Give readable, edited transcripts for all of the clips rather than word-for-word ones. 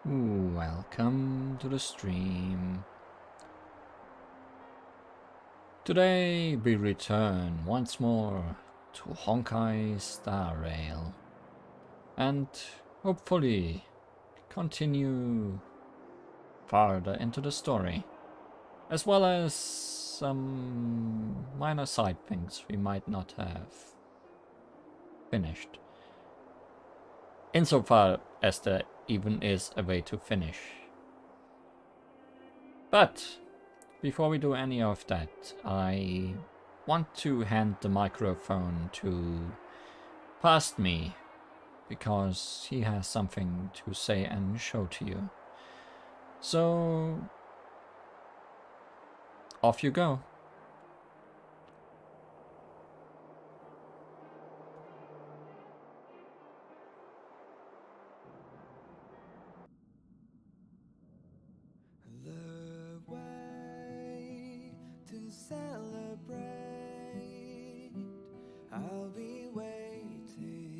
Welcome to the stream. Today we return once more to Honkai Star Rail and hopefully continue farther into the story, as well as some minor side things we might not have finished, insofar as there even is a way to finish. But before we do any of that, I want to hand the microphone to past me, because he has something to say and show to you. So, off you go.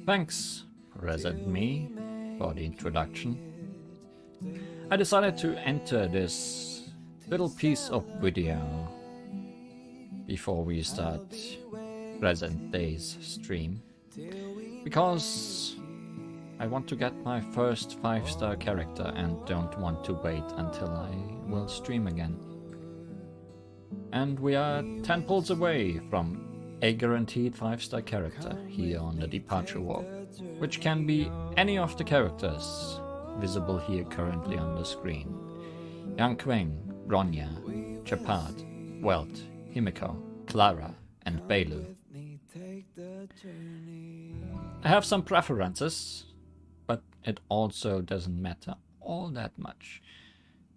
Thanks, Present Me, for the introduction. I decided to enter this little piece of video before we start present day's stream, because I want to get my first 5-star character and don't want to wait until I will stream again. And we are 10 pulls away from a guaranteed 5-star character here on the departure walk, which can be any of the characters visible here currently on the screen. Yanqueng, Bronya, Chapad, Welt, Himiko, Clara, and Bailu. I have some preferences, but it also doesn't matter all that much,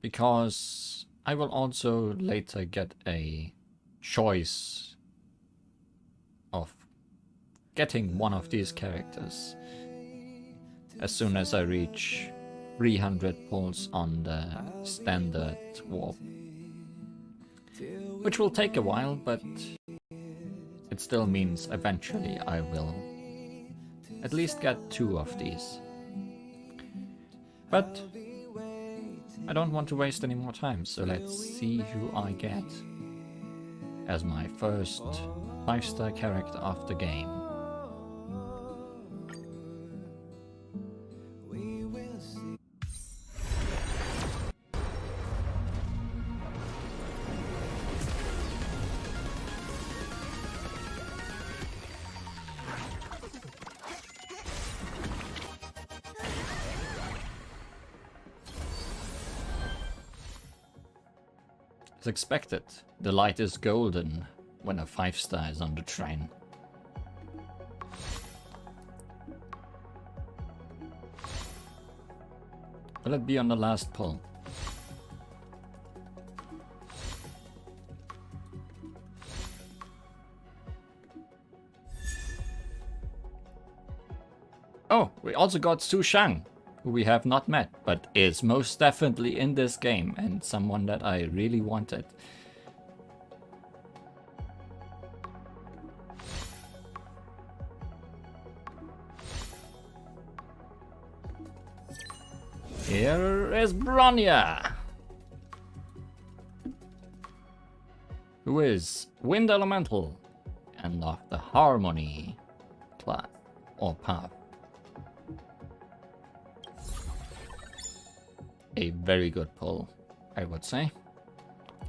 because I will also later get a choice of getting one of these characters as soon as I reach 300 pulls on the standard warp, which will take a while, but it still means eventually I will at least get 2 of these. But I don't want to waste any more time, so let's see who I get as my first 5-star character of the game. As expected, the light is golden when a 5-star is on the train. Will it be on the last pull? Oh, we also got Su Shang, who we have not met, but is most definitely in this game and someone that I really wanted. Here is Bronya, who is Wind Elemental and of the Harmony class or path. A very good pull, I would say.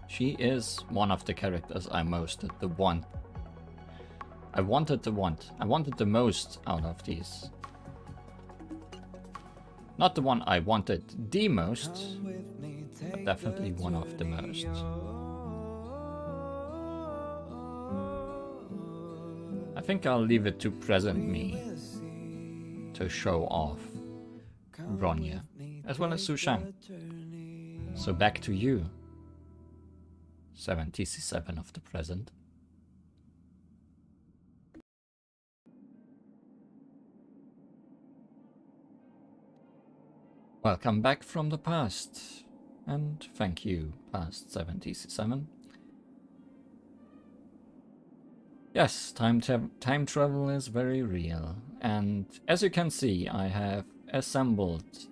She is one of the characters I wanted the most out of these. Not the one I wanted the most, but definitely one of the most. I think I'll leave it to Present Me to show off Bronya, as well as Su Shang. So back to you, 7TC7 of the present. Welcome back from the past, and thank you, past 7TC7. Yes, time travel is very real, and as you can see, I have assembled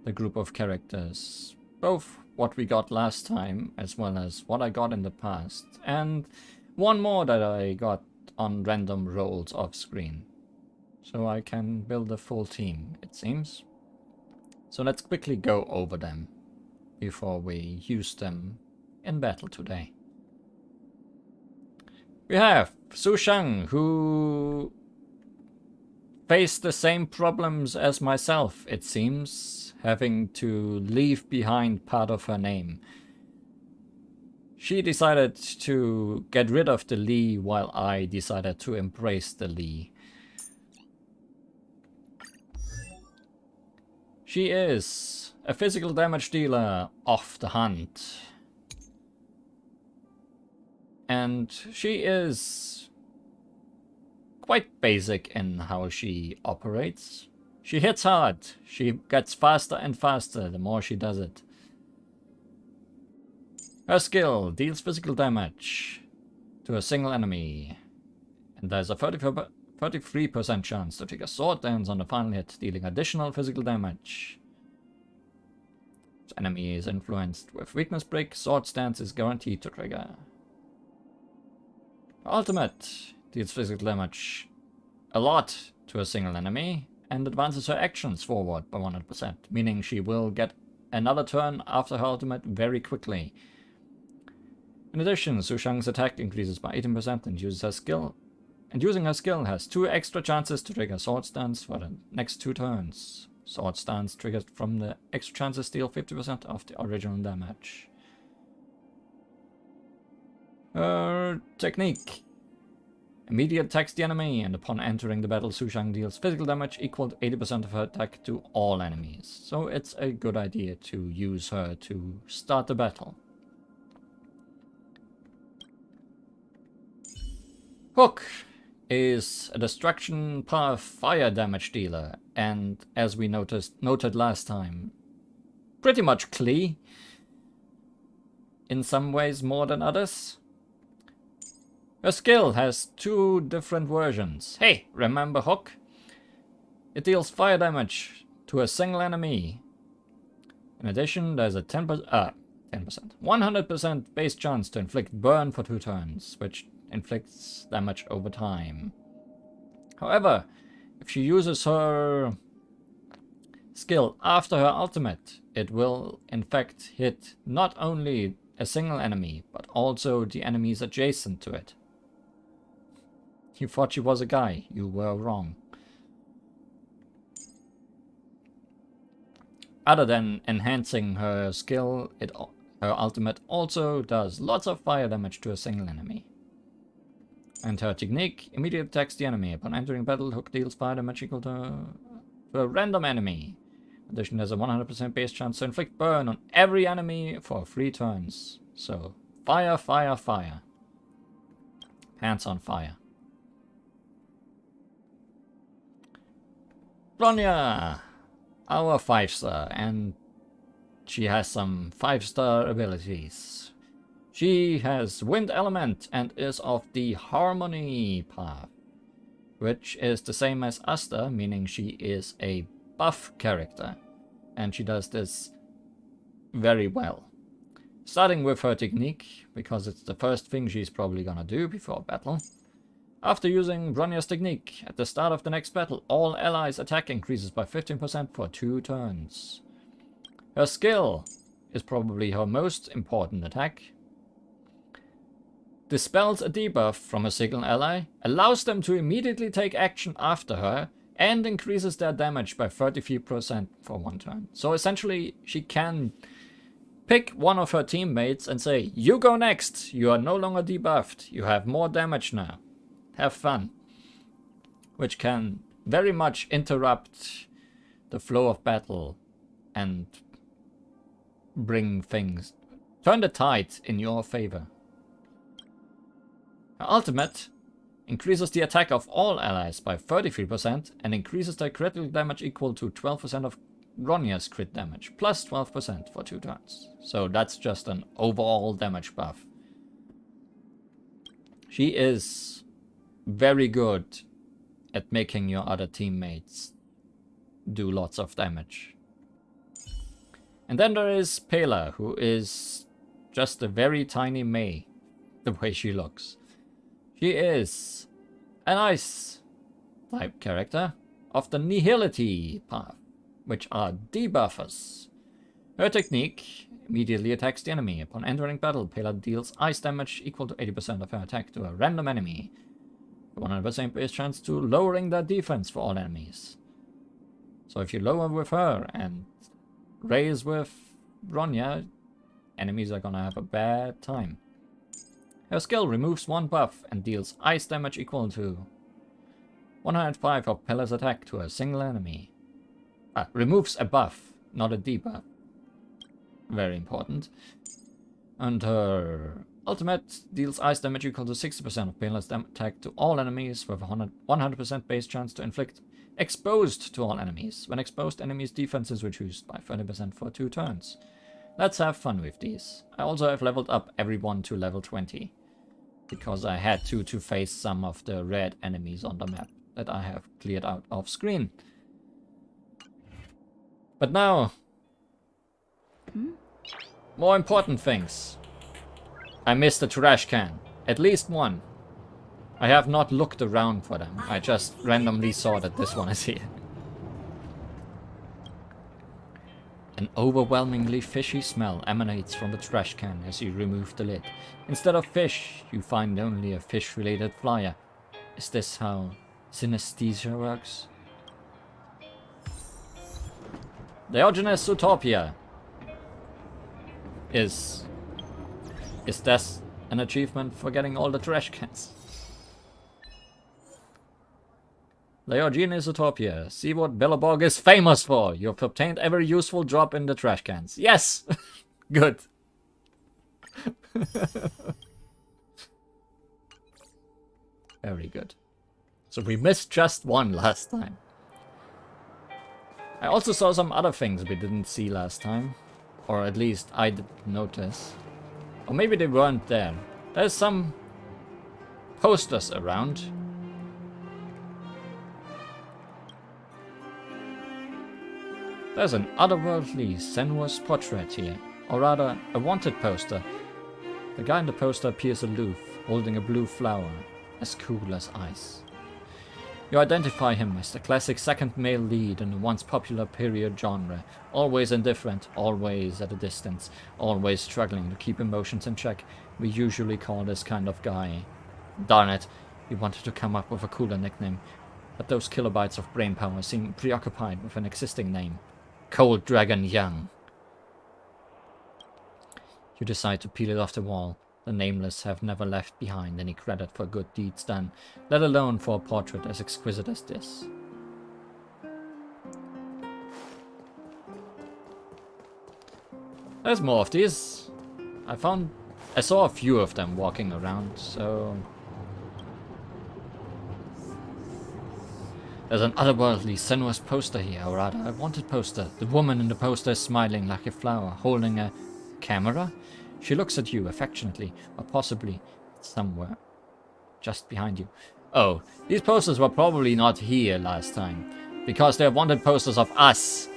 the group of characters. Both what we got last time as well as what I got in the past. And one more that I got on random rolls off screen. So I can build a full team, it seems. So let's quickly go over them before we use them in battle today. We have Su Shang, who faced the same problems as myself, it seems, having to leave behind part of her name. She decided to get rid of the Li while I decided to embrace the Li. She is a physical damage dealer off the hunt. And she is quite basic in how she operates. She hits hard. She gets faster and faster the more she does it. Her skill deals physical damage to a single enemy. And there's a 33% chance to trigger sword dance on the final hit, dealing additional physical damage. If the enemy is influenced with weakness break, sword stance is guaranteed to trigger. Ultimate deals physical damage a lot to a single enemy and advances her actions forward by 100%, meaning she will get another turn after her ultimate very quickly. In addition, Su Shang's attack increases by 18% and uses her skill. And using her skill has 2 extra chances to trigger sword stance for the next 2 turns. Sword stance triggered from the extra chances deal 50% of the original damage. Her technique. Immediate attacks the enemy, and upon entering the battle, Su Shang deals physical damage equal to 80% of her attack to all enemies. So it's a good idea to use her to start the battle. Hook is a destruction path fire damage dealer, and as we noted last time, pretty much Klee. In some ways more than others. Her skill has 2 different versions. Hey, remember Hook? It deals fire damage to a single enemy. In addition, there's a 100% base chance to inflict burn for 2 turns, which inflicts damage over time. However, if she uses her skill after her ultimate, it will in fact hit not only a single enemy, but also the enemies adjacent to it. You thought she was a guy. You were wrong. Other than enhancing her skill, her ultimate also does lots of fire damage to a single enemy. And her technique immediately attacks the enemy. Upon entering battle, Hook deals fire damage equal to a random enemy. In addition, there's a 100% base chance to inflict burn on every enemy for 3 turns. So, fire, fire, fire. Hands on fire. Bronya, our 5-star, and she has some 5-star abilities. She has Wind Element and is of the Harmony path, which is the same as Asta, meaning she is a buff character, and she does this very well. Starting with her technique, because it's the first thing she's probably gonna do before battle. After using Bronya's technique, at the start of the next battle, all allies' attack increases by 15% for 2 turns. Her skill is probably her most important attack. Dispels a debuff from a single ally, allows them to immediately take action after her, and increases their damage by 33% for 1 turn. So essentially, she can pick one of her teammates and say, "You go next, you are no longer debuffed, you have more damage now. Have fun." Which can very much interrupt the flow of battle and turn the tide in your favor. Her ultimate increases the attack of all allies by 33% and increases their critical damage equal to 12% of Bronya's crit damage, plus 12% for 2 turns. So that's just an overall damage buff. She is very good at making your other teammates do lots of damage. And then there is Pela, who is just a very tiny May, the way she looks. She is an ice type character of the Nihility path, which are debuffers. Her technique immediately attacks the enemy. Upon entering battle, Pela deals ice damage equal to 80% of her attack to a random enemy. 100% base chance to lowering their defense for all enemies. So if you lower with her and raise with Bronya, enemies are gonna have a bad time. Her skill removes one buff and deals ice damage equal to 105 of Pela's attack to a single enemy. Removes a buff, not a debuff. Very important. And her ultimate deals ice damage equal to 60% of Pela's attack to all enemies with a 100% base chance to inflict exposed to all enemies. When exposed, enemies' defense is reduced by 30% for 2 turns. Let's have fun with these. I also have leveled up everyone to level 20. Because I had to face some of the red enemies on the map that I have cleared out off screen. But now, more important things. I missed a trash can. At least one. I have not looked around for them. I just randomly saw that this one is here. An overwhelmingly fishy smell emanates from the trash can as you remove the lid. Instead of fish, you find only a fish-related flyer. Is this how synesthesia works? Diogenes Utopia. Is this an achievement for getting all the trash cans? Diogenes Utopia. See what Billabong is famous for. You've obtained every useful drop in the trash cans. Yes! Good. Very good. So we missed just one last time. I also saw some other things we didn't see last time. Or at least I didn't notice. Or maybe they weren't there. There's some posters around. There's an otherworldly, sensuous portrait here. Or rather, a wanted poster. The guy in the poster appears aloof, holding a blue flower, as cool as ice. You identify him as the classic second male lead in the once popular period genre. Always indifferent, always at a distance, always struggling to keep emotions in check. We usually call this kind of guy. Darn it, we wanted to come up with a cooler nickname, but those kilobytes of brain power seem preoccupied with an existing name. Cold Dragon Young. You decide to peel it off the wall. The nameless have never left behind any credit for good deeds done, let alone for a portrait as exquisite as this. There's more of these. I saw a few of them walking around, so... There's an otherworldly, sensuous poster here, or rather, a wanted poster. The woman in the poster is smiling like a flower, holding a camera? She looks at you affectionately, or possibly somewhere just behind you. Oh, these posters were probably not here last time, because they're wanted posters of us.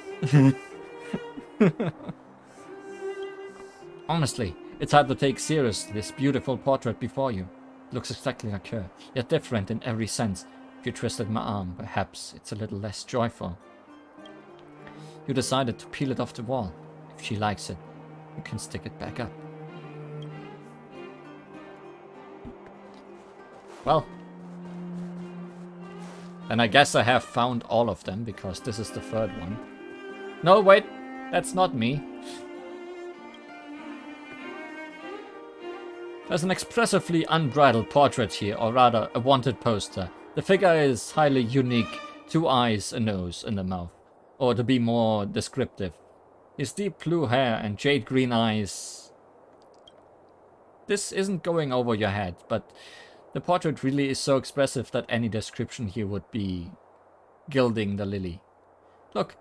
Honestly, it's hard to take seriously this beautiful portrait before you. It looks exactly like her, yet different in every sense. If you twisted my arm, perhaps it's a little less joyful. You decided to peel it off the wall. If she likes it, you can stick it back up. Well, then I guess I have found all of them, because this is the third one. No, wait, that's not me. There's an expressively unbridled portrait here, or rather, a wanted poster. The figure is highly unique, 2 eyes, a nose, and a mouth. Or to be more descriptive, his deep blue hair and jade green eyes. This isn't going over your head, but the portrait really is so expressive that any description here would be gilding the lily. Look,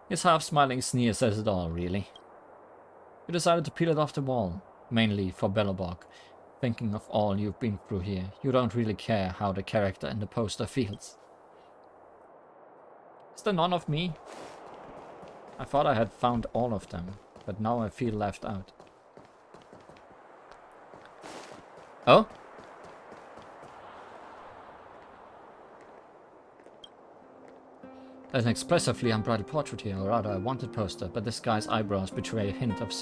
his half-smiling sneer says it all, really. You decided to peel it off the wall, mainly for Belobog. Thinking of all you've been through here, you don't really care how the character in the poster feels. Is there none of me? I thought I had found all of them, but now I feel left out. Oh? There's an expressively unbridled portrait here, or rather a wanted poster, but this guy's eyebrows betray a hint of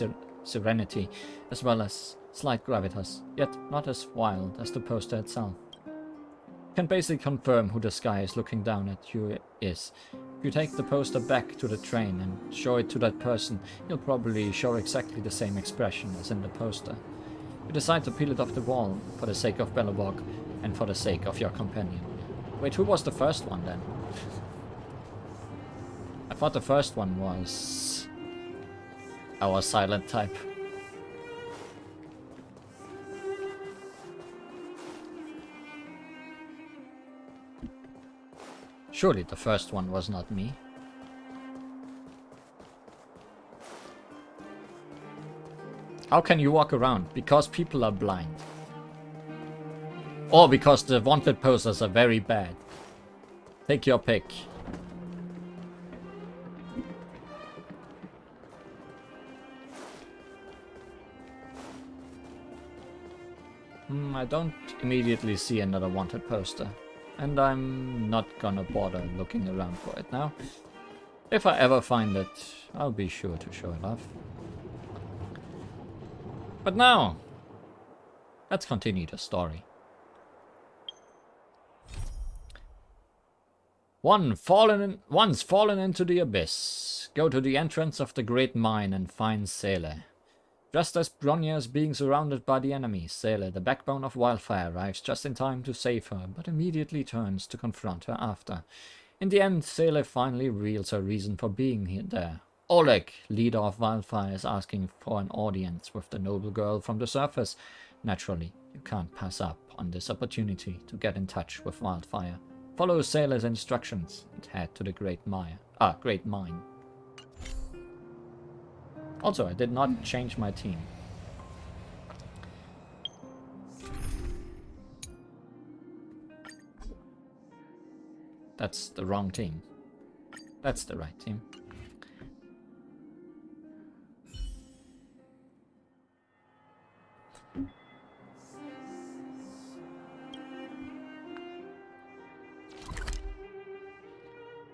serenity, as well as slight gravitas, yet not as wild as the poster itself. You can basically confirm who this guy is looking down at you is. If you take the poster back to the train and show it to that person, he'll probably show exactly the same expression as in the poster. You decide to peel it off the wall, for the sake of Bellowog, and for the sake of your companion. Wait, who was the first one then? I thought the first one was our silent type. Surely the first one was not me. How can you walk around? Because people are blind. Or because the wanted posters are very bad. Take your pick. I don't immediately see another wanted poster. And I'm not gonna bother looking around for it now. If I ever find it, I'll be sure to show it off. But now, let's continue the story. Once fallen into the abyss, go to the entrance of the great mine and find Seele. Just as Bronya is being surrounded by the enemy, Seele, the backbone of Wildfire, arrives just in time to save her, but immediately turns to confront her after. In the end, Seele finally reveals her reason for being there. Oleg, leader of Wildfire, is asking for an audience with the noble girl from the surface. Naturally, you can't pass up on this opportunity to get in touch with Wildfire. Follow Seele's instructions and head to the great mine. Also, I did not change my team. That's the wrong team. That's the right team.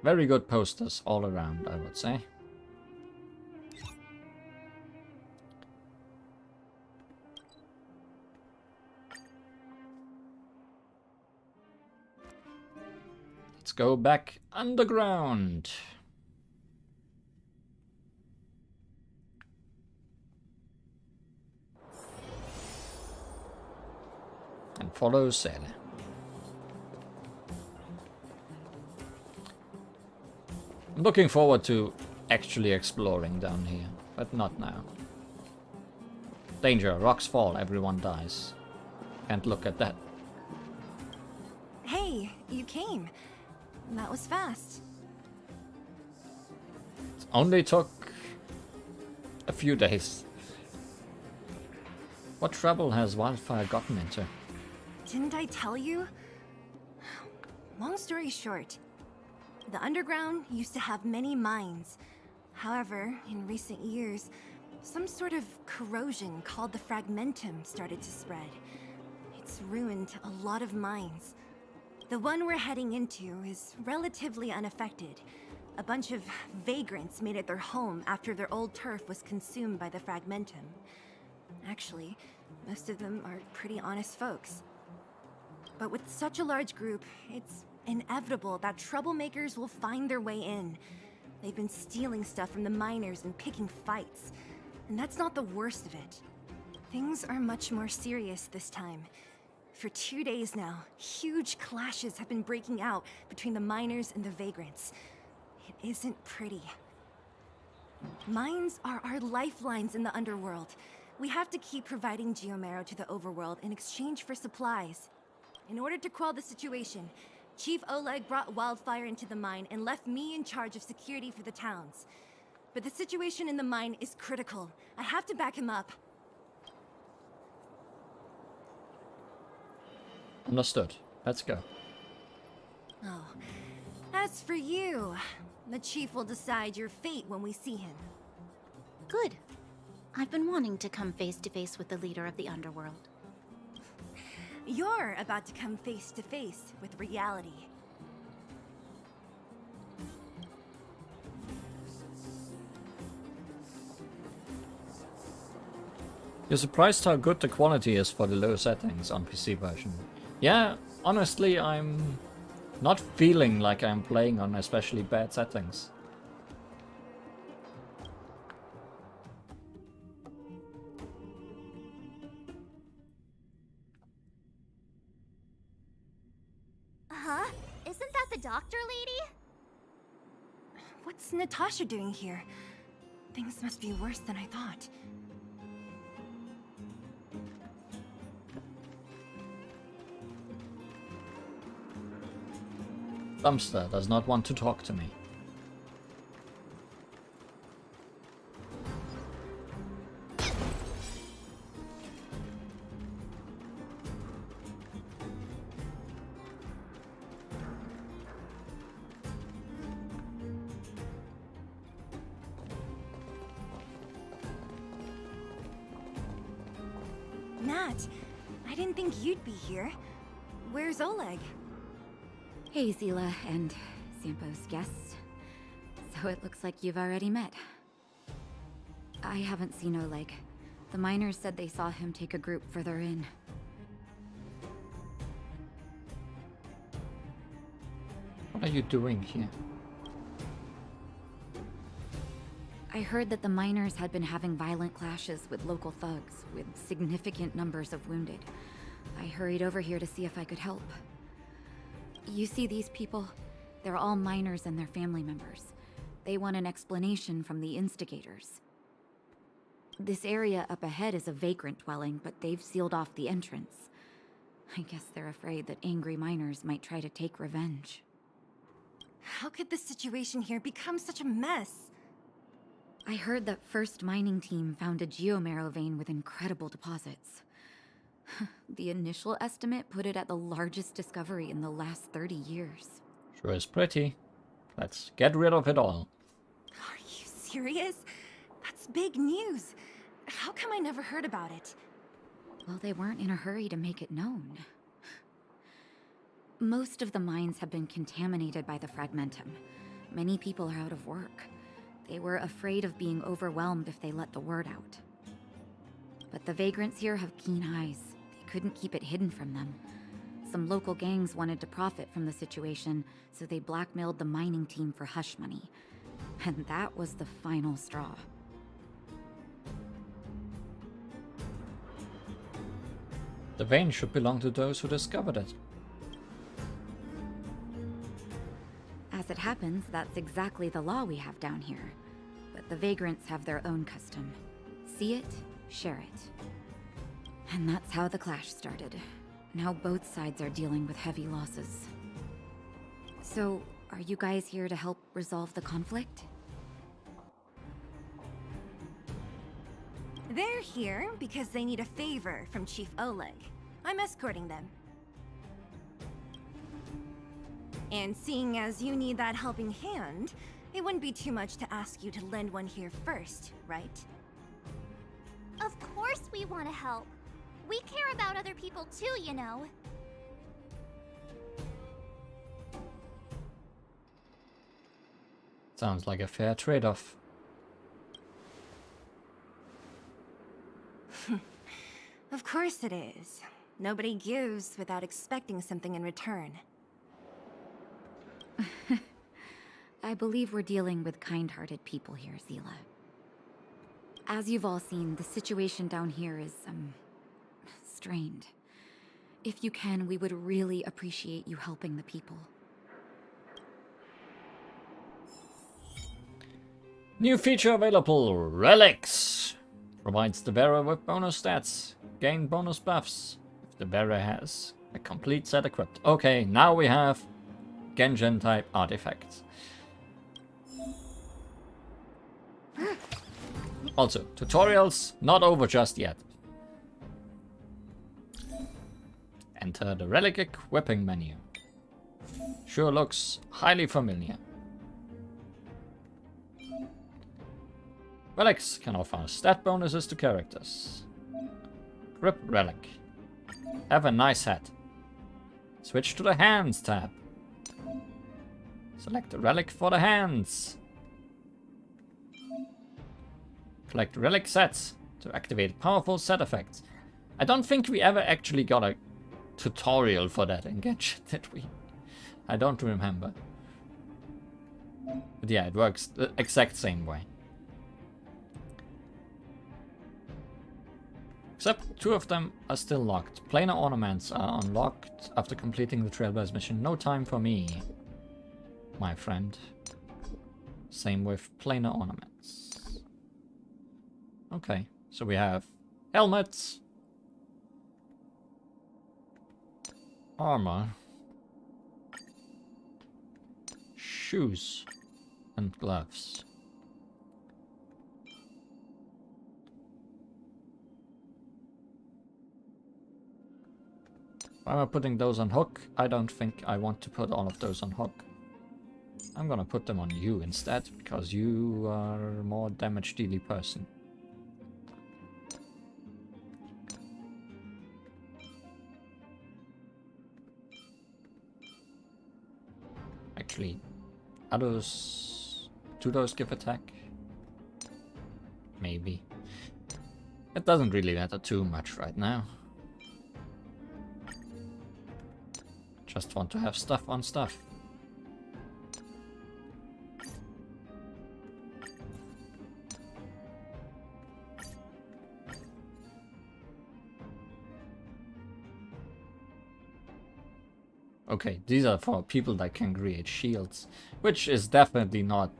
Very good posters all around, I would say. Let's go back underground. And follow Seele. I'm looking forward to actually exploring down here, but not now. Danger, rocks fall, everyone dies. Can't look at that. Hey, you came. That was fast. It only took a few days. What trouble has Wildfire gotten into? Didn't I tell you? Long story short, the underground used to have many mines. However, in recent years, some sort of corrosion called the fragmentum started to spread. It's ruined a lot of mines. The one we're heading into is relatively unaffected. A bunch of vagrants made it their home after their old turf was consumed by the fragmentum. Actually, most of them are pretty honest folks. But with such a large group, it's inevitable that troublemakers will find their way in. They've been stealing stuff from the miners and picking fights. And that's not the worst of it. Things are much more serious this time. For 2 days now, huge clashes have been breaking out between the miners and the vagrants. It isn't pretty. Mines are our lifelines in the underworld. We have to keep providing geomarrow to the overworld in exchange for supplies. In order to quell the situation, Chief Oleg brought Wildfire into the mine and left me in charge of security for the towns. But the situation in the mine is critical. I have to back him up. Understood. Let's go. Oh, as for you, the Chief will decide your fate when we see him. Good. I've been wanting to come face to face with the leader of the underworld. You're about to come face to face with reality. You're surprised how good the quality is for the low settings on PC version. Yeah, honestly, I'm not feeling like I'm playing on especially bad settings. Huh? Isn't that the doctor lady? What's Natasha doing here? Things must be worse than I thought. Dumpster does not want to talk to me. Nat, I didn't think you'd be here. Where's Oleg? Hey, Zila and Sampo's guests. So it looks like you've already met. I haven't seen Oleg. The miners said they saw him take a group further in. What are you doing here? I heard that the miners had been having violent clashes with local thugs, with significant numbers of wounded. I hurried over here to see if I could help. You see these people? They're all miners and their family members. They want an explanation from the instigators. This area up ahead is a vagrant dwelling, but they've sealed off the entrance. I guess they're afraid that angry miners might try to take revenge. How could the situation here become such a mess? I heard that First Mining Team found a geomarrow vein with incredible deposits. The initial estimate put it at the largest discovery in the last 30 years. Sure is pretty. Let's get rid of it all. Are you serious? That's big news. How come I never heard about it? Well, they weren't in a hurry to make it known. Most of the mines have been contaminated by the fragmentum. Many people are out of work. They were afraid of being overwhelmed if they let the word out. But the vagrants here have keen eyes. They couldn't keep it hidden from them. Some local gangs wanted to profit from the situation, so they blackmailed the mining team for hush money. And that was the final straw. The vein should belong to those who discovered it. As it happens, that's exactly the law we have down here. But the vagrants have their own custom. See it, share it. And that's how the clash started. Now both sides are dealing with heavy losses. So, are you guys here to help resolve the conflict? They're here because they need a favor from Chief Oleg. I'm escorting them. And seeing as you need that helping hand, it wouldn't be too much to ask you to lend one here first, right? Of course we want to help. We care about other people too, you know. Sounds like a fair trade-off. Of course it is. Nobody gives without expecting something in return. I believe we're dealing with kind-hearted people here, Zila. As you've all seen, the situation down here is, strained. If you can, we would really appreciate you helping the people. New feature available, Relics. Provides the bearer with bonus stats, gain bonus buffs, if the bearer has a complete set equipped. Okay, now we have Genjin type artifacts. Also, tutorials not over just yet. Enter the relic equipping menu. Sure looks highly familiar. Relics can offer stat bonuses to characters. Grip relic. Have a nice hat. Switch to the hands tab. Select a relic for the hands. Collect relic sets to activate powerful set effects. I don't think we ever actually got a tutorial for that in Genshin, did we? I don't remember. But yeah, it works the exact same way. Except 2 of them are still locked. Planar ornaments are unlocked after completing the Trailblaze mission. No time for me, my friend. Same with planar ornaments. Okay, so we have helmets, armor, shoes, and gloves. Why am I putting those on hook? I don't think I want to put all of those on hook. I'm gonna put them on you instead, because you are a more damage dealy person. Actually, are those... do those give attack? Maybe. It doesn't really matter too much right now. Just want to have stuff on stuff. Okay, these are for people that can create shields, which is definitely not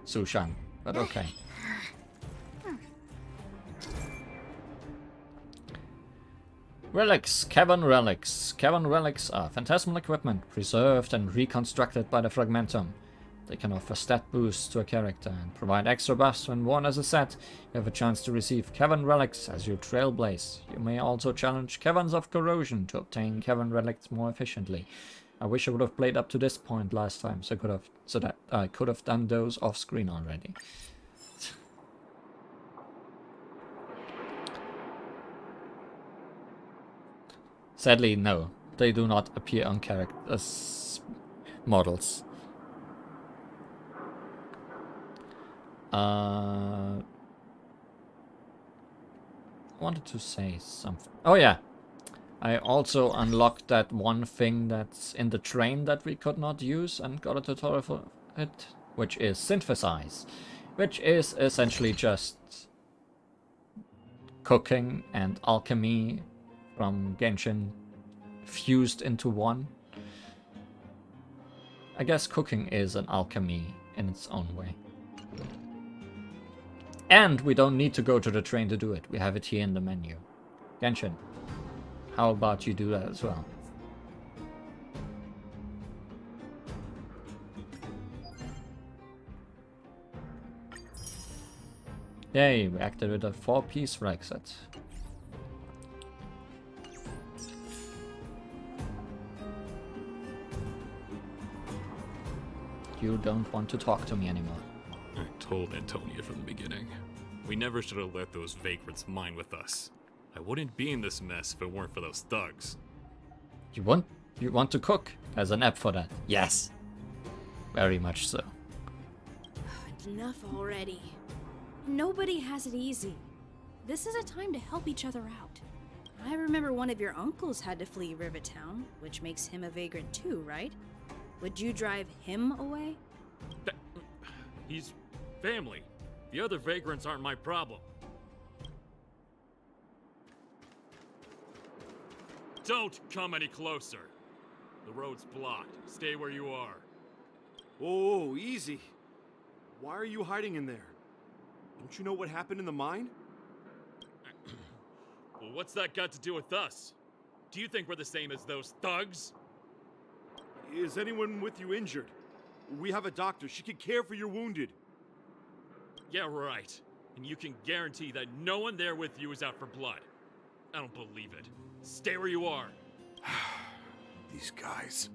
Sushan, but okay. Relics, cavern relics. Cavern relics are phantasmal equipment preserved and reconstructed by the Fragmentum. They can offer stat boosts to a character and provide extra buffs when worn as a set. You have a chance to receive cavern relics as you trailblaze. You may also challenge caverns of corrosion to obtain cavern relics more efficiently. I wish I would have played up to this point last time, so that I could have done those off screen already. Sadly, no. They do not appear on characters models. I wanted to say something. Oh yeah. I also unlocked that one thing that's in the train that we could not use and got a tutorial for it, which is synthesize, which is essentially just cooking and alchemy from Genshin fused into one. I guess cooking is an alchemy in its own way. And we don't need to go to the train to do it. We have it here in the menu. Genshin, how about you do that as well? Yay, we activated a 4-piece relic set. You don't want to talk to me anymore. I told Antonia from the beginning. We never should have let those vagrants mine with us. I wouldn't be in this mess if it weren't for those thugs. You want to cook? There's an app for that. Yes. Very much so. Enough already. Nobody has it easy. This is a time to help each other out. I remember one of your uncles had to flee Rivertown, which makes him a vagrant too, right? Would you drive him away? He's family. The other vagrants aren't my problem. Don't come any closer. The road's blocked. Stay where you are. Oh, easy. Why are you hiding in there? Don't you know what happened in the mine? Well, what's that got to do with us? Do you think we're the same as those thugs? Is anyone with you injured? We have a doctor. She can care for your wounded. Yeah, right. And you can guarantee that no one there with you is out for blood. I don't believe it. Stay where you are. These guys.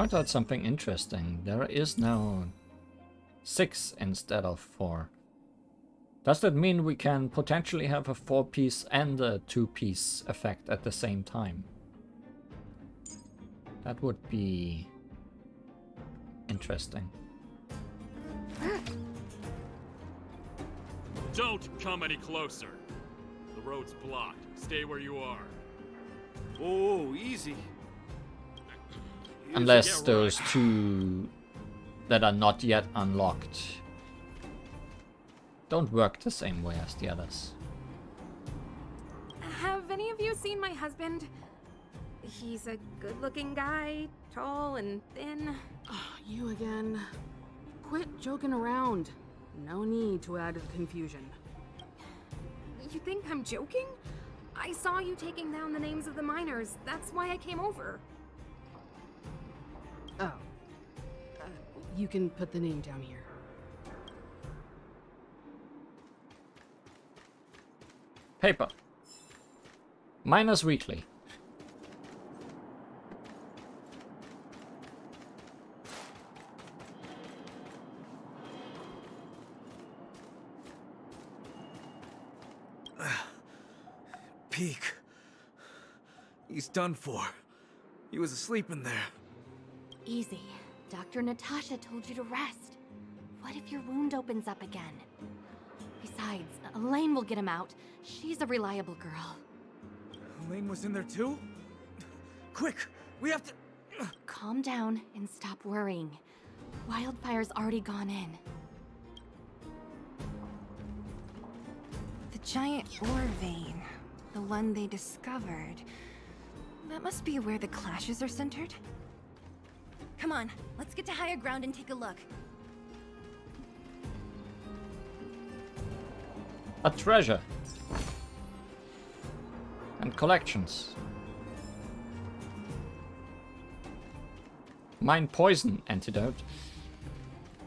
point out something interesting. There is now 6 instead of 4. Does that mean we can potentially have a 4-piece and a 2-piece effect at the same time? That would be interesting. Don't come any closer. The road's blocked. Stay where you are. Oh, easy. Unless those 2 that are not yet unlocked don't work the same way as the others. Have any of you seen my husband? He's a good-looking guy, tall and thin. You again. Quit joking around. No need to add to the confusion. You think I'm joking? I saw you taking down the names of the miners. That's why I came over. Oh. You can put the name down here. Paper. Miners Weekly. Peak. He's done for. He was asleep in there. Easy. Dr. Natasha told you to rest. What if your wound opens up again? Besides, Elaine will get him out. She's a reliable girl. Elaine was in there too? Quick, we have to... Calm down and stop worrying. Wildfire's already gone in. The giant ore vein. The one they discovered. That must be where the clashes are centered. Come on, let's get to higher ground and take a look. A treasure. And collections. Mine poison antidote.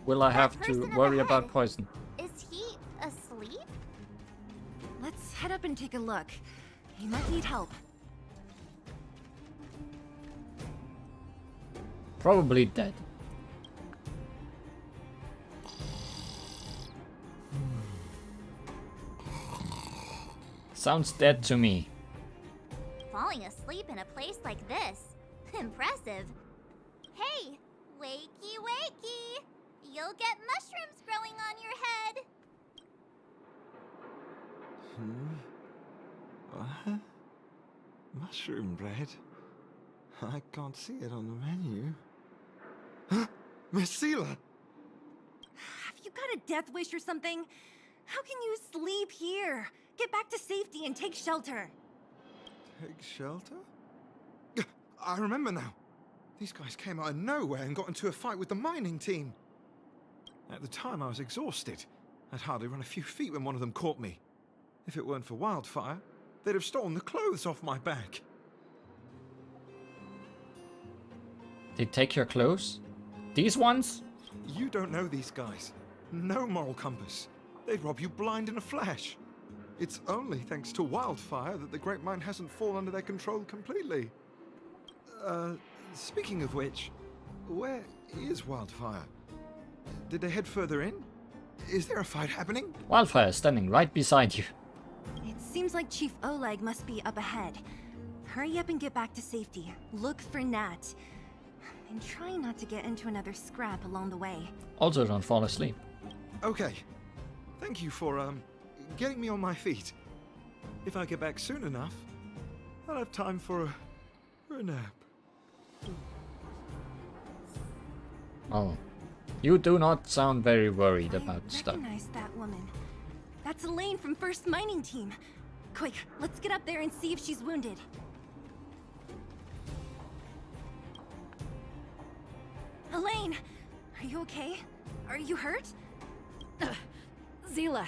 Will I have to person up worry ahead. about poison? Is he asleep? Let's head up and take a look. He might need help. Probably dead. Sounds dead to me. Falling asleep in a place like this. Impressive. Hey, wakey wakey. You'll get mushrooms growing on your head. What? Mushroom bread? I can't see it on the menu. Huh? Miss Seela! Have you got a death wish or something? How can you sleep here? Get back to safety and take shelter. Take shelter? I remember now. These guys came out of nowhere and got into a fight with the mining team. At the time, I was exhausted. I'd hardly run a few feet when one of them caught me. If it weren't for Wildfire, they'd have stolen the clothes off my back. They take your clothes? These ones? You don't know these guys. No moral compass. They'd rob you blind in a flash. It's only thanks to Wildfire that the Great Mine hasn't fallen under their control completely. Speaking of which, where is Wildfire? Did they head further in? Is there a fight happening? Wildfire is standing right beside you. It seems like Chief Oleg must be up ahead. Hurry up and get back to safety. Look for Nat. And try not to get into another scrap along the way. Also, don't fall asleep. Okay. Thank you for, getting me on my feet. If I get back soon enough, I'll have time for a nap. Oh. You do not sound very worried about I stuff. recognize that woman. That's Elaine from First Mining Team. Quick, let's get up there and see if she's wounded. Elaine, are you okay? Are you hurt? Seela,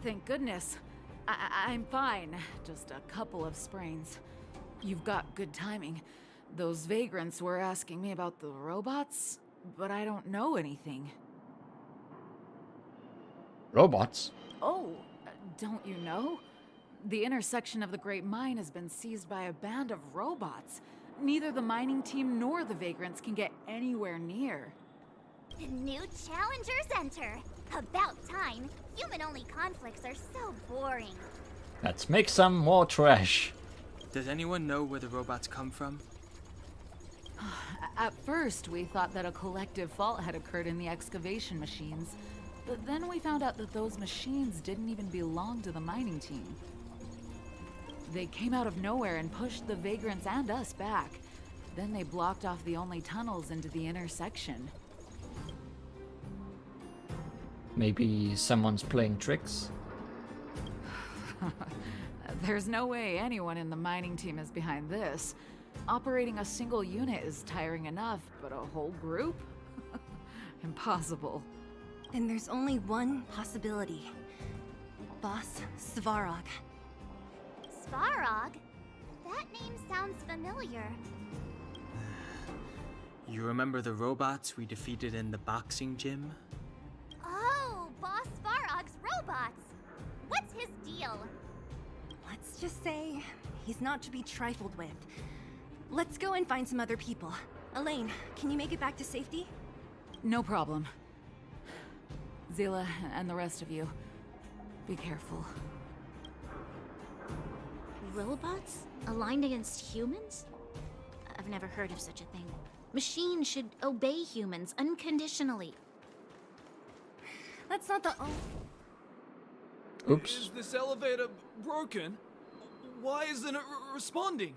thank goodness. I'm fine. Just a couple of sprains. You've got good timing. Those vagrants were asking me about the robots, but I don't know anything. Robots? Oh, don't you know? The intersection of the Great Mine has been seized by a band of robots. Neither the mining team nor the vagrants can get anywhere near. New challengers enter. About time. Human-only conflicts are so boring. Let's make some more trash. Does anyone know where the robots come from? At first, we thought that a collective fault had occurred in the excavation machines. But then we found out that those machines didn't even belong to the mining team. They came out of nowhere and pushed the vagrants and us back. Then they blocked off the only tunnels into the intersection. Maybe someone's playing tricks? There's no way anyone in the mining team is behind this. Operating a single unit is tiring enough, but a whole group? Impossible. Then there's only one possibility. Boss Svarog. Svarog? That name sounds familiar. You remember the robots we defeated in the boxing gym? Oh, Boss Svarog's robots! What's his deal? Let's just say he's not to be trifled with. Let's go and find some other people. Elaine, can you make it back to safety? No problem. Zila and the rest of you, be careful. Robots? Aligned against humans? I've never heard of such a thing. Machines should obey humans unconditionally. That's not the Oops. Is this elevator broken? Why isn't it responding?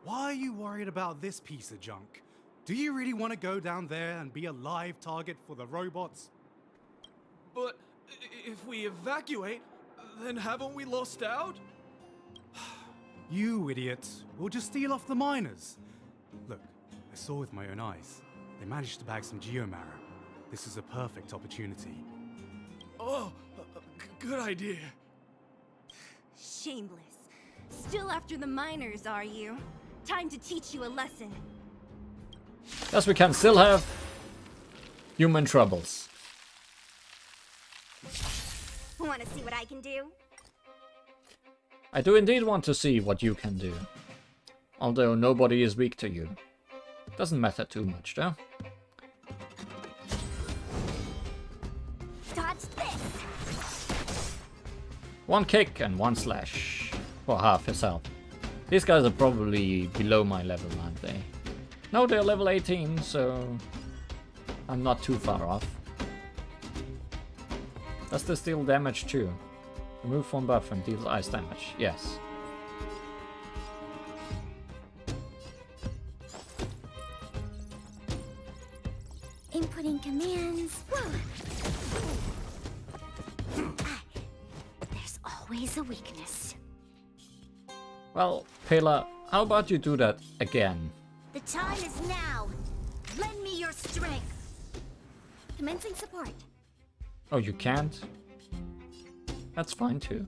Why are you worried about this piece of junk? Do you really want to go down there and be a live target for the robots? But if we evacuate, then haven't we lost out? You idiots. We'll just steal off the miners. Look, I saw with my own eyes. They managed to bag some geomarrow. This is a perfect opportunity. Oh, good idea. shameless. Still after the miners, are you? Time to teach you a lesson. Yes, we can still have human troubles. Want to see what I can do? I do indeed want to see what you can do. Although nobody is weak to you. Doesn't matter too much, though. Dodge this! One kick and one slash for half his health. These guys are probably below my level, aren't they? No, they're level 18, so I'm not too far off. Does this deal damage too? Remove one buff and deals ice damage. Yes. Inputting commands. There's always a weakness. Well, Pela, how about you do that again? The time is now. Lend me your strength. Commencing support. Oh, you can't? That's fine too.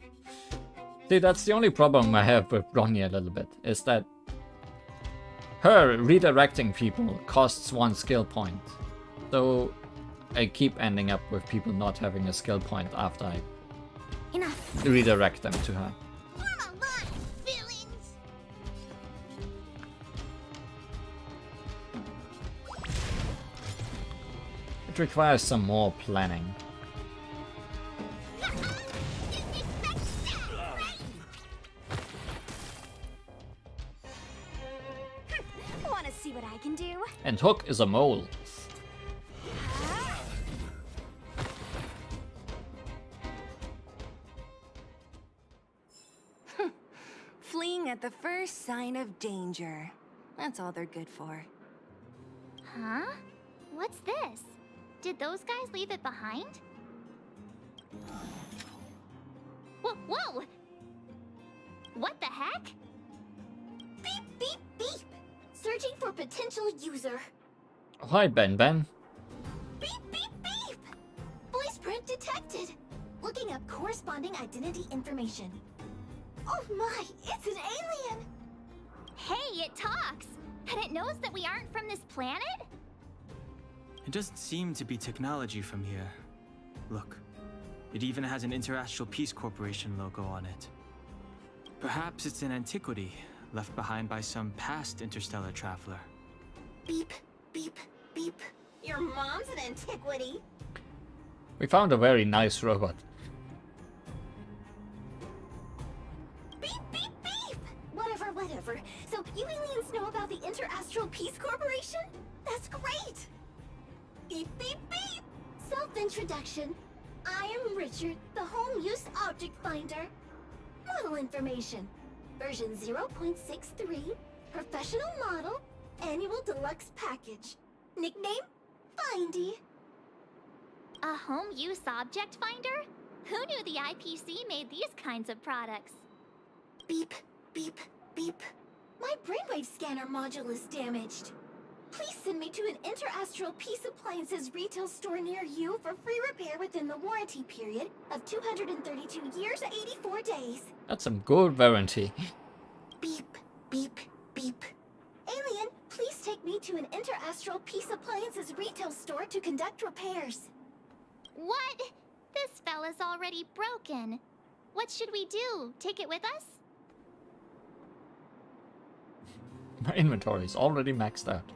See, that's the only problem I have with Ronja a little bit, is that her redirecting people costs 1 skill point. So I keep ending up with people not having a skill point after I redirect them to her. Come on, villains! It requires some more planning. Want to see what I can do? And Hook is a mole. Fleeing at the first sign of danger. That's all they're good for. Huh? What's this? Did those guys leave it behind? Whoa! What the heck? Beep, beep, beep! Searching for potential user. Oh, hi, Ben. Beep, beep, beep! Voice print detected. Looking up corresponding identity information. Oh my, it's an alien! Hey, it talks! And it knows that we aren't from this planet? It doesn't seem to be technology from here. Look, it even has an Interastral Peace Corporation logo on it. Perhaps it's an antiquity, left behind by some past interstellar traveler. Beep, beep, beep. Your mom's an antiquity. We found a very nice robot. Beep, beep, beep! Whatever, whatever. So, you aliens know about the Interastral Peace Corporation? That's great! Beep, beep, beep! Self-introduction. I am Richard, the Home Use Object Finder. Model information. Version 0.63. Professional model. Annual deluxe package. Nickname? Findy. A home use object finder? Who knew the IPC made these kinds of products? Beep, beep, beep. My brainwave scanner module is damaged. Please send me to an Interastral Peace Appliances retail store near you for free repair within the warranty period of 232 years, 84 days. That's some good warranty. Beep, beep, beep. Alien, please take me to an Interastral Peace Appliances retail store to conduct repairs. What? This fella's already broken. What should we do? Take it with us? My inventory is already maxed out.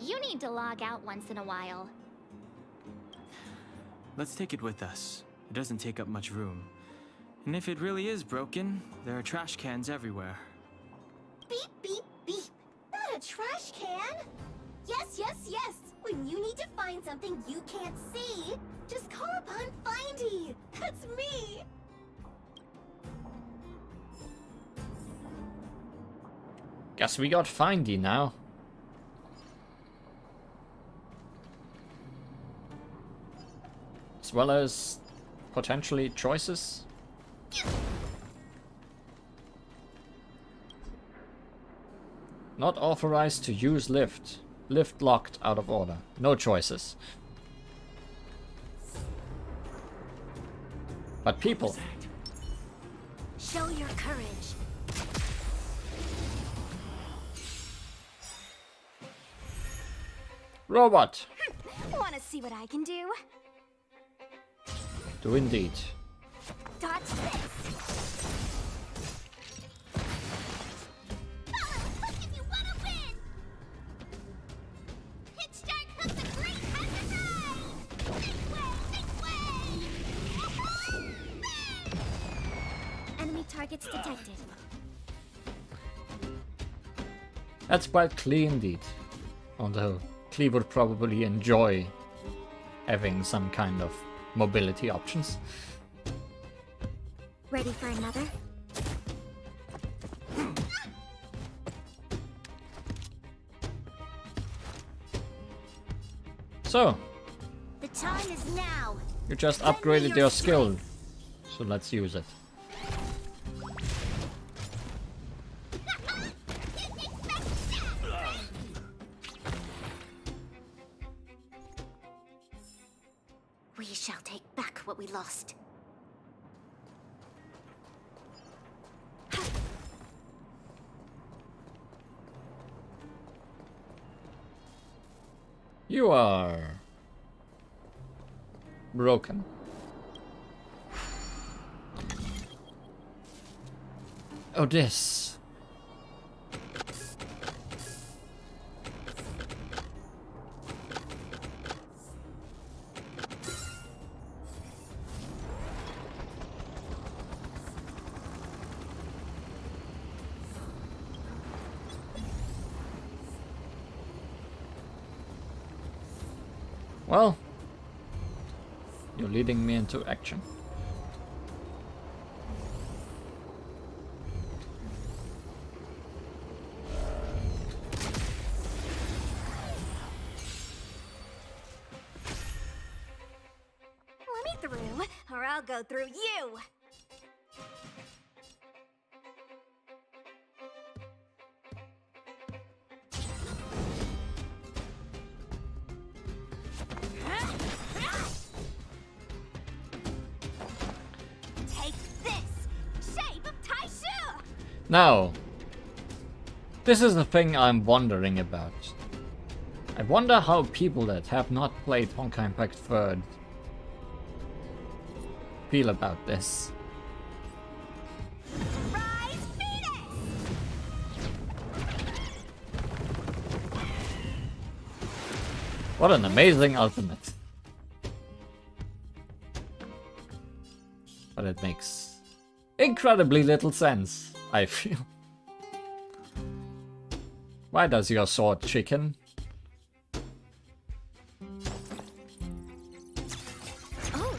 You need to log out once in a while. Let's take it with us. It doesn't take up much room. And if it really is broken, there are trash cans everywhere. Beep, beep, beep. Not a trash can. Yes, yes, yes. When you need to find something you can't see, just call upon Findy. That's me. Guess we got Findy now. As well as potentially choices. Not authorized to use lift. Lift locked, out of order. No choices. But people. Show your courage. Robot. Want to see what I can do? Do indeed. Dodge this. Enemy targets detected. That's quite clean indeed. Although Clee would probably enjoy having some kind of mobility options. Ready for another? So, The time is now. you just upgraded your skill. So let's use it. We shall take back what we lost. You are broken. Oh, this. Well, you're leading me into action. Let me through, or I'll go through you. Take this, shape of Taishu. Now, this is the thing I'm wondering about. I wonder how people that have not played Honkai Impact 3rd feel about this. Rise, Phoenix! What an amazing ultimate. But it makes incredibly little sense, I feel. Why does your sword chicken? Oh!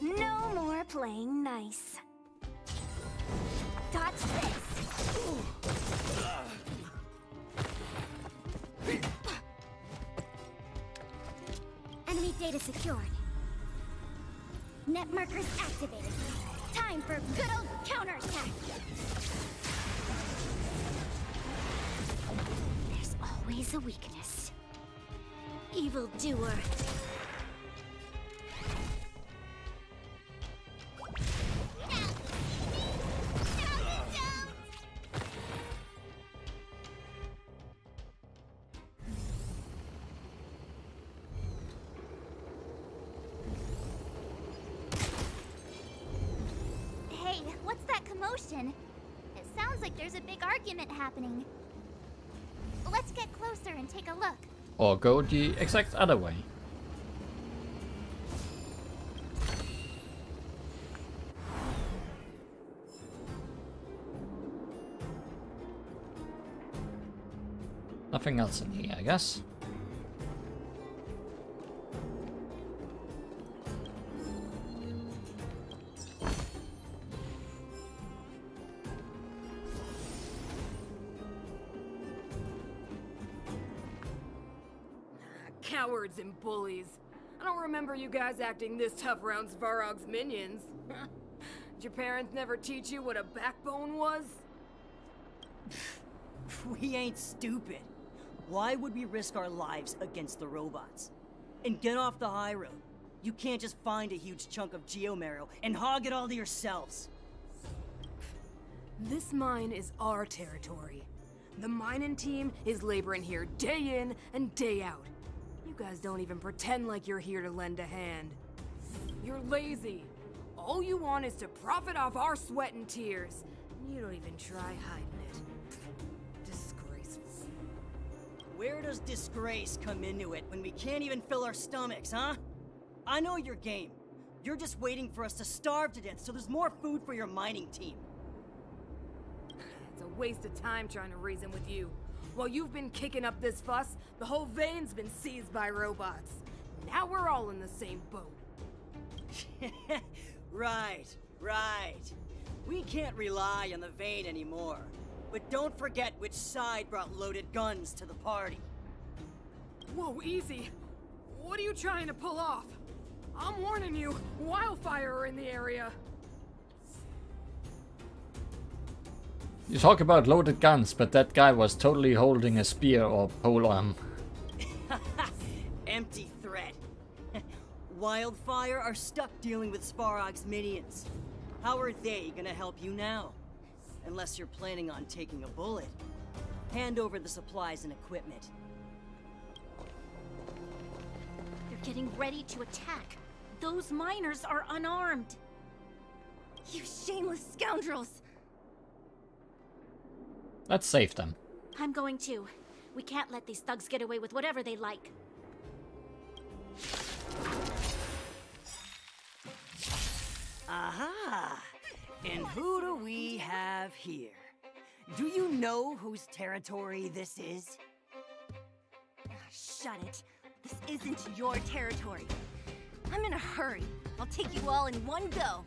No more playing nice. Dodge this. Enemy data secured. Net markers activated. Time for good old counterattack. There's always a weakness. Evildoer. Hey, what's that commotion? It sounds like there's a big argument happening. Let's get closer and take a look. Or go the exact other way. Nothing else in here, I guess. Cowards and bullies. I don't remember you guys acting this tough around Svarog's minions. Did your parents never teach you what a backbone was? We ain't stupid. Why would we risk our lives against the robots? And get off the high road. You can't just find a huge chunk of geomarrow and hog it all to yourselves. This mine is our territory. The mining team is laboring here day in and day out. You guys don't even pretend like you're here to lend a hand. You're lazy. All you want is to profit off our sweat and tears. You don't even try hiding it. Disgraceful. Where does disgrace come into it when we can't even fill our stomachs, huh? I know your game. You're just waiting for us to starve to death so there's more food for your mining team. It's a waste of time trying to reason with you. While you've been kicking up this fuss, the whole vein's been seized by robots. Now we're all in the same boat. Right. We can't rely on the vein anymore. But don't forget which side brought loaded guns to the party. Whoa, easy. What are you trying to pull off? I'm warning you, wildfire are in the area. You talk about loaded guns, but that guy was totally holding a spear or polearm. Empty threat. Wildfire are stuck dealing with Svarog's minions. How are they gonna help you now? Unless you're planning on taking a bullet. Hand over the supplies and equipment. They're getting ready to attack. Those miners are unarmed. You shameless scoundrels! Let's save them. I'm going to. We can't let these thugs get away with whatever they like. Aha! And who do we have here? Do you know whose territory this is? Shut it. This isn't your territory. I'm in a hurry. I'll take you all in one go.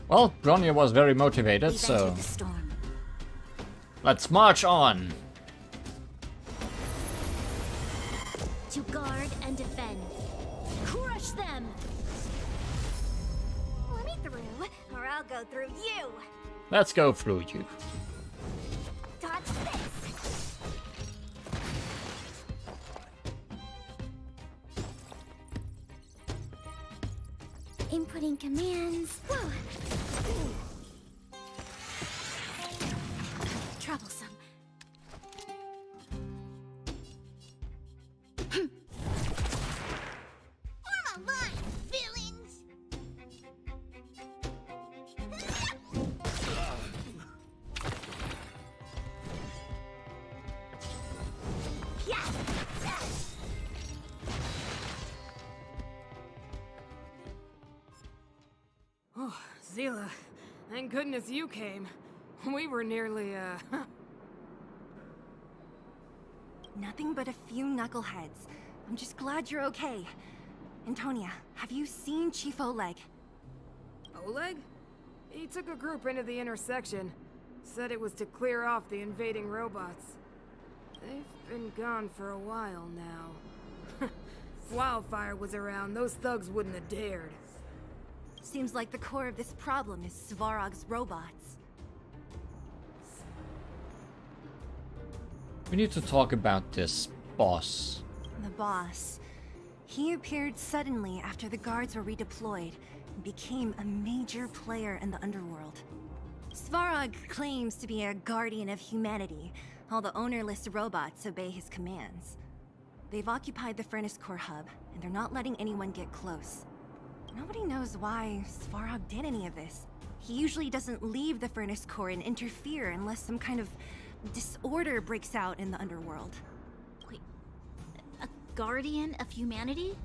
Well, Bronya was very motivated, We've so entered the storm. let's march on. To guard and defend. Crush them! Let me through, or I'll go through you. Let's go through you. Dodge this. Inputting commands. Whoa. Troublesome. Form a line, villains. Yeah. Oh, Zila, thank goodness you came. We were nearly, Nothing but a few knuckleheads. I'm just glad you're okay. Antonia, have you seen Chief Oleg? Oleg? He took a group into the intersection. Said it was to clear off the invading robots. They've been gone for a while now. If Wildfire was around, those thugs wouldn't have dared. Seems like the core of this problem is Svarog's robots. We need to talk about this boss. The boss. He appeared suddenly after the guards were redeployed and became a major player in the underworld. Svarog claims to be a guardian of humanity. All the ownerless robots obey his commands. They've occupied the Furnace Core hub, and they're not letting anyone get close. Nobody knows why Svarog did any of this. He usually doesn't leave the Furnace Core and interfere unless some kind of disorder breaks out in the underworld. Wait, a guardian of humanity?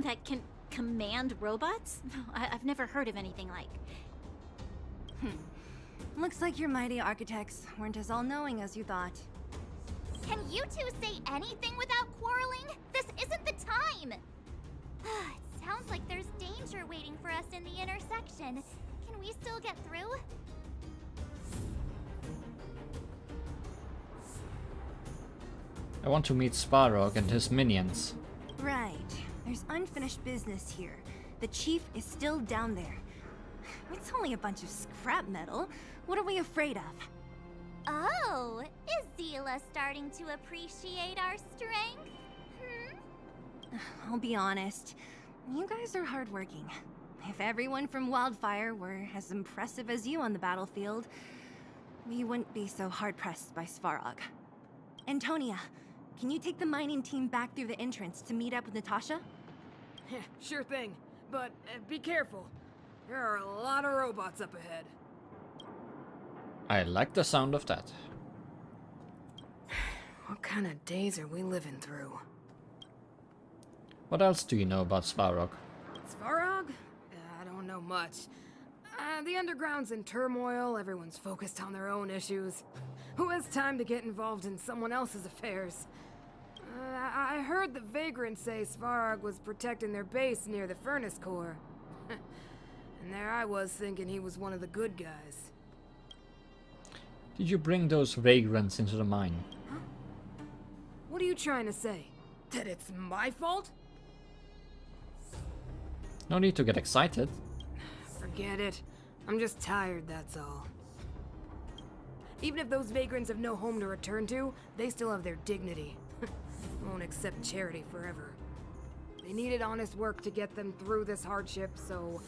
That can command robots? I've never heard of anything like. Looks like your mighty architects weren't as all-knowing as you thought. Can you two say anything without quarreling? This isn't the time! It sounds like there's danger waiting for us in the intersection. Can we still get through? I want to meet Svarog and his minions. Right. There's unfinished business here. The chief is still down there. It's only a bunch of scrap metal. What are we afraid of? Oh, is Zila starting to appreciate our strength? I'll be honest. You guys are hardworking. If everyone from Wildfire were as impressive as you on the battlefield, we wouldn't be so hard-pressed by Svarog. Antonia, can you take the mining team back through the entrance to meet up with Natasha? Sure thing, but be careful. There are a lot of robots up ahead. I like the sound of that. What kind of days are we living through? What else do you know about Svarog? Svarog? I don't know much. The underground's in turmoil, everyone's focused on their own issues. Who has time to get involved in someone else's affairs? I heard the Vagrants say Svarog was protecting their base near the Furnace Core. And there I was thinking he was one of the good guys. Did you bring those vagrants into the mine? Huh? What are you trying to say? That it's my fault? No need to get excited. Forget it. I'm just tired, that's all. Even if those vagrants have no home to return to, they still have their dignity. Won't accept charity forever. They needed honest work to get them through this hardship, so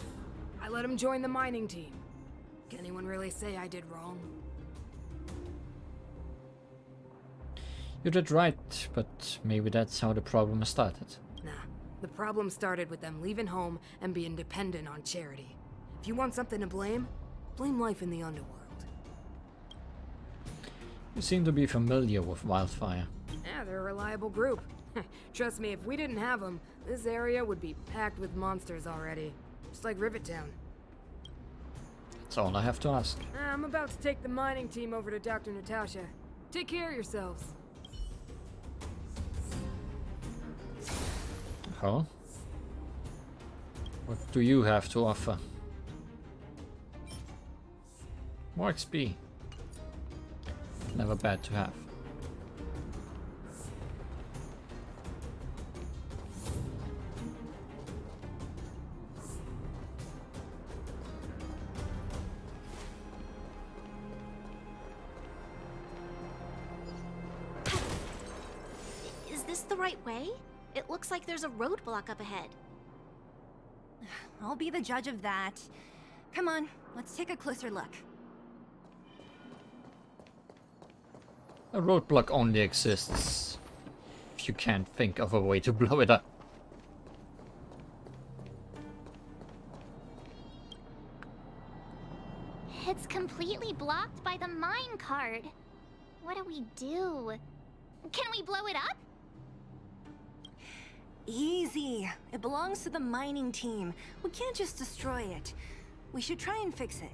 I let them join the mining team. Can anyone really say I did wrong? You did right, but maybe that's how the problem started. Nah, the problem started with them leaving home and being dependent on charity. If you want something to blame, blame life in the underworld. You seem to be familiar with Wildfire. Yeah, they're a reliable group. Trust me, if we didn't have them, this area would be packed with monsters already. Just like Rivet Town. That's all I have to ask. I'm about to take the mining team over to Dr. Natasha. Take care of yourselves. Oh? What do you have to offer? More XP. Never bad to have. Is this the right way? It looks like there's a roadblock up ahead. I'll be the judge of that. Come on, let's take a closer look. A roadblock only exists if you can't think of a way to blow it up. It's completely blocked by the mine cart. What do we do? Can we blow it up? Easy. It belongs to the mining team. We can't just destroy it. We should try and fix it.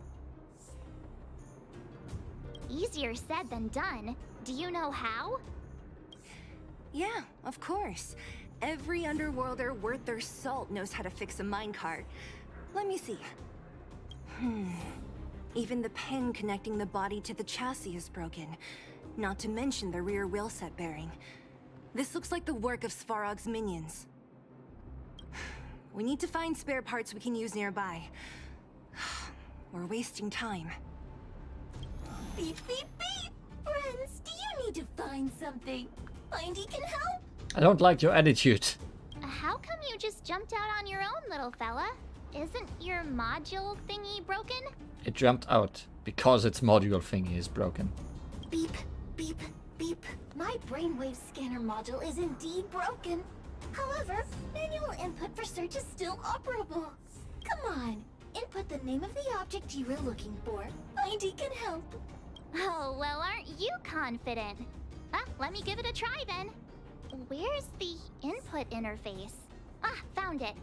Easier said than done. Do you know how? Yeah, of course. Every underworlder worth their salt knows how to fix a minecart. Let me see. Even the pin connecting the body to the chassis is broken. Not to mention the rear wheel set bearing. This looks like the work of Svarog's minions. We need to find spare parts we can use nearby. We're wasting time. Beep, beep, beep! Friends, do you need to find something? Findy can help? I don't like your attitude. How come you just jumped out on your own, little fella? Isn't your module thingy broken? It jumped out because its module thingy is broken. Beep, beep, beep. My brainwave scanner module is indeed broken. However, manual input for search is still operable. Come on, input the name of the object you were looking for. Findy can help. Oh, well, aren't you confident? Let me give it a try then. Where's the input interface? Found it.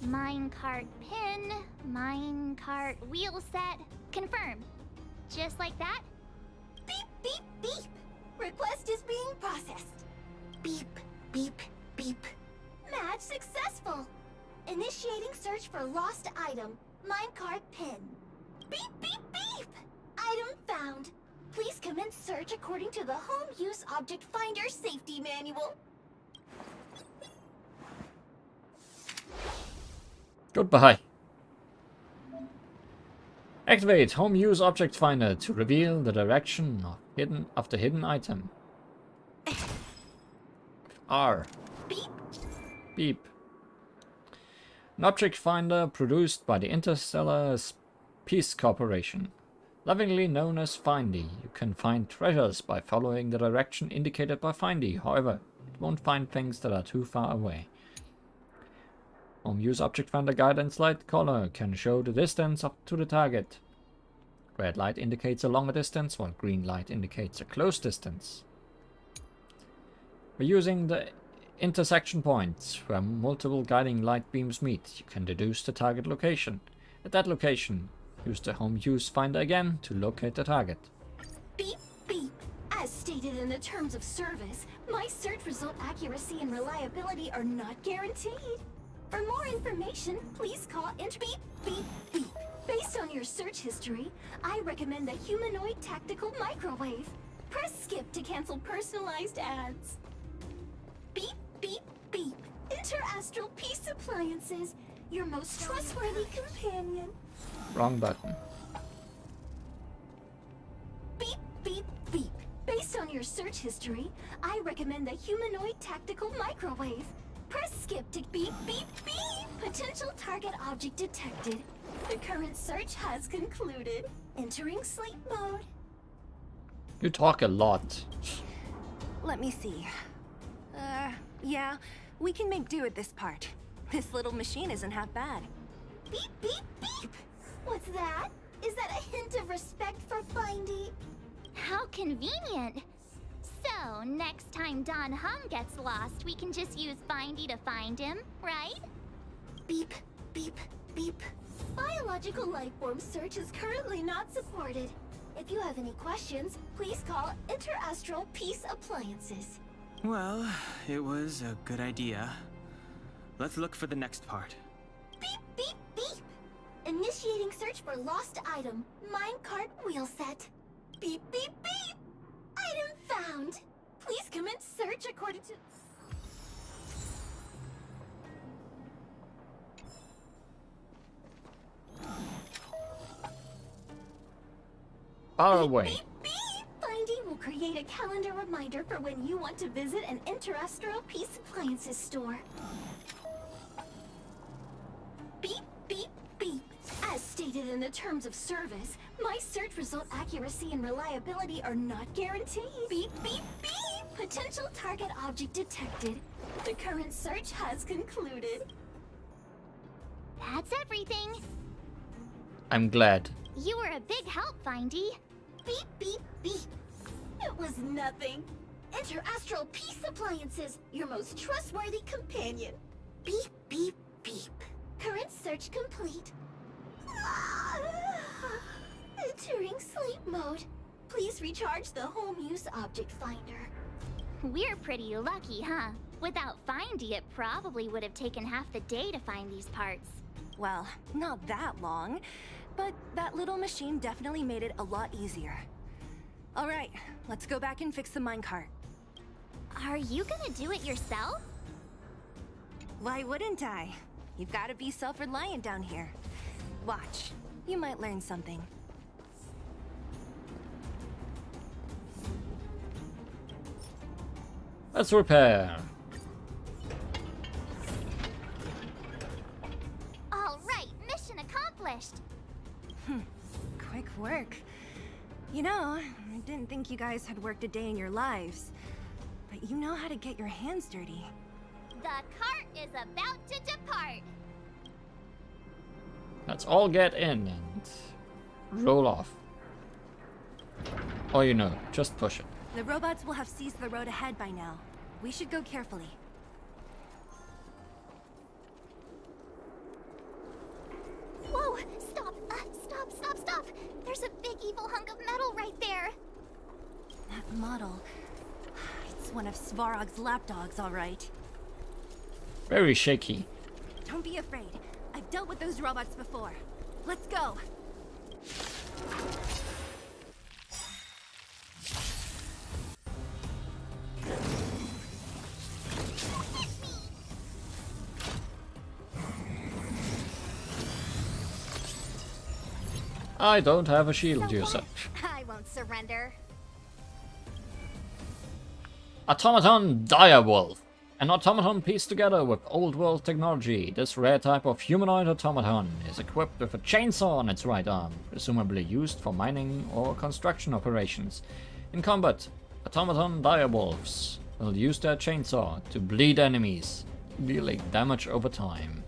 Minecart pin, minecart wheel set, confirm. Just like that? Beep, beep, beep. Request is being processed. Beep, beep, beep. Match successful. Initiating search for lost item, minecart pin. Beep, beep, beep. Item found. Please commence search according to the Home Use Object Finder Safety Manual. Goodbye. Activate Home Use Object Finder to reveal the direction of the hidden item. R. Beep. Beep. An object finder produced by the Interstellar Peace Corporation. Lovingly known as Findy, you can find treasures by following the direction indicated by Findy. However, it won't find things that are too far away. Home Use Object Finder Guidance Light color can show the distance up to the target. Red light indicates a longer distance, while green light indicates a close distance. By using the intersection points where multiple guiding light beams meet, you can deduce the target location. At that location, use the Home Use Finder again to locate the target. Beep, beep. As stated in the terms of service, my search result accuracy and reliability are not guaranteed. For more information, please call Beep, beep, beep. Based on your search history, I recommend the humanoid tactical microwave. Press skip to cancel personalized ads. Beep, beep, beep. Interastral Peace Appliances, your most trustworthy companion. Wrong button. Beep, beep, beep. Based on your search history, I recommend the humanoid tactical microwave. Press skip to beep, beep, beep. Potential target object detected. The current search has concluded. Entering sleep mode. You talk a lot. Let me see. Yeah, we can make do with this part. This little machine isn't half bad. Beep, beep, beep. What's that? Is that a hint of respect for Findy? How convenient. So, next time Don Hum gets lost, we can just use Findy to find him, right? Beep, beep, beep. Biological life form search is currently not supported. If you have any questions, please call Interastral Peace Appliances. Well, it was a good idea. Let's look for the next part. Beep, beep, beep. Initiating search for lost item, minecart wheel set. Beep, beep, beep. Item found. Please commence search according to... Far away. Beep, beep. Findy will create a calendar reminder for when you want to visit an Interastral Peace Appliances store. Beep, beep, beep. As stated in the terms of service, my search result accuracy and reliability are not guaranteed. Beep, beep, beep. Potential target object detected. The current search has concluded. That's everything. I'm glad. You were a big help, Findy. Beep, beep, beep. It was nothing. Interastral Peace Appliances, your most trustworthy companion. Beep, beep, beep. Current search complete. Ah! Entering sleep mode. Please recharge the home use object finder. We're pretty lucky, huh? Without Findy, it probably would have taken half the day to find these parts. Well, not that long, but that little machine definitely made it a lot easier. All right, let's go back and fix the minecart. Are you gonna do it yourself? Why wouldn't I? You've got to be self-reliant down here. Watch, you might learn something. Let's repair. All right, mission accomplished. Quick work. You know, I didn't think you guys had worked a day in your lives, but you know how to get your hands dirty. The cart is about to depart. Let's all get in and roll off. Or you know, just push it. The robots will have seized the road ahead by now. We should go carefully. Whoa! Stop! Stop! There's a big evil hunk of metal right there. That model. It's one of Svarog's lapdogs, all right. Very shaky. Don't be afraid. I've dealt with those robots before. Let's go. I don't have a shield user. I won't surrender. Automaton Direwolf. An automaton pieced together with old world technology. This rare type of humanoid automaton is equipped with a chainsaw on its right arm, presumably used for mining or construction operations. In combat, automaton direwolves will use their chainsaw to bleed enemies, dealing damage over time.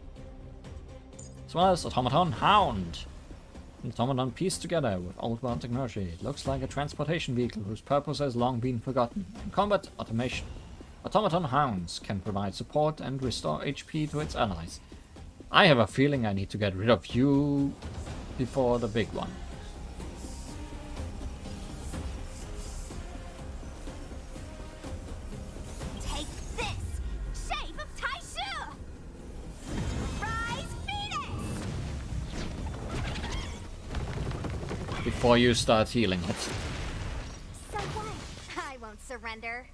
As well as automaton hound. An automaton pieced together with old world technology. It looks like a transportation vehicle whose purpose has long been forgotten. In combat, automation. Automaton hounds can provide support and restore HP to its allies. I have a feeling I need to get rid of you before the big one. Take this! Shape of Taishu! Rise, Phoenix! Before you start healing it. So what? I won't surrender.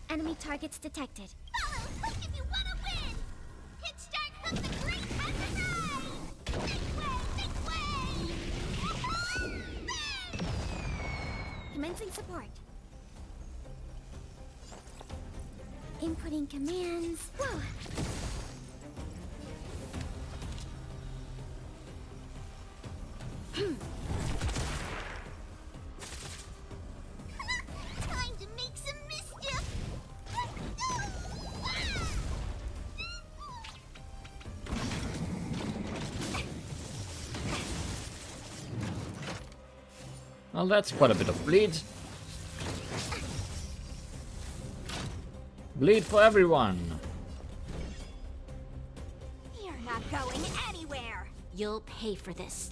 Enemy targets detected. Follow, look if you want to win! Hit start hook the great has arrived! Make way! Commencing support. Inputting commands. Whoa! Time to make some mischief! Well, that's quite a bit of bleed. Bleed for everyone. You're not going anywhere! You'll pay for this.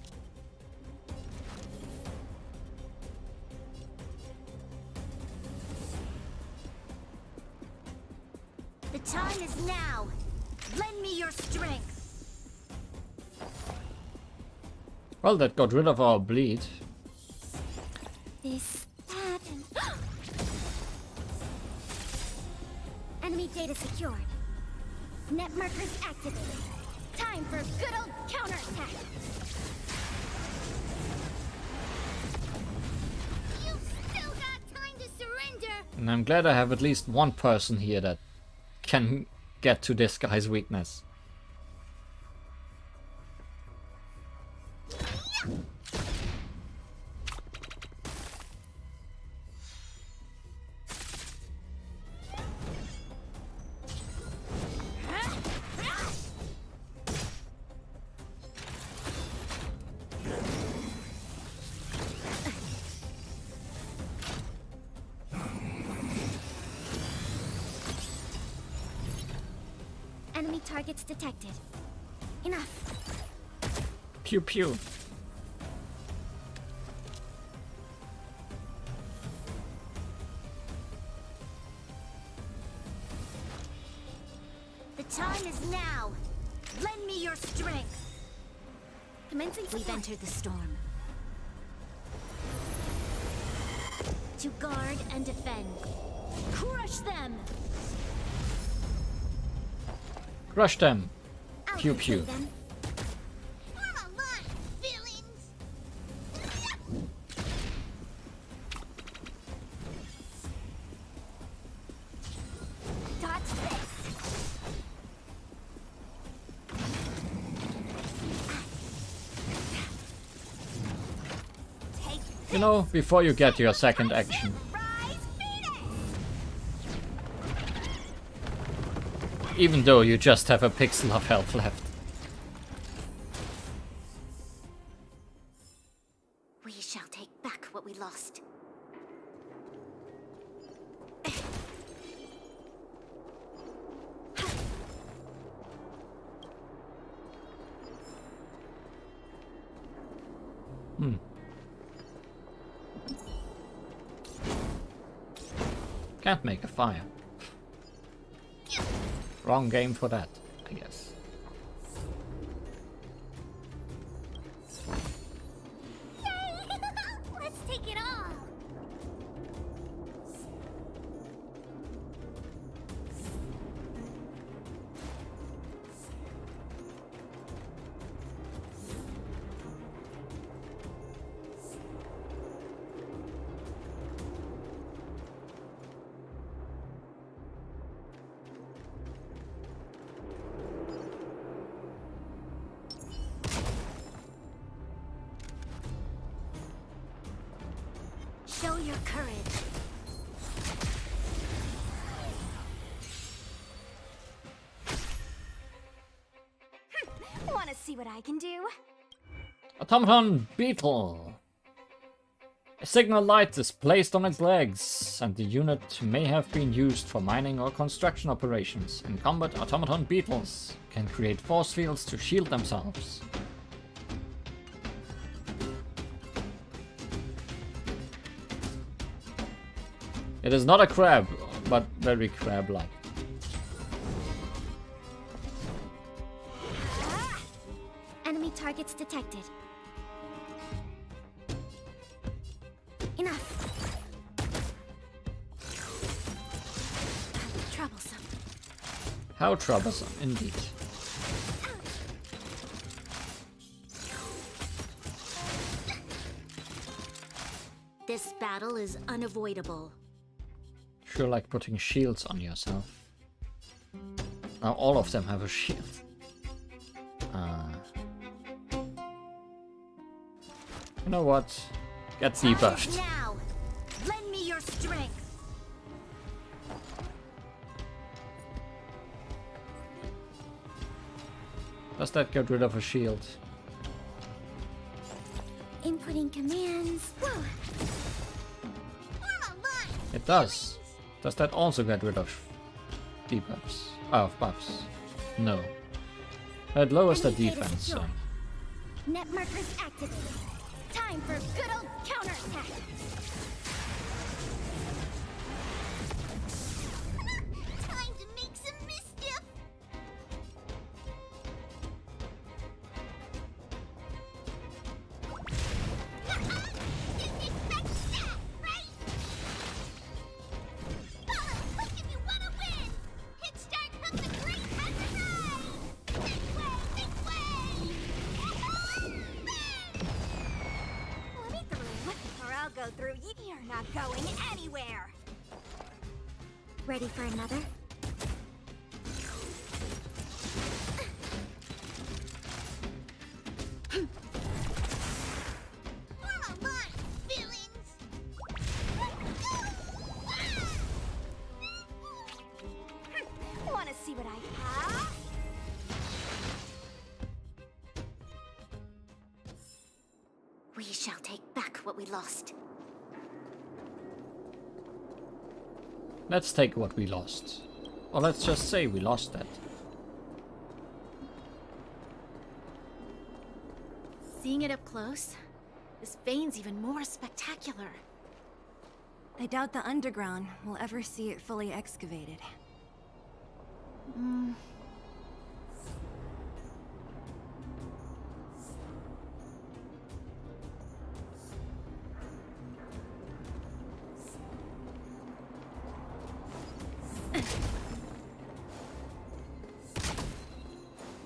The time is now. Lend me your strength. Well, that got rid of our bleed. This, that, and... Enemy data secured. Net markers activated. Time for a good old counterattack. You've still got time to surrender. And I'm glad I have at least one person here that can get to this guy's weakness. Enemy targets detected. Enough. Pew pew. The time is now. Lend me your strength. Commencing support. We've entered the storm. To guard and defend. Crush them! Crush them. I'll Pew pew. complete them. Dodge this. You know, before you get your second action. Even though you just have a pixel of health left. We shall take back what we lost. Can't make a fire. Wrong game for that, I guess. Let's take it all. Show your courage. Want to see what I can do? Automaton Beetle! A signal light is placed on its legs, and the unit may have been used for mining or construction operations. In combat, automaton beetles can create force fields to shield themselves. It is not a crab, but very crab-like. Enemy targets detected. Enough. Troublesome. How troublesome, indeed. This battle is unavoidable. Sure like putting shields on yourself. Now all of them have a shield. You know what? Get debuffed. Now, lend me your strength. Does that get rid of a shield? Inputting commands. Whoa. It does. Does that also get rid of debuffs? Of buffs? No. It lowers the defense, so. Net markers activated. Time for good old counterattack. Time to make some mischief. Go through. You're not going anywhere. Ready for another? Want to see what I have? We shall take back what we lost. Let's take what we lost. Or let's just say we lost that. Seeing it up close, this vein's even more spectacular. I doubt the underground will ever see it fully excavated.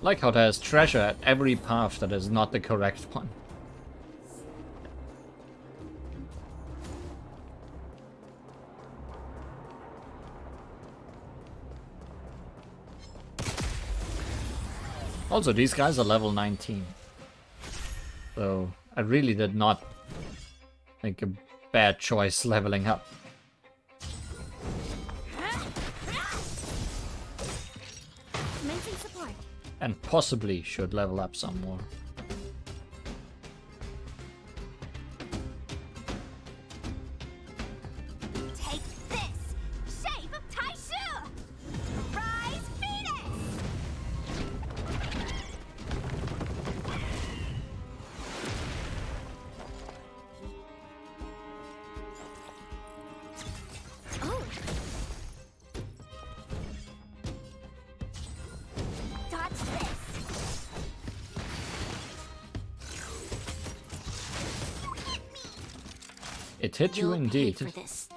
Like how there's treasure at every path that is not the correct one. Also, these guys are level 19. So, I really did not make a bad choice leveling up. Commencing support. And possibly should level up some more. Take this! Shape of Taishu! Rise, Phoenix! Oh! Dodge this! It hit you You'll pay indeed. for this.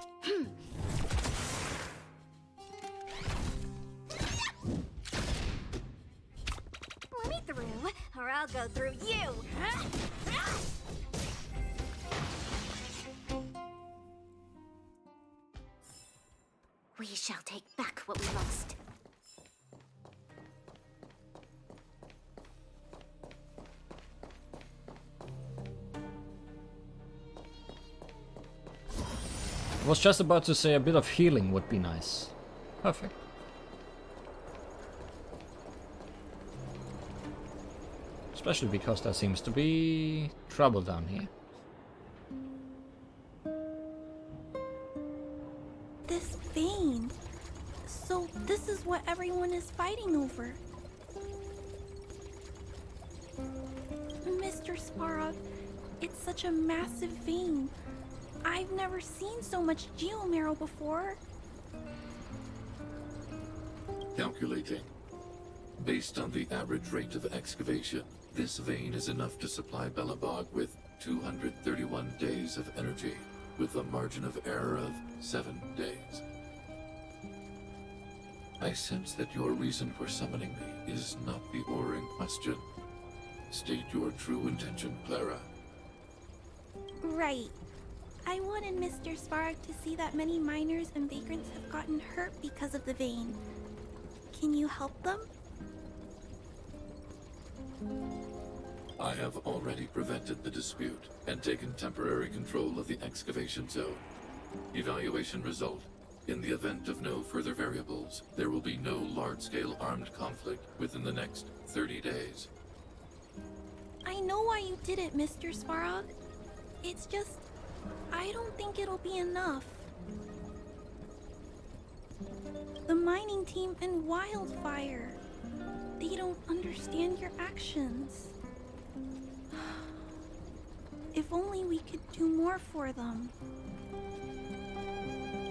Let me through, or I'll go through you! We shall take back what we lost. I was just about to say a bit of healing would be nice. Perfect. Especially because there seems to be trouble down here. This vein. So this is what everyone is fighting over. Mr. Svarog, it's such a massive vein. I've never seen so much geomarrow before. Calculating. Based on the average rate of excavation, this vein is enough to supply Belobog with 231 days of energy, with a margin of error of 7 days. I sense that your reason for summoning me is not the ore in question. State your true intention, Clara. Right. I wanted Mr. Svarog to see that many miners and vagrants have gotten hurt because of the vein. Can you help them? I have already prevented the dispute and taken temporary control of the excavation zone. Evaluation result. In the event of no further variables, there will be no large-scale armed conflict within the next 30 days. I know why you did it, Mr. Svarog. It's just, I don't think it'll be enough. The mining team and Wildfire, they don't understand your actions. If only we could do more for them.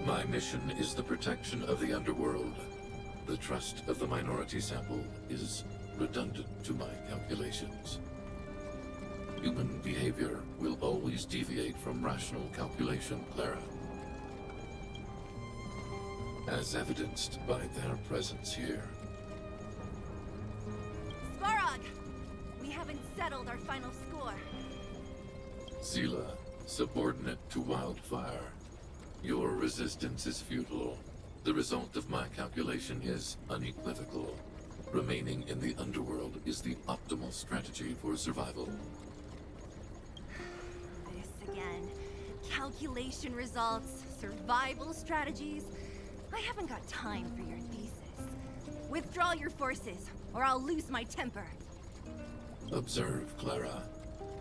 My mission is the protection of the underworld. The trust of the minority sample is redundant to my calculations. Human behavior will always deviate from rational calculation, Clara. As evidenced by their presence here. Svarog! We haven't settled our final score. Seela, subordinate to Wildfire. Your resistance is futile. The result of my calculation is unequivocal. Remaining in the underworld is the optimal strategy for survival. This again. Calculation results, survival strategies. I haven't got time for your thesis. Withdraw your forces, or I'll lose my temper. Observe, Clara.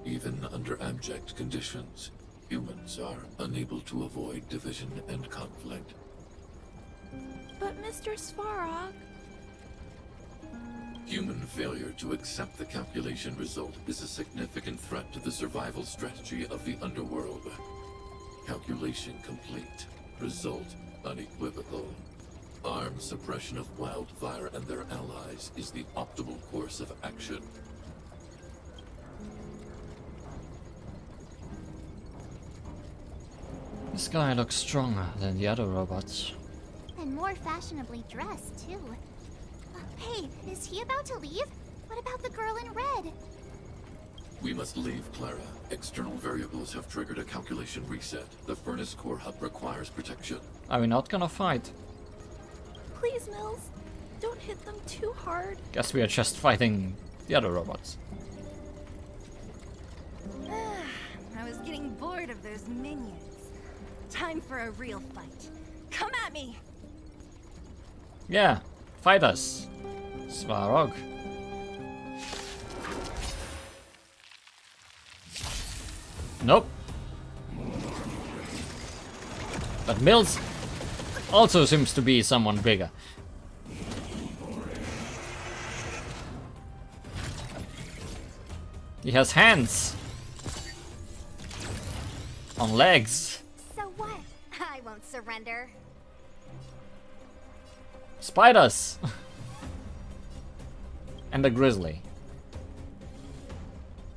Even under abject conditions, humans are unable to avoid division and conflict. But Mr. Svarog... Human failure to accept the calculation result is a significant threat to the survival strategy of the underworld. Calculation complete. Result unequivocal. Armed suppression of Wildfire and their allies is the optimal course of action. This guy looks stronger than the other robots. And more fashionably dressed, too. Hey, is he about to leave? What about the girl in red? We must leave, Clara. External variables have triggered a calculation reset. The furnace core hub requires protection. Are we not gonna fight? Please, Mills, don't hit them too hard. Guess we are just fighting the other robots. I was getting bored of those minions. Time for a real fight. Come at me! Yeah, fight us, Svarog. Nope. But Mills also seems to be someone bigger. He has hands on legs. So what? I won't surrender. Spiders and a grizzly.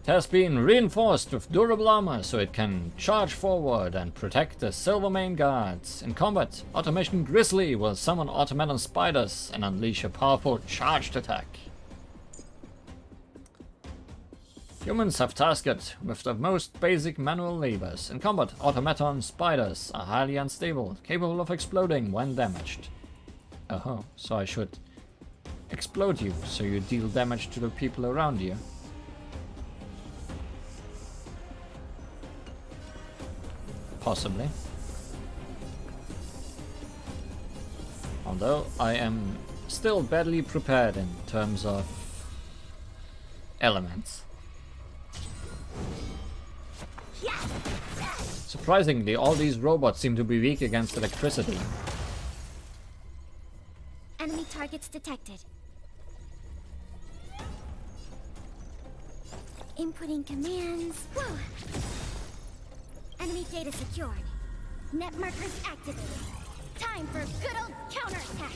It has been reinforced with durable armor so it can charge forward and protect the Silvermane guards. In combat, Automation Grizzly will summon automaton spiders and unleash a powerful charged attack. Humans have tasked with the most basic manual labors. In combat, automaton spiders are highly unstable, capable of exploding when damaged. Oh, so I should explode you so you deal damage to the people around you. Possibly. Although I am still badly prepared in terms of elements. Surprisingly, all these robots seem to be weak against electricity. Enemy targets detected. Inputting commands. Whoa. Enemy data secured. Net markers activated. Time for good old counterattack.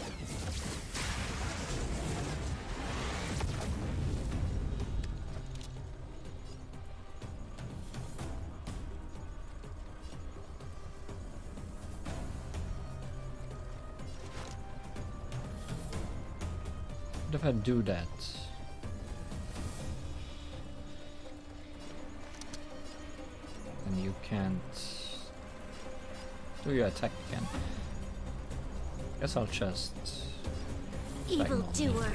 What if I do that? And you can't do your attack again. Guess I'll just Evil doer.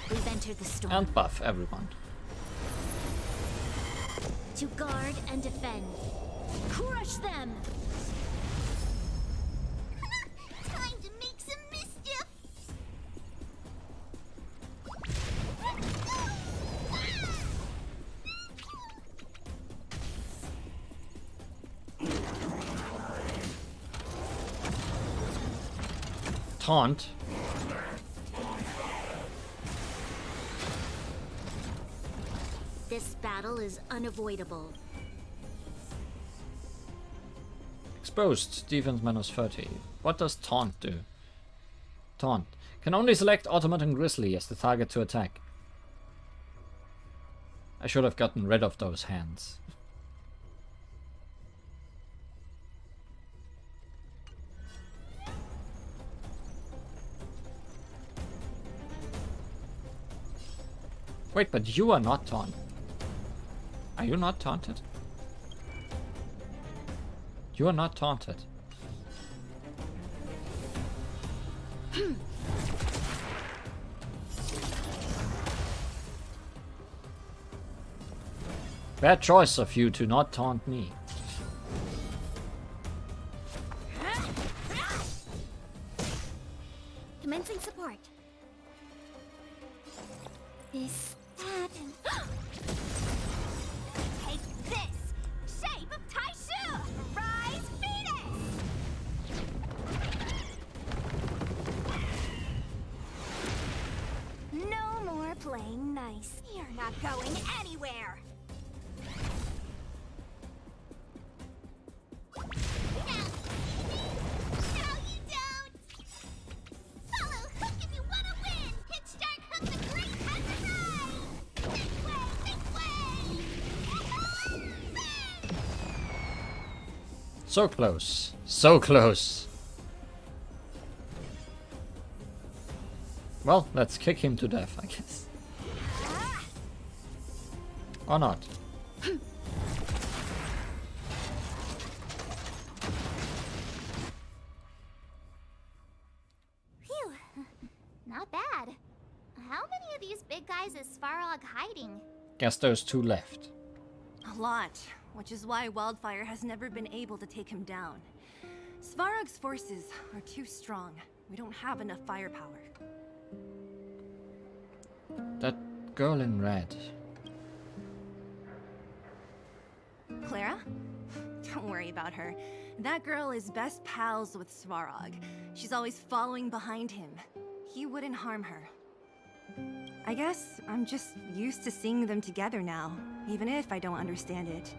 We've entered the storm. and buff everyone. To guard and defend. Crush them! Time to make some mischief! Taunt. This battle is unavoidable. Exposed. Defense minus 30. What does taunt do? Taunt. Can only select Automaton Grizzly as the target to attack. I should have gotten rid of those hands. Wait, but you are not taunted. Are you not taunted? You are not taunted. Bad choice of you to not taunt me. Commencing support. This, that, and... Take this! Shape of Taishu! Rise, Phoenix! nice. You're not going anywhere. No, you don't. Follow hook if you want to win. Hit start hook the great has arrived. This way. So close. So close. Well, let's kick him to death, I guess. Or not. Phew. Not bad. How many of these big guys is Svarog hiding? Guess there's two left. A lot, which is why Wildfire has never been able to take him down. Svarog's forces are too strong. We don't have enough firepower. That girl in red. Clara? Don't worry about her. That girl is best pals with Svarog. She's always following behind him. He wouldn't harm her. I guess I'm just used to seeing them together now, even if I don't understand it.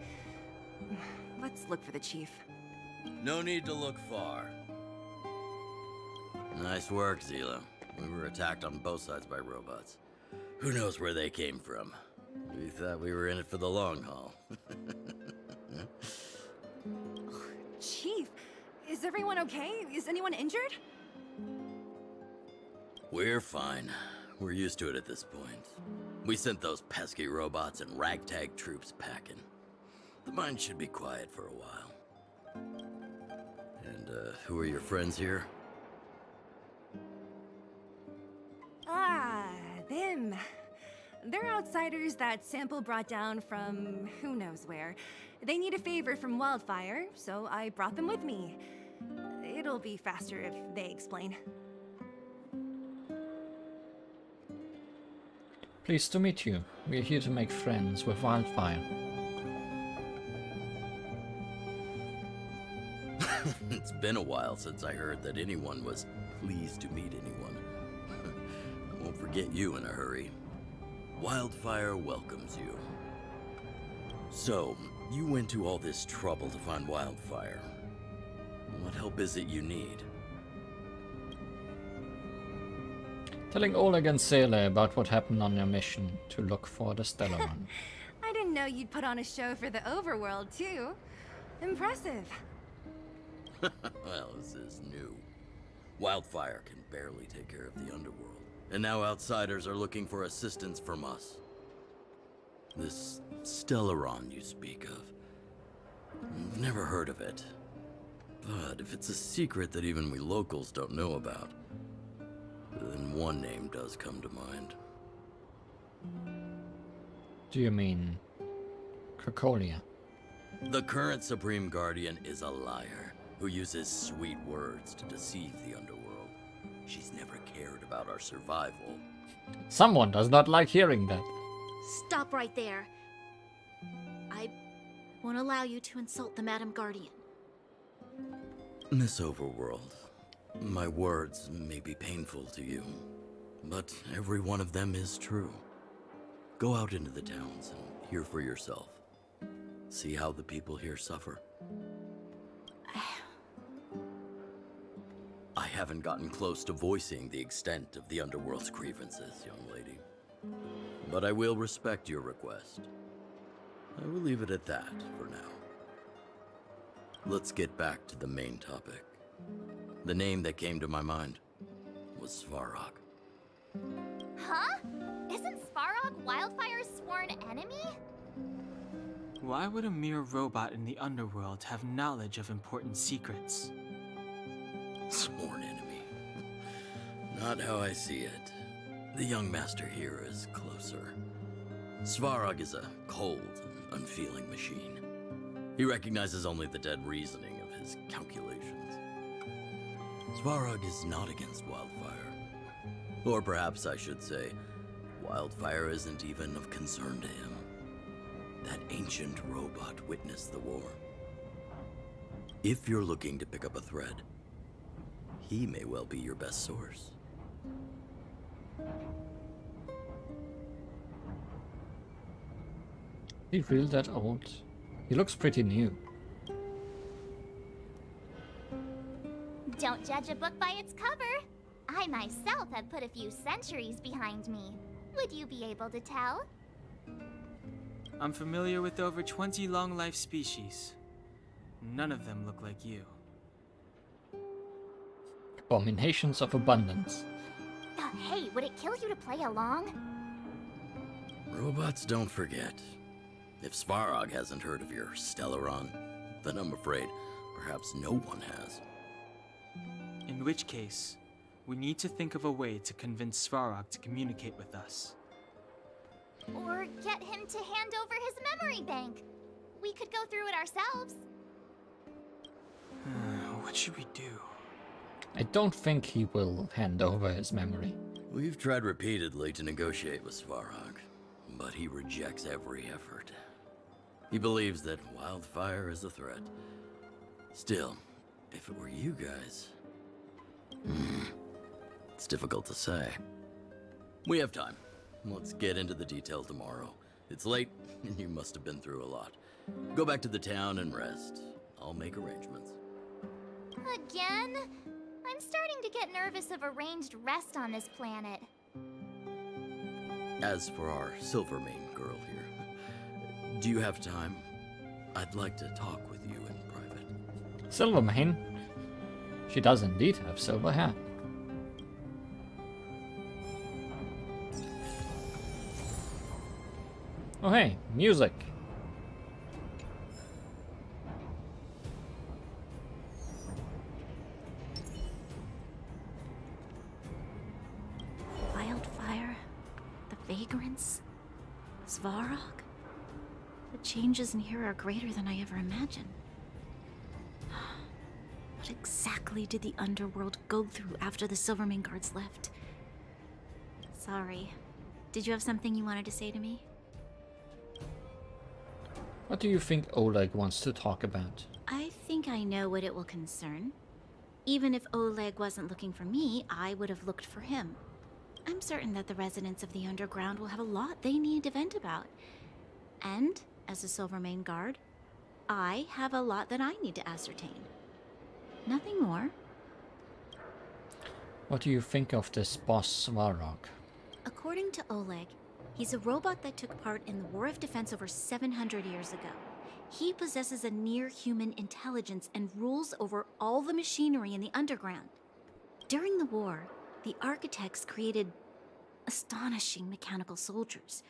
Let's look for the chief. No need to look far. Nice work, Zila. We were attacked on both sides by robots. Who knows where they came from? We thought we were in it for the long haul. Chief, is everyone okay? Is anyone injured? We're fine. We're used to it at this point. We sent those pesky robots and ragtag troops packing. The mine should be quiet for a while. And, who are your friends here? Ah, them. They're outsiders that Sample brought down from who knows where. They need a favor from Wildfire, so I brought them with me. It'll be faster if they explain. Pleased to meet you. We're here to make friends with Wildfire. It's been a while since I heard that anyone was pleased to meet anyone. I won't forget you in a hurry. Wildfire welcomes you. So, you went to all this trouble to find Wildfire. What help is it you need? Telling Oleg and Sele about what happened on your mission to look for the Stellar One. I didn't know you'd put on a show for the overworld, too. Impressive. Well, this is new. Wildfire can barely take care of the underworld. And now outsiders are looking for assistance from us. This Stellaron you speak of. I've never heard of it. But if it's a secret that even we locals don't know about, then one name does come to mind. Do you mean Krakolia? The current Supreme Guardian is a liar who uses sweet words to deceive the underworld. She's never cared about our survival. Someone does not like hearing that. Stop right there. I won't allow you to insult the Madam Guardian. Miss Overworld, my words may be painful to you, but every one of them is true. Go out into the towns and hear for yourself. See how the people here suffer. I haven't gotten close to voicing the extent of the underworld's grievances, young lady. But I will respect your request. I will leave it at that for now. Let's get back to the main topic. The name that came to my mind was Svarog. Huh? Isn't Svarog Wildfire's sworn enemy? Why would a mere robot in the underworld have knowledge of important secrets? Sworn enemy. Not how I see it. The young master here is closer. Svarog is a cold and unfeeling machine. He recognizes only the dead reasoning of his calculations. Svarog is not against Wildfire. Or perhaps I should say, Wildfire isn't even of concern to him. That ancient robot witnessed the war. If you're looking to pick up a thread, he may well be your best source. He really that old? He looks pretty new. Don't judge a book by its cover. I myself have put a few centuries behind me. Would you be able to tell? I'm familiar with over 20 long-life species. None of them look like you. Abominations of abundance. Hey, would it kill you to play along? Robots don't forget. If Svarog hasn't heard of your Stellaron, then I'm afraid perhaps no one has. In which case, we need to think of a way to convince Svarog to communicate with us. Or get him to hand over his memory bank. We could go through it ourselves. What should we do? I don't think he will hand over his memory. We've tried repeatedly to negotiate with Svarog, but he rejects every effort. He believes that wildfire is a threat. Still, if it were you guys... it's difficult to say. We have time. Let's get into the details tomorrow. It's late, and you must have been through a lot. Go back to the town and rest. I'll make arrangements. Again? I'm starting to get nervous of arranged rest on this planet. As for our Silvermane girl here, do you have time? I'd like to talk with you in private. Silvermane? She does indeed have silver hair. Oh hey, music. Wildfire, the vagrants, Svarog. The changes in here are greater than I ever imagined. What exactly did the underworld go through after the Silvermane guards left? Sorry. Did you have something you wanted to say to me? What do you think Oleg wants to talk about? I think I know what it will concern. Even if Oleg wasn't looking for me, I would have looked for him. I'm certain that the residents of the underground will have a lot they need to vent about. And, as a Silvermane guard, I have a lot that I need to ascertain. Nothing more. What do you think of this boss Svarog? According to Oleg, he's a robot that took part in the War of Defense over 700 years ago. He possesses a near-human intelligence and rules over all the machinery in the underground. During the war, the architects created astonishing mechanical soldiers.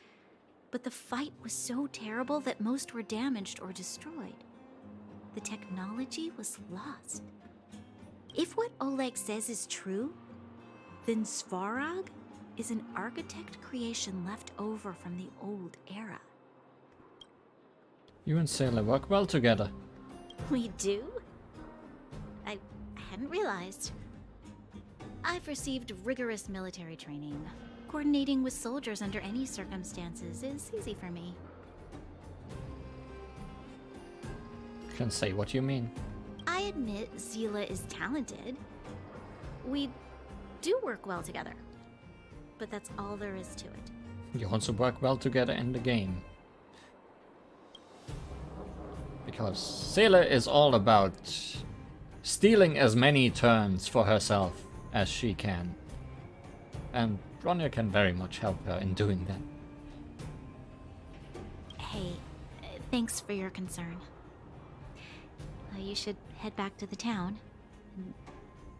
But the fight was so terrible that most were damaged or destroyed. The technology was lost. If what Oleg says is true, then Svarog is an architect creation left over from the old era. You and Sailor work well together. We do? I hadn't realized. I've received rigorous military training. Coordinating with soldiers under any circumstances is easy for me. You can say what you mean. I admit Zila is talented. We do work well together. But that's all there is to it. You also work well together in the game. Because Sailor is all about stealing as many turns for herself as she can. And Bronya can very much help her in doing that. Hey, thanks for your concern. You should head back to the town.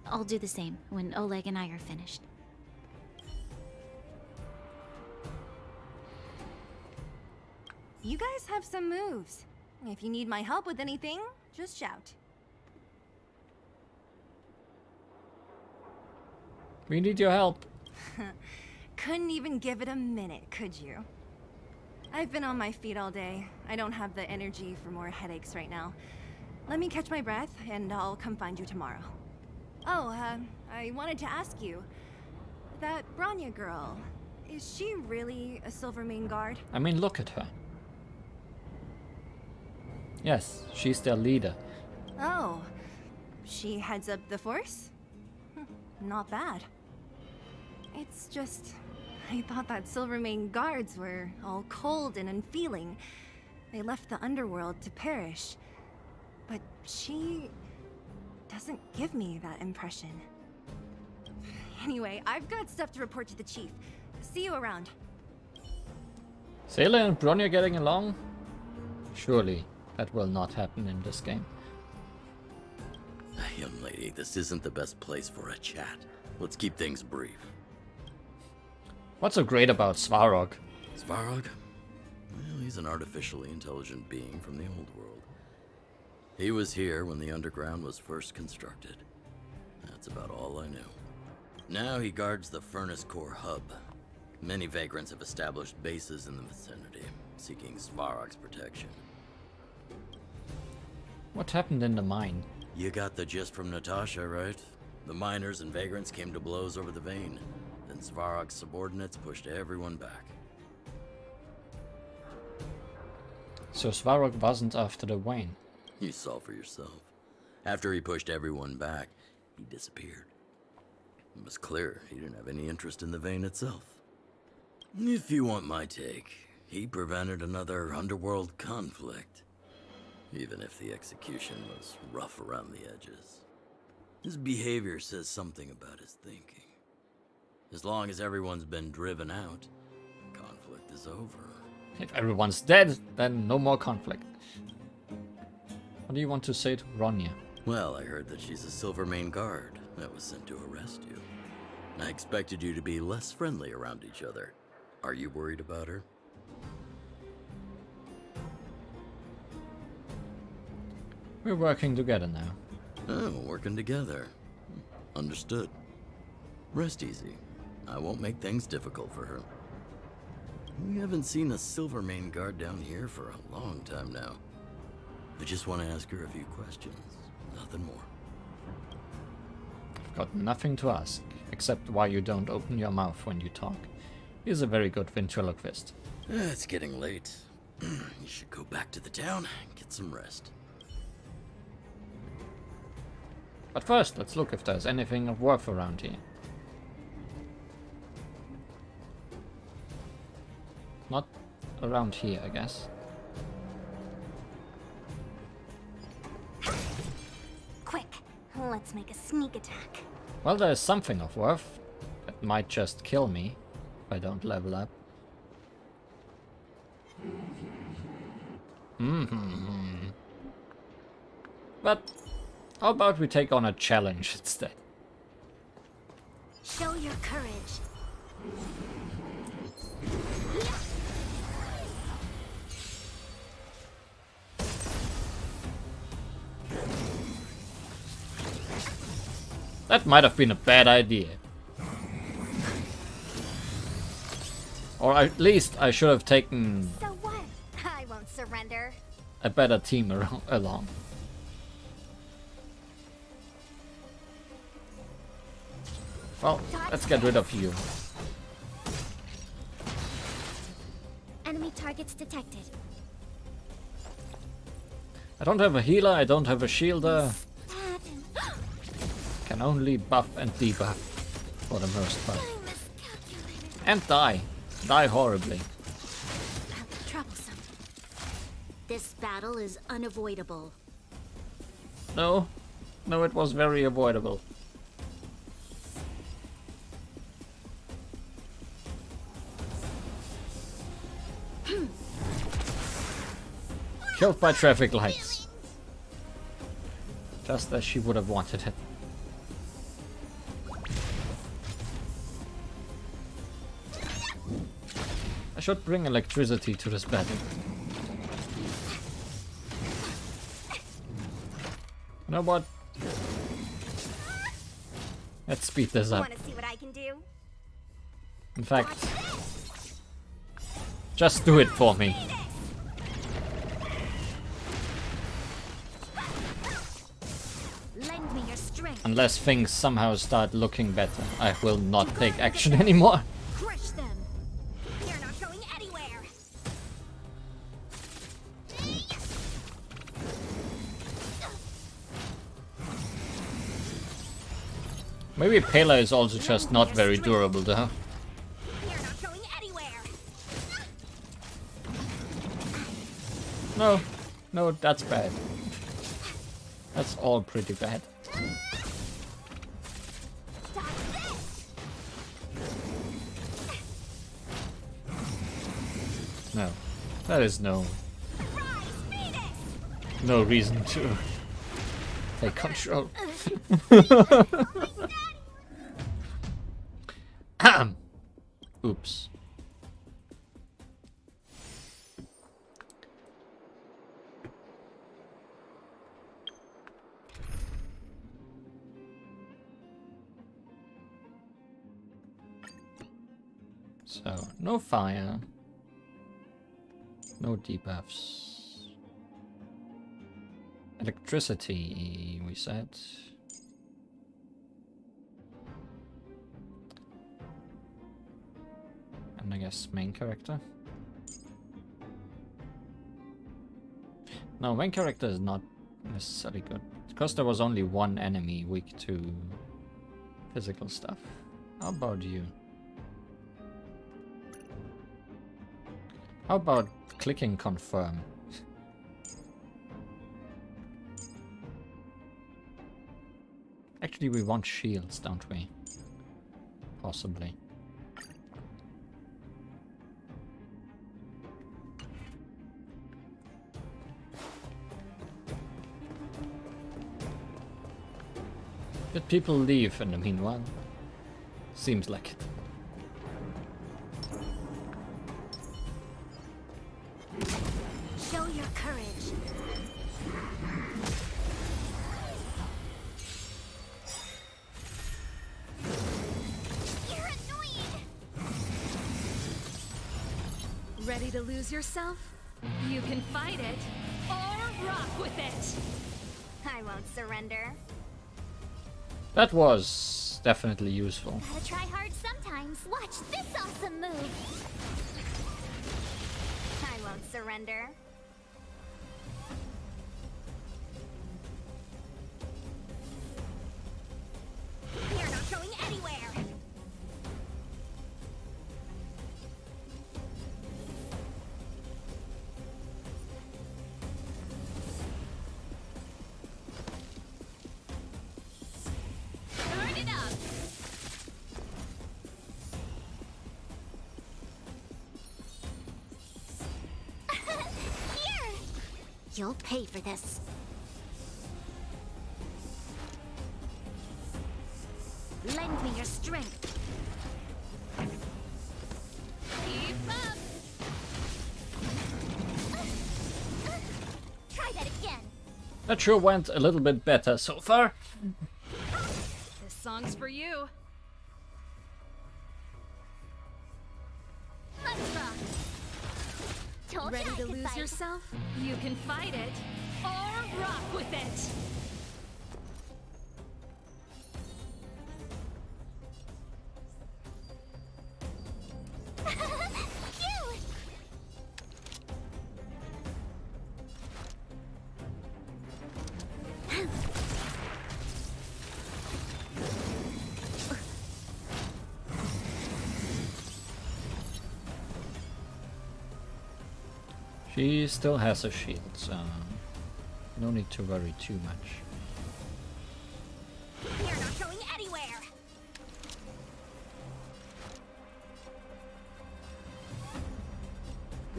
I'll do the same when Oleg and I are finished. You guys have some moves. If you need my help with anything, just shout. We need your help. Couldn't even give it a minute, could you? I've been on my feet all day. I don't have the energy for more headaches right now. Let me catch my breath, and I'll come find you tomorrow. Oh, I wanted to ask you. That Bronya girl, is she really a Silvermane guard? I mean, look at her. Yes, she's their leader. Oh, she heads up the force? Not bad. It's just, I thought that Silvermane guards were all cold and unfeeling. They left the underworld to perish. But she doesn't give me that impression. Anyway, I've got stuff to report to the chief. See you around. Sailor and Bronya getting along? Surely that will not happen in this game. Young lady, this isn't the best place for a chat. Let's keep things brief. What's so great about Svarog? Svarog? Well, he's an artificially intelligent being from the old world. He was here when the underground was first constructed. That's about all I know. Now he guards the Furnace Core hub. Many vagrants have established bases in the vicinity, seeking Svarog's protection. What happened in the mine? You got the gist from Natasha, right? The miners and vagrants came to blows over the vein. Then Svarog's subordinates pushed everyone back. So Svarog wasn't after the Wayne. You saw for yourself. After he pushed everyone back, he disappeared. It was clear he didn't have any interest in the vein itself. If you want my take, he prevented another underworld conflict. Even if the execution was rough around the edges. His behavior says something about his thinking. As long as everyone's been driven out, conflict is over. If everyone's dead, then no more conflict. What do you want to say to Bronya? Well, I heard that she's a Silvermane guard that was sent to arrest you. I expected you to be less friendly around each other. Are you worried about her? We're working together now. Oh, working together. Understood. Rest easy. I won't make things difficult for her. We haven't seen a Silvermane guard down here for a long time now. I just want to ask her a few questions. Nothing more. I've got nothing to ask, except why you don't open your mouth when you talk. He's a very good ventriloquist. It's getting late. You should go back to the town and get some rest. But first, let's look if there's anything of worth around here. Not around here, I guess. Quick, let's make a sneak attack. Well, there's something of worth. That might just kill me if I don't level up. But how about we take on a challenge instead? Show your courage. That might have been a bad idea. Or at least I should have taken So what? I won't surrender. a better team along. Well, let's get rid of you. Enemy targets detected. I don't have a healer, I don't have a shielder. Can only buff and debuff for the most part. And die. Die horribly. Troublesome. This battle is unavoidable. No. No, it was very avoidable. Killed by traffic lights. Just as she would have wanted it. I should bring electricity to this battle. You know what? Let's speed this up. Want to see what I can do? In fact, just do it for me. Lend me your strength. Unless things somehow start looking better, I will not take action anymore. Crush them. They're not going anywhere. Maybe Pela is also just not very durable though. They're not going anywhere. No, no, that's bad. That's all pretty bad. No, that is no reason to take control. Oops. So, no fire. No debuffs. Electricity, we said. And I guess main character. No, main character is not necessarily good. Because there was only one enemy weak to physical stuff. How about you? How about clicking confirm? Actually, we want shields, don't we? Possibly. Did people leave in the meanwhile? Seems like it. Show your courage. You're annoying! Ready to lose yourself? You can fight it, or rock with it! I won't surrender. That was definitely useful. Gotta try hard sometimes. Watch this awesome move! I won't surrender. You're not going anywhere! Turn it up! Here! You'll pay for this. Lend me your strength. Keep up! Try that again! That sure went a little bit better so far. This song's for you. Let's rock! Told Ready you I to could lose fight. yourself? You can fight it, or rock with it! Cute! She still has a shield, so no need to worry too much. You're not going anywhere!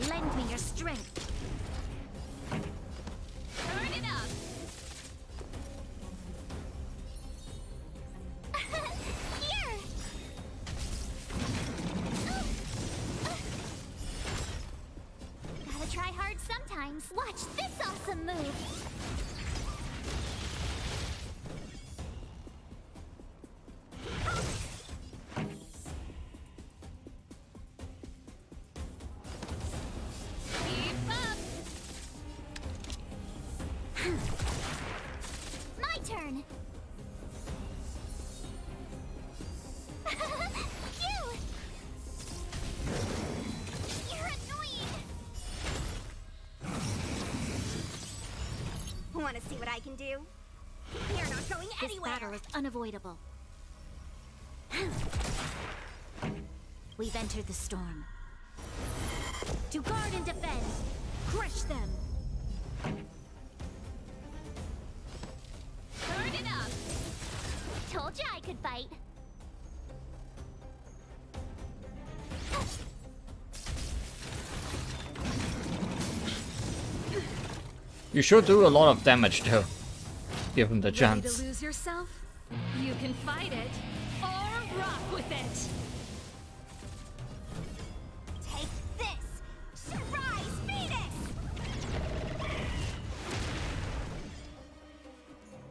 Lend me your strength. Turn it up! Here! Gotta try hard sometimes. Watch this awesome move! Keep up! My turn! Cute! You're annoying! Want to see what I can do? You're not going This anywhere! battle is unavoidable. We've entered the storm. To guard and defend! Crush them! Turn it up! Told you I could fight. You should do a lot of damage though, given the Ready chance. to lose yourself? You can fight it or rock with it. Take this! Surprise Phoenix!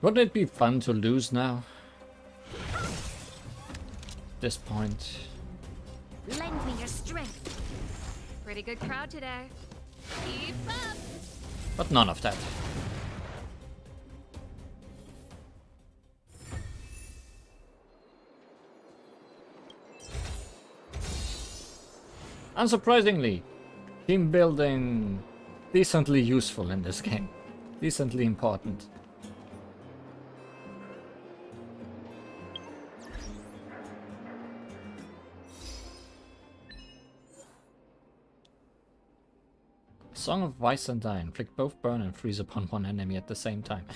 Wouldn't it be fun to lose now? At this point. Lend me your strength. Pretty good crowd today. Keep up. But none of that. Unsurprisingly, team building decently useful in this game. Decently important. Song of Vice and Die. Inflict both burn and freeze upon one enemy at the same time.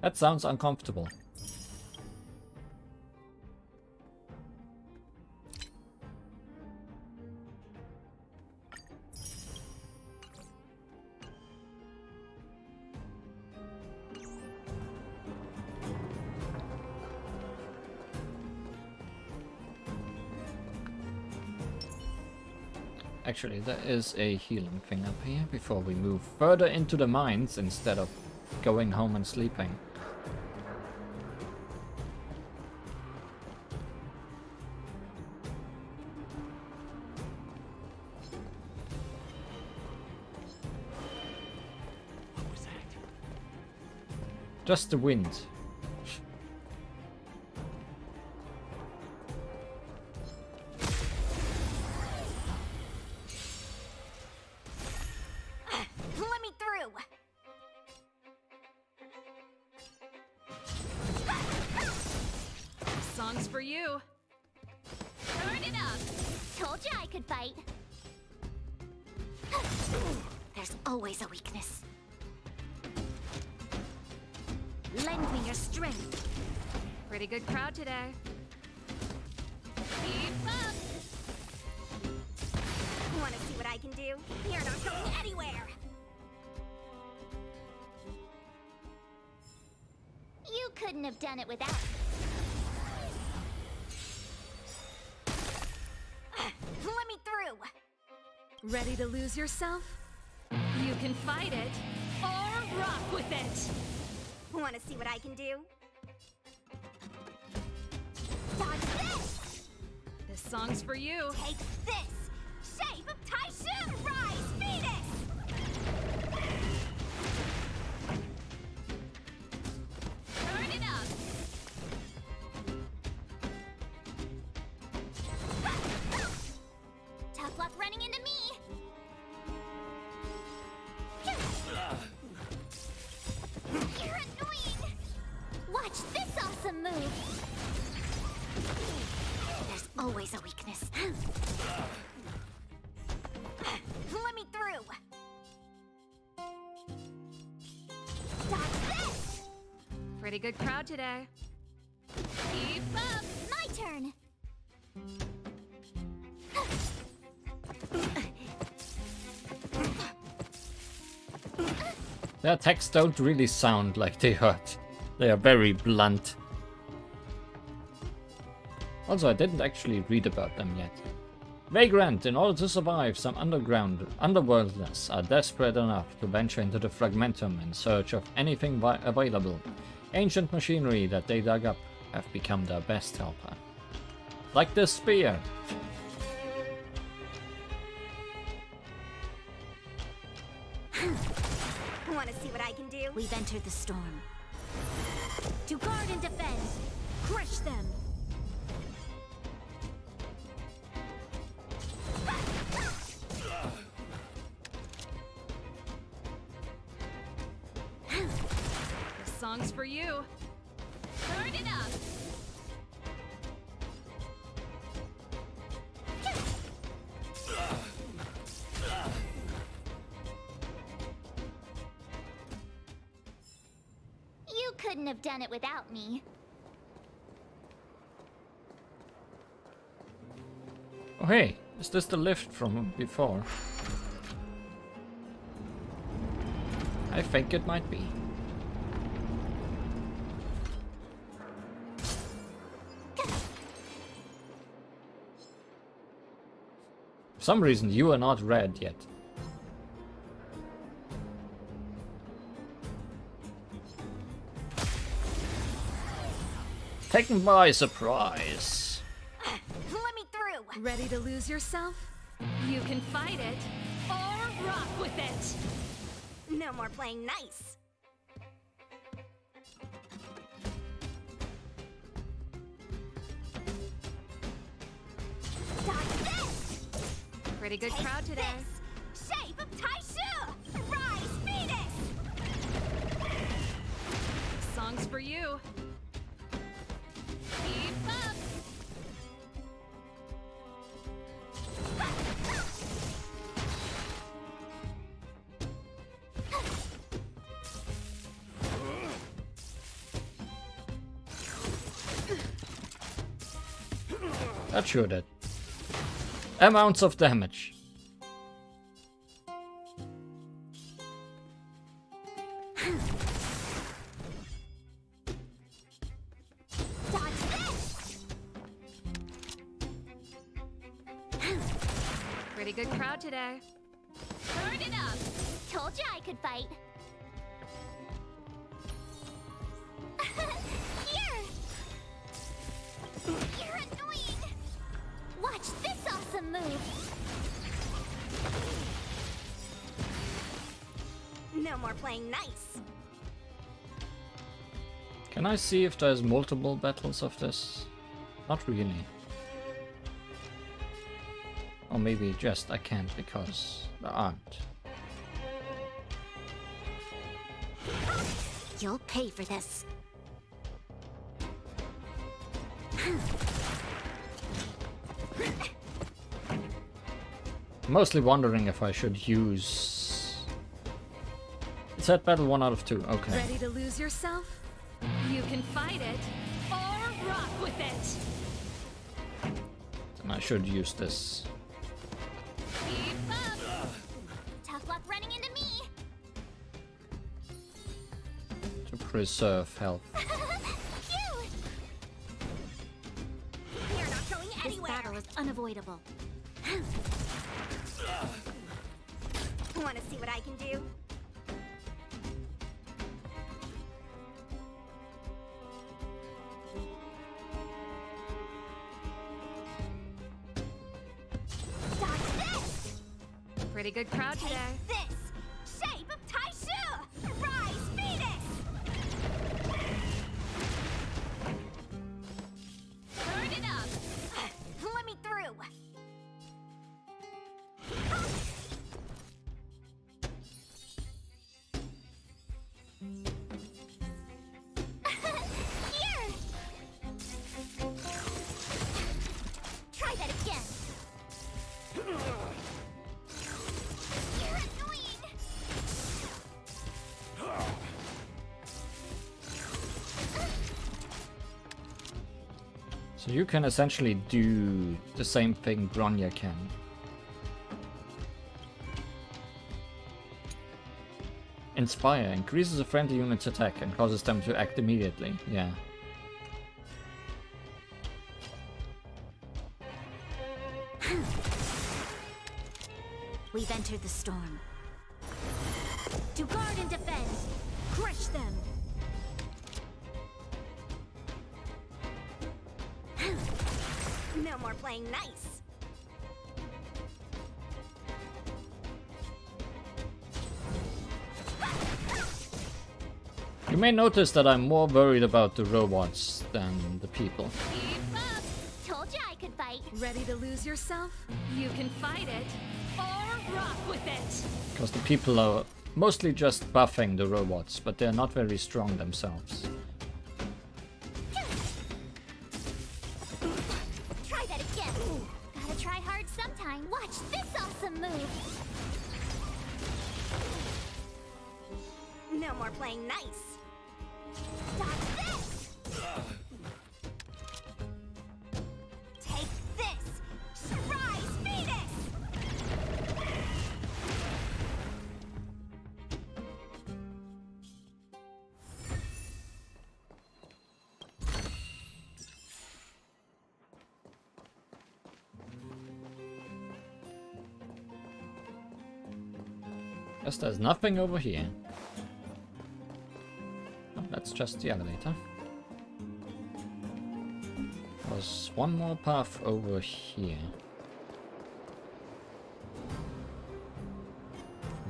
That sounds uncomfortable. Actually, there is a healing thing up here before we move further into the mines instead of going home and sleeping. What was that? Just the wind. Let me through! Song's for you. Turn it up! Told you I could fight. There's always a weakness. Lend me your strength. Pretty good crowd today. Keep up! Wanna see what I can do? You're not going anywhere! You couldn't have done it without me. Let me through! Ready to lose yourself? You can fight it or rock with it. Wanna see what I can do? Dodge this! This song's for you. Take this! Shape of Typhoon! Rise, Phoenix! Turn it up! Tough luck running into me! You're annoying! Watch this awesome move! There's always a weakness. Let me through! Dodge this! Pretty good crowd today. Keep up! My turn! Their attacks don't really sound like they hurt. They are very blunt. Also, I didn't actually read about them yet. Vagrant, in order to survive, some underworlders are desperate enough to venture into the Fragmentum in search of anything available. Ancient machinery that they dug up have become their best helper. Like this spear. Wanna see what I can do? We've entered the storm. To guard and defend! Crush them! This song's for you. Turn it up! couldn't have done it without me. Oh hey, is this the lift from before? I think it might be. For some reason you are not red yet. Taken by surprise. Let me through. Ready to lose yourself? You can fight it or rock with it. No more playing nice. Pretty good crowd today. This. Shape of Taishu! Rise, Phoenix! Song's for you. Keep up! That sure did. Amounts of damage. Pretty good crowd today. Turn it up! Told you I could fight. Here! You're annoying! Watch this awesome move! No more playing nice. Can I see if there's multiple battles of this? Not really. Or maybe just I can't because there aren't. You'll pay for this. Mostly wondering if I should use... It said battle 1 out of 2, okay. Ready to lose yourself? You can fight it or rock with it. Then I should use this. Keep up! Tough luck running into me! To preserve health. Phew! You're not going This anywhere. battle is unavoidable. Want to see what I can do? Pretty good crowd today. This! Shape of Taishu! Rise, Phoenix! Turn it up! Let me through! Here! Try that again! You're annoying! So you can essentially do the same thing Bronya can. Inspire increases a friendly unit's attack and causes them to act immediately. Yeah. We've entered the storm. To guard and defend! Crush them! No more playing nice! You may notice that I'm more worried about the robots than the people. Keep up! Told you I could fight. Ready to lose yourself? You can fight it or rock with it. Because the people are mostly just buffing the robots, but they're not very strong themselves. Try that again. Gotta try hard sometime. Watch this awesome move. No more playing nice! Take this! Surprise Venus! Guess there's nothing over here. Oh, that's just the elevator. There's one more path over here.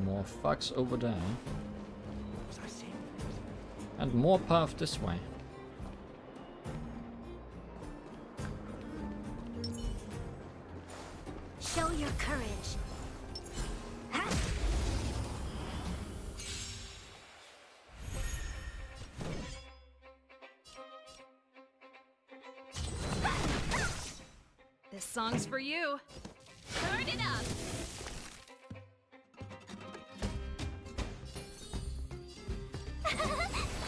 More thugs over there. And more path this way. Show your courage. This song's for you. Turn it up.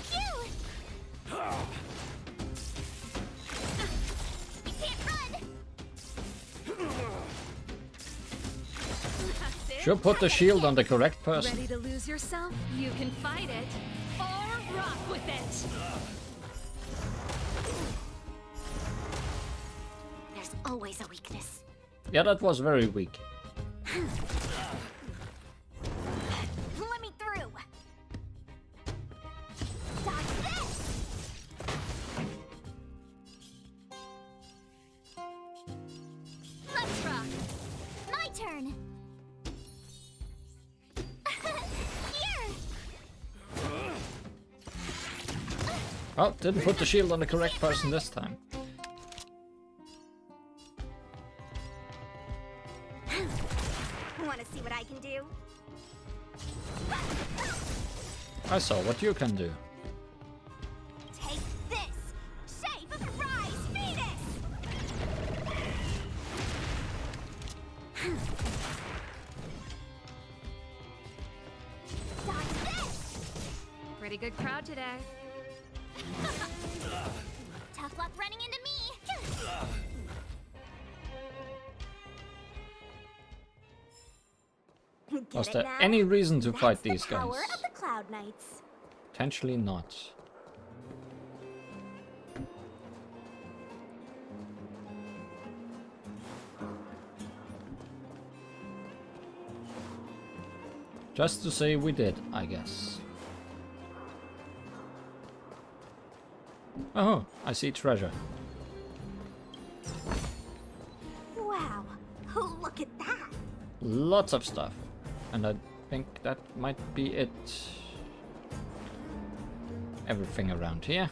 Cute! You can't run! Should put the shield on the correct person. Ready to lose yourself? You can fight it or rock with it. There's always a weakness. Yeah, that was very weak. Let me through! Dodge this! Let's rock. My turn. Oh, didn't put the shield on the correct person this time. Want to see what I can do? I saw what you can do. Take this! Shape of Rise Venus! Dodge this! Pretty good crowd today. Tough luck running into me. Was there any reason to fight these That's the power guys? of the Cloud Knights. Potentially not. Just to say we did, I guess. Oh, I see treasure. Wow, look at that! Lots of stuff. And I think that might be it. Everything around here.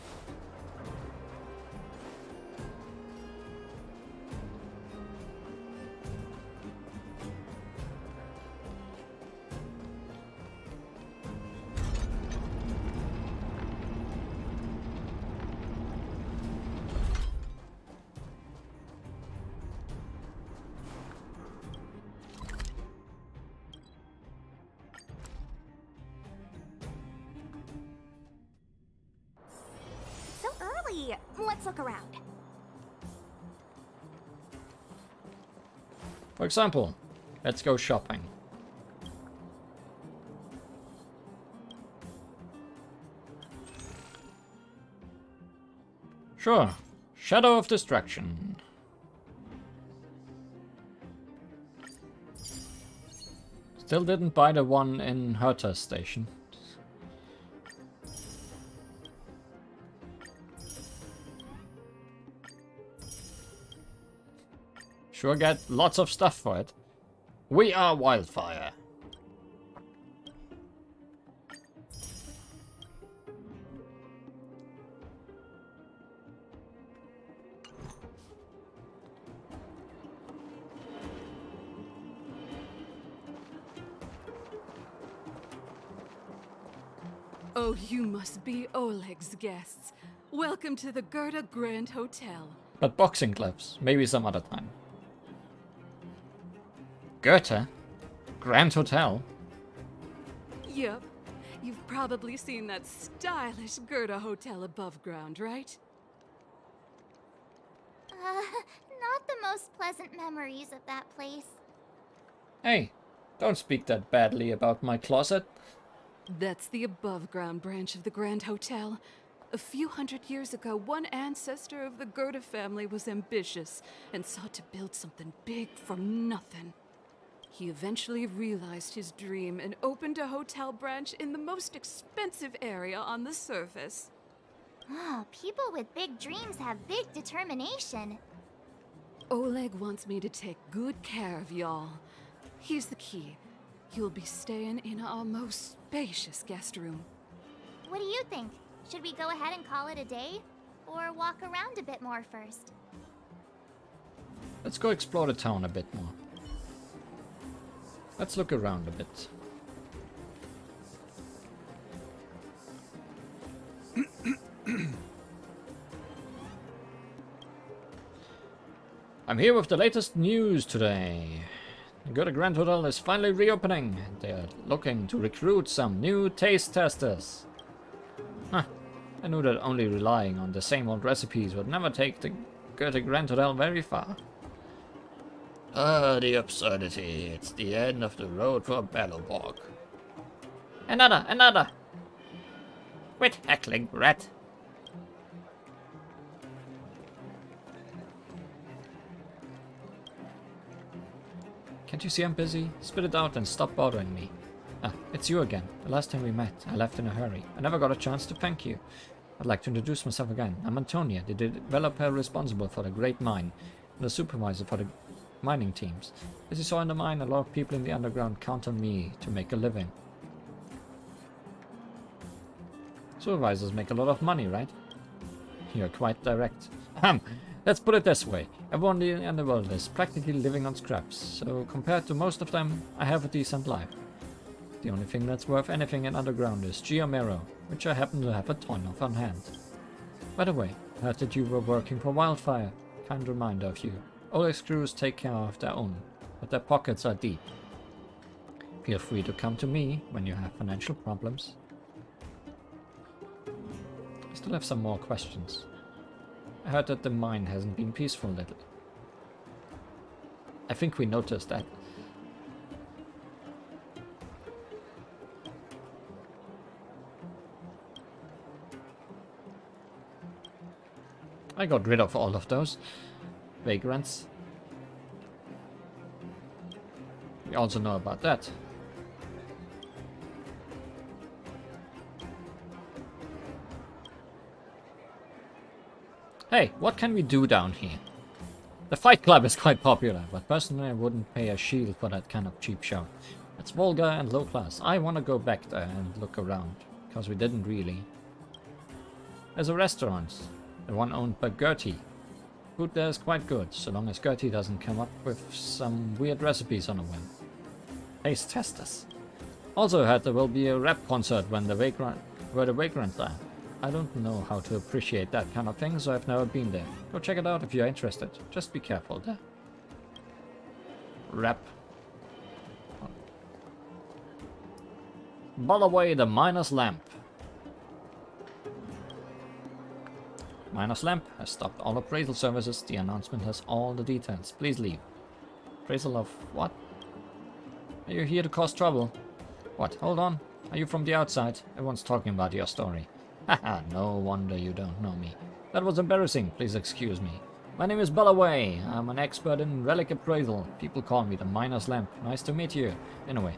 So early! Let's look around. For example, let's go shopping. Sure, Shadow of Destruction. Still didn't buy the one in Herta Station. Sure get lots of stuff for it. We are Wildfire. Oh, you must be Oleg's guests. Welcome to the Gerda Grand Hotel. But boxing gloves, maybe some other time. Goethe? Grand Hotel? Yep. You've probably seen that stylish Gerda hotel above ground, right? Not the most pleasant memories of that place. Hey, don't speak that badly about my closet. That's the above-ground branch of the Grand Hotel. A few hundred years ago, one ancestor of the Gerda family was ambitious and sought to build something big from nothing. He eventually realized his dream and opened a hotel branch in the most expensive area on the surface. Oh, people with big dreams have big determination. Oleg wants me to take good care of y'all. Here's the key. You'll be staying in our most spacious guest room. What do you think? Should we go ahead and call it a day? Or walk around a bit more first? Let's go explore the town a bit more. Let's look around a bit. I'm here with the latest news today. The Gerda Grand Hotel is finally reopening. They are looking to recruit some new taste testers. Huh. I knew that only relying on the same old recipes would never take the Gerda Grand Hotel very far. The absurdity. It's the end of the road for Belobog. Another! Quit heckling, rat! Can't you see I'm busy? Spit it out and stop bothering me. Ah, it's you again. The last time we met, I left in a hurry. I never got a chance to thank you. I'd like to introduce myself again. I'm Antonia, the developer responsible for the Great Mine, and the supervisor for the mining teams. As you saw in the mine, a lot of people in the underground count on me to make a living. Supervisors make a lot of money, right? You're quite direct. Let's put it this way. Everyone in the underworld is practically living on scraps, so compared to most of them, I have a decent life. The only thing that's worth anything in underground is geomarrow, which I happen to have a ton of on hand. By the way, I heard that you were working for Wildfire. Kind reminder of you. Oleg's crews take care of their own, but their pockets are deep. Feel free to come to me when you have financial problems. I still have some more questions. I heard that the mine hasn't been peaceful lately. I think we noticed that. I got rid of all of those vagrants. We also know about that. Hey, what can we do down here? The Fight Club is quite popular, but personally I wouldn't pay a shield for that kind of cheap show. It's vulgar and low class. I want to go back there and look around, because we didn't really. There's a restaurant, the one owned by Gertie. Food there is quite good, so long as Gertie doesn't come up with some weird recipes on a whim. Taste testers. Also heard there will be a rap concert when the vagrants are. I don't know how to appreciate that kind of thing, so I've never been there. Go check it out if you're interested. Just be careful there. Rap. Ball away the miner's lamp. Miner's lamp has stopped all appraisal services. The announcement has all the details. Please leave. Appraisal of what? Are you here to cause trouble? What? Hold on. Are you from the outside? Everyone's talking about your story. Haha, no wonder you don't know me. That was embarrassing, please excuse me. My name is Bellaway. I'm an expert in relic appraisal. People call me the Miner's Lamp. Nice to meet you. Anyway,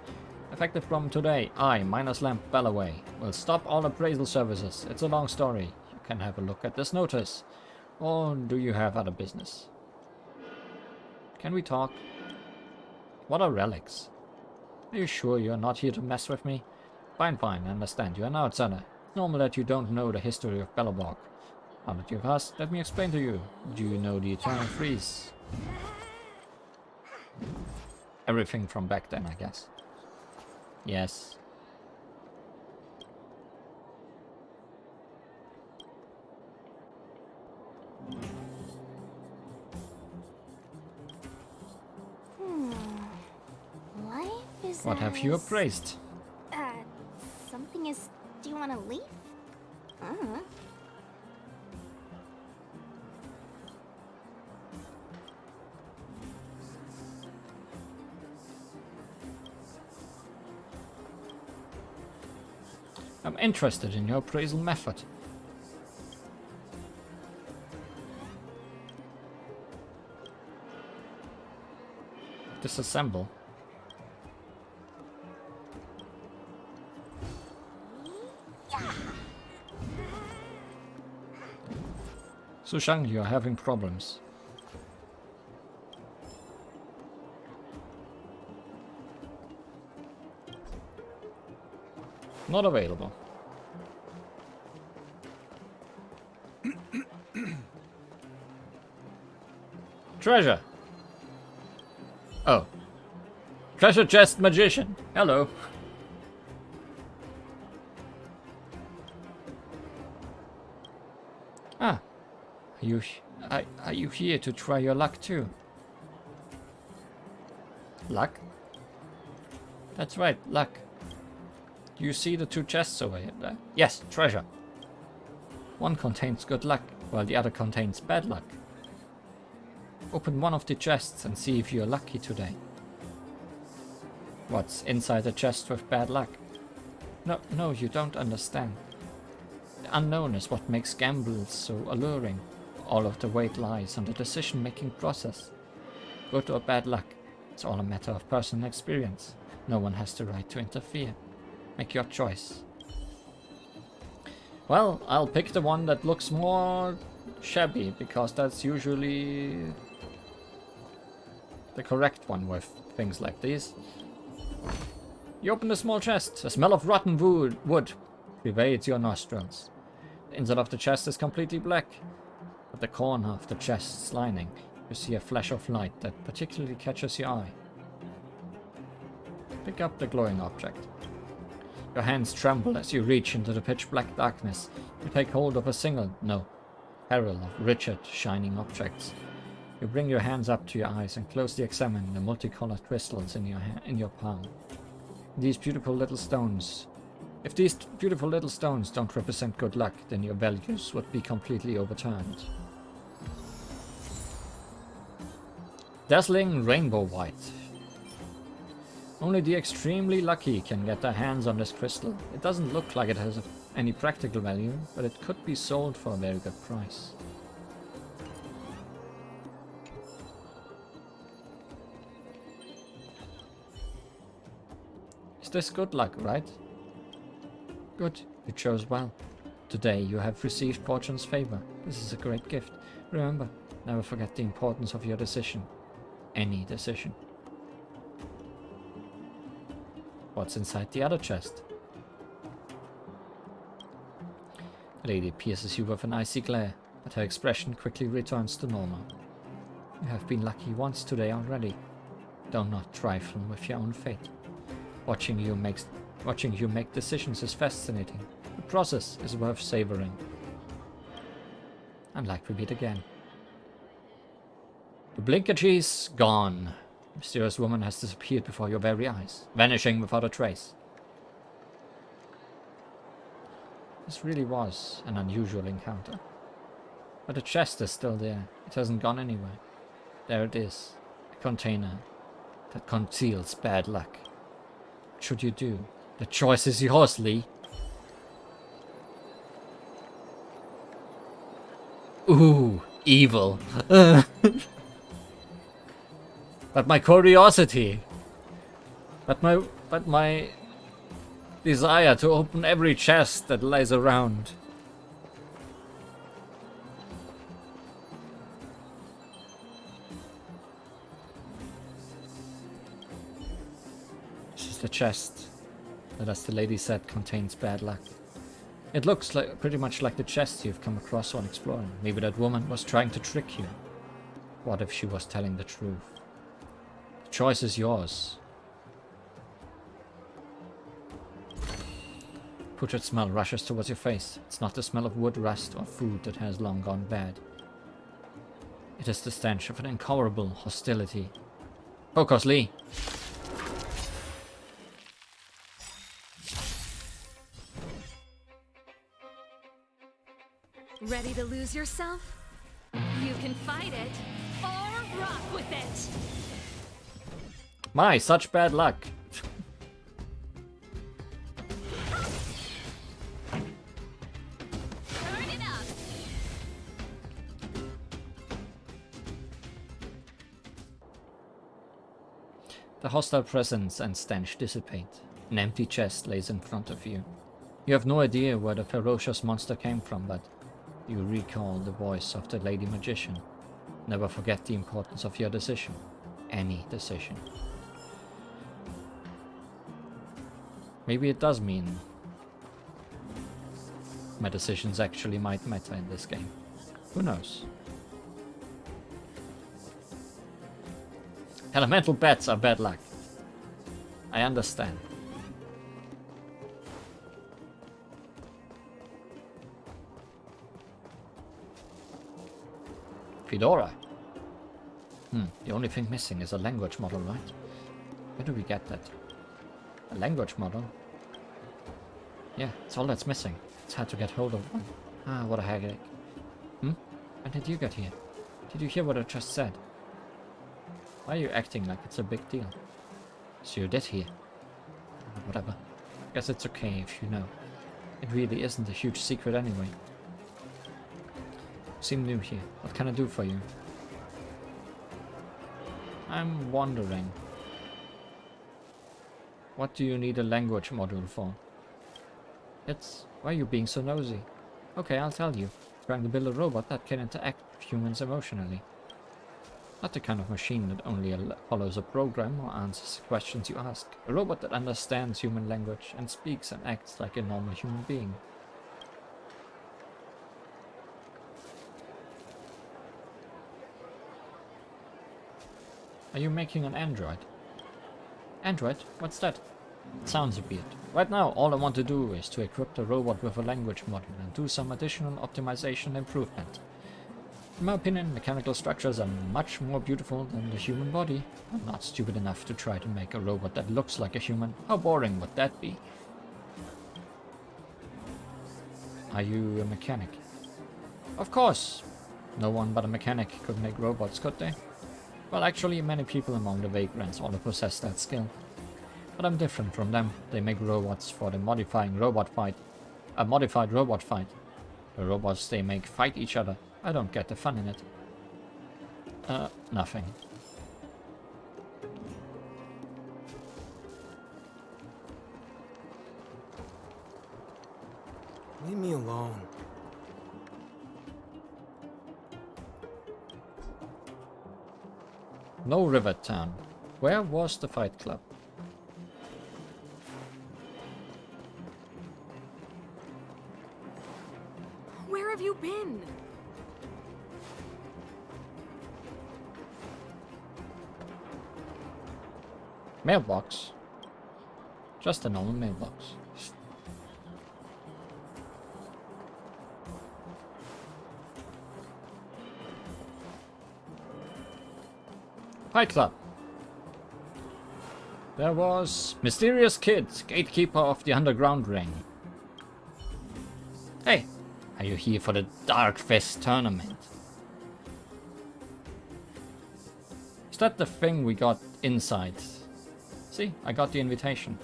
effective from today, I, Miner's Lamp Bellaway, will stop all appraisal services. It's a long story. You can have a look at this notice. Or do you have other business? Can we talk? What are relics? Are you sure you're not here to mess with me? Fine, I understand. You're an outsider. Normal that you don't know the history of Belobog. Now that you've asked, let me explain to you. Do you know the Eternal Freeze? Everything from back then, I guess. Yes. Life is What have you appraised? Something as a leaf? I'm interested in your appraisal method. Disassemble. Sushang, you are having problems. Not available. Treasure. Oh. Treasure chest magician. Hello. Ah. Are you here to try your luck too? Luck? That's right, luck. Do you see the two chests over here? Yes, treasure. One contains good luck, while the other contains bad luck. Open one of the chests and see if you're lucky today. What's inside the chest with bad luck? No, you don't understand. The unknown is what makes gambles so alluring. All of the weight lies on the decision-making process. Good or bad luck, it's all a matter of personal experience. No one has the right to interfere. Make your choice. Well, I'll pick the one that looks more shabby, because that's usually the correct one with things like these. You open the small chest. A smell of rotten wood pervades your nostrils. The inside of the chest is completely black. At the corner of the chest's lining, you see a flash of light that particularly catches your eye. Pick up the glowing object. Your hands tremble as you reach into the pitch-black darkness. You take hold of a barrel of rigid, shining objects. You bring your hands up to your eyes and closely examine the multicolored crystals in your palm. These beautiful little stones. If these beautiful little stones don't represent good luck, then your values would be completely overturned. Dazzling rainbow white. Only the extremely lucky can get their hands on this crystal. It doesn't look like it has any practical value, but it could be sold for a very good price. Is this good luck, right? Good, you chose well. Today you have received fortune's favor. This is a great gift. Remember, never forget the importance of your decision. Any decision. What's inside the other chest? The lady pierces you with an icy glare, but her expression quickly returns to normal. You have been lucky once today already. Do not trifle with your own fate. Watching you make decisions is fascinating. The process is worth savoring. And like repeat again. The blinkercheese gone. The mysterious woman has disappeared before your very eyes, vanishing without a trace. This really was an unusual encounter. But the chest is still there. It hasn't gone anywhere. There it is, a container that conceals bad luck. What should you do? The choice is yours, Lee. Ooh, evil. But my curiosity, but my desire to open every chest that lies around. This is the chest that, as the lady said, contains bad luck. It looks like pretty much like the chest you've come across while exploring. Maybe that woman was trying to trick you. What if she was telling the truth? The choice is yours. Putrid smell rushes towards your face. It's not the smell of wood rust or food that has long gone bad. It is the stench of an incurable hostility. Focus, Lee! Ready to lose yourself? You can fight it or rock with it. My, such bad luck. Turn it up. The hostile presence and stench dissipate. An empty chest lays in front of you. You have no idea where the ferocious monster came from, but you recall the voice of the Lady Magician. Never forget the importance of your decision. Any decision. Maybe it does mean my decisions actually might matter in this game. Who knows? Elemental bats are bad luck. I understand. Fedora. The only thing missing is a language model, right? Where do we get that? A language model? Yeah, it's all that's missing. It's hard to get hold of one. Ah, what a headache. When did you get here? Did you hear what I just said? Why are you acting like it's a big deal? So you did hear. Whatever. Guess it's okay if you know. It really isn't a huge secret anyway. You seem new here. What can I do for you? I'm wondering. What do you need a language module for? Why are you being so nosy? Okay, I'll tell you. Trying to build a robot that can interact with humans emotionally. Not the kind of machine that only follows a program or answers the questions you ask. A robot that understands human language and speaks and acts like a normal human being. Are you making an android? Android? What's that? It sounds weird. Right now, all I want to do is to equip the robot with a language module and do some additional optimization and improvement. In my opinion, mechanical structures are much more beautiful than the human body. I'm not stupid enough to try to make a robot that looks like a human. How boring would that be? Are you a mechanic? Of course! No one but a mechanic could make robots, could they? Well, actually, many people among the vagrants all possess that skill. But I'm different from them. They make robots for the modified robot fight. The robots they make fight each other. I don't get the fun in it. Nothing. Leave me alone. No River Town. Where was the Fight Club? Where have you been? Mailbox. Just a normal mailbox. Fight Club. There was Mysterious Kid, gatekeeper of the underground ring. Hey, are you here for the Dark Fist tournament? Is that the thing we got inside? See, I got the invitation.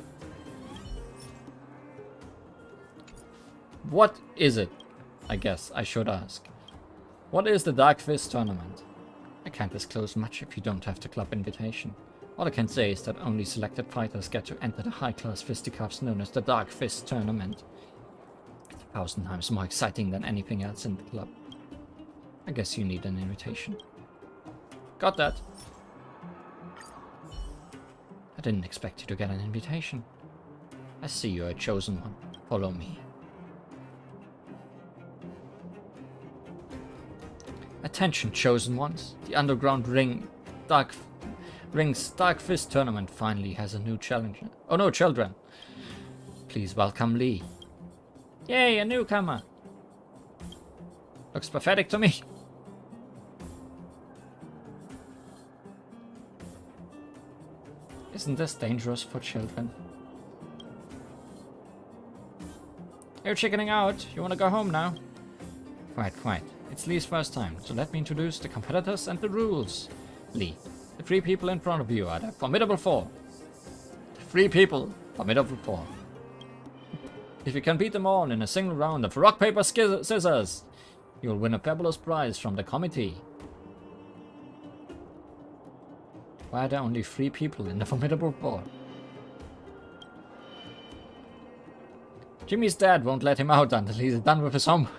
What is it? I guess I should ask. What is the Dark Fist tournament? I can't disclose much if you don't have the club invitation. All I can say is that only selected fighters get to enter the high-class fisticuffs known as the Dark Fist tournament. It's 1,000 times more exciting than anything else in the club. I guess you need an invitation. Got that. I didn't expect you to get an invitation. I see you're a chosen one. Follow me. Attention, chosen ones. The underground ring's Dark Fist tournament finally has a new challenger. Oh no, children. Please welcome Lee. Yay, a newcomer. Looks pathetic to me. Isn't this dangerous for children? You're chickening out. You wanna go home now? Quite. It's Lee's first time, so let me introduce the competitors and the rules. Lee, the 3 people in front of you are the Formidable 4. The 3 people, Formidable 4. If you can beat them all in a single round of rock, paper, scissors, you'll win a fabulous prize from the committee. Why are there only 3 people in the Formidable 4? Jimmy's dad won't let him out until he's done with his homework.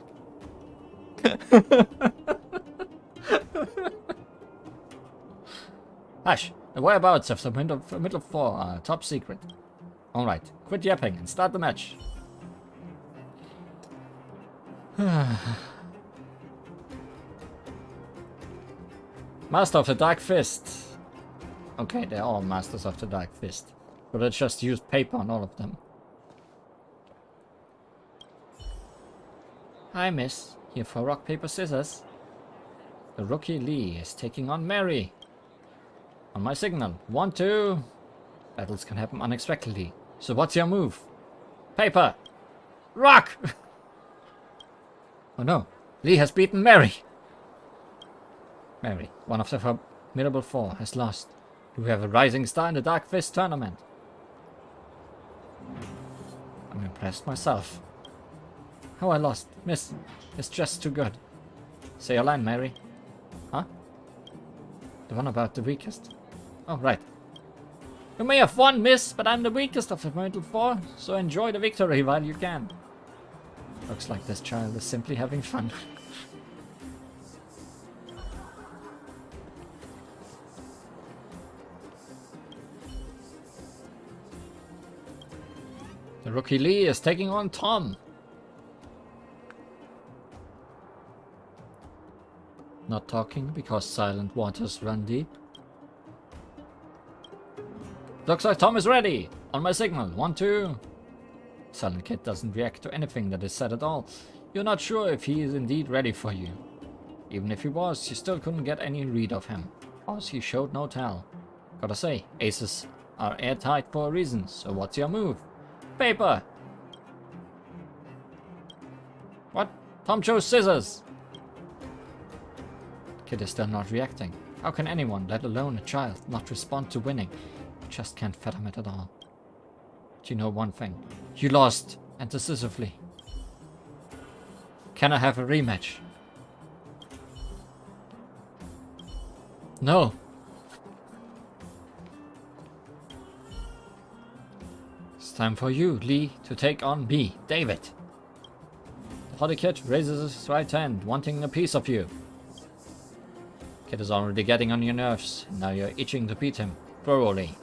Hush, the whereabouts of the middle 4 are top secret. Alright, quit yapping and start the match. Master of the Dark Fist. Okay, they're all Masters of the Dark Fist. But let's just use paper on all of them. Hi, miss. Here for rock, paper, scissors. The rookie Lee is taking on Mary. On my signal. 1, 2. Battles can happen unexpectedly. So what's your move? Paper! Rock! Oh no. Lee has beaten Mary. Mary, one of the Formidable 4, has lost. You have a rising star in the Dark Fist tournament. I'm impressed myself. How I lost. Miss, it's just too good. Say your line, Mary. Huh? The one about the weakest. Oh, right. You may have won, miss, but I'm the weakest of the middle 4, so enjoy the victory while you can. Looks like this child is simply having fun. The rookie Lee is taking on Tom. Not talking because silent waters run deep. Looks like Tom is ready. On my signal. 1, 2. Silent Kid doesn't react to anything that is said at all. You're not sure if he is indeed ready for you. Even if he was, you still couldn't get any read of him, as he showed no tell. Gotta say, aces are airtight for a reason, so what's your move? Paper! What? Tom chose scissors! Kid is still not reacting. How can anyone, let alone a child, not respond to winning? Just can't fathom it at all. Do you know one thing? You lost, and decisively. Can I have a rematch? No. It's time for you, Lee, to take on me, David. The hottie kid raises his right hand, wanting a piece of you. Kid is already getting on your nerves, and now you're itching to beat him, thoroughly.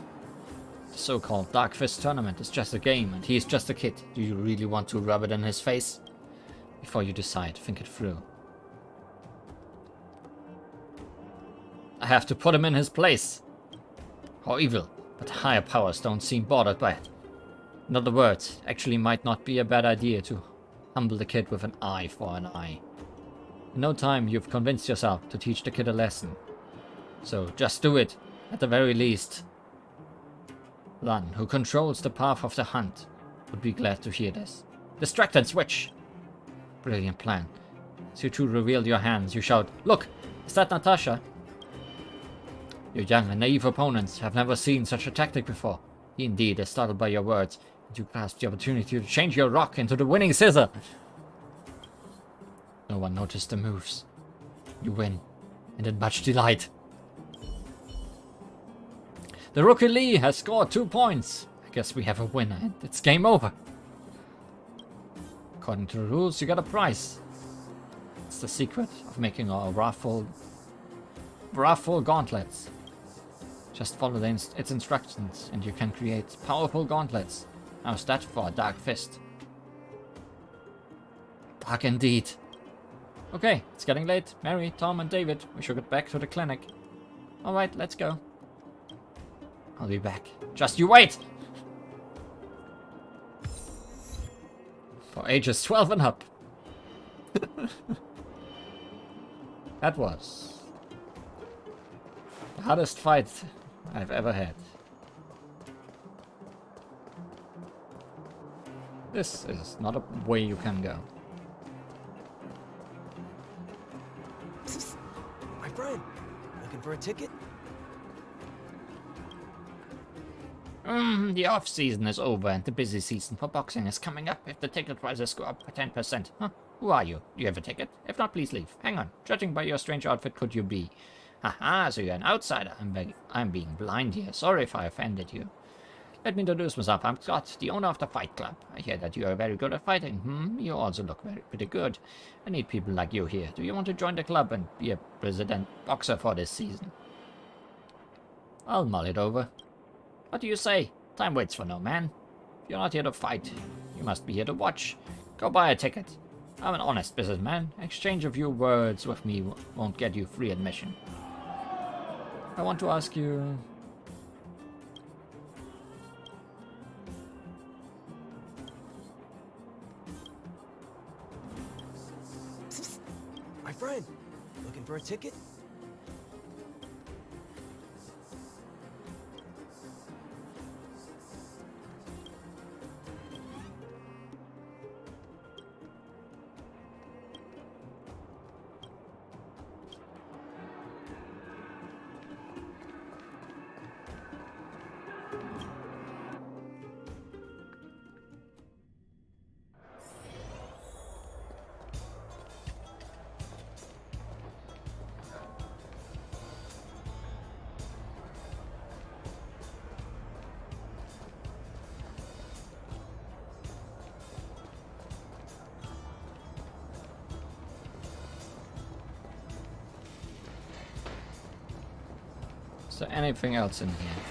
The so-called Dark Fist tournament is just a game, and he's just a kid. Do you really want to rub it in his face? Before you decide, think it through. I have to put him in his place. How evil, but higher powers don't seem bothered by it. In other words, actually might not be a bad idea to humble the kid with an eye for an eye. In no time you've convinced yourself to teach the kid a lesson. So just do it, at the very least. Lan, who controls the path of the hunt, would be glad to hear this. Distract and switch! Brilliant plan. As you two reveal your hands, you shout, "Look! Is that Natasha?" Your young and naive opponents have never seen such a tactic before. He indeed is startled by your words, and you grasp the opportunity to change your rock into the winning scissor. No one noticed the moves. You win, and in much delight. The rookie Lee has scored 2 points. I guess we have a winner, and it's game over. According to the rules, you get a prize. It's the secret of making our raffle gauntlets. Just follow its instructions, and you can create powerful gauntlets. How's that for a Dark Fist? Dark indeed. Okay, it's getting late. Mary, Tom, and David, we should get back to the clinic. Alright, let's go. I'll be back. Just you wait! For ages 12 and up. That was the hardest fight I've ever had. This is not a way you can go. friend, looking for a ticket? The off-season is over and the busy season for boxing is coming up if the ticket prices go up by 10%. Huh? Who are you? Do you have a ticket? If not, please leave. Hang on. Judging by your strange outfit, could you be? Haha, so you're an outsider. I'm being blind here. Sorry if I offended you. Let me introduce myself. I'm Scott, the owner of the Fight Club. I hear that you are very good at fighting. You also look pretty good. I need people like you here. Do you want to join the club and be a president boxer for this season? I'll mull it over. What do you say? Time waits for no man. If you're not here to fight, you must be here to watch. Go buy a ticket. I'm an honest businessman. Exchange a few words with me won't get you free admission. I want to ask you... My friend, looking for a ticket? Is there anything else in here?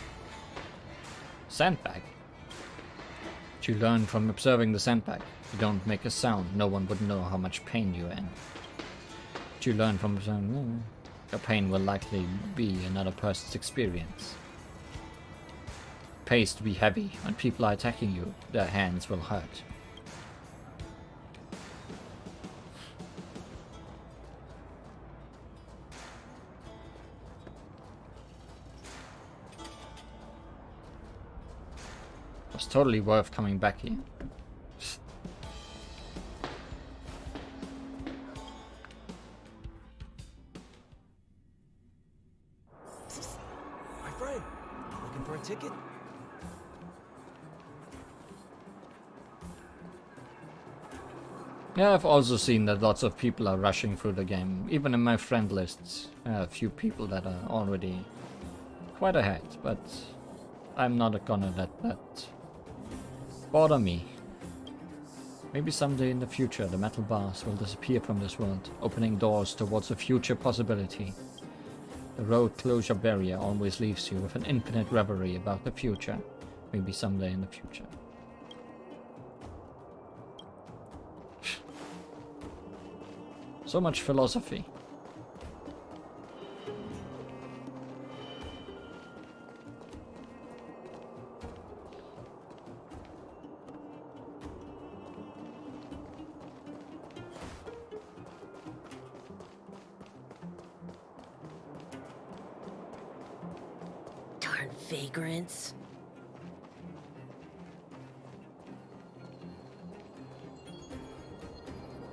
Sandbag. What you learn from observing the sandbag. If you don't make a sound, no one would know how much pain you're in. What you learn from observing, your pain will likely be another person's experience. It pays to be heavy. When people are attacking you, their hands will hurt. It's totally worth coming back here. My friend, looking for a ticket? Yeah, I've also seen that lots of people are rushing through the game. Even in my friend lists, a few people that are already quite ahead, but I'm not gonna let that bother me. Maybe someday in the future the metal bars will disappear from this world, opening doors towards a future possibility. The road closure barrier always leaves you with an infinite reverie about the future. Maybe someday in the future. So much philosophy. Darn vagrants.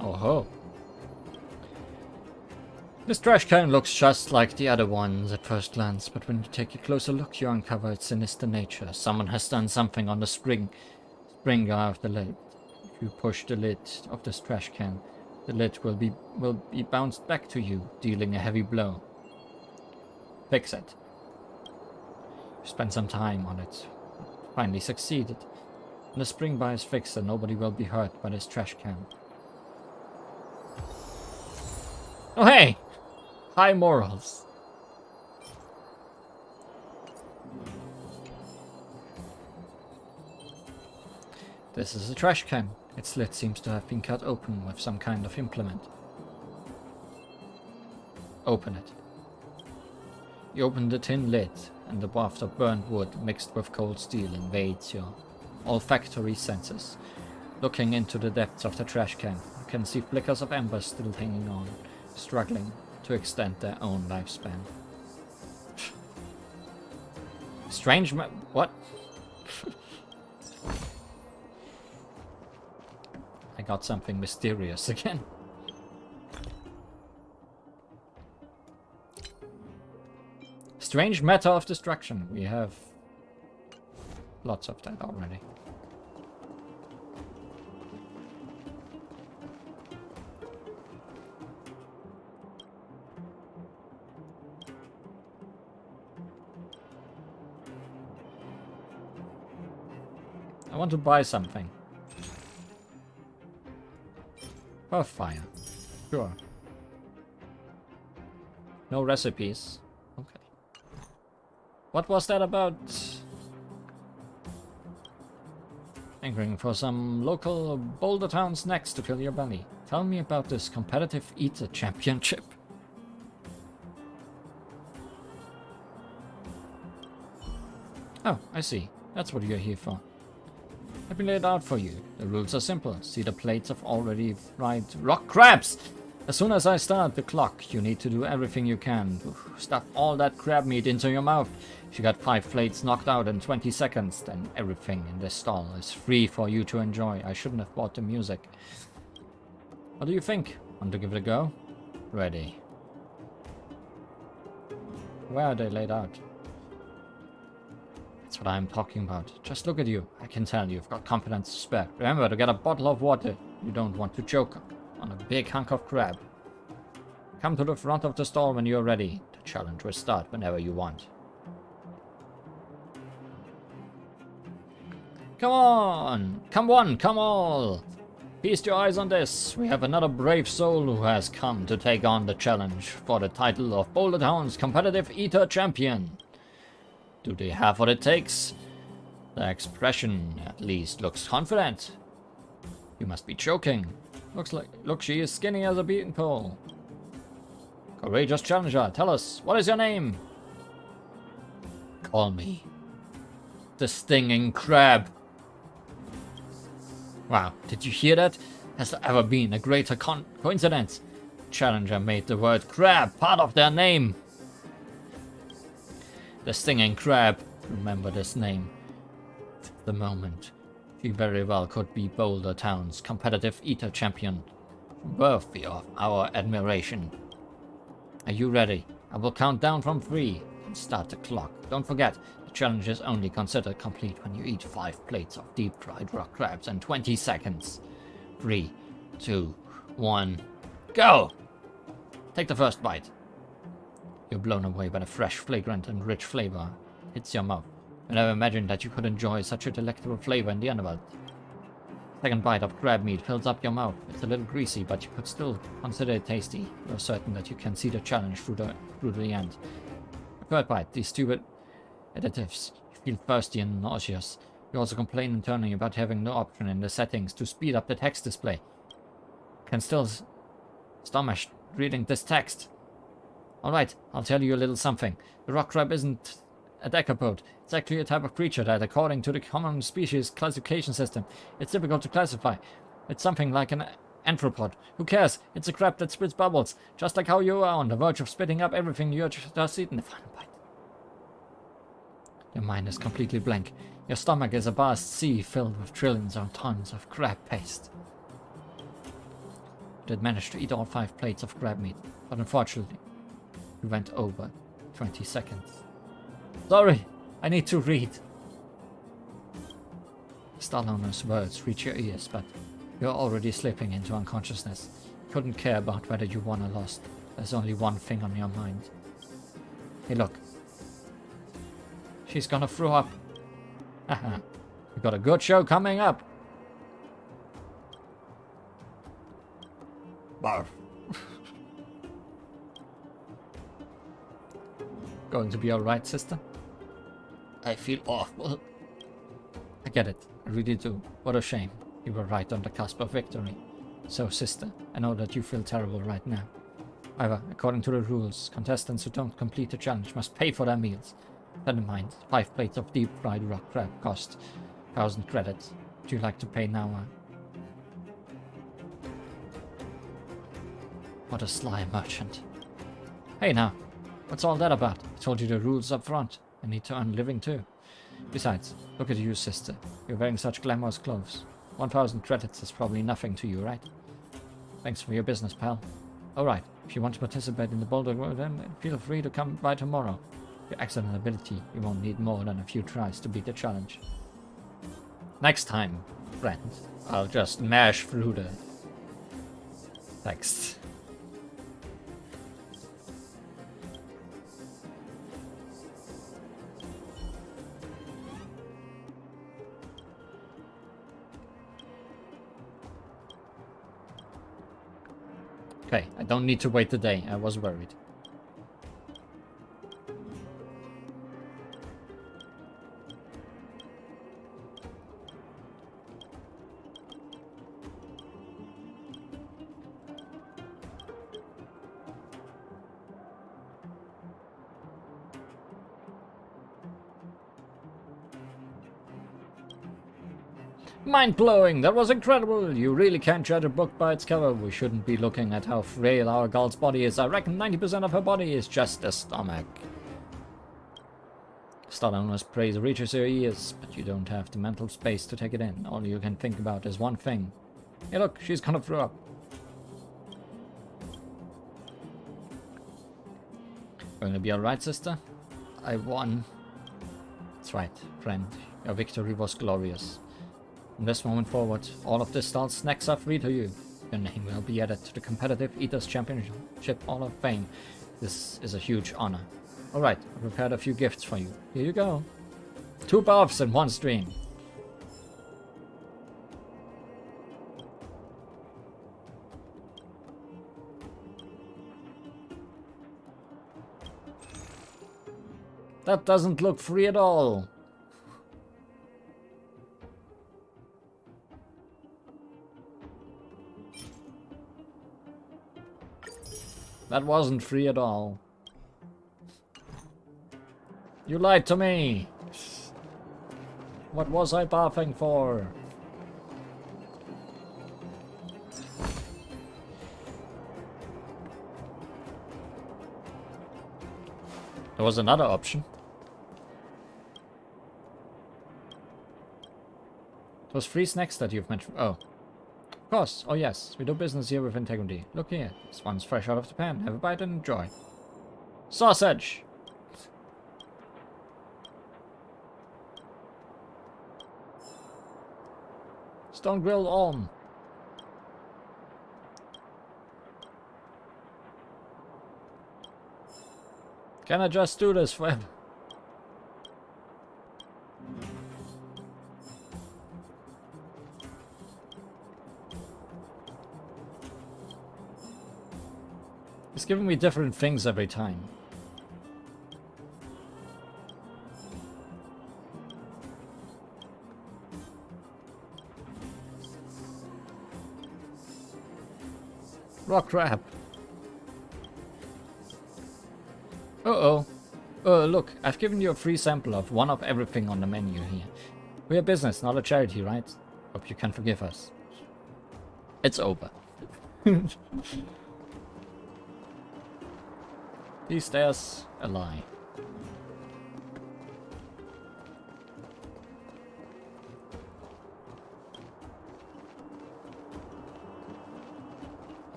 Oh ho. This trash can looks just like the other ones at first glance, but when you take a closer look, you uncover its sinister nature. Someone has done something on the spring of the lid. If you push the lid of this trash can, the lid will be bounced back to you, dealing a heavy blow. Fix it. You spend some time on it. Finally succeeded. When the spring bar is fixed, then nobody will be hurt by this trash can. Oh hey! High morals. This is a trash can. Its lid seems to have been cut open with some kind of implement. Open it. You open the tin lid, and the waft of burnt wood mixed with cold steel invades your olfactory senses. Looking into the depths of the trash can, you can see flickers of embers still hanging on, struggling to extend their own lifespan. Strange what? I got something mysterious again. Strange matter of destruction. We have lots of that already. I want to buy something. Oh, fire. Sure. No recipes. Okay. What was that about? Hankering for some local Boulder Town snacks to fill your belly. Tell me about this competitive eater championship. Oh, I see. That's what you're here for. I've been laid out for you. The rules are simple. See the plates of already fried rock crabs. As soon as I start the clock, you need to do everything you can to stuff all that crab meat into your mouth. If you got 5 plates knocked out in 20 seconds, then everything in this stall is free for you to enjoy. I shouldn't have bought the music. What do you think? Want to give it a go? Ready. Where are they laid out? That's what I'm talking about. Just look at you. I can tell you've got confidence to spare. Remember to get a bottle of water. You don't want to choke on a big hunk of crab. Come to the front of the stall when you're ready. The challenge will start whenever you want. Come on! Come one, come all! Feast your eyes on this. We have another brave soul who has come to take on the challenge for the title of Boulder Town's Competitive Eater Champion. Do they have what it takes? The expression, at least, looks confident. You must be joking. Look, she is skinny as a beaten pole. Courageous challenger, tell us, what is your name? Call me the Stinging Crab. Wow, did you hear that? Has there ever been a greater coincidence? Challenger made the word crab part of their name. The Stinging Crab. Remember this name. The moment. She very well could be Boulder Town's competitive eater champion. Worthy of our admiration. Are you ready? I will count down from 3 and start the clock. Don't forget, the challenge is only considered complete when you eat 5 plates of deep-fried rock crabs in 20 seconds. 3, 2, 1, go! Take the first bite. You're blown away by the fresh, flagrant, and rich flavor. Hits your mouth. I never imagined that you could enjoy such a delectable flavor in the underworld. Second bite of crab meat fills up your mouth. It's a little greasy, but you could still consider it tasty. You're certain that you can see the challenge through the end. Third bite, these stupid additives. You feel thirsty and nauseous. You also complain internally about having no option in the settings to speed up the text display. Can still stomach reading this text. Alright, I'll tell you a little something. The rock crab isn't a decapode. It's actually a type of creature that, according to the common species classification system, it's difficult to classify. It's something like an anthropod. Who cares? It's a crab that spits bubbles, just like how you are on the verge of spitting up everything you just eaten. The final bite. Your mind is completely blank. Your stomach is a vast sea filled with trillions of tons of crab paste. You did manage to eat all 5 plates of crab meat, but unfortunately, you went over 20 seconds. Sorry, I need to read. The stall owner's words reach your ears, but you're already slipping into unconsciousness. You couldn't care about whether you won or lost. There's only one thing on your mind. Hey, look. She's gonna throw up. Haha. We've got a good show coming up. Barf. Going to be alright, sister? I feel awful. I get it. I really do. What a shame. You were right on the cusp of victory. So, sister, I know that you feel terrible right now. However, according to the rules, contestants who don't complete the challenge must pay for their meals. Bear in mind, 5 plates of deep-fried rock crab cost 1,000 credits. Would you like to pay now? What a sly merchant. Hey now, what's all that about? I told you the rules up front. I need to earn a living too. Besides, look at you, sister. You're wearing such glamorous clothes. 1,000 credits is probably nothing to you, right? Thanks for your business, pal. Alright, if you want to participate in the Boulder, then feel free to come by tomorrow. Your excellent ability, you won't need more than a few tries to beat the challenge. Next time, friend, I'll just mash through the text. Okay, I don't need to wait the day, I was worried. Mind-blowing! That was incredible! You really can't judge a book by its cover. We shouldn't be looking at how frail our girl's body is. I reckon 90% of her body is just the stomach. Star owners praise reaches your ears, but you don't have the mental space to take it in. All you can think about is one thing. Hey look, she's gonna throw up. Gonna be alright, sister? I won. That's right, friend. Your victory was glorious. From this moment forward, all of the stalled snacks are free to you. Your name will be added to the Competitive Eaters Championship Hall of Fame. This is a huge honor. Alright, I prepared a few gifts for you. Here you go. 2 buffs in 1 stream. That doesn't look free at all. That wasn't free at all. You lied to me! What was I barfing for? There was another option. Those 3 snacks that you've mentioned. Oh. Of course. Oh yes. We do business here with integrity. Look here. This one's fresh out of the pan. Have a bite and enjoy. Sausage! Stone grilled on. Can I just do this, Web? It's giving me different things every time. Rock crab. Uh-oh. Look, I've given you a free sample of one of everything on the menu here. We're a business, not a charity, right? Hope you can forgive us. It's over. These stairs, a lie.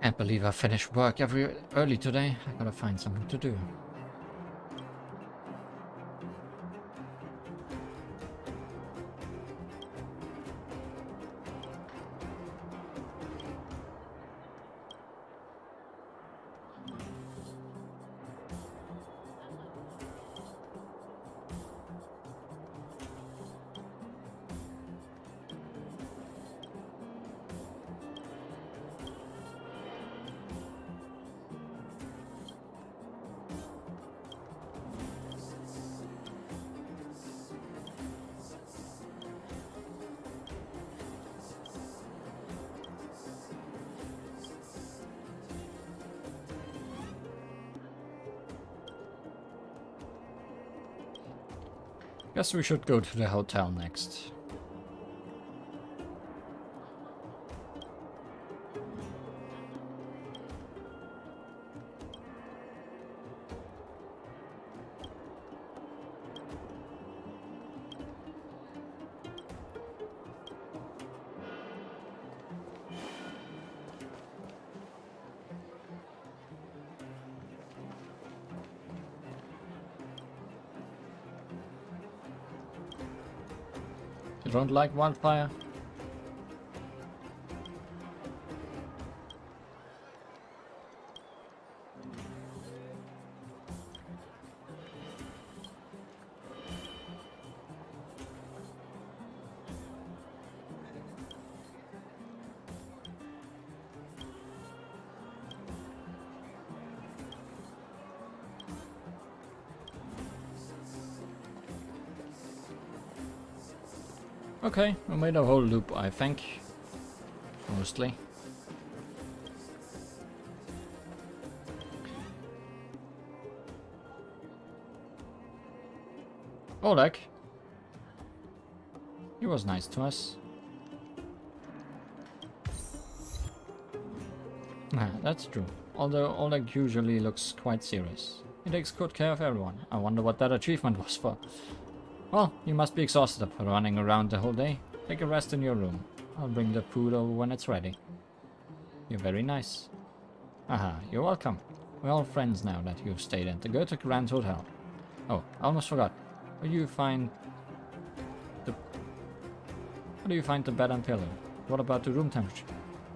Can't believe I finished work early today. I gotta find something to do. Guess we should go to the hotel next. You don't like wildfire? Okay, we made a whole loop, I think. Mostly. Oleg. He was nice to us. That's true. Although Oleg usually looks quite serious. He takes good care of everyone. I wonder what that achievement was for. Well, you must be exhausted after running around the whole day. Take a rest in your room. I'll bring the food over when it's ready. You're very nice. Aha, you're welcome. We're all friends now that you've stayed in the Goethe Grand Hotel. Oh, I almost forgot. Where do you find the bed and pillow? What about the room temperature?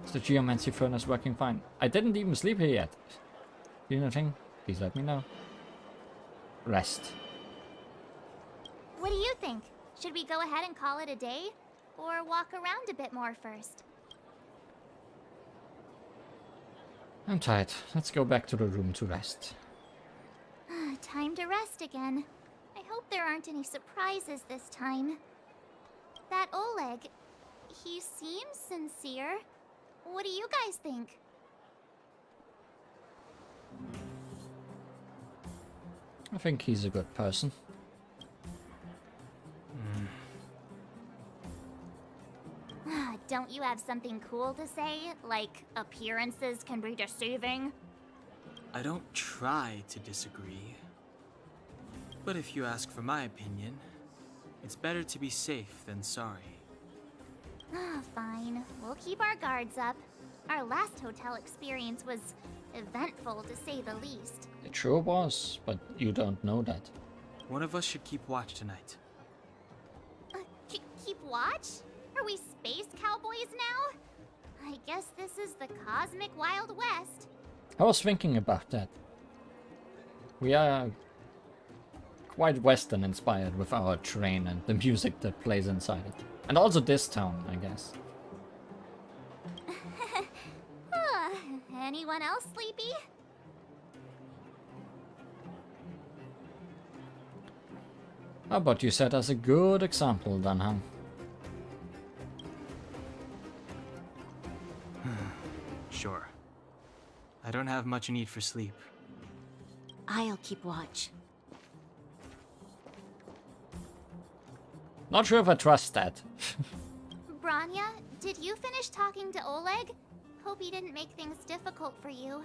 Is the geomancy furnace working fine? I didn't even sleep here yet. Do anything? Please let me know. Rest. What do you think? Should we go ahead and call it a day? Or walk around a bit more first? I'm tired. Let's go back to the room to rest. Time to rest again. I hope there aren't any surprises this time. That Oleg, he seems sincere. What do you guys think? I think he's a good person. Don't you have something cool to say? Like, appearances can be deceiving? I don't try to disagree. But if you ask for my opinion, it's better to be safe than sorry. Fine. We'll keep our guards up. Our last hotel experience was eventful, to say the least. It sure was, but you don't know that. One of us should keep watch tonight. Keep watch? Are we space cowboys now? I guess this is the cosmic Wild West. I was thinking about that. We are quite Western inspired with our train and the music that plays inside it. And also this town, I guess. Anyone else sleepy? How about you set us a good example, then, huh? Sure. I don't have much need for sleep. I'll keep watch. Not sure if I trust that. Branya, did you finish talking to Oleg? Hope he didn't make things difficult for you.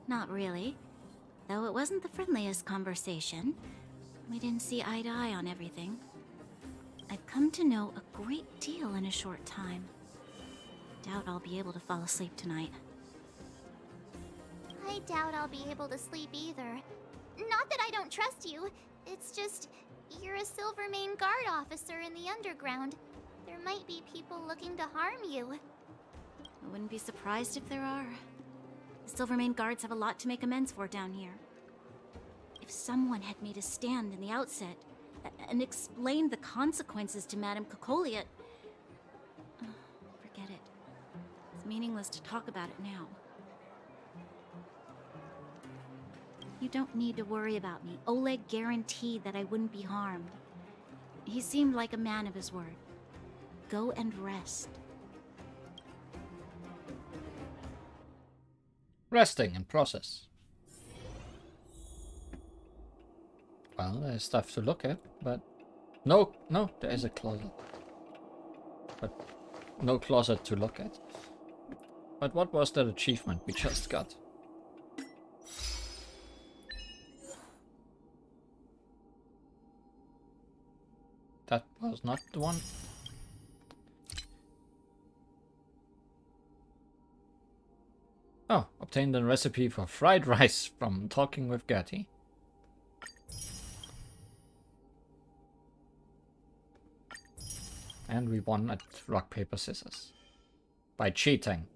Not really. Though it wasn't the friendliest conversation. We didn't see eye to eye on everything. I've come to know a great deal in a short time. Doubt I'll be able to fall asleep tonight. I doubt I'll be able to sleep either. Not that I don't trust you. It's just, you're a Silvermane guard officer in the underground. There might be people looking to harm you. I wouldn't be surprised if there are. The Silvermane guards have a lot to make amends for down here. If someone had made a stand in the outset and explained the consequences to Madame Cocolia, forget it. It's meaningless to talk about it now. You don't need to worry about me. Oleg guaranteed that I wouldn't be harmed. He seemed like a man of his word. Go and rest. Resting in process. Well, there's stuff to look at, but no, there is a closet. But no closet to look at. But what was that achievement we just got? That was not the one. Oh, obtained a recipe for fried rice from talking with Gertie. And we won at rock, paper, scissors. By cheating.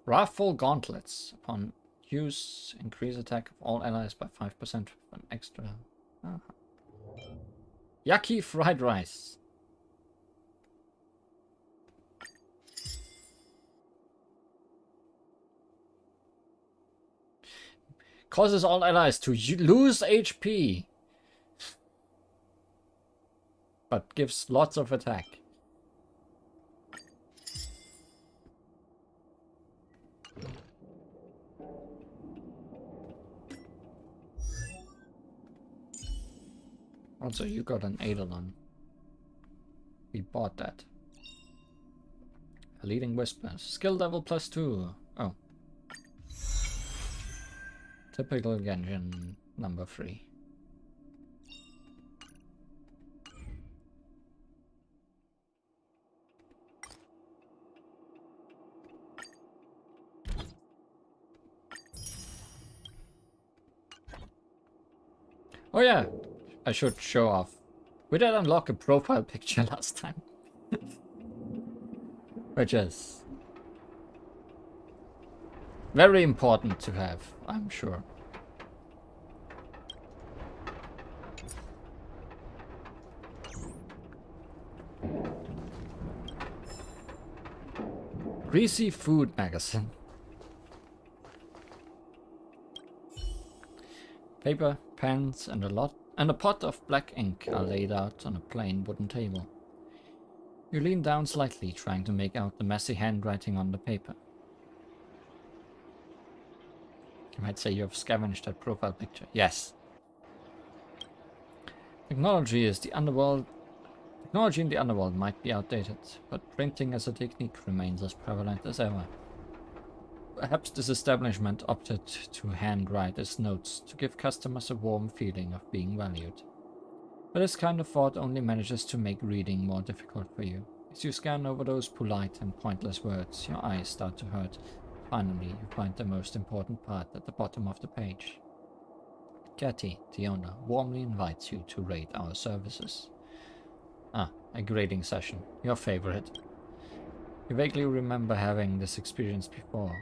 Wrathful gauntlets. Upon use, increase attack of all allies by 5% with an extra. Yucky fried rice. Causes all allies to lose HP. But gives lots of attack. Also, you got an Eidolon. We bought that. A leading whisper. Skill level +2. Oh. Typical Genshin number 3. Oh yeah, I should show off. We did unlock a profile picture last time. Which is very important to have, I'm sure. Greasy food magazine. Paper, pens, and a pot of black ink are laid out on a plain wooden table. You lean down slightly, trying to make out the messy handwriting on the paper. You might say you have scavenged that profile picture. Yes. Technology in the underworld might be outdated, but printing as a technique remains as prevalent as ever. Perhaps this establishment opted to handwrite its notes to give customers a warm feeling of being valued. But this kind of thought only manages to make reading more difficult for you. As you scan over those polite and pointless words, your eyes start to hurt. Finally, you find the most important part at the bottom of the page. Katie, the owner, warmly invites you to rate our services. Ah, a grading session. Your favorite. You vaguely remember having this experience before.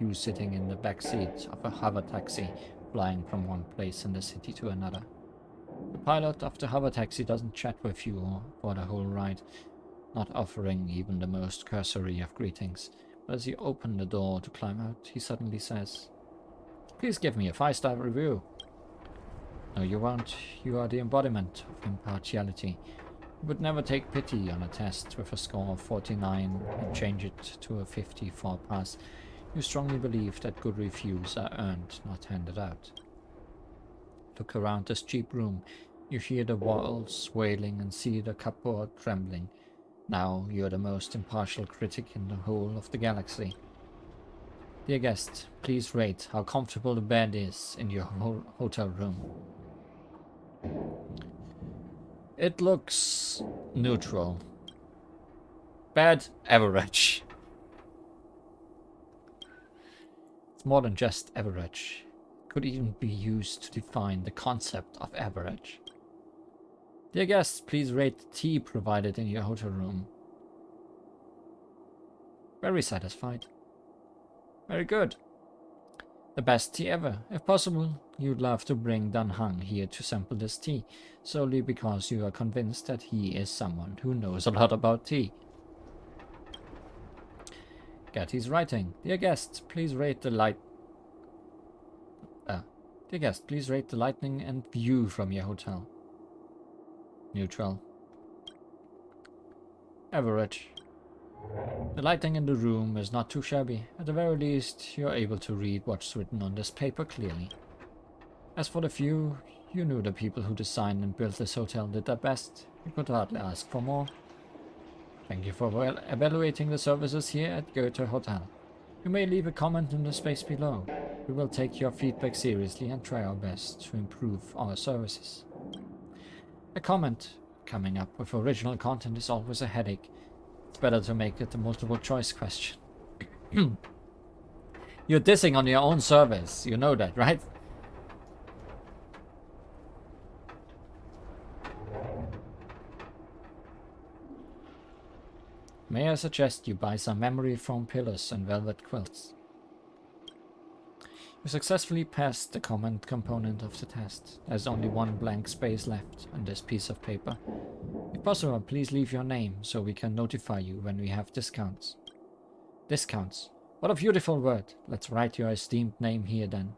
You sitting in the back seat of a hover taxi, flying from one place in the city to another. The pilot of the hover taxi doesn't chat with you for the whole ride, not offering even the most cursory of greetings. But as you open the door to climb out, he suddenly says, "Please give me a 5-star review." No, you won't. You are the embodiment of impartiality. You would never take pity on a test with a score of 49 and change it to a 54 pass. You strongly believe that good reviews are earned, not handed out. Look around this cheap room. You hear the walls wailing and see the cupboard trembling. Now you're the most impartial critic in the whole of the galaxy. Dear guest, please rate how comfortable the bed is in your hotel room. It looks neutral. Bad, average. It's more than just average. It could even be used to define the concept of average. Dear guests, please rate the tea provided in your hotel room. Very satisfied. Very good. The best tea ever. If possible, you'd love to bring Dan Hang here to sample this tea, solely because you are convinced that he is someone who knows a lot about tea. Gatty's writing. Dear guests, please rate the lightning and view from your hotel. Neutral. Average. The lighting in the room is not too shabby. At the very least, you're able to read what's written on this paper clearly. As for the view, you knew the people who designed and built this hotel did their best. You could hardly ask for more. Thank you for evaluating the services here at Goethe Hotel. You may leave a comment in the space below. We will take your feedback seriously and try our best to improve our services. A comment coming up with original content is always a headache. It's better to make it a multiple choice question. You're dissing on your own service, you know that, right? May I suggest you buy some memory foam pillows and velvet quilts? You successfully passed the comment component of the test. There's only one blank space left on this piece of paper. If possible, please leave your name so we can notify you when we have discounts. Discounts. What a beautiful word. Let's write your esteemed name here then.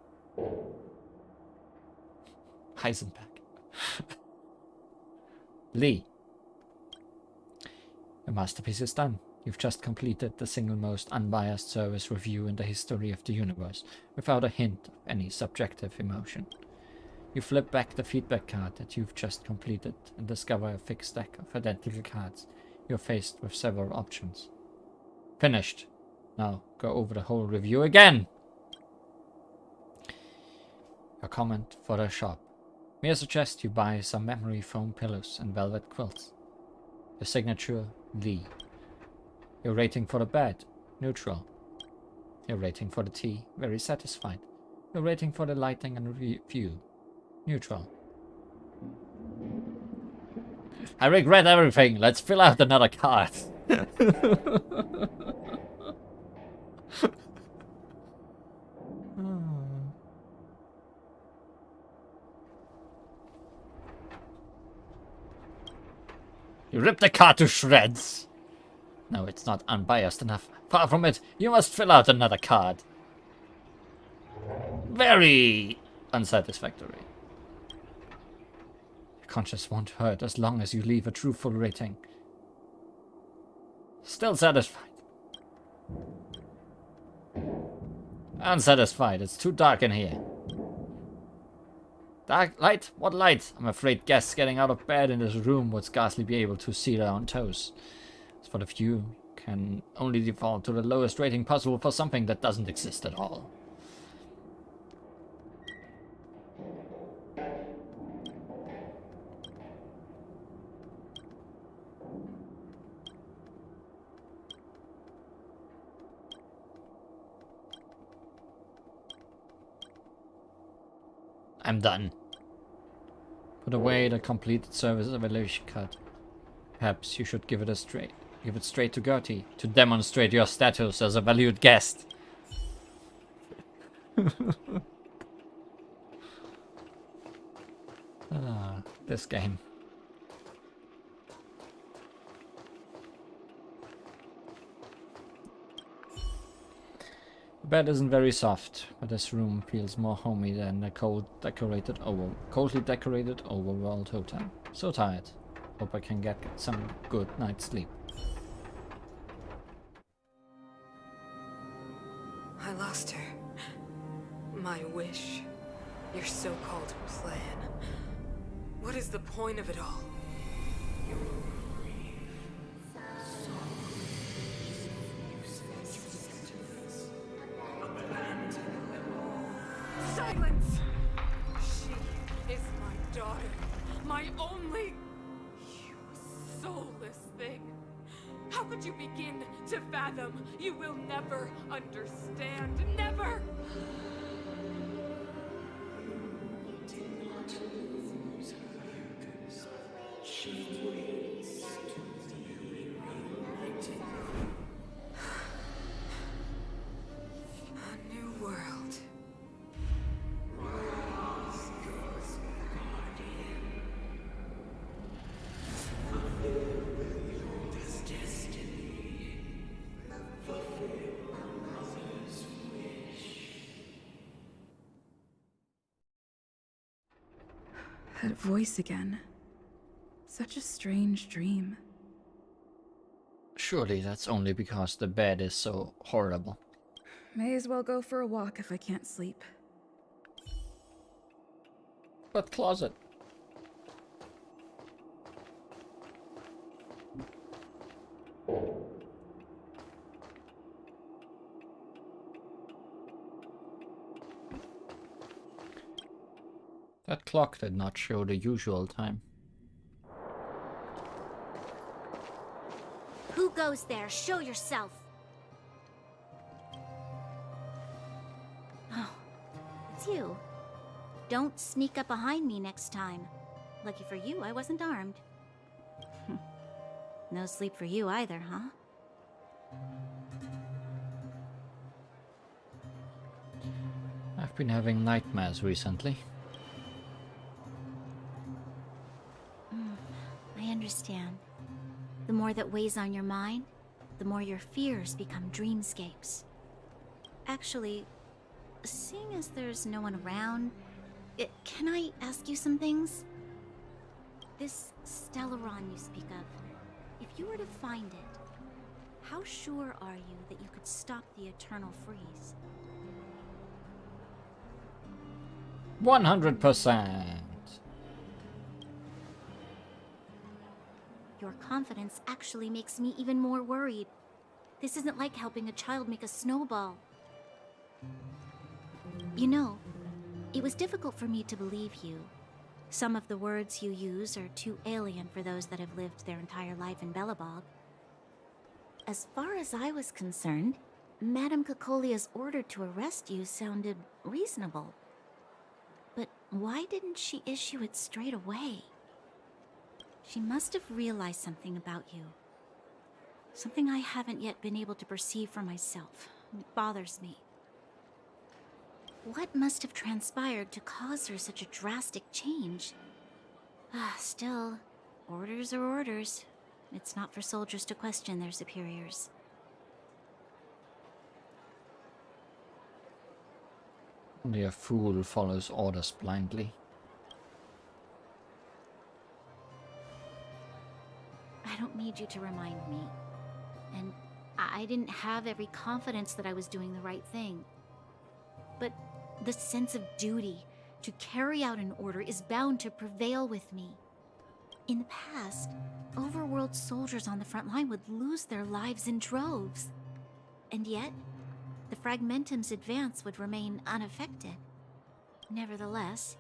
Heisenberg. Lee. Your masterpiece is done. You've just completed the single most unbiased service review in the history of the universe, without a hint of any subjective emotion. You flip back the feedback card that you've just completed and discover a fixed stack of identical cards. You're faced with several options. Finished. Now go over the whole review again. Your comment for the shop. May I suggest you buy some memory foam pillows and velvet quilts? Your signature, Lee. Your rating for the bed, neutral. Your rating for the tea, very satisfied. Your rating for the lighting and view, neutral. I regret everything. Let's fill out another card. You ripped the card to shreds. No, it's not unbiased enough. Far from it, you must fill out another card. Very unsatisfactory. Your conscience won't hurt as long as you leave a truthful rating. Still satisfied. Unsatisfied, it's too dark in here. Dark light? What light? I'm afraid guests getting out of bed in this room would scarcely be able to see their own toes. As for the view, can only default to the lowest rating possible for something that doesn't exist at all. I'm done. Put away the completed service evaluation card. Perhaps you should give it straight to Gertie to demonstrate your status as a valued guest. This game. The bed isn't very soft, but this room feels more homey than a coldly decorated overworld hotel. So tired. Hope I can get some good night's sleep. I lost her. My wish. Your so-called plan. What is the point of it all? Silence! She is my daughter. My only... You soulless thing. How could you begin to fathom? You will never understand. Never! A new world. That voice again. Such a strange dream. Surely that's only because the bed is so horrible. May as well go for a walk if I can't sleep. What closet? That clock did not show the usual time. Who goes there? Show yourself. Oh, it's you. Don't sneak up behind me next time. Lucky for you, I wasn't armed. No sleep for you either, huh? been having nightmares recently. I understand. The more that weighs on your mind, the more your fears become dreamscapes. Actually, seeing as there's no one around, can I ask you some things? This Stellaron you speak of, if you were to find it, how sure are you that you could stop the eternal freeze? 100%. Your confidence actually makes me even more worried. This isn't like helping a child make a snowball. You know, it was difficult for me to believe you. Some of the words you use are too alien for those that have lived their entire life in Belobog. As far as I was concerned, Madame Cocolia's order to arrest you sounded reasonable. But why didn't she issue it straight away? She must have realized something about you. Something I haven't yet been able to perceive for myself. It bothers me. What must have transpired to cause her such a drastic change? Still, orders are orders. It's not for soldiers to question their superiors. Only a fool follows orders blindly. I don't need you to remind me. And I didn't have every confidence that I was doing the right thing. But the sense of duty to carry out an order is bound to prevail with me. In the past, overworld soldiers on the front line would lose their lives in droves. And yet, the Fragmentum's advance would remain unaffected. Nevertheless,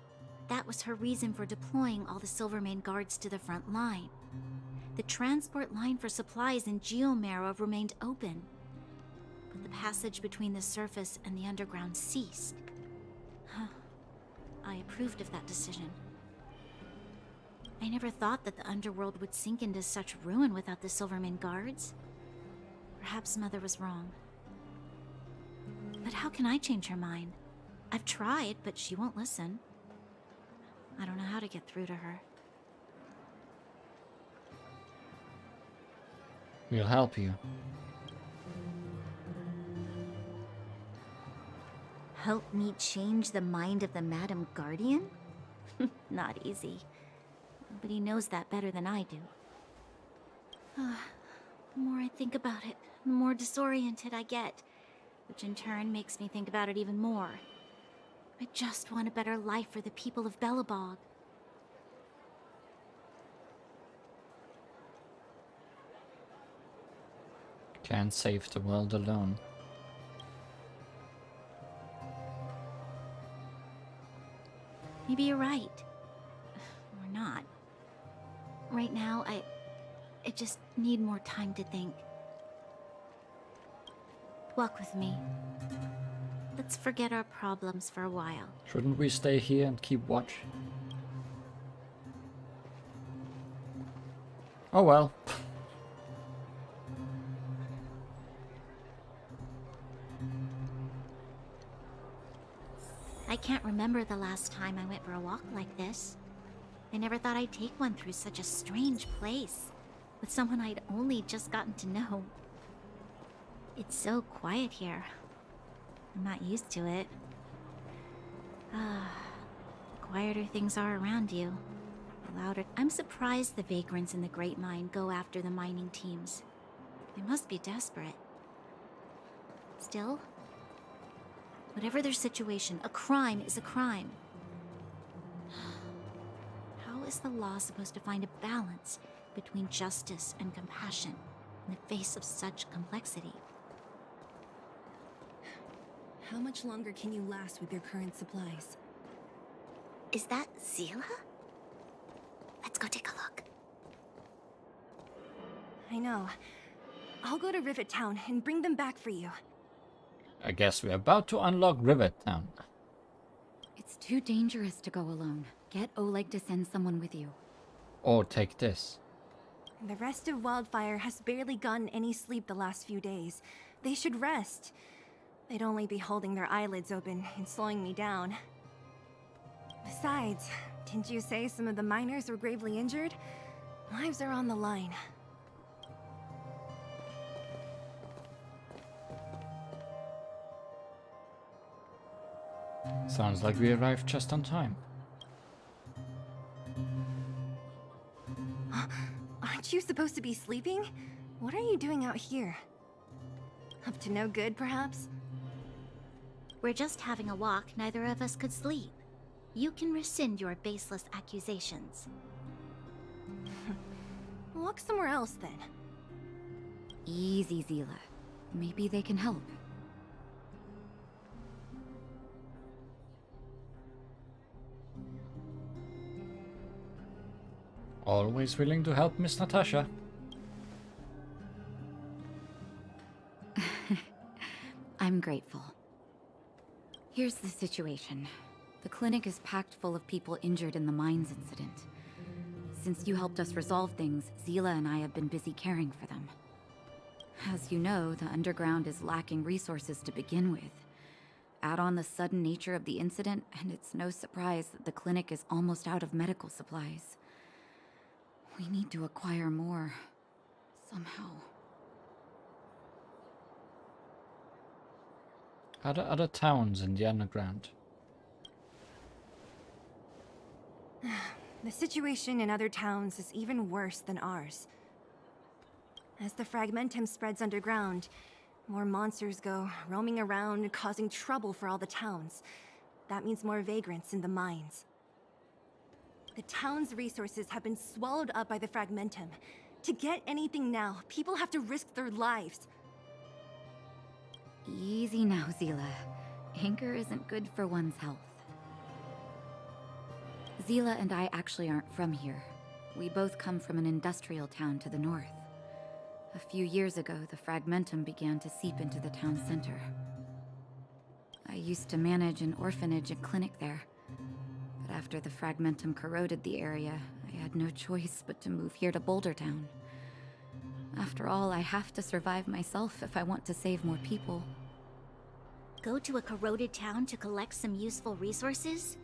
that was her reason for deploying all the Silvermane guards to the front line. The transport line for supplies in Geomarrow remained open, but the passage between the surface and the underground ceased. I approved of that decision. I never thought that the underworld would sink into such ruin without the Silvermane guards. Perhaps Mother was wrong. But how can I change her mind? I've tried, but she won't listen. I don't know how to get through to her. We'll help you. Help me change the mind of the Madam Guardian? Not easy. But he knows that better than I do. The more I think about it, the more disoriented I get, which in turn makes me think about it even more. I just want a better life for the people of Belobog. Can't save the world alone. Maybe you're right. Or not. Right now, I just need more time to think. Walk with me. Let's forget our problems for a while. Shouldn't we stay here and keep watch? Oh well. I can't remember the last time I went for a walk like this. I never thought I'd take one through such a strange place, with someone I'd only just gotten to know. It's so quiet here. I'm not used to it. The quieter things are around you, the louder. I'm surprised the vagrants in the Great Mine go after the mining teams. They must be desperate. Still, whatever their situation, a crime is a crime. How is the law supposed to find a balance between justice and compassion in the face of such complexity? How much longer can you last with your current supplies? Is that Zila? Let's go take a look. I know. I'll go to Rivet Town and bring them back for you. I guess we're about to unlock Rivet Town. It's too dangerous to go alone. Get Oleg to send someone with you. Or take this. The rest of Wildfire has barely gotten any sleep the last few days. They should rest. they'd only be holding their eyelids open and slowing me down. Besides, didn't you say some of the miners were gravely injured? Lives are on the line. Sounds like we arrived just on time. Aren't you supposed to be sleeping? What are you doing out here? Up to no good, perhaps? We're just having a walk. Neither of us could sleep. You can rescind your baseless accusations. Walk somewhere else, then. Easy, Zila. Maybe they can help. Always willing to help Miss Natasha. I'm grateful. Here's the situation. The clinic is packed full of people injured in the mines incident. Since you helped us resolve things, Zila and I have been busy caring for them. As you know, the underground is lacking resources to begin with. Add on the sudden nature of the incident, and it's no surprise that the clinic is almost out of medical supplies. We need to acquire more, somehow. Are there other towns in the underground? The situation in other towns is even worse than ours. As the fragmentum spreads underground, more monsters go roaming around, causing trouble for all the towns. That means more vagrants in the mines. The town's resources have been swallowed up by the fragmentum. To get anything now, people have to risk their lives. Easy now, Zila. Anger isn't good for one's health. Zila and I actually aren't from here. We both come from an industrial town to the north. A few years ago, the fragmentum began to seep into the town center. I used to manage an orphanage and clinic there. But after the fragmentum corroded the area, I had no choice but to move here to Boulder Town. After all, I have to survive myself if I want to save more people. Go to a corroded town to collect some useful resources?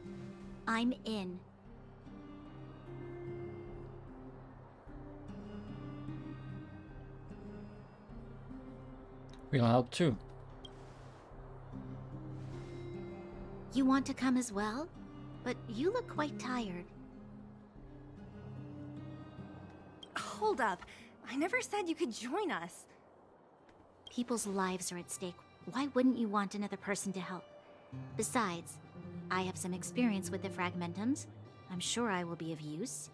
I'm in. We'll help too. You want to come as well? But you look quite tired. Hold up. I never said you could join us. People's lives are at stake. Why wouldn't you want another person to help? Besides, I have some experience with the fragmentums. I'm sure I will be of use.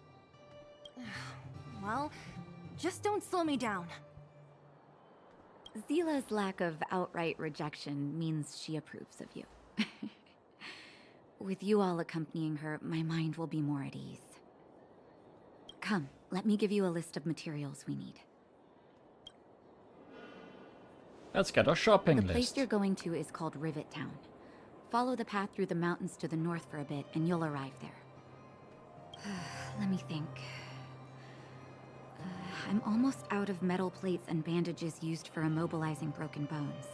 Well, just don't slow me down. Zila's lack of outright rejection means she approves of you. With you all accompanying her, my mind will be more at ease. Come, let me give you a list of materials we need. Let's get our shopping The list. place you're going to is called Rivet Town. Follow the path through the mountains to the north for a bit, and you'll arrive there. Let me think. I'm almost out of metal plates and bandages used for immobilizing broken bones.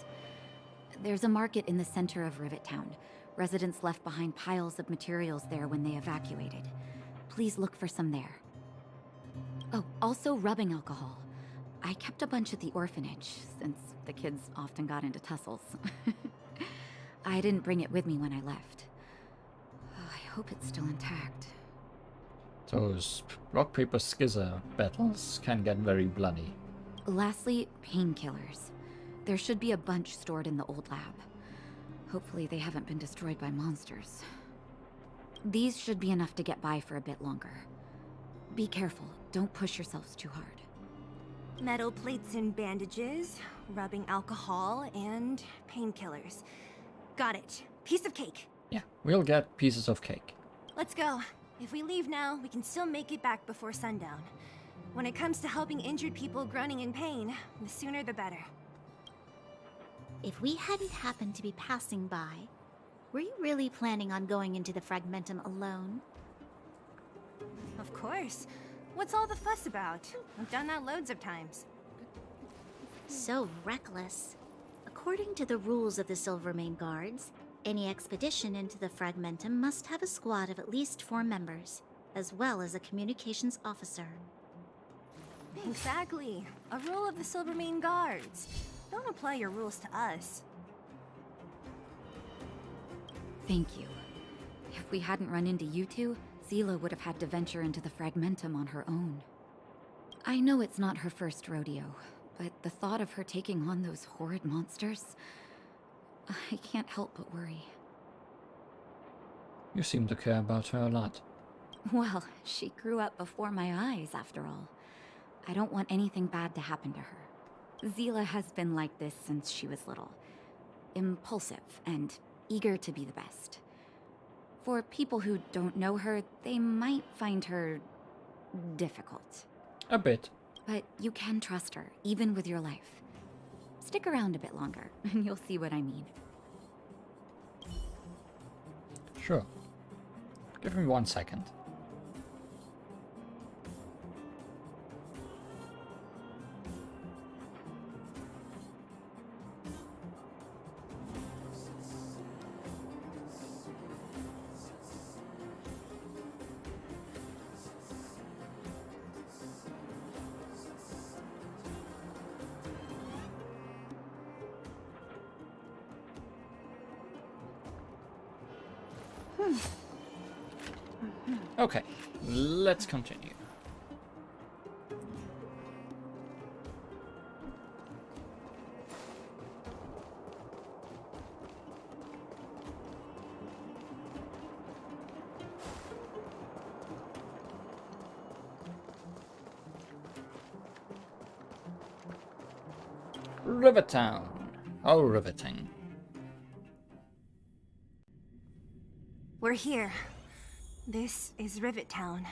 There's a market in the center of Rivet Town. Residents left behind piles of materials there when they evacuated. Please look for some there. Oh, also rubbing alcohol. I kept a bunch at the orphanage, since the kids often got into tussles. I didn't bring it with me when I left. I hope it's still intact. Those rock, paper, scissor battles can get very bloody. Lastly, painkillers. There should be a bunch stored in the old lab. Hopefully they haven't been destroyed by monsters. These should be enough to get by for a bit longer. Be careful, don't push yourselves too hard. Metal plates and bandages, rubbing alcohol, and painkillers. Got it. Piece of cake. Yeah, we'll get pieces of cake. Let's go. If we leave now, we can still make it back before sundown. When it comes to helping injured people groaning in pain, the sooner the better. If we hadn't happened to be passing by, were you really planning on going into the fragmentum alone? Of course. What's all the fuss about? I've done that loads of times. So reckless. According to the rules of the Silvermane Guards, any expedition into the Fragmentum must have a squad of at least 4 members, as well as a communications officer. Exactly. A rule of the Silvermane Guards. Don't apply your rules to us. Thank you. If we hadn't run into you two, Zila would have had to venture into the Fragmentum on her own. I know it's not her first rodeo, but the thought of her taking on those horrid monsters, I can't help but worry. You seem to care about her a lot. Well, she grew up before my eyes, after all. I don't want anything bad to happen to her. Zila has been like this since she was little. Impulsive and eager to be the best. For people who don't know her, they might find her difficult. A bit. But you can trust her, even with your life. Stick around a bit longer, and you'll see what I mean. Sure. Give me 1 second. Okay, let's continue. Rivertown. Oh, riveting. We're here. This is Rivet Town.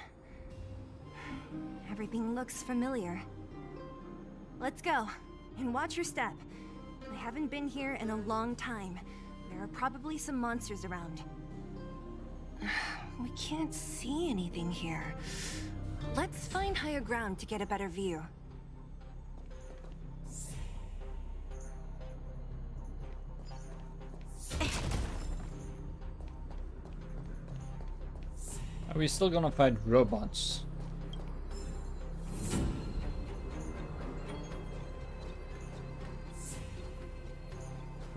Everything looks familiar. Let's go, and watch your step. I haven't been here in a long time. There are probably some monsters around. We can't see anything here. Let's find higher ground to get a better view. Are we still gonna fight robots?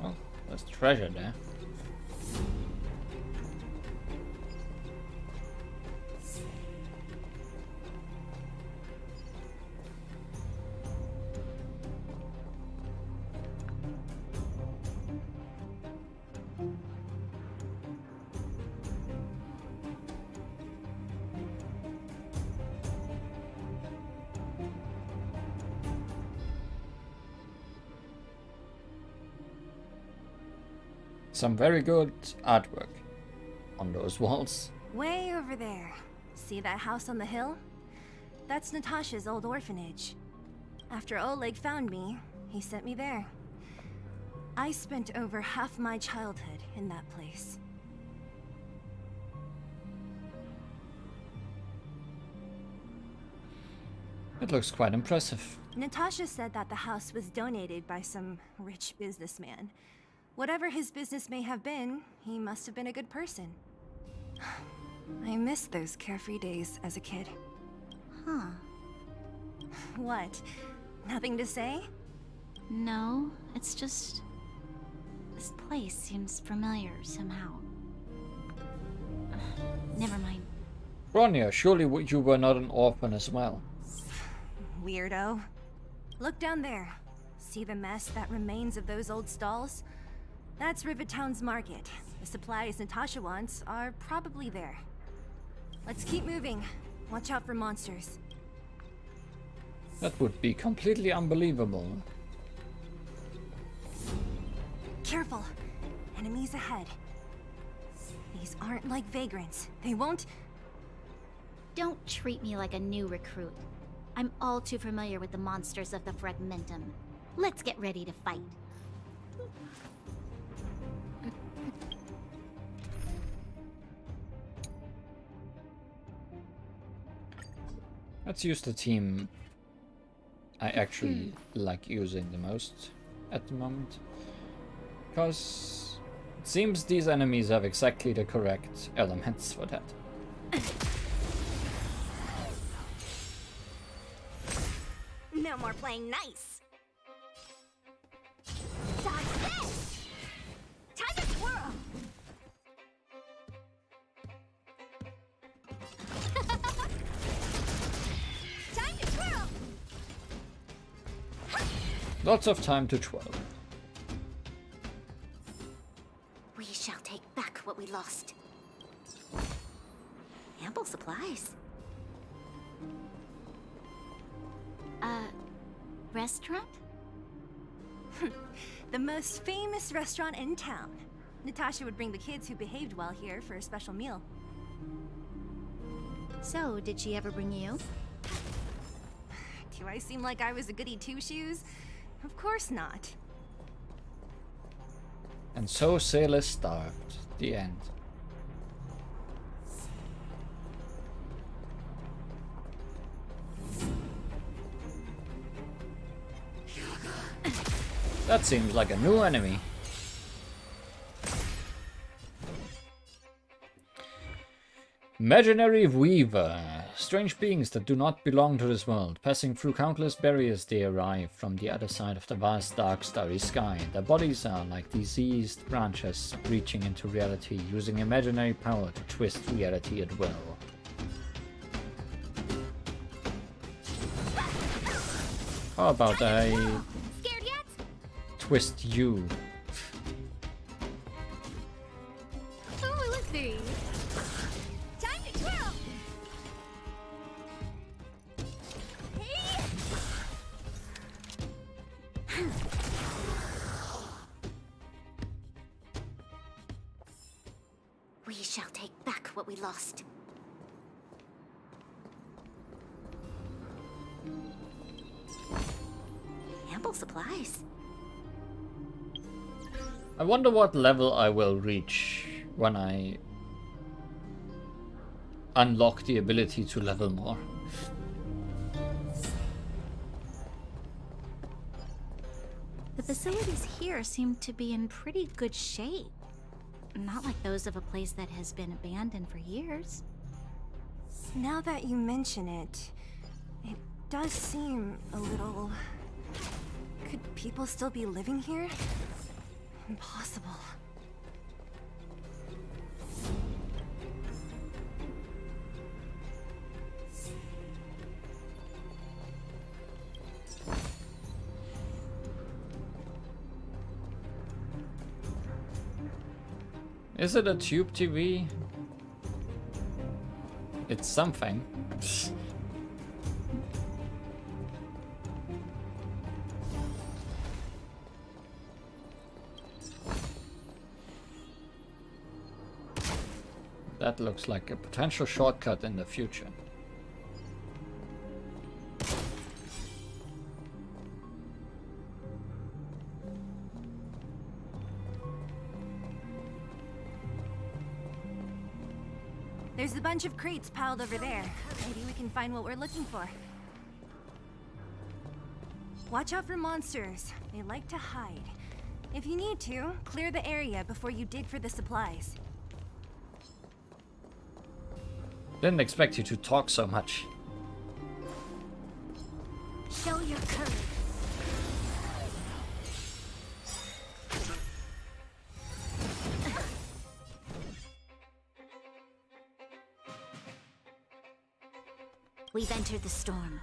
Well, there's treasure there. Some very good artwork on those walls. Way over there. See that house on the hill? That's Natasha's old orphanage. After Oleg found me, he sent me there. I spent over half my childhood in that place. It looks quite impressive. Natasha said that the house was donated by some rich businessman. Whatever his business may have been, he must have been a good person. I miss those carefree days as a kid. Huh. What? Nothing to say? No, it's just... this place seems familiar somehow. Never mind. Bronya, surely you were not an orphan as well. Weirdo. Look down there. See the mess that remains of those old stalls? That's Rivet Town's market. The supplies Natasha wants are probably there. Let's keep moving. Watch out for monsters. That would be completely unbelievable. Careful. Enemies ahead. These aren't like vagrants. They won't... Don't treat me like a new recruit. I'm all too familiar with the monsters of the Fragmentum. Let's get ready to fight. Let's use the team I actually like using the most. at the moment. Because it seems these enemies have exactly the correct elements for that. No more playing nice. Dodge this! Time to twirl! Time to twirl! Lots of time to twirl. We shall take back what we lost. Ample supplies. Restaurant? The most famous restaurant in town. Natasha would bring the kids who behaved well here for a special meal. So, did she ever bring you? Do I seem like I was a goody two-shoes? Of course not. And so Sailor starved. The end. That seems like a new enemy. Imaginary Weaver. Strange beings that do not belong to this world. Passing through countless barriers, they arrive from the other side of the vast, dark, starry sky. Their bodies are like diseased branches reaching into reality, using imaginary power to twist reality at will. How about I twist you? Oh, let's see. Time to twirl. Hey. We shall take back what we lost. Ample supplies. I wonder what level I will reach when I unlock the ability to level more. The facilities here seem to be in pretty good shape. Not like those of a place that has been abandoned for years. Now that you mention it, it does seem a little... Could people still be living here? Impossible. Is it a tube TV? It's something. That looks like a potential shortcut in the future. There's a bunch of crates piled over there. Maybe we can find what we're looking for. Watch out for monsters. They like to hide. If you need to, clear the area before you dig for the supplies. Didn't expect you to talk so much. Show your courage. We've entered the storm.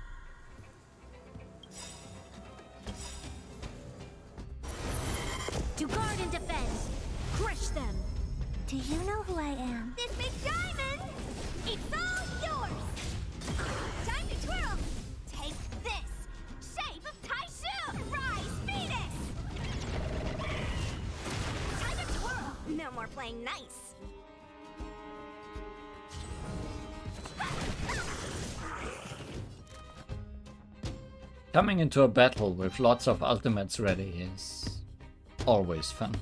To guard and defend. Crush them. Do you know who I am? This big diamond! It's all yours! Time to twirl! Take this! Shape of Taishu! Rise, Phoenix! Time to twirl! No more playing nice. Coming into a battle with lots of ultimates ready is always fun.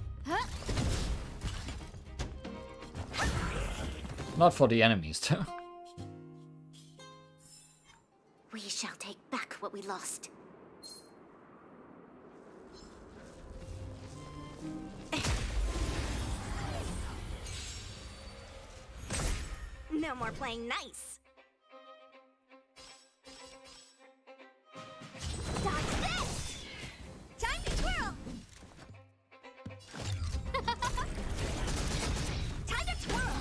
Not for the enemies, though. We shall take back what we lost. No more playing nice. Dodge this! Time to twirl! Time to twirl!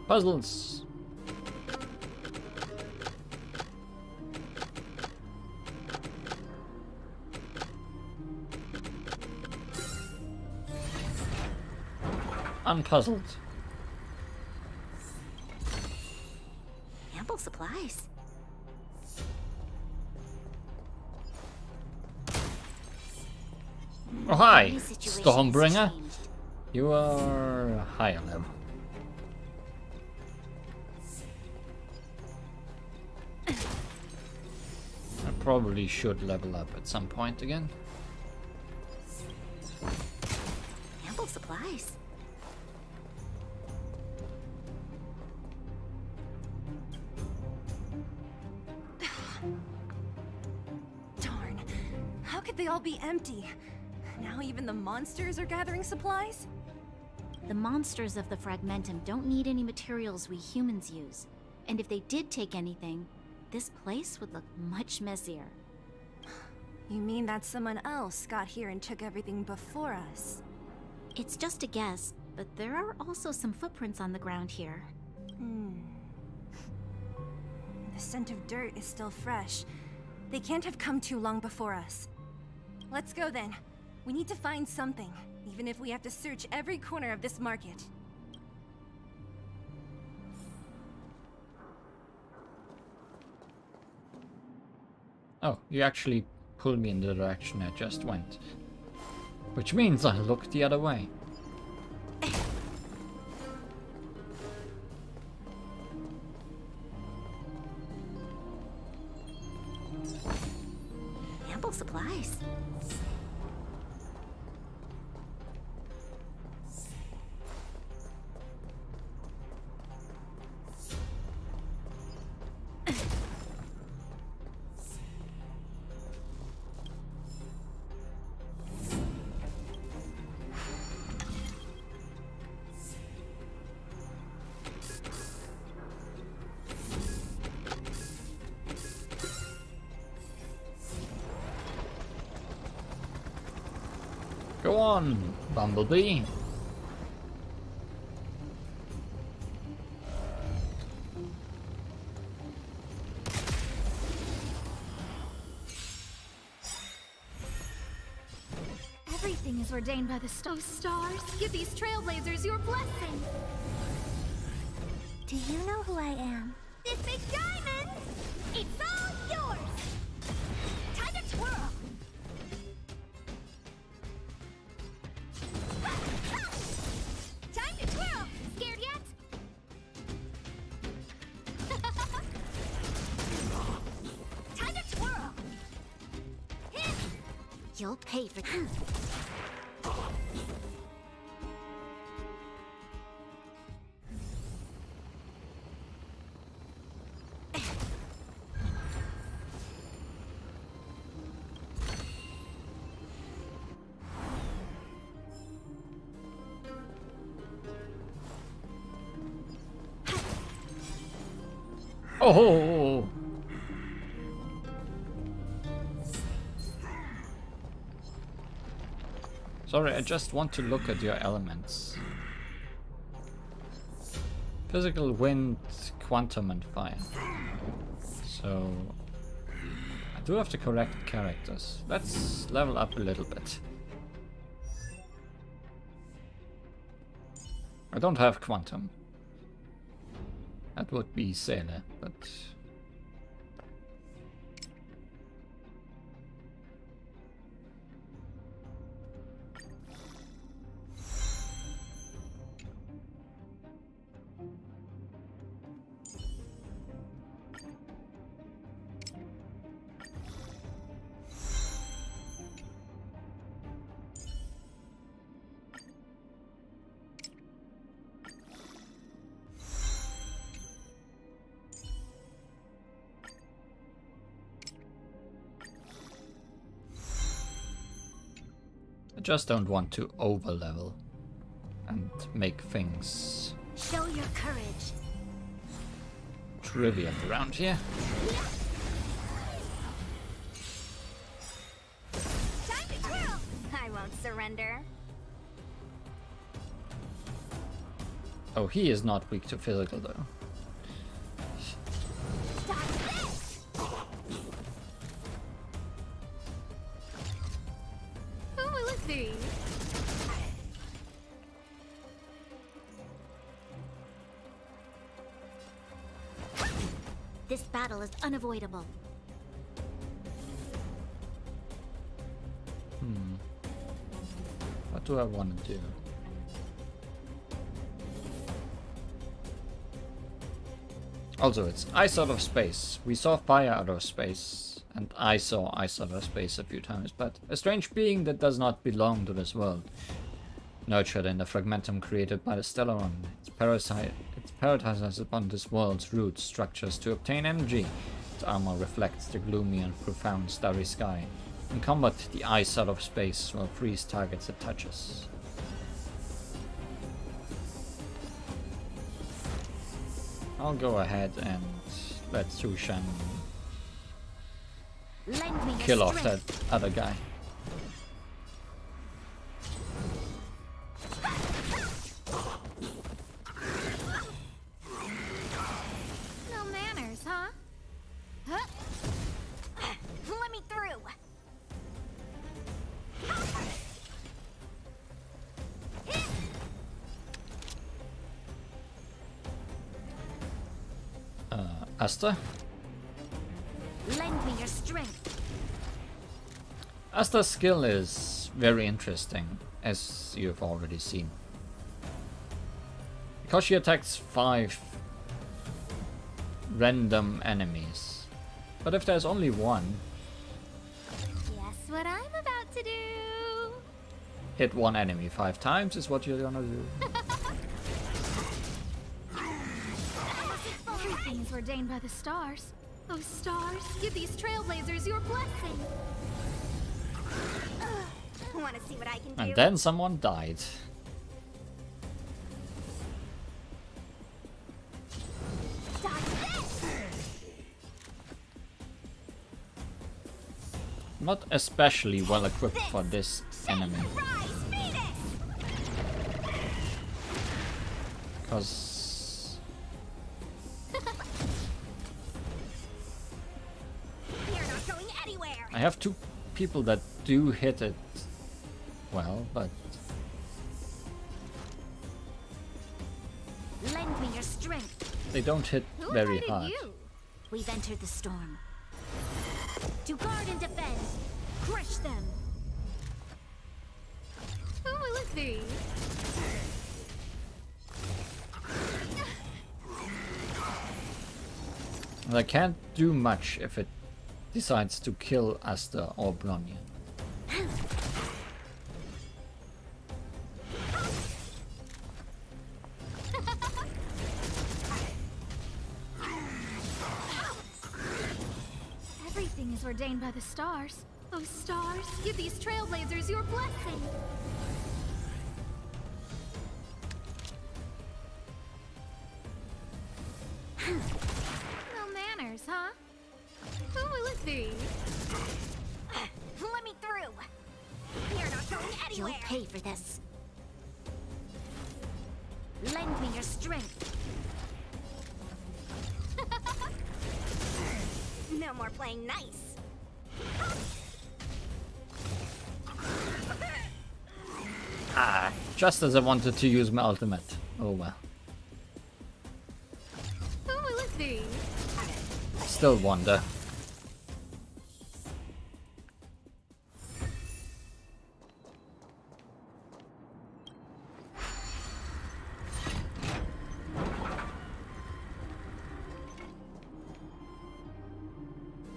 Puzzles. Unpuzzled. Ample supplies. Oh hi, My situation's Stormbringer. changed. You are higher level. I probably should level up at some point again. Ample supplies. Darn. How could they all be empty? Now even the monsters are gathering supplies? The monsters of the Fragmentum don't need any materials we humans use. And if they did take anything, this place would look much messier. You mean that someone else got here and took everything before us? It's just a guess, but there are also some footprints on the ground here. The scent of dirt is still fresh. They can't have come too long before us. Let's go then. We need to find something, even if we have to search every corner of this market. Oh, you actually pulled me in the direction I just went. Which means I looked the other way. Ample supplies. Go on, Bumblebee. Everything is ordained by the stars. Give these trailblazers your blessing. Do you know who I am? This big diamond! It's all yours! Time to twirl! Time to twirl! Scared yet? Time to twirl! You'll pay for that. Oh! Sorry, I just want to look at your elements. Physical, wind, quantum, and fire. So I do have the correct characters. Let's level up a little bit. I don't have quantum. That would be Sele, but... just don't want to overlevel and make things Show your courage. trivial around here. Time to twirl! I won't surrender. Oh, he is not weak to physical though. Who will it be? This battle is unavoidable. What do I want to do? Also, it's ice out of space. We saw fire out of space, and I saw ice out of space a few times, but a strange being that does not belong to this world. Nurtured in the fragmentum created by the Stellaron, it parasitizes upon this world's root structures to obtain energy. Its armor reflects the gloomy and profound starry sky. In combat, the ice out of space will freeze targets it touches. I'll go ahead and let Sushan Lend me your kill off that strength. other guy. No manners, huh? Huh? Let me through. Asta? Lend me your strength. Asta's skill is very interesting, as you've already seen. Because she attacks 5 random enemies. But if there's only one, Guess what I'm about to do? hit one enemy 5 times is what you're gonna do. Everything is ordained by the stars. Oh, stars, give these trailblazers your blessing. Want to see what I can do? And then someone died. Not especially well equipped for this enemy. Because You're not going anywhere. I have 2 people that do hit it well, but Lend me your strength. they don't hit Who very invited hard. you? We've entered the storm. To guard and defend. Crush them. Who will it be? And I can't do much if it decides to kill Asta or Bronya. Everything is ordained by the stars. Oh, stars, give these trailblazers your blessing. No manners, huh? Who will it be? Let me through. You're not going anywhere. You'll pay for this. Lend me your strength. No more playing nice. Ah, just as I wanted to use my ultimate. Oh well. Who will it be? Still wonder.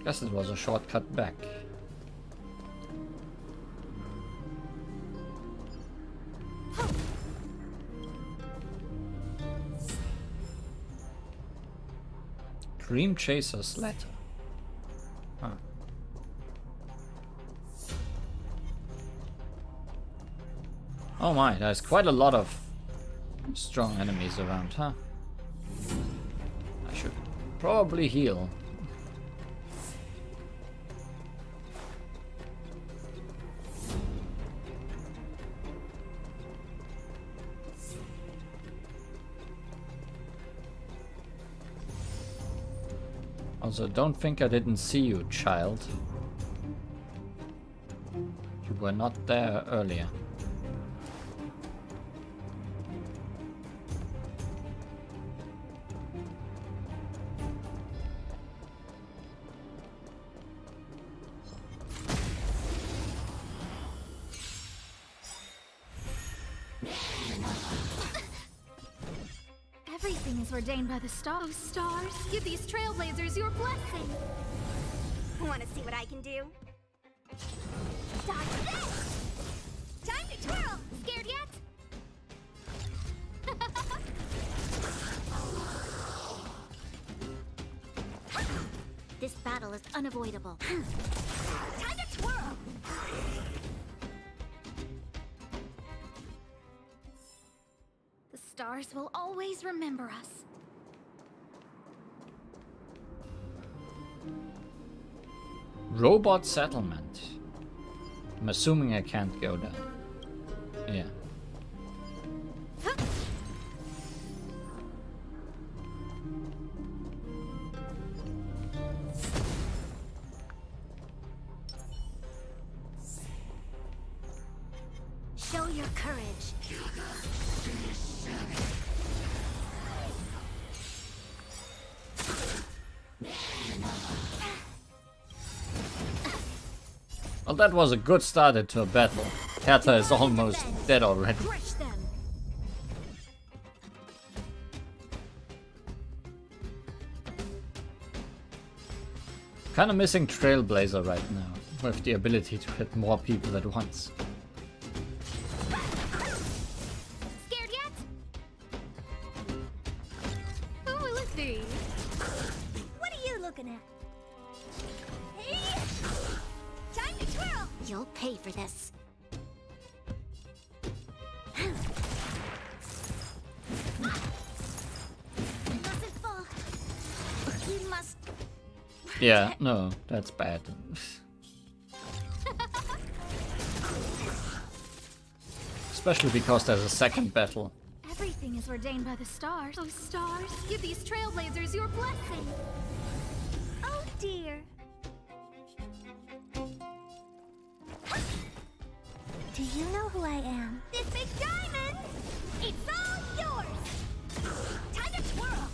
Guess it was a shortcut back. Dream Chaser's letter. Huh. Oh my, there's quite a lot of strong enemies around, huh? I should probably heal. Also, don't think I didn't see you, child. You were not there earlier. Everything is ordained by the stars. Oh, stars, give these trailblazers your blessing. Want to see what I can do? Dodge this! Time to twirl! Scared yet? This battle is unavoidable. Time to twirl! The stars will always remember us. Robot settlement. I'm assuming I can't go down. Yeah. Show your courage. Well, that was a good start into a battle. Hertha is almost dead already. Crush them. Kinda missing Trailblazer right now, with the ability to hit more people at once. Scared yet? Who will it be? What are you looking at? Hey! Time to twirl! You'll pay for this. Mustn't fall. We must. Yeah, no, that's bad. Especially because there's a second battle. Everything is ordained by the stars. Oh, stars, give these trailblazers your blessing. Oh dear. Do you know who I am? This big diamond! It's all yours! Time to twirl!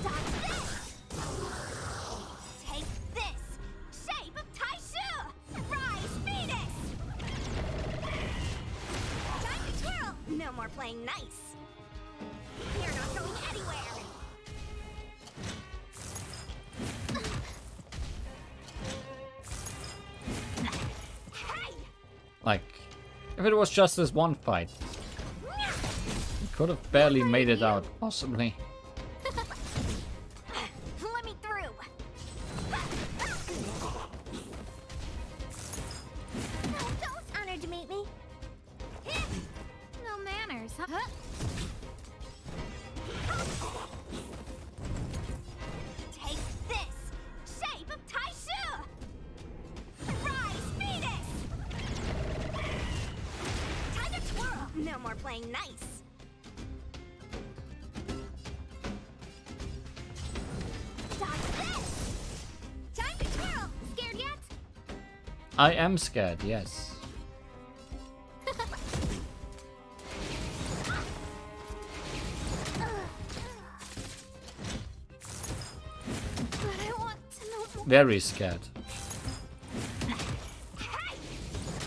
Dodge this! Take this! Shape of Taishu! Rise, Phoenix! Time to twirl! No more playing nice! You're not going anywhere! Like, if it was just this one fight, we could have barely made it out, possibly. Let me through! No, don't! Honored to meet me. No manners, huh? Take this! Shape of Taishu! Rise, Phoenix! Time to twirl! No more playing nice! Dodge this! Time to twirl! Scared yet? I am scared, yes. But I want to know more. Very scared.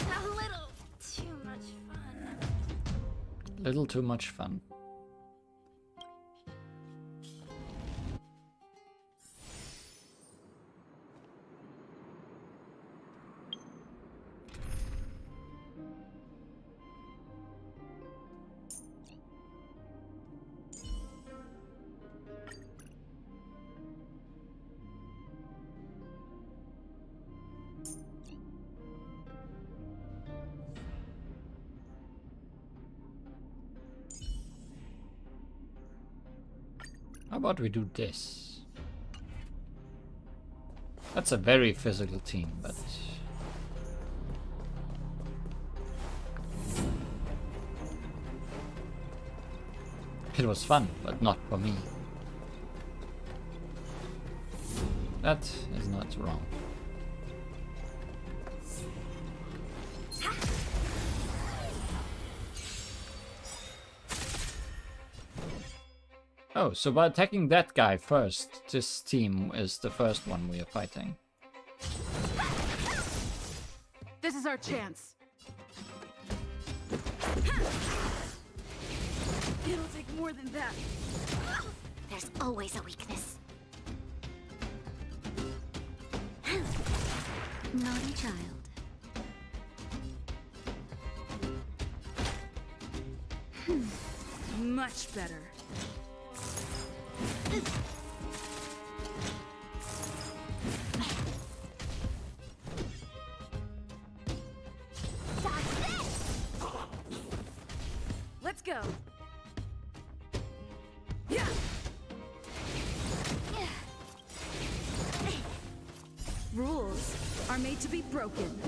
A little too much fun. Little too much fun. about we do this? That's a very physical team, but... It was fun, but not for me. That is not wrong. Oh, so by attacking that guy first, this team is the first one we are fighting. This is our chance. It'll take more than that. There's always a weakness. Naughty child. Much better. Let's go. Yeah. Rules are made to be broken.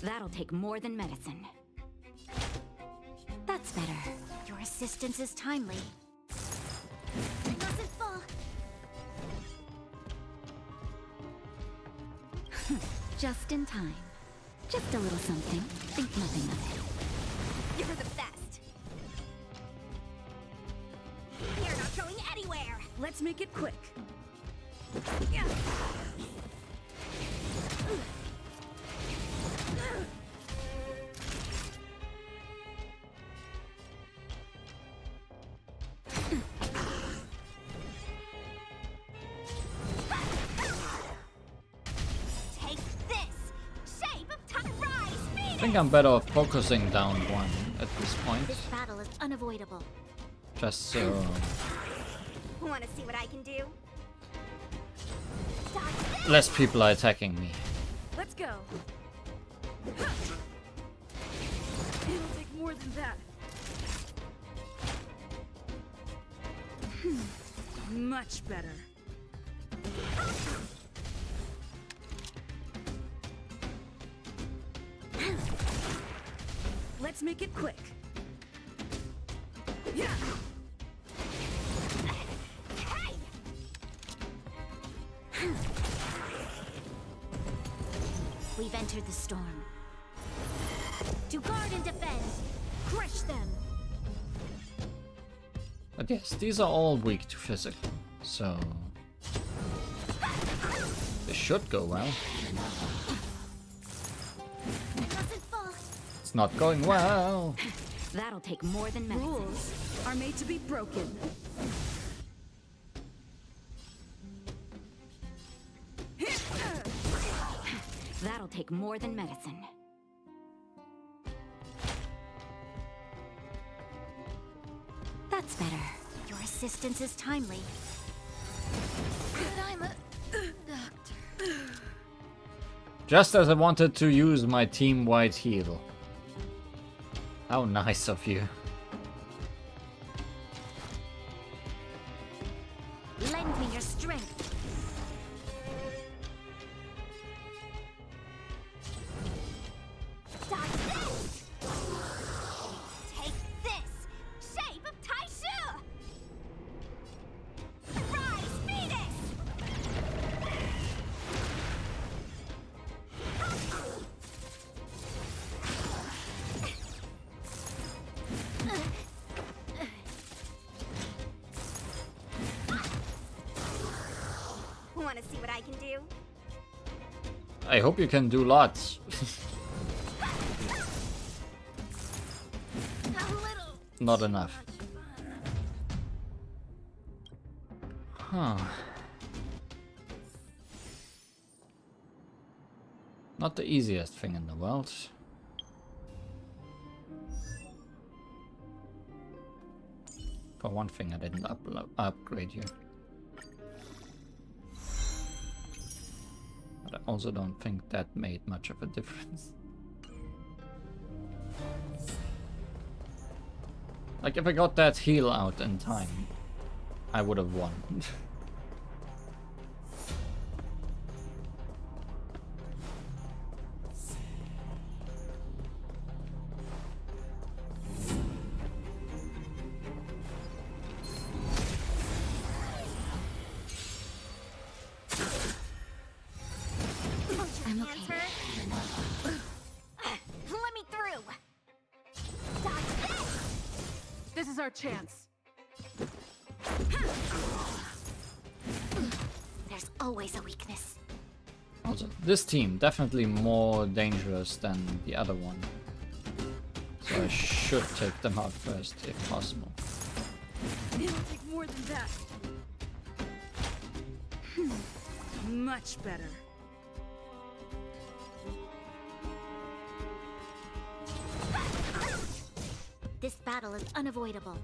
That'll take more than medicine. That's better. Your assistance is timely. It doesn't fall. Just in time. Just a little something. Think nothing of it. You're the best. You're not going anywhere. Let's make it quick. Take this. Shape of time. Rise. I think I'm better off focusing down one at this point. This battle is unavoidable. Just so... Want to see what I can do? less people are attacking me. Let's go. It'll take more than that. Much better. Let's make it quick. Yeah. We've entered the storm. To guard and defend. Crush them. But yes, these are all weak to physical, so... This should go well. It doesn't fall. It's not going well. That'll take more than medicine. Rules are made to be broken. That'll take more than medicine. That's better. Your assistance is timely. But I'm a doctor. Just as I wanted to use my team-wide heal. How nice of you. Lend me your strength. Take this! Shape of Taishu! Rise, Phoenix! Want to see what I can do? I hope you can do lots. Not enough. Huh. Not the easiest thing in the world. For one thing, I didn't upgrade you. But I also don't think that made much of a difference. Like, if I got that heal out in time, I would have won. I'm okay. Let me through. Dodge this. This is our chance. There's always a weakness. Also, this team definitely more dangerous than the other one. So I should take them out first, if possible. It'll take more than that. Much better. This battle is unavoidable.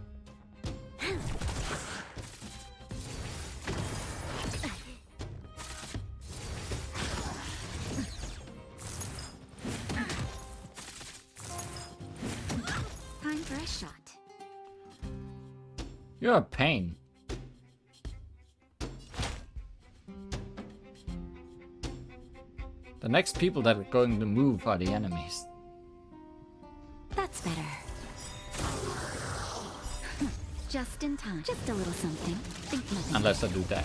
Time for a shot. You're a pain. The next people that are going to move are the enemies. That's better. Just in time. Just a little something. Think nothing. Unless I do that.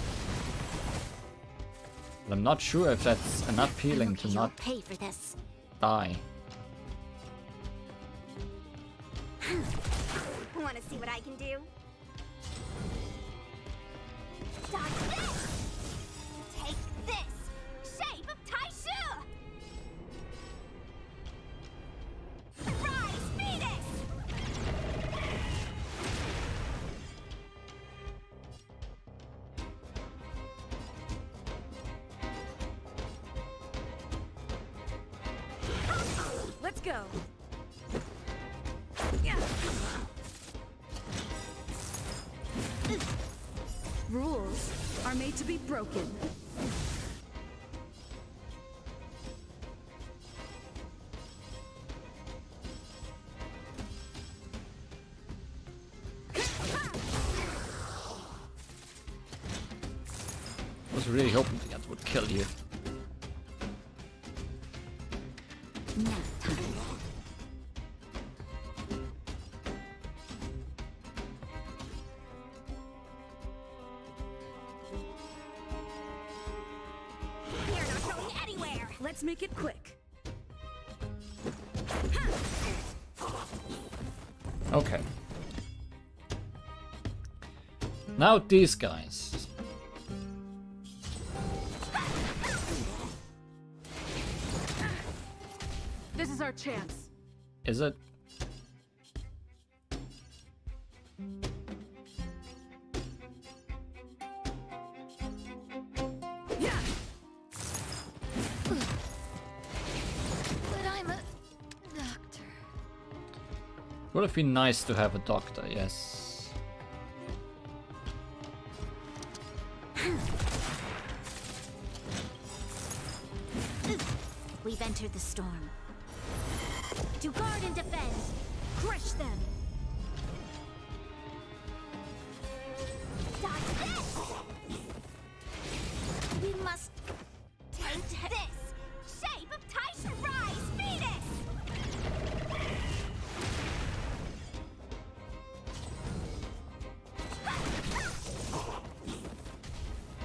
But I'm not sure if that's enough healing to not Pay for this. die. Want to see what I can do? Dodge this! Take this! Shape of Taishu! Rise, Phoenix! Let's go. Rules are made to be broken. I was really hoping that would kill you. Nap time. You're not going anywhere! Let's make it quick. Okay. Now these guys. This is our chance. Is it? But I'm a doctor. Would have been nice to have a doctor, yes. We've entered the storm. To guard and defend. Crush them. Dodge this! We must take this! Shape of Taishu! Rise, Phoenix!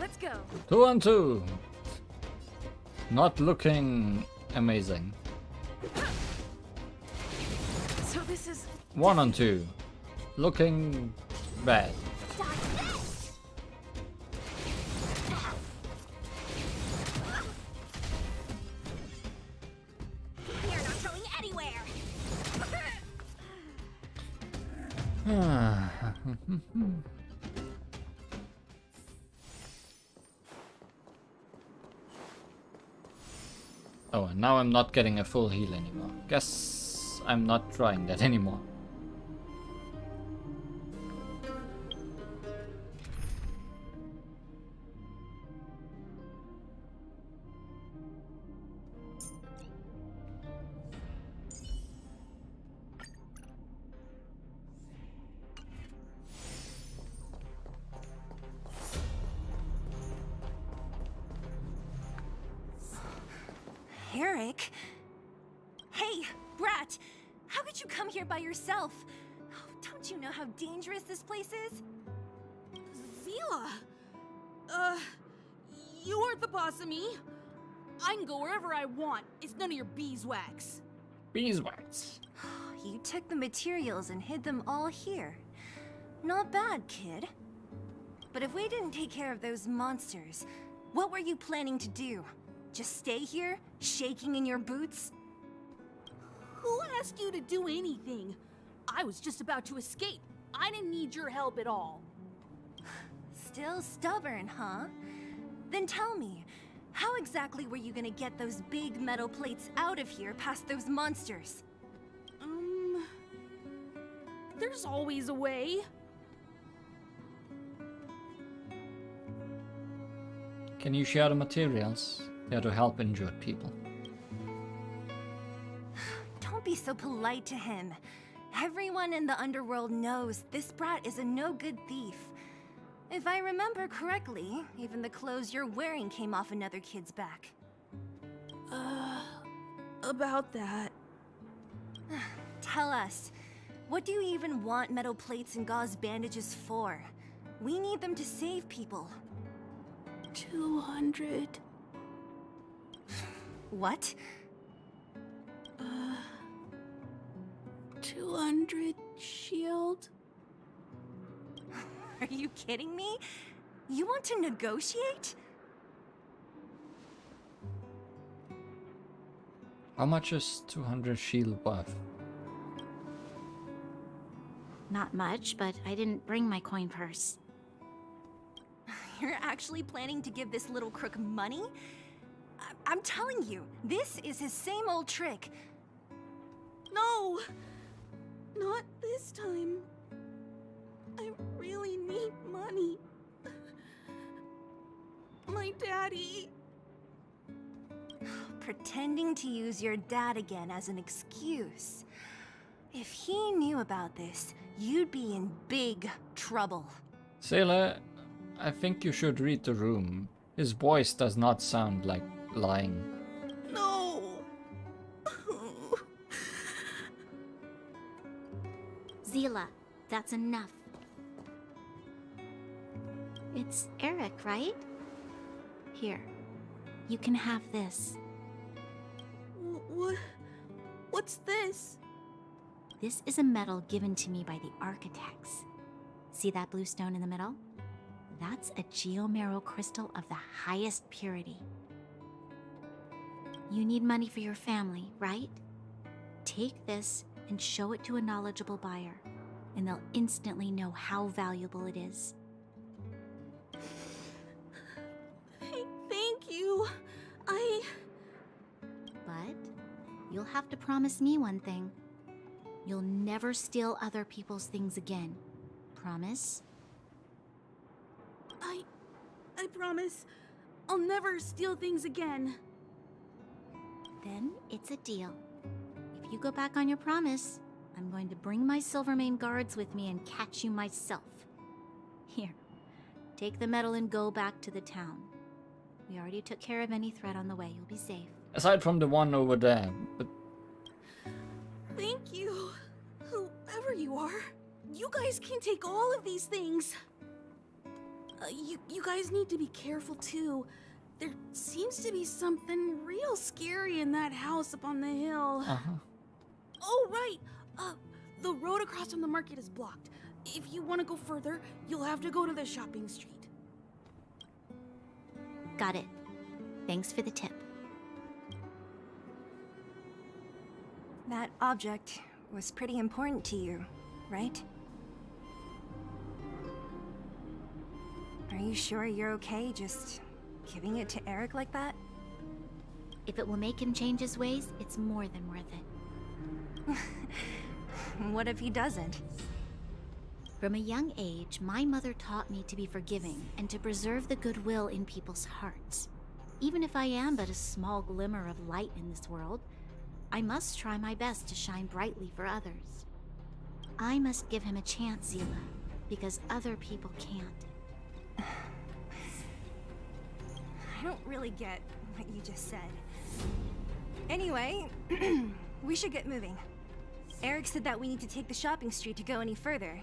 Let's go. 2-on-2. Not looking amazing. So this is 1-on-2. Looking bad. You're not going anywhere! Oh, and now I'm not getting a full heal anymore. Guess I'm not trying that anymore. Eric? Hey, Brat! How could you come here by yourself? Oh, don't you know how dangerous this place is? Zila! You aren't the boss of me. I can go wherever I want. It's none of your beeswax. Beeswax. You took the materials and hid them all here. Not bad, kid. But if we didn't take care of those monsters, what were you planning to do? Just stay here, shaking in your boots? Who asked you to do anything? I was just about to escape. I didn't need your help at all. Still stubborn, huh? Then tell me, how exactly were you gonna get those big metal plates out of here past those monsters? There's always a way. Can you share the materials? They are to help injured people. Don't be so polite to him. Everyone in the underworld knows this brat is a no-good thief. If I remember correctly, even the clothes you're wearing came off another kid's back. About that. Tell us, what do you even want metal plates and gauze bandages for? We need them to save people. 200. What? 200 shield? Are you kidding me? You want to negotiate? How much is 200 shield worth? Not much, but I didn't bring my coin purse. You're actually planning to give this little crook money? I'm telling you, this is his same old trick. No! Not this time. I really need money. My daddy... Pretending to use your dad again as an excuse. If he knew about this, you'd be in big trouble. Sailor, I think you should read the room. His voice does not sound like lying. No! Zila, that's enough. It's Eric, right? Here, you can have this. What's this? This is a medal given to me by the architects. See that blue stone in the middle? That's a geomarrow crystal of the highest purity. You need money for your family, right? Take this and show it to a knowledgeable buyer, and they'll instantly know how valuable it is. Thank you. But you'll have to promise me one thing. You'll never steal other people's things again. Promise? I promise. I'll never steal things again. Then it's a deal. If you go back on your promise, I'm going to bring my Silvermane guards with me and catch you myself. Here, take the medal and go back to the town. We already took care of any threat on the way. You'll be safe. Aside from the one over there, but... Thank you. Whoever you are, you guys can take all of these things. You guys need to be careful too. There seems to be something real scary in that house up on the hill. Oh, right. The road across from the market is blocked. If you want to go further, you'll have to go to the shopping street. Got it. Thanks for the tip. That object was pretty important to you, right? Are you sure you're okay just giving it to Eric like that? If it will make him change his ways, it's more than worth it. What if he doesn't? From a young age, my mother taught me to be forgiving and to preserve the goodwill in people's hearts. Even if I am but a small glimmer of light in this world, I must try my best to shine brightly for others. I must give him a chance, Zila, because other people can't. I don't really get what you just said. Anyway, we should get moving. Eric said that we need to take the shopping street to go any further.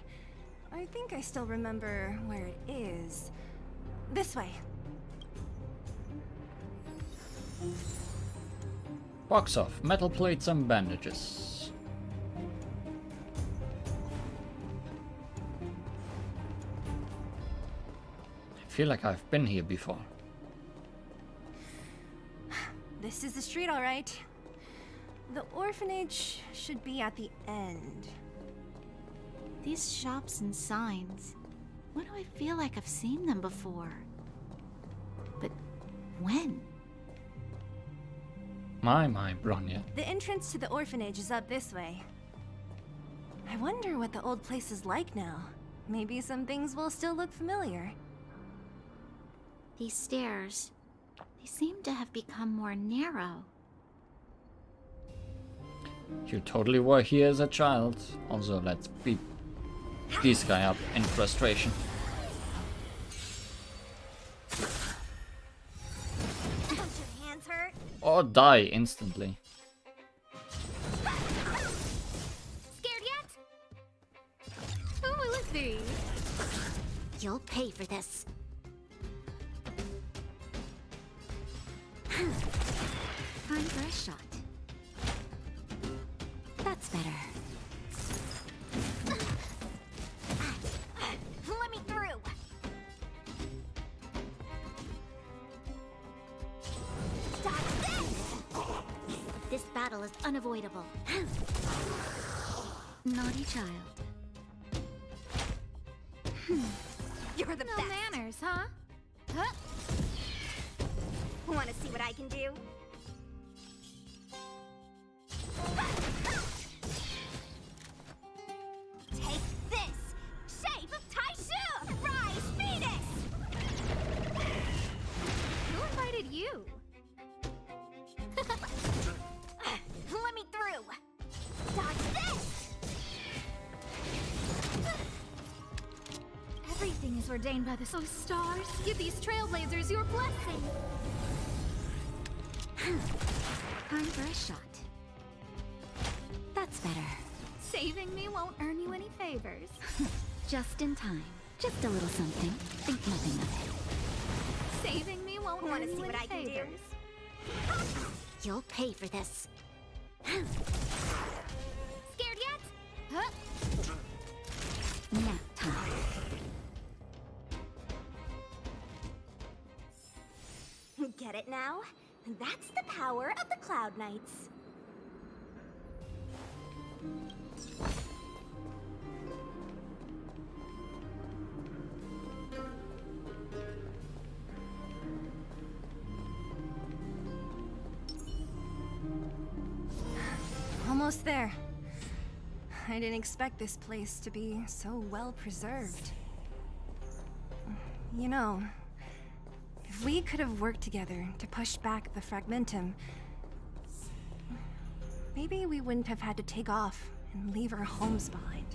I think I still remember where it is. This way. Box off metal plates and bandages. I feel like I've been here before. This is the street, all right. The orphanage should be at the end. These shops and signs. Why do I feel like I've seen them before? But when? My, Bronya. The entrance to the orphanage is up this way. I wonder what the old place is like now. Maybe some things will still look familiar. These stairs, they seem to have become more narrow. You totally were here as a child. Also, let's beat this guy up in frustration. Don't your hands hurt? Or die instantly. Scared yet? Who will it be? You'll pay for this. Time for a shot. That's better. Let me through. Dodge this! This battle is unavoidable. Naughty child. You're the No best. manners, huh? Huh? Want to see what I can do? Take this! Shape of Taishu! Rise, Phoenix! Who invited you? Let me through! Dodge this! Everything is ordained by the stars. Give these trailblazers your blessing. Time for a shot. That's better. Saving me won't earn you any favors. Just in time. Just a little something. Think nothing of it. Saving me won't Want earn to see you what any I can do? favors. You'll pay for this. Scared yet? Huh? Nap time. Get it now? That's the power of the Cloud Knights. Almost there. I didn't expect this place to be so well preserved. You know, if we could have worked together to push back the Fragmentum, maybe we wouldn't have had to take off and leave our homes behind.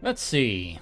Let's see.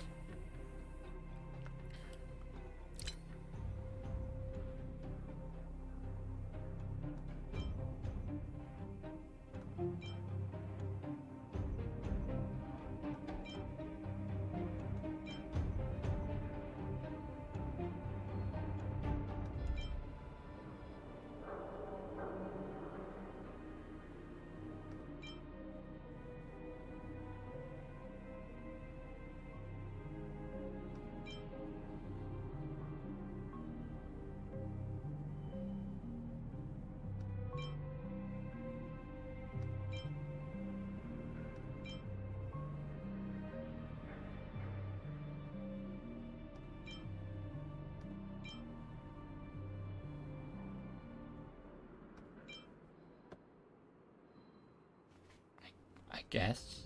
I guess.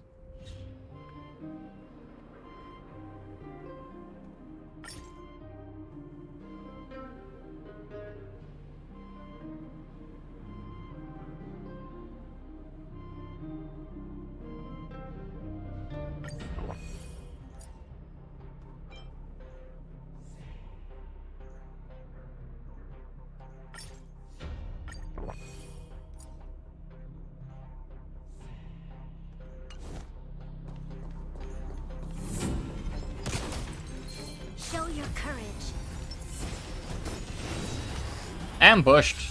your courage. Ambushed.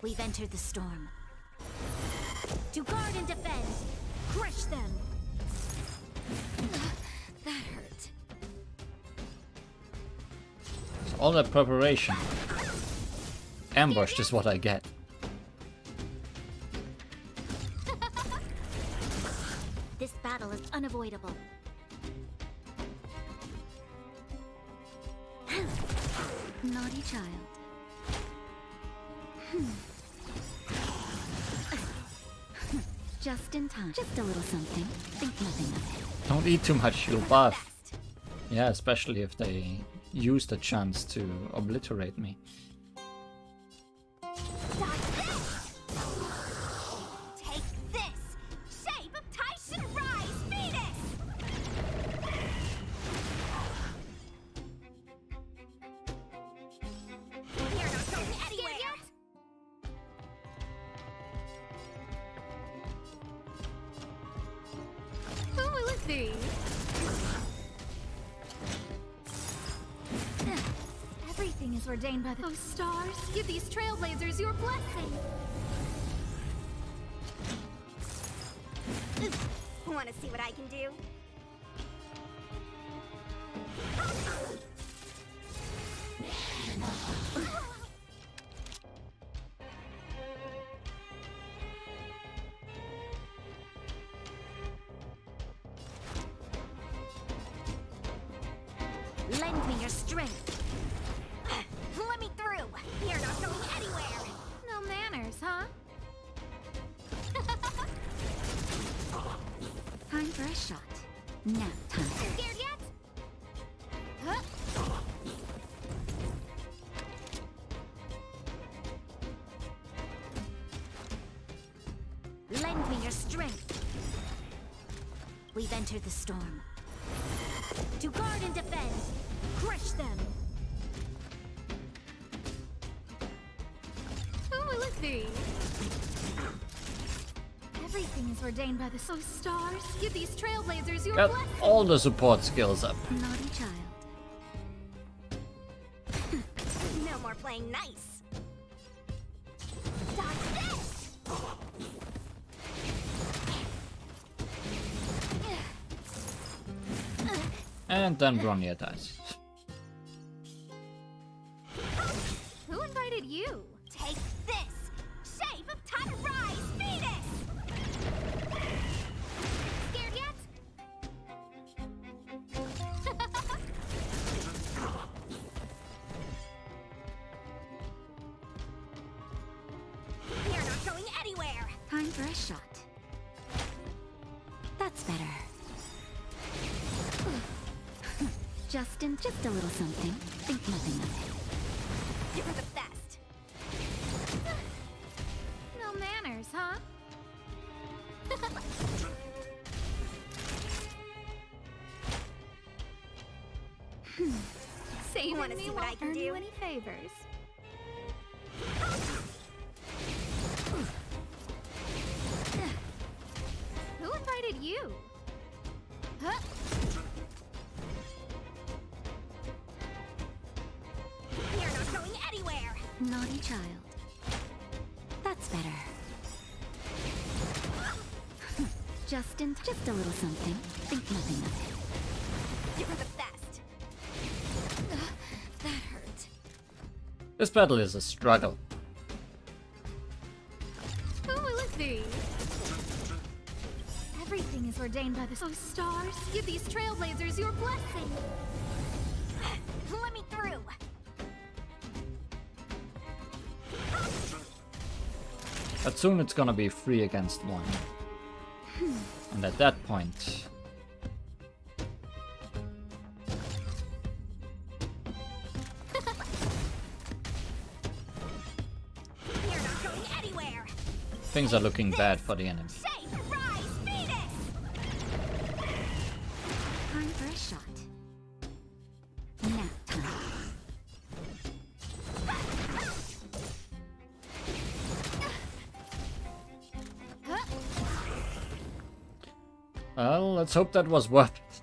We've entered the storm. To guard and defend. Crush them. That hurt. So all that preparation. Ambushed is what I get. This battle is unavoidable. Naughty child. Just in time. Just a little something. Think nothing of it. Don't eat too much, you'll buff. Yeah, especially if they use the chance to obliterate me. Take this! Shape of Tyson Rise, Venus! You're not going anywhere! Who will it be? Everything is ordained by the... Oh, stars, give these trailblazers your blessing. Want to see what I can do? Lend me your strength. Let me through. You're not going anywhere. No manners, huh? Time for a shot. Nap time. Scared yet? Huh? Lend me your strength. We've entered the storm. To guard and defend. Crush them. Who will it be? Everything is ordained by the... Oh, stars, give these trailblazers your Got blessing. all the support skills up. Naughty child. No more playing nice. Dodge this! And then Bronya dies. Who invited you? Take this! Shape of Time Rise, Venus! Scared yet? You're not going anywhere! Time for a shot. That's better. Just a little something. Think nothing of it. You're the best! No manners, huh? Saving Wanna me see what I won't can earn do? you any favors. Who invited you? Huh? You're not going anywhere! Naughty child. That's better. Just a little something. Think nothing of it. You're the best! That hurt. This battle is a struggle. Who will it be? Everything is ordained by the... Oh, stars, give these trailblazers your blessing. Let me through! But soon it's gonna be 3 against 1. And at that point... You're not going anywhere! things are looking bad for the enemy. Shape Rise, Venus! Time for a shot. Nap time. Huh? Well, let's hope that was worth it.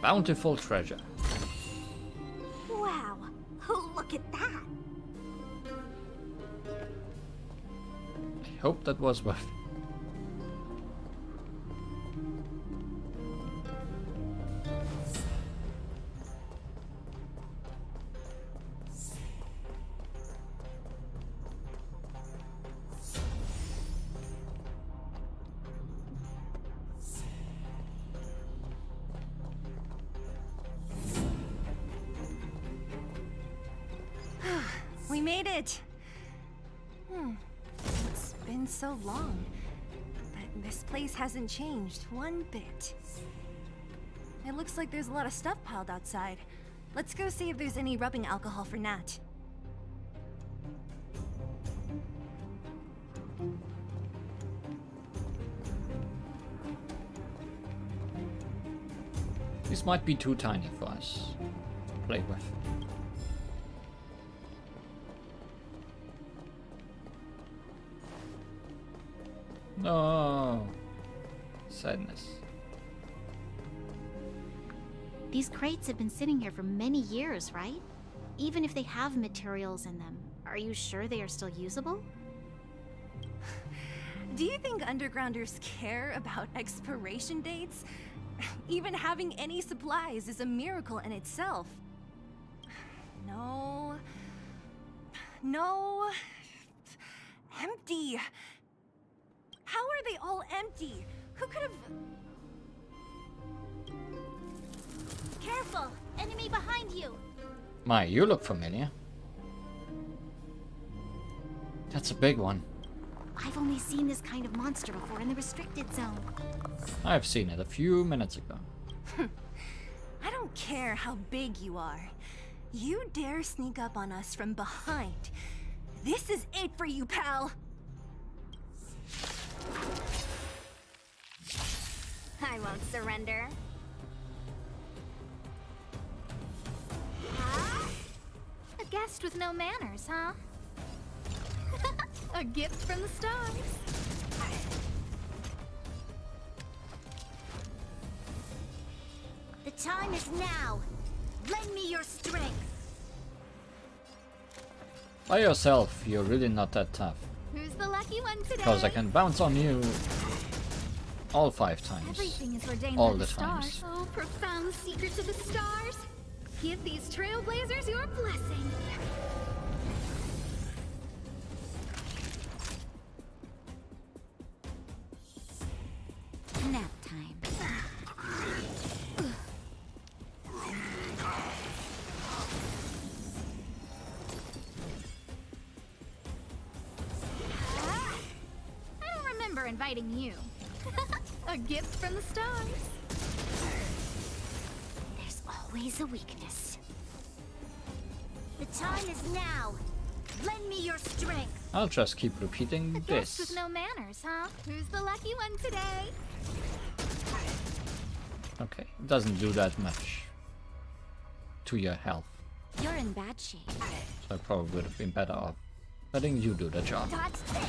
Bountiful treasure. Wow, look at that. I hope that was worth it. We made it! It's been so long, but this place hasn't changed one bit. It looks like there's a lot of stuff piled outside. Let's go see if there's any rubbing alcohol for Nat. This might be too tiny for us to play with. No. Sadness. These crates have been sitting here for many years, right? Even if they have materials in them, are you sure they are still usable? Do you think undergrounders care about expiration dates? Even having any supplies is a miracle in itself. No. No. Empty. How are they all empty? Who could have... Careful! Enemy behind you! My, you look familiar. That's a big one. I've only seen this kind of monster before in the restricted zone. I've seen it a few minutes ago. I don't care how big you are. You dare sneak up on us from behind. This is it for you, pal! I won't surrender. A guest with no manners, huh? A gift from the stars. The time is now. Lend me your strength. By yourself, you're really not that tough. Who's the lucky one today? Because I can bounce on you all 5 times. Everything is ordained all by the stars. times. Oh, profound secrets of the stars. Give these trailblazers your blessing. Nap time. I don't remember inviting you. A gift from the stars. There's always a weakness. The time is now. Lend me your strength. I'll just keep repeating A guest with this. no manners, huh? Who's the lucky one today? Okay, it doesn't do that much to your health. You're in bad shape. So I probably would have been better off letting you do the job. Dodge this.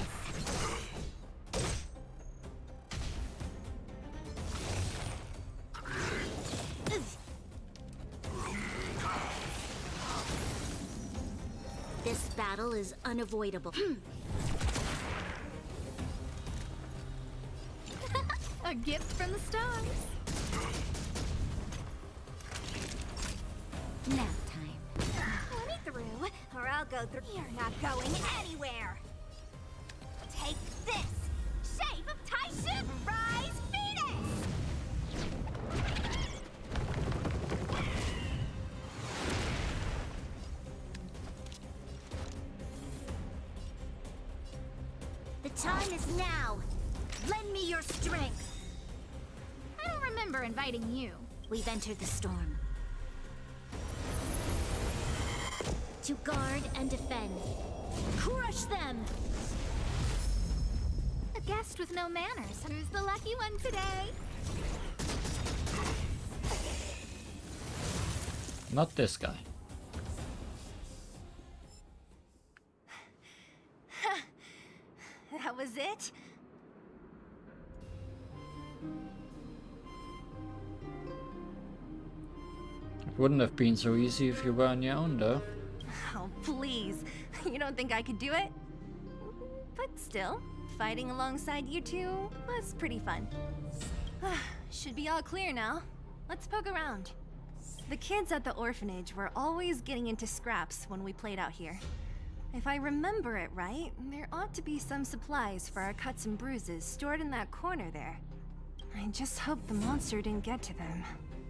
This battle is unavoidable. A gift from the stars. Nap time. Let me through, or I'll go through. You're not going anywhere. Take this. Shape of Taisha, rise, Phoenix. The time is now. Lend me your strength. I don't remember inviting you. We've entered the storm. To guard and defend. Crush them! A guest with no manners. Who's the lucky one today? Not this guy. What? It wouldn't have been so easy if you were on your own, though. Oh, please. You don't think I could do it? But still, fighting alongside you two was pretty fun. Should be all clear now. Let's poke around. The kids at the orphanage were always getting into scraps when we played out here. If I remember it right, there ought to be some supplies for our cuts and bruises stored in that corner there. I just hope the monster didn't get to them.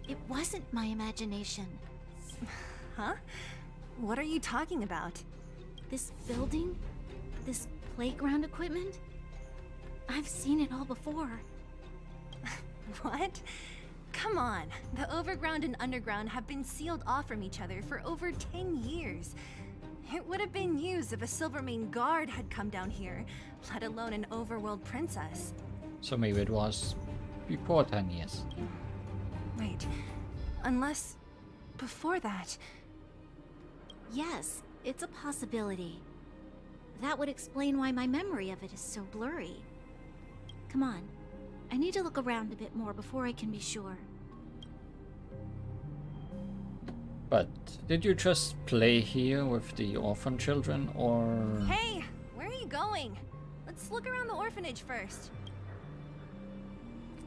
It wasn't my imagination. Huh? What are you talking about? This building? This playground equipment? I've seen it all before. What? Come on. The overground and underground have been sealed off from each other for over 10 years. It would have been used if a Silvermane guard had come down here, let alone an overworld princess. So maybe it was before 10 years. Wait, unless before that. Yes, it's a possibility. That would explain why my memory of it is so blurry. Come on, I need to look around a bit more before I can be sure. But did you just play here with the orphan children, or... Hey, where are you going? Let's look around the orphanage first.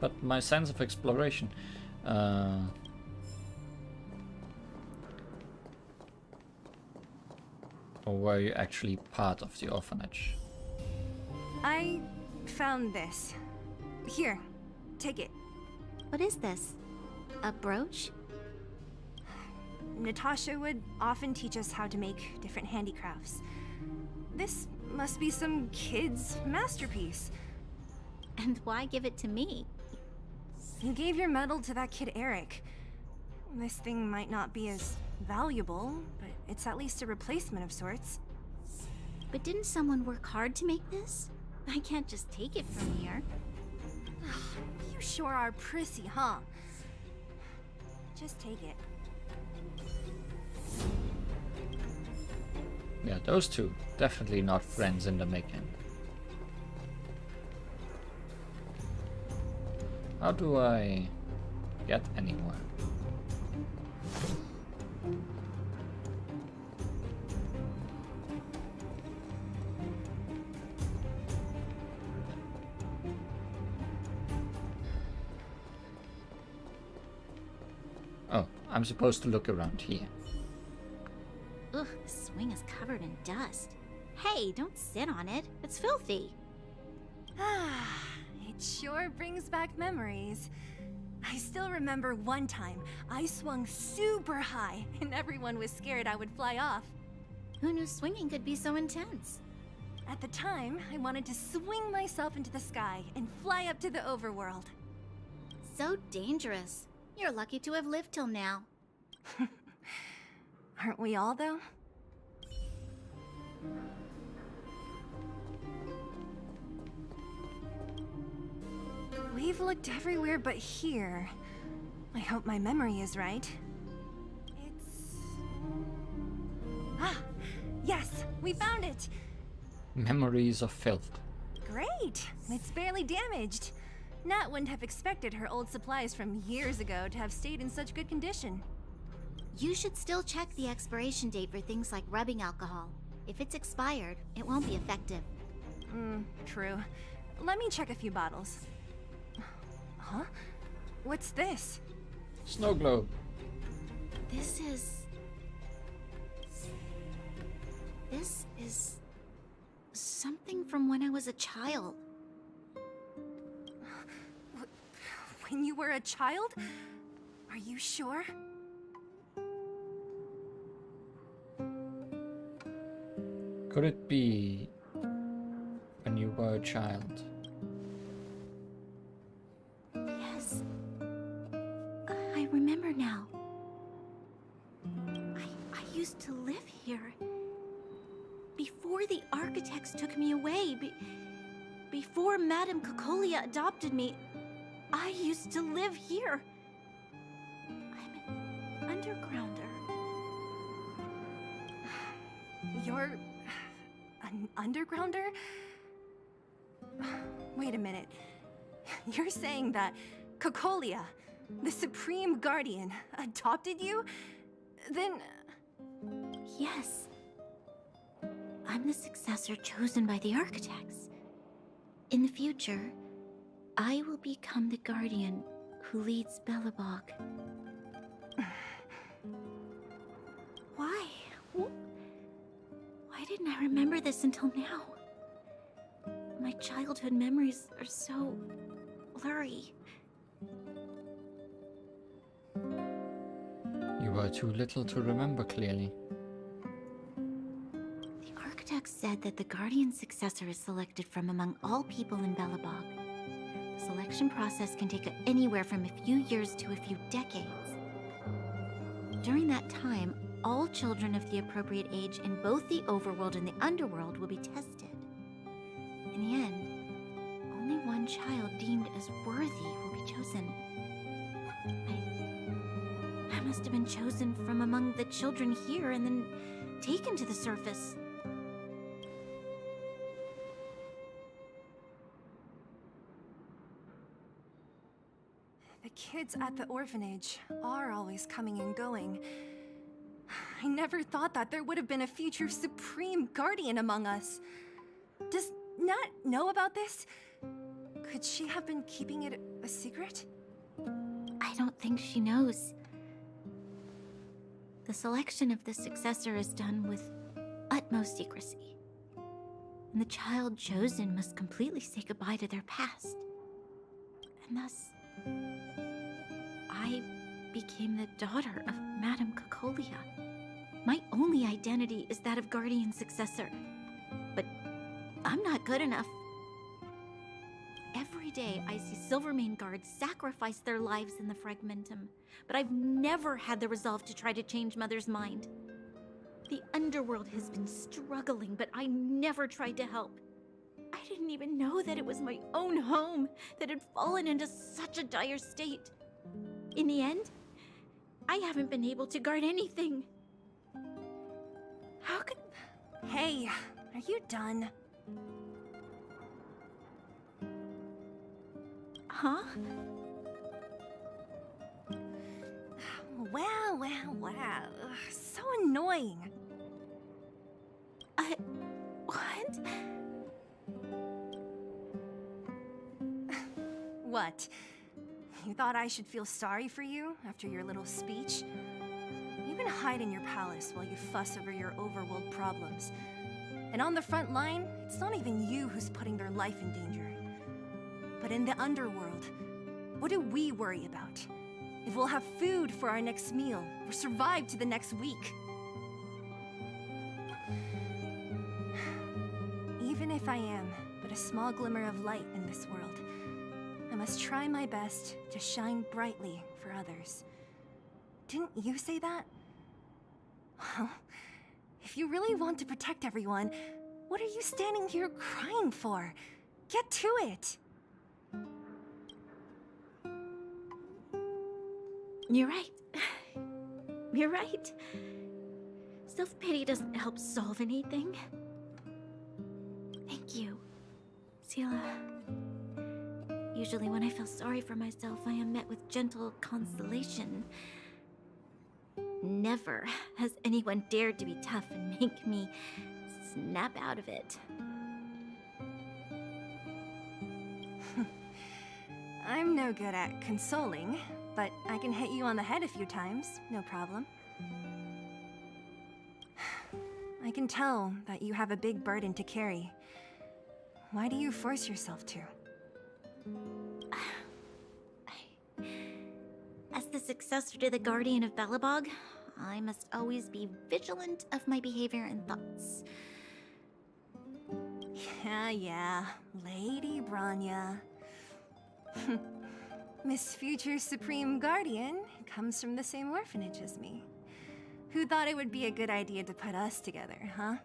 But my sense of exploration... Or were you actually part of the orphanage? I found this. Here, take it. What is this? A brooch? Natasha would often teach us how to make different handicrafts. This must be some kid's masterpiece. And why give it to me? You gave your medal to that kid Eric. This thing might not be as valuable, but it's at least a replacement of sorts. But didn't someone work hard to make this? I can't just take it from here. You sure are prissy, huh? Just take it. Yeah, those two. Definitely not friends in the making. How do I get anywhere? Oh, I'm supposed to look around here. Ugh, the swing is covered in dust. Hey, don't sit on it. It's filthy. It sure brings back memories. I still remember one time I swung super high and everyone was scared I would fly off. Who knew swinging could be so intense? At the time, I wanted to swing myself into the sky and fly up to the overworld. So dangerous. You're lucky to have lived till now. Aren't we all, though? We've looked everywhere but here. I hope my memory is right. It's... Ah! Yes! We found it! Memories of filth. Great! It's barely damaged. Nat wouldn't have expected her old supplies from years ago to have stayed in such good condition. You should still check the expiration date for things like rubbing alcohol. If it's expired, it won't be effective. True. Let me check a few bottles. Huh? What's this? Snow globe. This is something from when I was a child. When you were a child? Are you sure? Could it be when you were a child? Yes. I remember now. I used to live here. Before the architects took me away, before Madame Cocolia adopted me, I used to live here. I'm an undergrounder. You're... an undergrounder? Wait a minute. You're saying that Cocolia, the Supreme Guardian, adopted you? Then... Yes. I'm the successor chosen by the architects. In the future, I will become the guardian who leads Belobog. Why? Why didn't I remember this until now? My childhood memories are so blurry. You were too little to remember clearly. The architect said that the guardian successor is selected from among all people in Belobog. The selection process can take anywhere from a few years to a few decades. During that time, all children of the appropriate age in both the overworld and the underworld will be tested. In the end, only one child deemed as worthy will be chosen. I must have been chosen from among the children here and then taken to the surface. The kids at the orphanage are always coming and going. I never thought that there would have been a future Supreme Guardian among us. Does Nat know about this? Could she have been keeping it a secret? I don't think she knows. The selection of the successor is done with utmost secrecy. And the child chosen must completely say goodbye to their past. And thus, I became the daughter of Madame Cocolia. My only identity is that of guardian successor. But I'm not good enough. Every day I see Silvermane guards sacrifice their lives in the Fragmentum, but I've never had the resolve to try to change Mother's mind. The underworld has been struggling, but I never tried to help. I didn't even know that it was my own home that had fallen into such a dire state. In the end, I haven't been able to guard anything. How could... Hey, are you done? Huh? Wow, wow, wow. So annoying. What? What? You thought I should feel sorry for you after your little speech? You can hide in your palace while you fuss over your overworld problems. And on the front line, it's not even you who's putting their life in danger. But in the underworld, what do we worry about? If we'll have food for our next meal, or survive to the next week. Even if I am but a small glimmer of light in this world, I must try my best to shine brightly for others. Didn't you say that? Well, if you really want to protect everyone, what are you standing here crying for? Get to it! You're right. You're right. Self-pity doesn't help solve anything. Thank you, Sela. Usually when I feel sorry for myself, I am met with gentle consolation. Never has anyone dared to be tough and make me snap out of it. I'm no good at consoling, but I can hit you on the head a few times, no problem. I can tell that you have a big burden to carry. Why do you force yourself to? As the successor to the Guardian of Belobog, I must always be vigilant of my behavior and thoughts. Yeah, Lady Branya. Miss Future Supreme Guardian comes from the same orphanage as me. Who thought it would be a good idea to put us together, huh?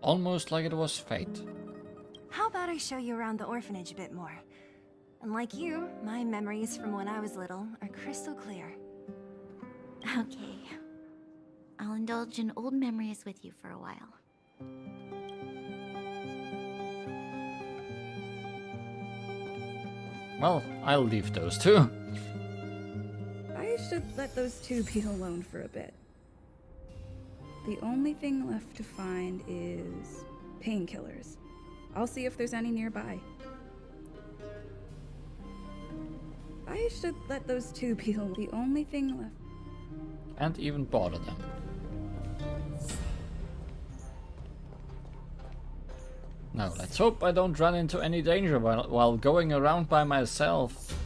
Almost like it was fate. How about I show you around the orphanage a bit more? And like you, my memories from when I was little are crystal clear. Okay. I'll indulge in old memories with you for a while. Well, I'll leave those two. I should let those two be alone for a bit. The only thing left to find is painkillers. I'll see if there's any nearby. I should let those two be the only thing left. And even bother them. Now, let's hope I don't run into any danger while going around by myself.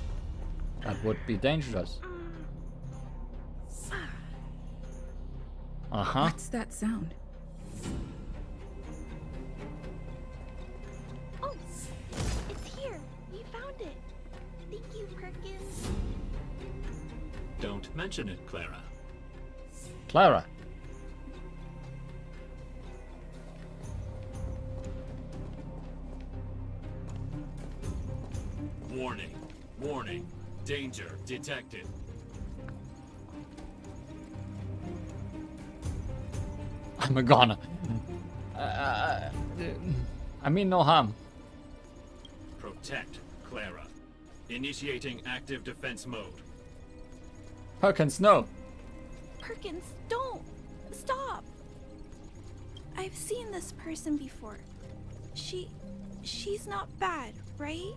That would be dangerous. Uh-huh. What's that sound? Oh, it's here. You found it. Thank you, Perkins. Don't mention it, Clara. Clara. Warning. Warning. Danger detected. I'm a goner. I mean no harm. Protect Clara. Initiating active defense mode. Perkins, no. Perkins, don't! Stop! I've seen this person before. She's not bad, right?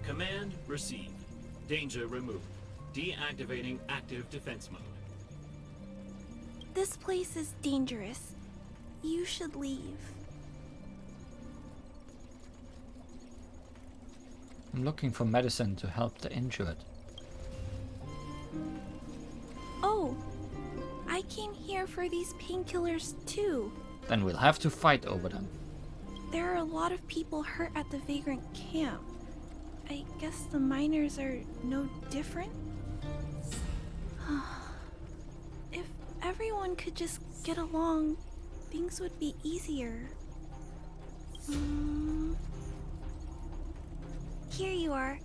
Command received. Danger removed. Deactivating active defense mode. This place is dangerous. You should leave. I'm looking for medicine to help the injured. Oh, I came here for these painkillers too. Then we'll have to fight over them. There are a lot of people hurt at the Vagrant camp. I guess the miners are no different? If everyone could just get along, things would be easier. Here you are.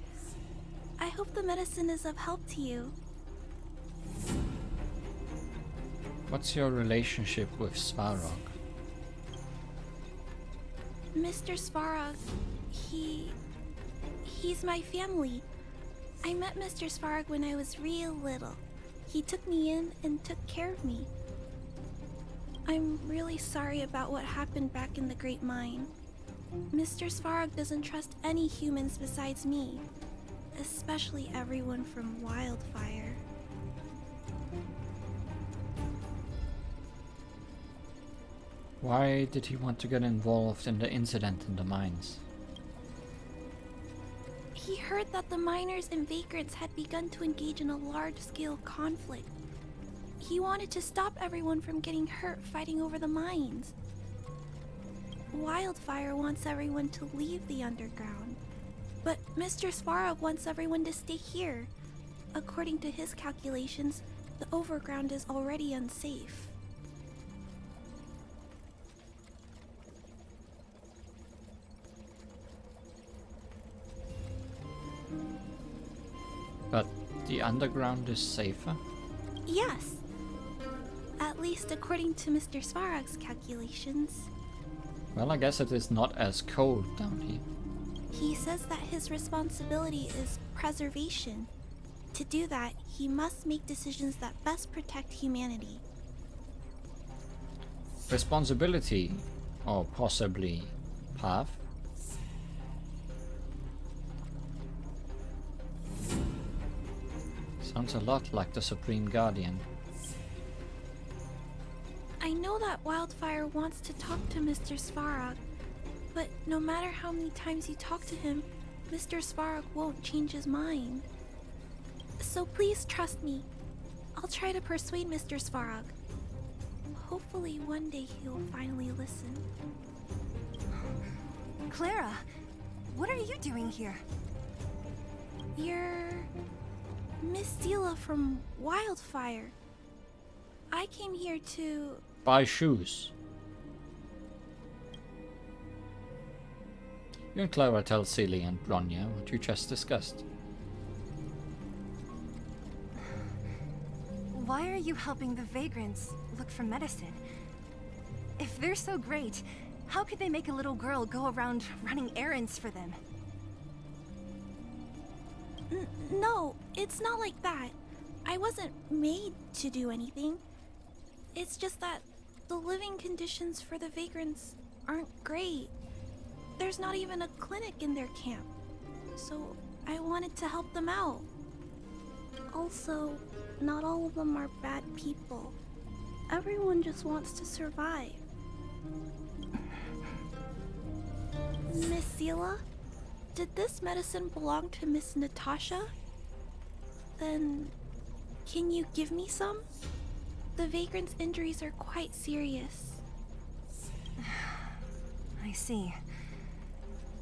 I hope the medicine is of help to you. What's your relationship with Svarog? Mr. Svarog, he's my family. I met Mr. Svarog when I was real little. He took me in and took care of me. I'm really sorry about what happened back in the Great Mine. Mr. Svarog doesn't trust any humans besides me, especially everyone from Wildfire. Why did he want to get involved in the incident in the mines? He heard that the miners and vagrants had begun to engage in a large-scale conflict. He wanted to stop everyone from getting hurt fighting over the mines. Wildfire wants everyone to leave the underground, but Mr. Svarog wants everyone to stay here. According to his calculations, the overground is already unsafe. But the underground is safer? Yes. At least according to Mr. Svarog's calculations. Well, I guess it is not as cold down here. He says that his responsibility is preservation. To do that, he must make decisions that best protect humanity. Responsibility, or possibly path? Sounds a lot like the Supreme Guardian. I know that Wildfire wants to talk to Mr. Svarog, but no matter how many times you talk to him, Mr. Svarog won't change his mind. So please trust me. I'll try to persuade Mr. Svarog. Hopefully one day he'll finally listen. Clara, what are you doing here? You're Miss Zila from Wildfire. I came here to... Buy shoes. You and Clara tell Celie and Bronya what you just discussed. Why are you helping the vagrants look for medicine? If they're so great, how could they make a little girl go around running errands for them? No, it's not like that. I wasn't made to do anything. It's just that the living conditions for the vagrants aren't great. There's not even a clinic in their camp. So I wanted to help them out. Also, not all of them are bad people. Everyone just wants to survive. Miss Seela, did this medicine belong to Miss Natasha? Then, can you give me some? The vagrant's injuries are quite serious. I see.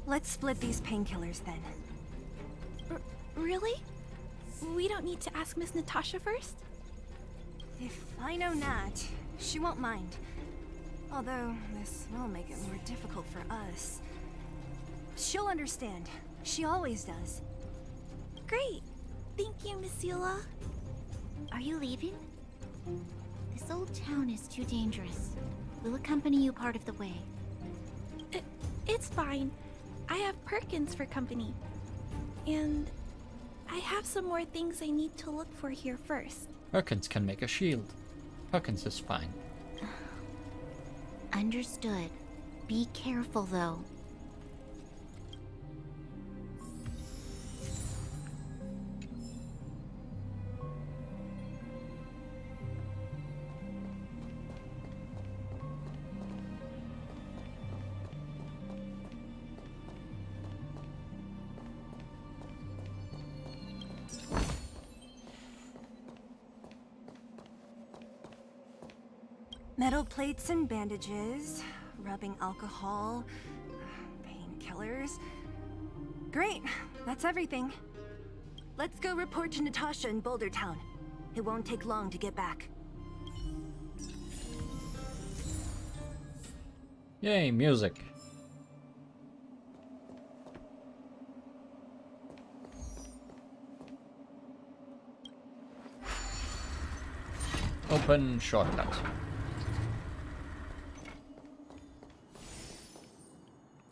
Let's split these painkillers then. Really? We don't need to ask Miss Natasha first? If I know Nat, she won't mind. Although, this will make it more difficult for us. She'll understand. She always does. Great. Thank you, Miss Seela. Are you leaving? This old town is too dangerous. We'll accompany you part of the way. It's fine. I have Perkins for company. And I have some more things I need to look for here first. Perkins can make a shield. Perkins is fine. Understood. Be careful, though. Metal plates and bandages, rubbing alcohol, painkillers. Great, that's everything. Let's go report to Natasha in Boulder Town. It won't take long to get back. Yay, music. Open shortcut.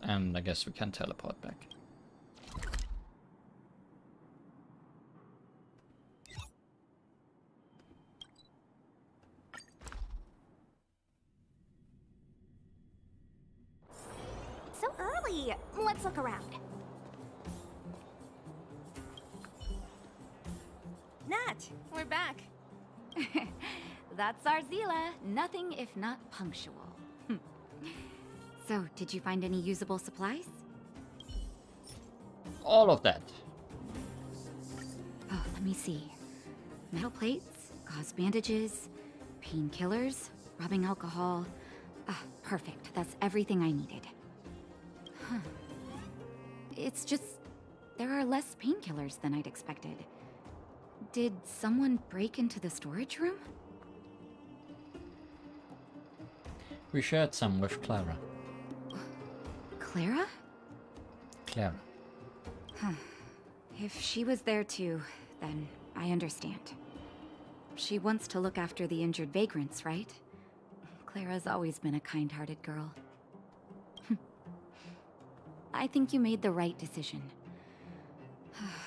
And I guess we can teleport back. So early! Let's look around. Nat, we're back. That's our Seela. Nothing if not punctual. So, did you find any usable supplies? All of that. Oh, let me see. Metal plates, gauze bandages, painkillers, rubbing alcohol. Ah, perfect. That's everything I needed. Huh. It's just, there are less painkillers than I'd expected. Did someone break into the storage room? We shared some with Clara. Clara? Clara. Huh. If she was there too, then I understand. She wants to look after the injured vagrants, right? Clara's always been a kind-hearted girl. I think you made the right decision.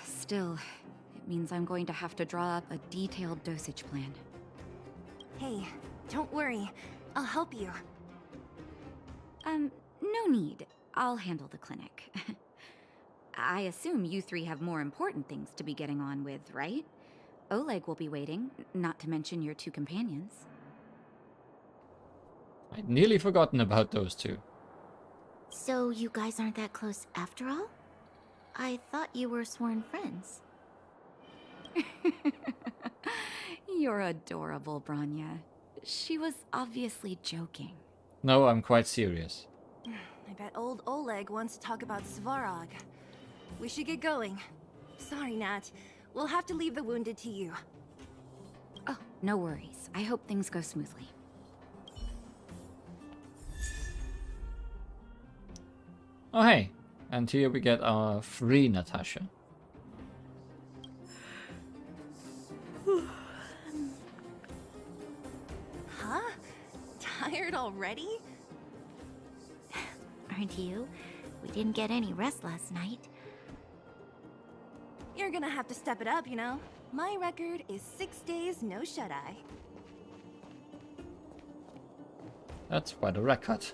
Still, it means I'm going to have to draw up a detailed dosage plan. Hey, don't worry. I'll help you. No need. I'll handle the clinic. I assume you three have more important things to be getting on with, right? Oleg will be waiting, not to mention your two companions. I'd nearly forgotten about those two. So you guys aren't that close after all? I thought you were sworn friends. You're adorable, Branya. She was obviously joking. No, I'm quite serious. I bet old Oleg wants to talk about Svarog. We should get going. Sorry, Nat. We'll have to leave the wounded to you. Oh, no worries. I hope things go smoothly. Oh hey, and here we get our free Natasha. Huh? Tired already? Aren't you? We didn't get any rest last night. You're gonna have to step it up, you know? My record is 6 days, no shut-eye. That's quite a record.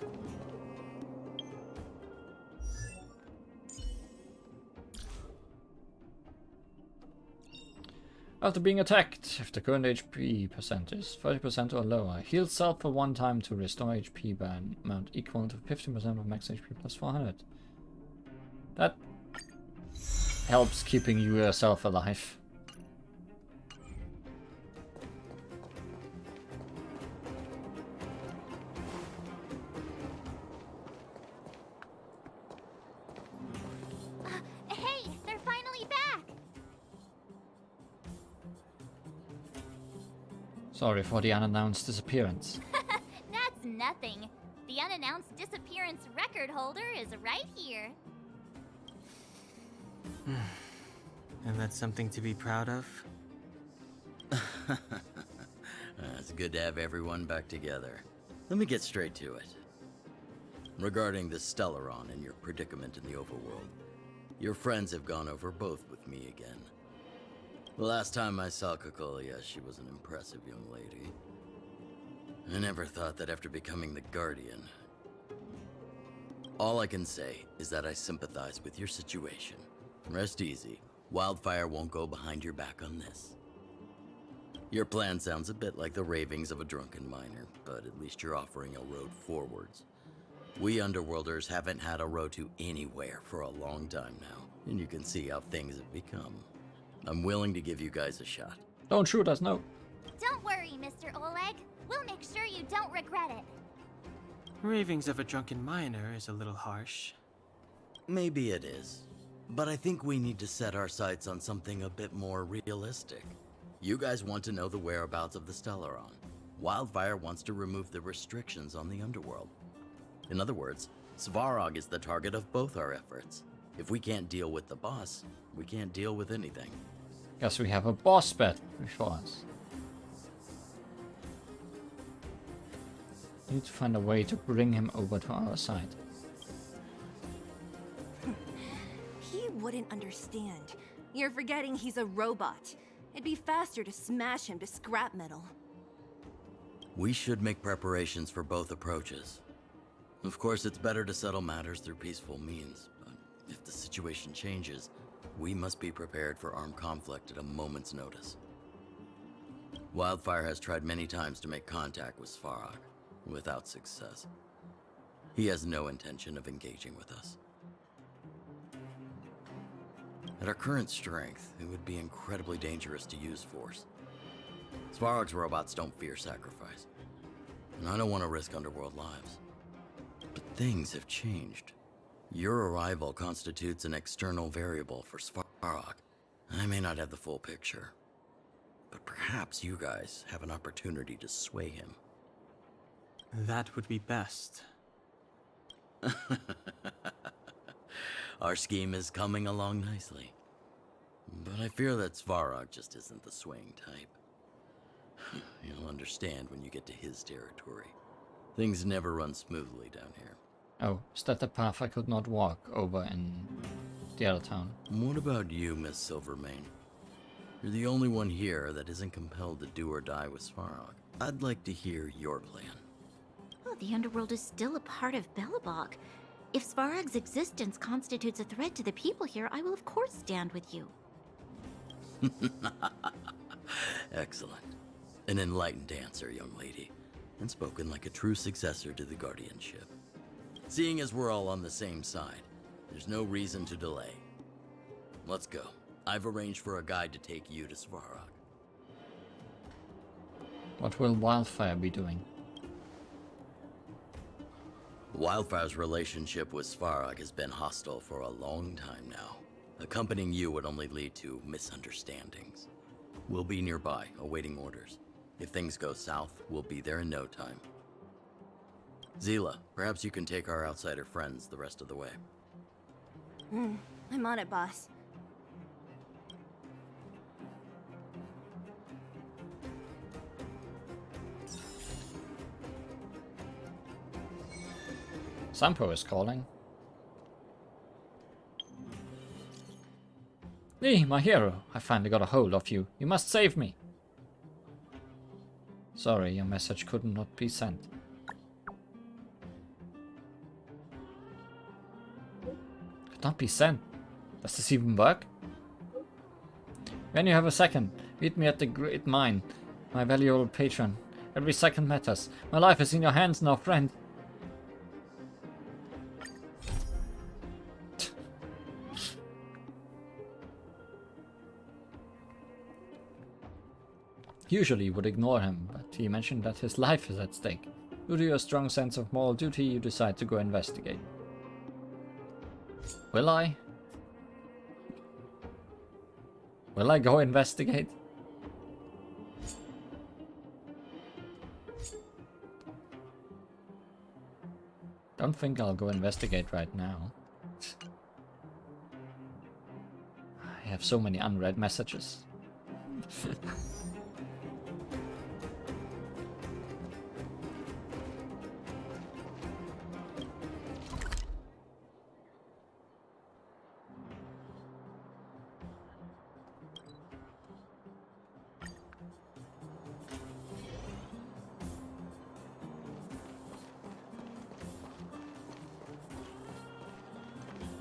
After being attacked, if the current HP percent is 30% or lower, heal self for 1 time to restore HP by an amount equal to 15% of max HP plus 400. That helps keeping you yourself alive. Hey, they're finally back! Sorry for the unannounced disappearance. That's nothing. The unannounced disappearance record holder is right here. And that's something to be proud of? It's good to have everyone back together. Let me get straight to it. Regarding the Stellaron and your predicament in the overworld, your friends have gone over both with me again. The last time I saw Cocolia, she was an impressive young lady. I never thought that after becoming the Guardian. All I can say is that I sympathize with your situation. Rest easy. Wildfire won't go behind your back on this. Your plan sounds a bit like the ravings of a drunken miner, but at least you're offering a road forwards. We Underworlders haven't had a road to anywhere for a long time now, and you can see how things have become. I'm willing to give you guys a shot. Don't shoot us, no. Don't worry, Mr. Oleg. We'll make sure you don't regret it. Ravings of a drunken miner is a little harsh. Maybe it is. But I think we need to set our sights on something a bit more realistic. You guys want to know the whereabouts of the Stellaron. Wildfire wants to remove the restrictions on the Underworld. In other words, Svarog is the target of both our efforts. If we can't deal with the boss, we can't deal with anything. Guess we have a boss bet before us. Need to find a way to bring him over to our side. He wouldn't understand. You're forgetting he's a robot. It'd be faster to smash him to scrap metal. We should make preparations for both approaches. Of course, it's better to settle matters through peaceful means, but if the situation changes, we must be prepared for armed conflict at a moment's notice. Wildfire has tried many times to make contact with Svarog, without success. He has no intention of engaging with us. At our current strength, it would be incredibly dangerous to use force. Svarog's robots don't fear sacrifice, and I don't want to risk Underworld lives. But things have changed. Your arrival constitutes an external variable for Svarog. I may not have the full picture, but perhaps you guys have an opportunity to sway him. That would be best. Our scheme is coming along nicely. But I fear that Svarog just isn't the swaying type. You'll understand when you get to his territory. Things never run smoothly down here. Oh, is that the path I could not walk over in the other town? What about you, Miss Silvermane? You're the only one here that isn't compelled to do or die with Svarog. I'd like to hear your plan. Oh, the Underworld is still a part of Belobog. If Svarog's existence constitutes a threat to the people here, I will of course stand with you. Excellent. An enlightened answer, young lady, and spoken like a true successor to the guardianship. Seeing as we're all on the same side, there's no reason to delay. Let's go. I've arranged for a guide to take you to Svarog. What will Wildfire be doing? Wildfire's relationship with Svarog has been hostile for a long time now. Accompanying you would only lead to misunderstandings. We'll be nearby, awaiting orders. If things go south, we'll be there in no time. Zila, perhaps you can take our outsider friends the rest of the way. I'm on it, boss. Sampo is calling. Hey, my hero, I finally got a hold of you. You must save me. Sorry, your message could not be sent. Could not be sent? Does this even work? When you have a second, meet me at the Great Mine, my valuable patron. Every second matters. My life is in your hands now, friend. Usually you would ignore him, but he mentioned that his life is at stake. Due to your strong sense of moral duty, you decide to go investigate. Will I? Will I go investigate? Don't think I'll go investigate right now. I have so many unread messages.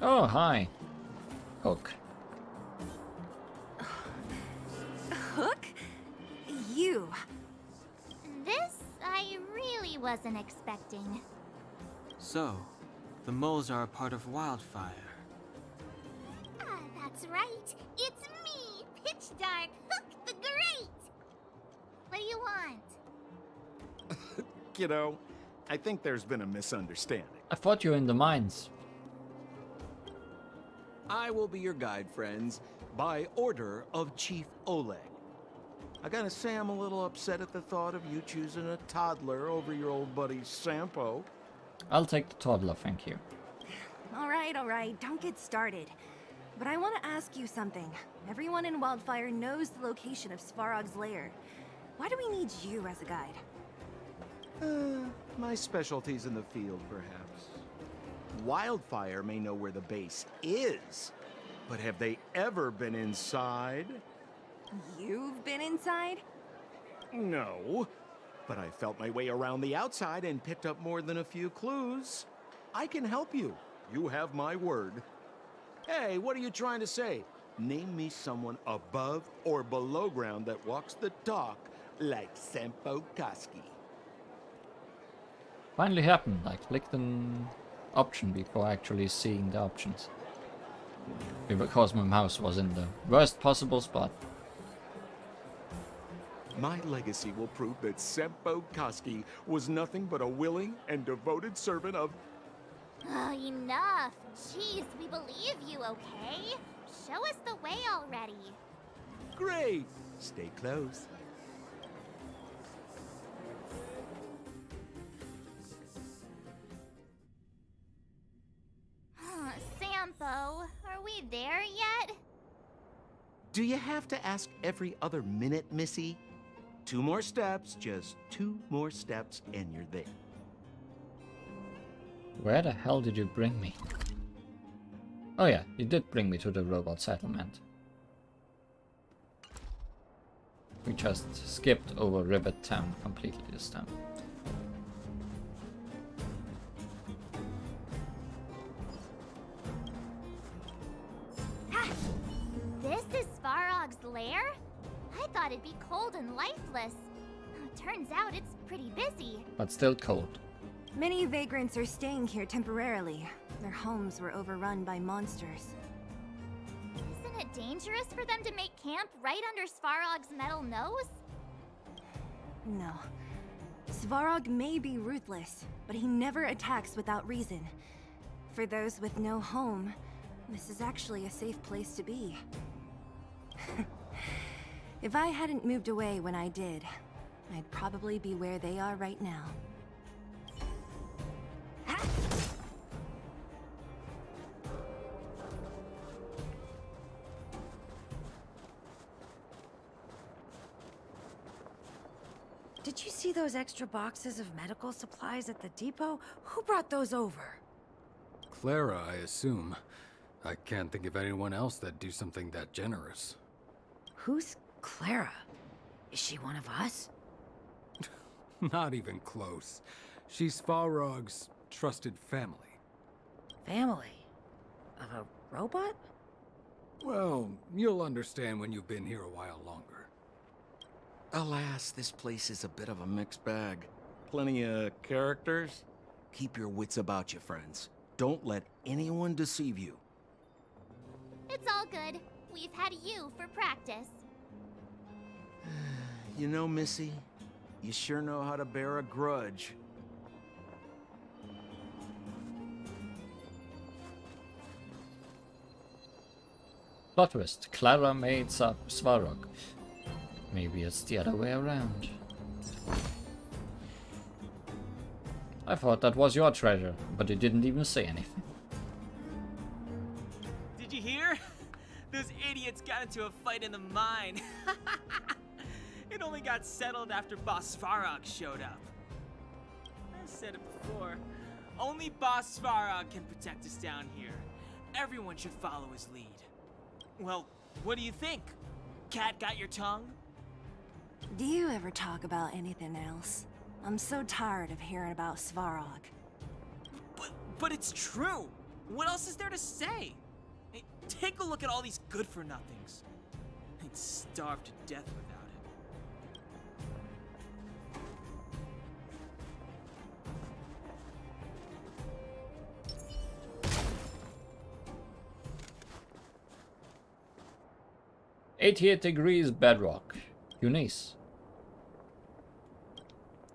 Oh, hi. Hook. Hook? You. This I really wasn't expecting. So, the moles are a part of Wildfire. Ah, that's right. It's me, Pitch Dark, Hook the Great. What do you want? Kiddo, I think there's been a misunderstanding. I thought you were in the mines. I will be your guide, friends, by order of Chief Oleg. I gotta say I'm a little upset at the thought of you choosing a toddler over your old buddy Sampo. I'll take the toddler, thank you. All right, don't get started. But I want to ask you something. Everyone in Wildfire knows the location of Svarog's lair. Why do we need you as a guide? My specialty's in the field, perhaps. Wildfire may know where the base is, but have they ever been inside? You've been inside? No, but I felt my way around the outside and picked up more than a few clues. I can help you. You have my word. Hey, what are you trying to say? Name me someone above or below ground that walks the talk like Sampo Koski. Finally happened. I clicked an option before actually seeing the options. Because my mouse was in the worst possible spot. My legacy will prove that Sampo Koski was nothing but a willing and devoted servant of... Oh, enough. Jeez, we believe you, okay? Show us the way already. Great! Stay close. Sampo, are we there yet? Do you have to ask every other minute, Missy? 2 more steps, just 2 more steps, and you're there. Where the hell did you bring me? Oh yeah, you did bring me to the robot settlement. We just skipped over Rivet Town completely this time. This is Svarog's lair? I thought it'd be cold and lifeless. Turns out it's pretty busy. But still cold. Many vagrants are staying here temporarily. Their homes were overrun by monsters. Isn't it dangerous for them to make camp right under Svarog's metal nose? No. Svarog may be ruthless, but he never attacks without reason. For those with no home, this is actually a safe place to be. If I hadn't moved away when I did, I'd probably be where they are right now. Did you see those extra boxes of medical supplies at the depot? Who brought those over? Clara, I assume. I can't think of anyone else that'd do something that generous. Who's Clara? Is she one of us? Not even close. She's Svarog's trusted family. Family? Of a robot? Well, you'll understand when you've been here a while longer. Alas, this place is a bit of a mixed bag. Plenty of characters. Keep your wits about you, friends. Don't let anyone deceive you. It's all good. We've had you for practice. You know, Missy, you sure know how to bear a grudge. Plot twist. Clara mates up Svarog. Maybe it's the other way around. I thought that was your treasure, but you didn't even say anything. Did you hear? Those idiots got into a fight in the mine. It only got settled after Boss Svarog showed up. I said it before. Only Boss Svarog can protect us down here. Everyone should follow his lead. Well, what do you think? Cat got your tongue? Do you ever talk about anything else? I'm so tired of hearing about Svarog. But it's true. What else is there to say? Hey, take a look at all these good-for-nothings. They'd starve to death without it. "88 degrees bedrock." Eunice.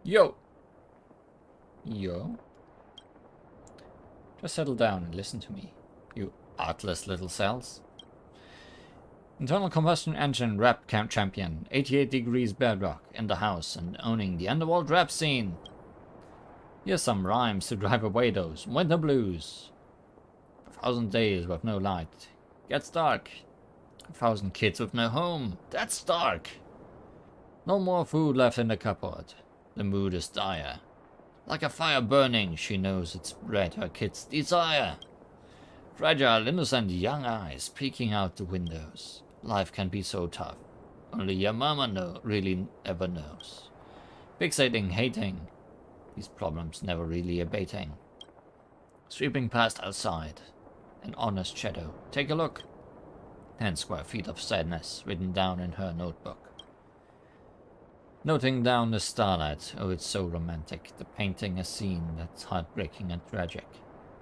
Yo. Yo. Just settle down and listen to me, you artless little cells. Internal combustion engine rap camp champion, 88 degrees bedrock, in the house and owning the underworld rap scene. Here's some rhymes to drive away those winter blues. 1,000 days with no light. Gets dark. 1,000 kids with no home. That's dark. No more food left in the cupboard. The mood is dire. Like a fire burning, she knows it's red her kids desire. Fragile, innocent young eyes peeking out the windows. Life can be so tough. Only your mama really ever knows. Fixating, hating. These problems never really abating. Sweeping past outside. An honest shadow. Take a look. 10 square feet of sadness written down in her notebook. Noting down the starlight, oh it's so romantic, the painting a scene that's heartbreaking and tragic.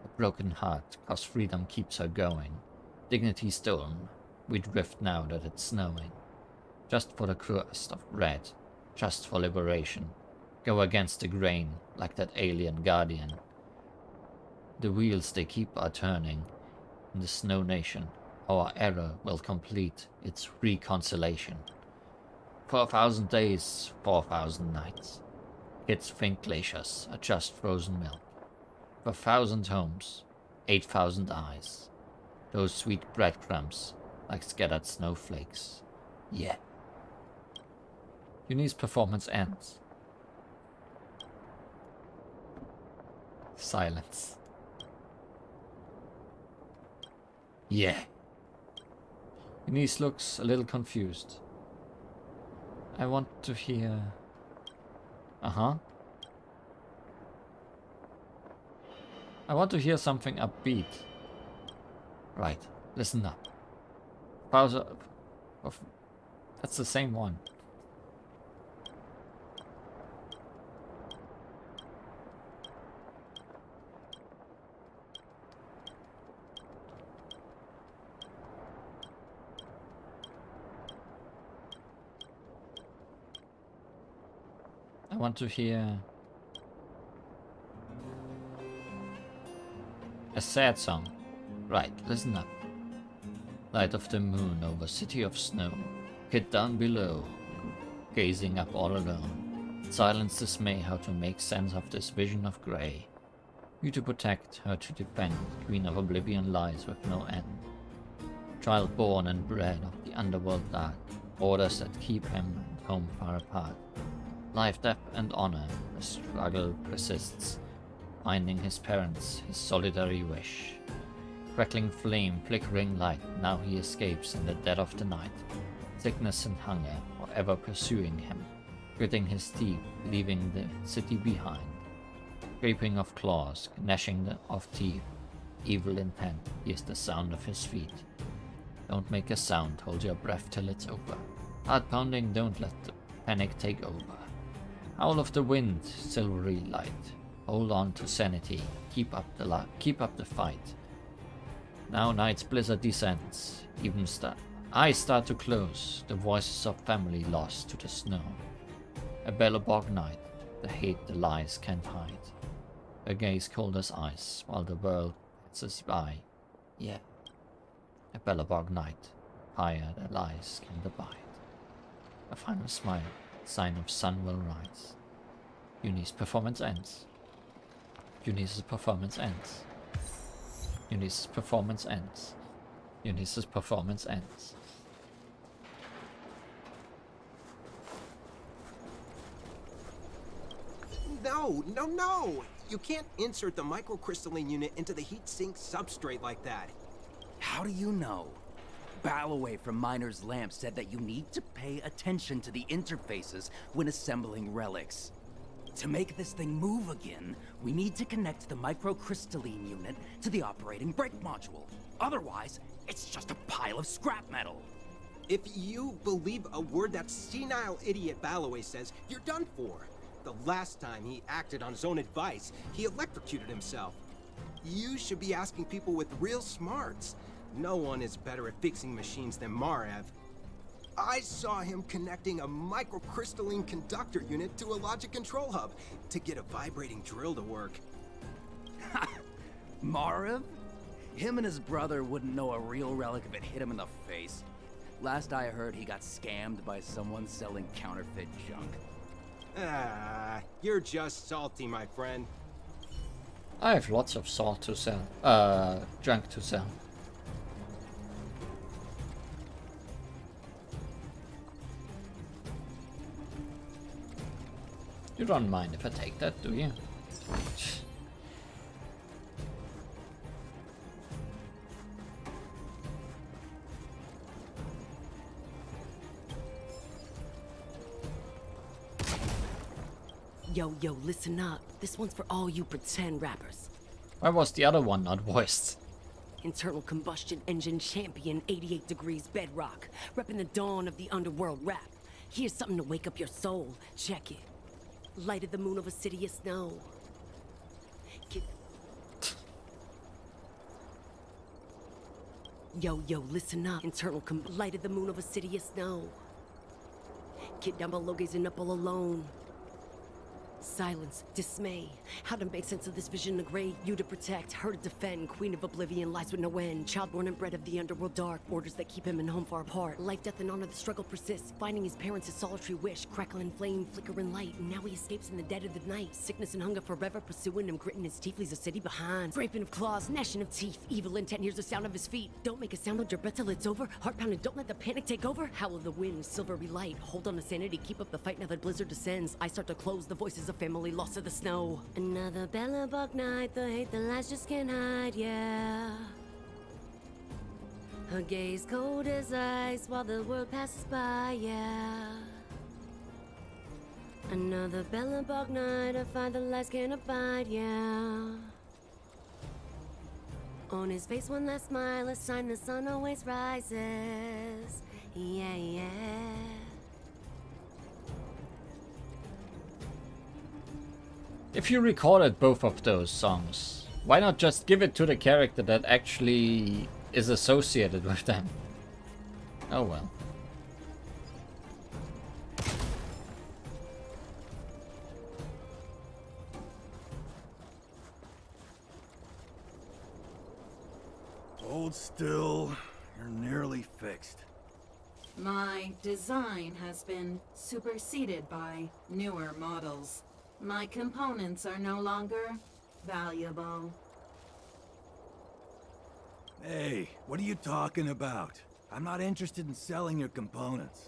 A broken heart, cause freedom keeps her going. Dignity stolen, we drift now that it's snowing. Just for the crust of red, just for liberation. Go against the grain, like that alien guardian. The wheels they keep are turning. In the snow nation, our era will complete its reconciliation. 4,000 days, 4,000 nights. Kids think glaciers are just frozen milk. For 1,000 homes, 8,000 eyes. Those sweet breadcrumbs, like scattered snowflakes. Yeah. Eunice's performance ends. Silence. Yeah. Eunice looks a little confused. I want to hear... I want to hear something upbeat. Right, listen up. Pause of... That's the same one. I want to hear a sad song. Right, listen up. Light of the moon over city of snow. Kid down below, gazing up all alone. Silence dismay how to make sense of this vision of grey. You to protect, her to defend. Queen of oblivion lies with no end. Child born and bred of the underworld dark. Orders that keep him and home far apart. Life, death, and honor, the struggle persists, finding his parents, his solitary wish. Crackling flame, flickering light, now he escapes in the dead of the night. Sickness and hunger are ever pursuing him, gritting his teeth, leaving the city behind. Scraping of claws, gnashing of teeth, evil intent, hears the sound of his feet. Don't make a sound, hold your breath till it's over. Heart pounding, don't let the panic take over. Howl of the wind, silvery light. Hold on to sanity, keep up the fight. Now night's blizzard descends, even eyes start to close, the voices of family lost to the snow. A Bellabog night, the hate the lies can't hide. A gaze cold as ice, while the world passes by. Yeah. A Bellabog night, fire the lies can't abide. A final smile, sign of sun will rise. Eunice's performance ends. Eunice's performance ends. Eunice's performance ends. Eunice's performance ends. No, no, no! You can't insert the microcrystalline unit into the heat sink substrate like that. How do you know? Balloway from Miner's Lamp said that you need to pay attention to the interfaces when assembling relics. To make this thing move again, we need to connect the microcrystalline unit to the operating brake module. Otherwise, it's just a pile of scrap metal. If you believe a word that senile idiot Balloway says, you're done for. The last time he acted on his own advice, he electrocuted himself. You should be asking people with real smarts. No one is better at fixing machines than Marev. I saw him connecting a microcrystalline conductor unit to a logic control hub to get a vibrating drill to work. Marev? Him and his brother wouldn't know a real relic if it hit him in the face. Last I heard, he got scammed by someone selling counterfeit junk. Ah, you're just salty, my friend. I have lots of salt to sell. Junk to sell. You don't mind if I take that, do you? Yo, listen up. This one's for all you pretend rappers. Why was the other one not voiced? Internal combustion engine champion, 88 degrees bedrock. Repping the dawn of the underworld rap. Here's something to wake up your soul. Check it. Lighted the moon of a city of snow. Yo, listen up. Internal lighted the moon of a city of snow. Kid down below gazing up all alone. Silence, dismay. How to make sense of this vision of gray? You to protect, her to defend. Queen of oblivion, lies with no end. Child born and bred of the underworld dark. Orders that keep him and home far apart. Life, death, and honor, the struggle persists. Finding his parents, his solitary wish. Crackling flame, flickering light. And now he escapes in the dead of the night. Sickness and hunger forever pursuing him. Gritting his teeth, leaves a city behind. Scraping of claws, gnashing of teeth. Evil intent, hears the sound of his feet. Don't make a sound, hold your breath till it's over. Heart pounding, don't let the panic take over. Howl of the wind, silvery light. Hold on to sanity, keep up the fight now that blizzard descends. I start to close the voices of family lost to the snow. Another Bellabog night, the hate, the lies just can't hide, yeah. Her gaze cold as ice while the world passes by, yeah. Another Bellabog night, I find the lies can't abide, yeah. On his face one last smile, a sign the sun always rises, yeah. If you recorded both of those songs, why not just give it to the character that actually is associated with them? Oh well. Hold still. You're nearly fixed. My design has been superseded by newer models. My components are no longer valuable. Hey, what are you talking about? I'm not interested in selling your components.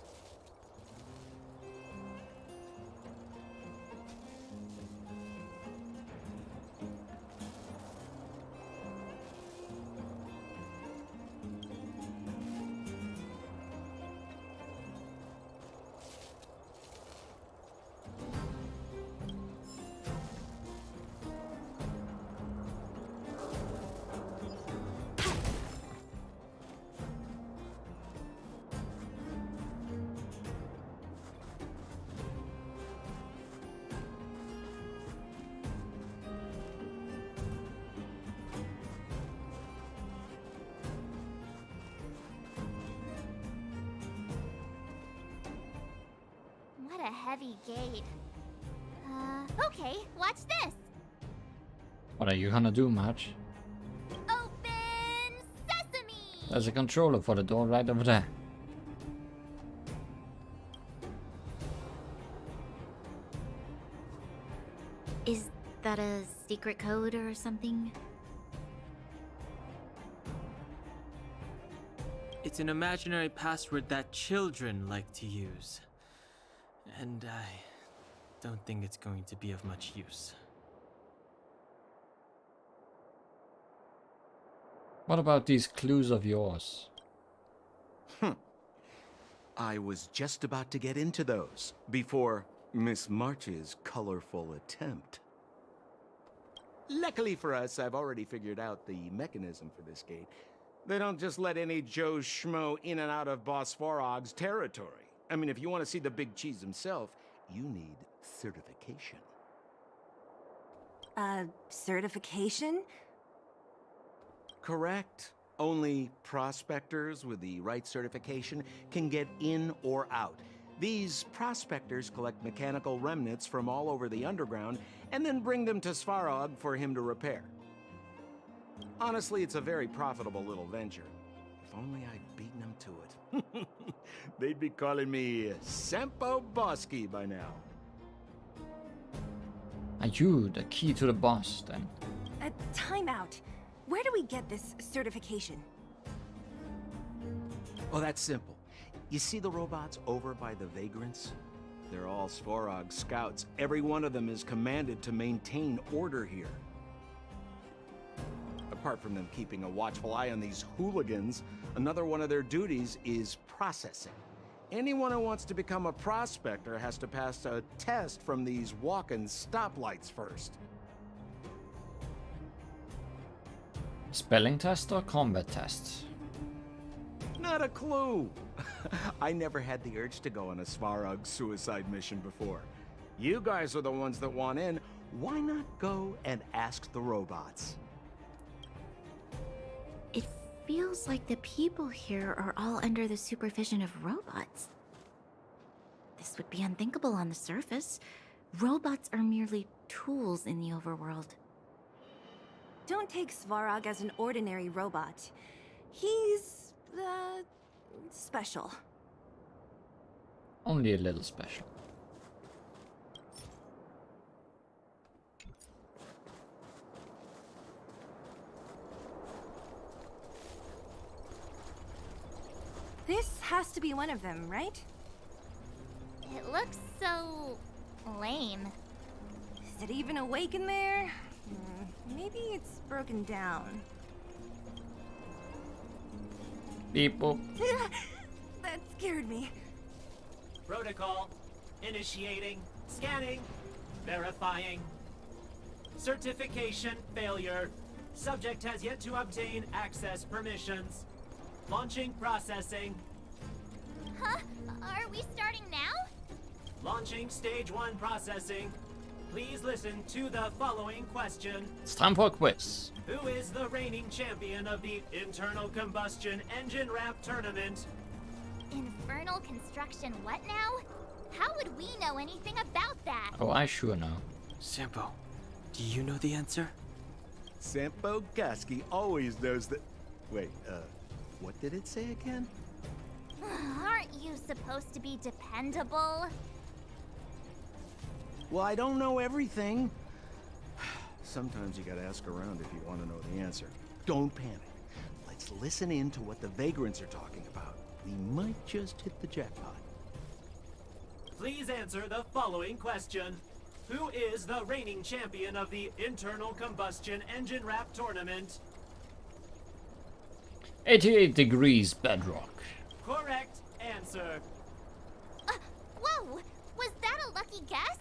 heavy gate. Okay, watch this. What are you gonna do, Marge? Open sesame! There's a controller for the door right over there. Is that a secret code or something? It's an imaginary password that children like to use. And I don't think it's going to be of much use. What about these clues of yours? I was just about to get into those before Miss March's colorful attempt. Luckily for us, I've already figured out the mechanism for this gate. They don't just let any Joe Schmo in and out of Boss Farog's territory. I mean, if you want to see the big cheese himself, you need certification. Certification? Correct. Only prospectors with the right certification can get in or out. These prospectors collect mechanical remnants from all over the underground and then bring them to Svarog for him to repair. Honestly, it's a very profitable little venture. If only I'd beaten them to it. They'd be calling me Sempo Bosky by now. Are you the key to the boss, then? Time out. Where do we get this certification? Oh, that's simple. You see the robots over by the Vagrants? They're all Svarog scouts. Every one of them is commanded to maintain order here. Apart from them keeping a watchful eye on these hooligans, another one of their duties is processing. Anyone who wants to become a prospector has to pass a test from these walk-in stoplights first. Spelling test or combat test? Not a clue. I never had the urge to go on a Svarog suicide mission before. You guys are the ones that want in. Why not go and ask the robots? It feels like the people here are all under the supervision of robots. This would be unthinkable on the surface. Robots are merely tools in the overworld. Don't take Svarog as an ordinary robot. He's, special. Only a little special. This has to be one of them, right? It looks so lame. Is it even awake in there? Maybe it's broken down. Beep boop. That scared me. Protocol. Initiating. Scanning. Verifying. Certification failure. Subject has yet to obtain access permissions. Launching processing. Huh? Are we starting now? Launching stage 1 processing. Please listen to the following question. It's time for a quiz. Who is the reigning champion of the Internal Combustion Engine Wrap Tournament? Infernal construction what now? How would we know anything about that? Oh, I sure know. Sampo, do you know the answer? Sempo Bosky always knows that... Wait, what did it say again? Aren't you supposed to be dependable? Well, I don't know everything. Sometimes you gotta ask around if you want to know the answer. Don't panic. Let's listen in to what the Vagrants are talking about. We might just hit the jackpot. Please answer the following question. Who is the reigning champion of the Internal Combustion Engine Wrap Tournament? 88 degrees bedrock. Correct answer. Whoa! Was that a lucky guess?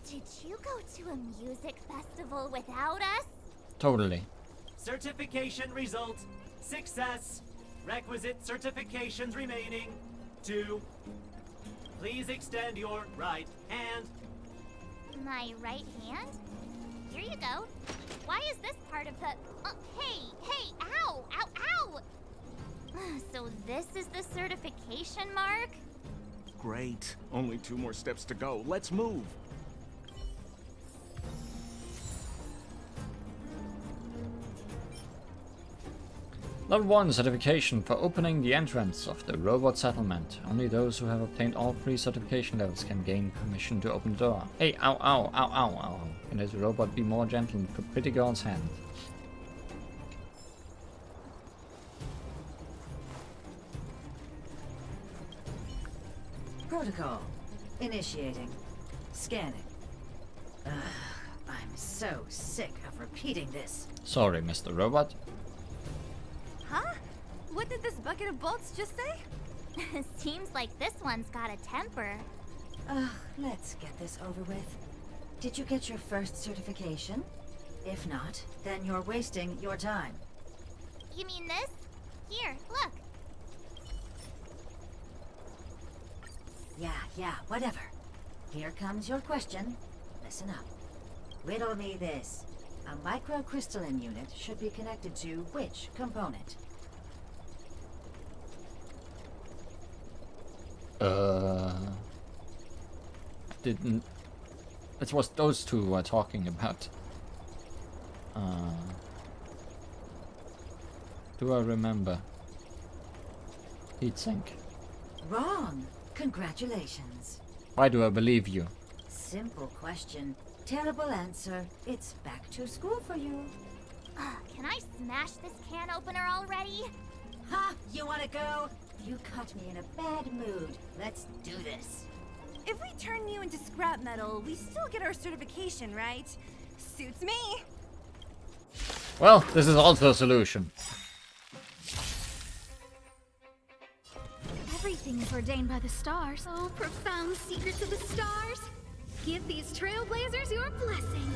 Did you go to a music festival without us? Totally. Certification result. Success. Requisite certifications remaining. 2. Please extend your right hand. My right hand? Here you go. Why is this part of the... hey, ow, ow, ow! So this is the certification mark? Great. Only 2 more steps to go. Let's move. Level 1 certification for opening the entrance of the robot settlement. Only those who have obtained all 3 certification levels can gain permission to open the door. Hey, ow, ow, ow, ow, ow. Can this robot be more gentle with a pretty girl's hand? Protocol. Initiating. Scanning. Ugh, I'm so sick of repeating this. Sorry, Mr. Robot. Huh? What did this bucket of bolts just say? Seems like this one's got a temper. Ugh, let's get this over with. Did you get your first certification? If not, then you're wasting your time. You mean this? Here, look. Yeah, whatever. Here comes your question. Listen up. Riddle me this. A microcrystalline unit should be connected to which component? Didn't... It was those two who were talking about. Do I remember? Heatsink. Wrong. Congratulations. Why do I believe you? Simple question. Terrible answer. It's back to school for you. Can I smash this can opener already? Ha! You wanna go? You caught me in a bad mood. Let's do this. If we turn you into scrap metal, we still get our certification, right? Suits me. Well, this is also a solution. Everything is ordained by the stars. Oh, profound secrets of the stars. Give these trailblazers your blessing.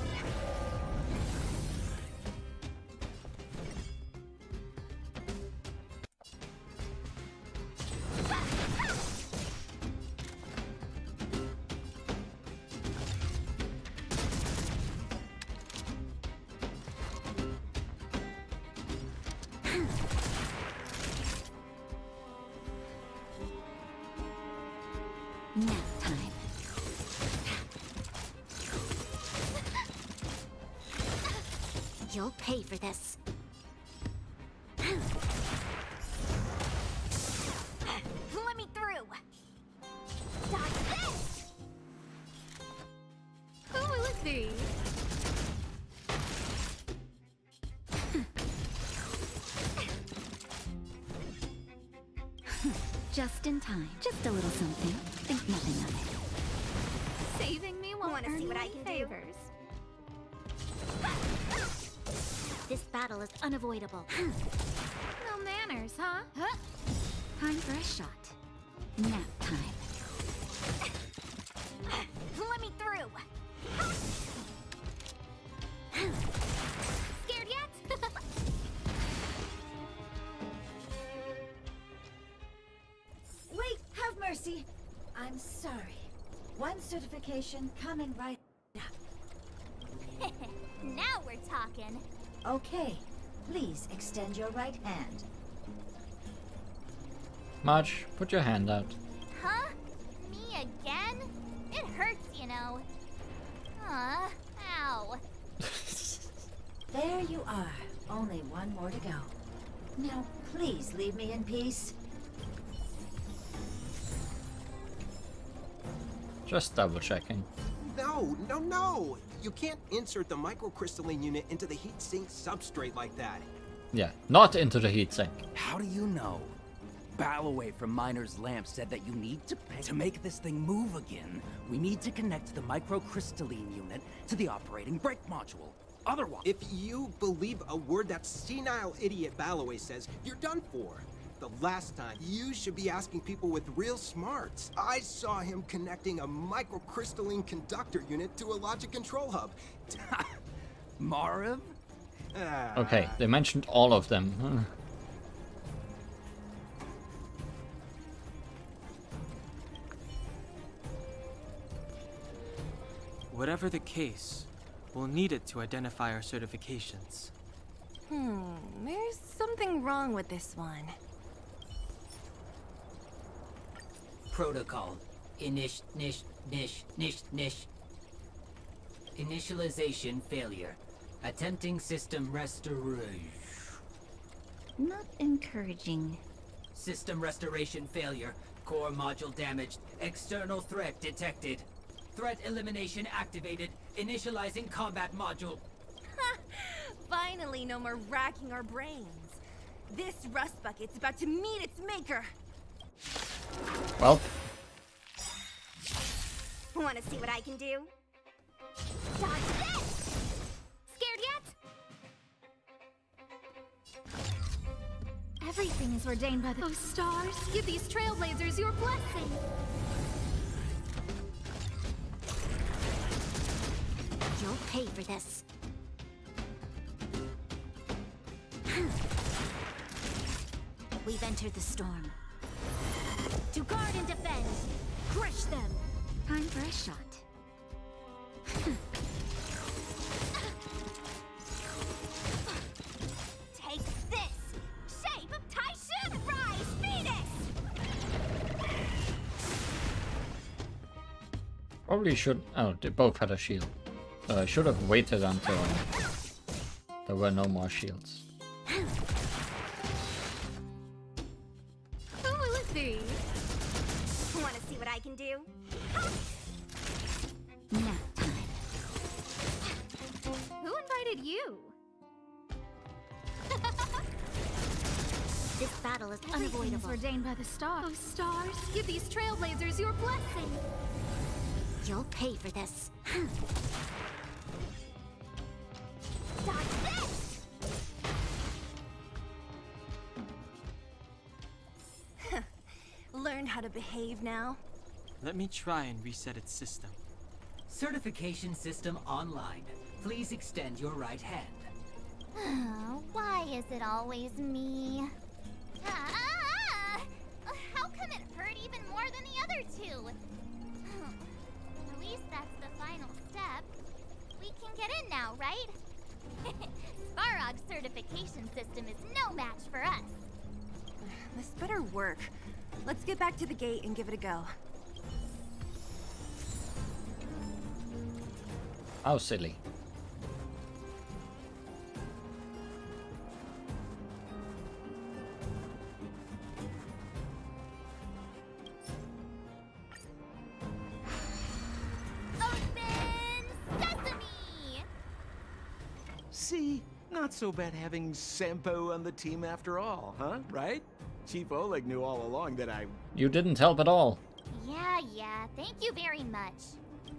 Nap time. You'll pay for this. Let me through. Dodge this! Oh, let's see. Just in time. Just a little something. Think nothing of it. Saving me won't Wanna earn see what me I can do? favors. This battle is unavoidable. No manners, huh? Time for a shot. Nap time. Let me through. Scared yet? Wait, have mercy. I'm sorry. One certification coming right now. Now we're talking. Okay, please extend your right hand. Marge, put your hand out. Huh? Me again? It hurts, you know. Ow. There you are. Only one more to go. Now, please leave me in peace. Just double checking. No! You can't insert the microcrystalline unit into the heatsink substrate like that. Yeah, not into the heatsink. How do you know? Balloway from Miner's Lamp said that you need to pay. To make this thing move again, we need to connect the microcrystalline unit to the operating brake module. Otherwise... If you believe a word that senile idiot Balloway says, you're done for. The last time, you should be asking people with real smarts. I saw him connecting a microcrystalline conductor unit to a logic control hub. Marv? Okay, they mentioned all of them. Whatever the case, we'll need it to identify our certifications. There's something wrong with this one. Protocol. Initialization failure. Attempting system restoration. Not encouraging. System restoration failure. Core module damaged. External threat detected. Threat elimination activated. Initializing combat module. Finally, no more racking our brains. This rust bucket's about to meet its maker. Well, Want to see what I can do? Dodge this! Scared yet? Everything is ordained by the stars. Give these trailblazers your blessing. You'll pay for this. We've entered the storm. To guard and defend. Crush them. Time for a shot. Take this! Shape of Taishun! Rise, Phoenix! probably should. Oh, they both had a shield. I should have waited until there were no more shields. Who will it be? Want to see what I can do? Nap time. Who invited you? This battle is Everything is unavoidable. ordained by the stars. Oh, stars, give these trailblazers your blessing. You'll pay for this. Dodge this! Learn how to behave now. Let me try and reset its system. Certification system online. Please extend your right hand. Why is it always me? How come it hurt even more than the other two? At least that's the final step. We can get in now, right? Svarog's certification system is no match for us. This better work. Let's get back to the gate and give it a go. How silly. See? Not so bad having Sampo on the team after all, huh? Right? Chief Oleg knew all along that I... You didn't help at all. Yeah, thank you very much.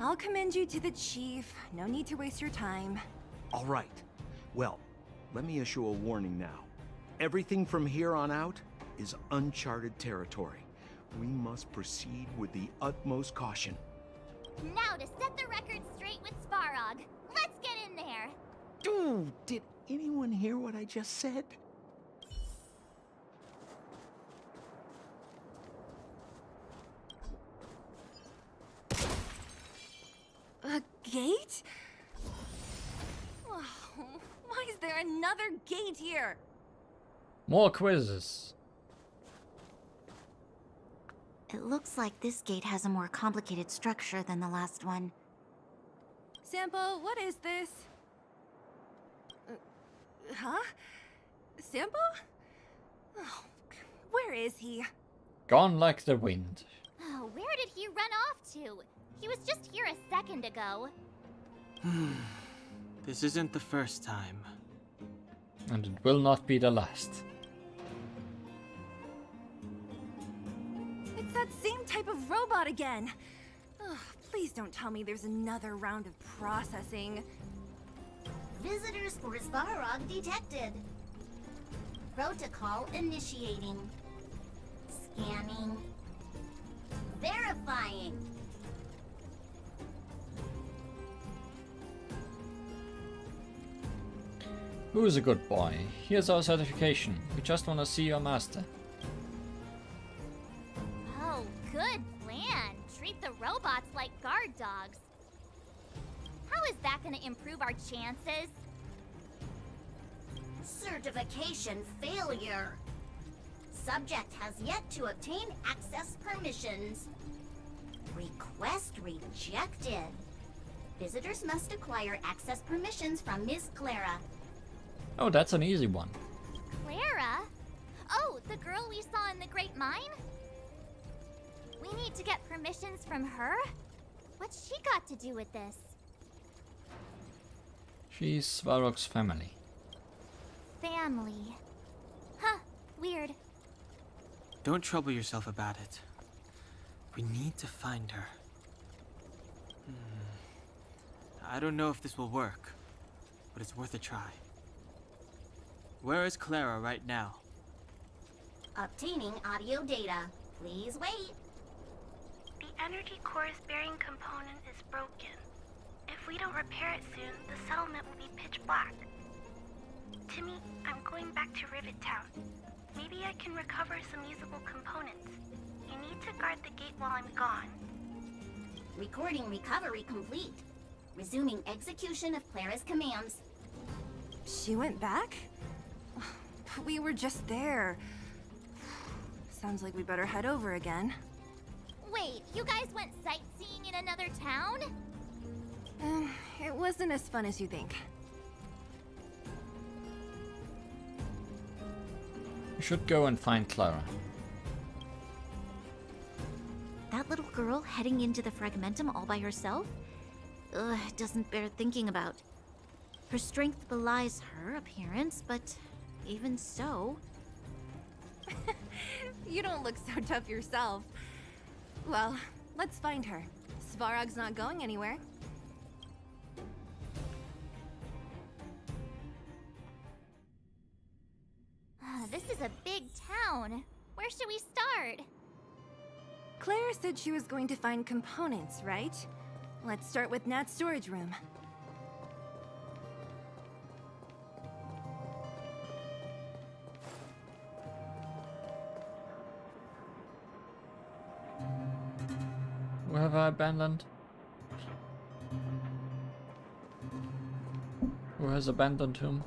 I'll commend you to the chief. No need to waste your time. All right. Well, let me issue a warning now. Everything from here on out is uncharted territory. We must proceed with the utmost caution. Now to set the record straight with Svarog. Let's get in there. Dude, did anyone hear what I just said? A gate? Oh, why is there another gate here? More quizzes. It looks like this gate has a more complicated structure than the last one. Sampo, what is this? Huh? Sampo? Oh, where is he? Gone like the wind. Oh, where did he run off to? He was just here a second ago. This isn't the first time. And it will not be the last. It's that same type of robot again. Oh, please don't tell me there's another round of processing. Visitors for Svarog detected. Protocol initiating. Scanning. Verifying. Who's a good boy? Here's our certification. We just want to see your master. Oh, good plan. Treat the robots like guard dogs. How is that going to improve our chances? Certification failure. Subject has yet to obtain access permissions. Request rejected. Visitors must acquire access permissions from Ms. Clara. Oh, that's an easy one. Clara? Oh, the girl we saw in the Great Mine? We need to get permissions from her? What's she got to do with this? She's Svarog's family. Family. Huh, weird. Don't trouble yourself about it. We need to find her. I don't know if this will work, but it's worth a try. Where is Clara right now? Obtaining audio data. Please wait. The energy core's bearing component is broken. If we don't repair it soon, the settlement will be pitch black. Timmy, I'm going back to Rivet Town. Maybe I can recover some usable components. You need to guard the gate while I'm gone. Recording recovery complete. Resuming execution of Clara's commands. She went back? We were just there. Sounds like we better head over again. Wait, you guys went sightseeing in another town? It wasn't as fun as you think. We should go and find Clara. That little girl heading into the Fragmentum all by herself? Ugh, it doesn't bear thinking about. Her strength belies her appearance, but even so... You don't look so tough yourself. Well, let's find her. Svarog's not going anywhere. This is a big town. Where should we start? Claire said she was going to find components, right? Let's start with Nat's storage room. Who have I abandoned? Who has abandoned whom?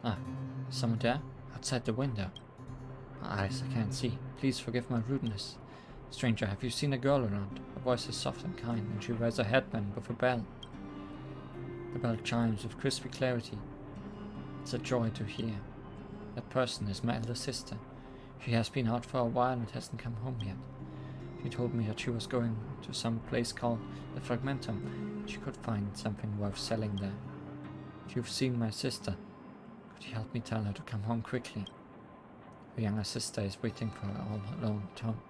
Ah, someone there? Outside the window. My eyes, I can't see. Please forgive my rudeness. Stranger, have you seen a girl around? Her voice is soft and kind, and she wears a headband with a bell. The bell chimes with crispy clarity. It's a joy to hear. That person is my elder sister. She has been out for a while and hasn't come home yet. She told me that she was going to some place called the Fragmentum. She could find something worth selling there. You've seen my sister. Could you help me tell her to come home quickly? Her younger sister is waiting for her all alone at home.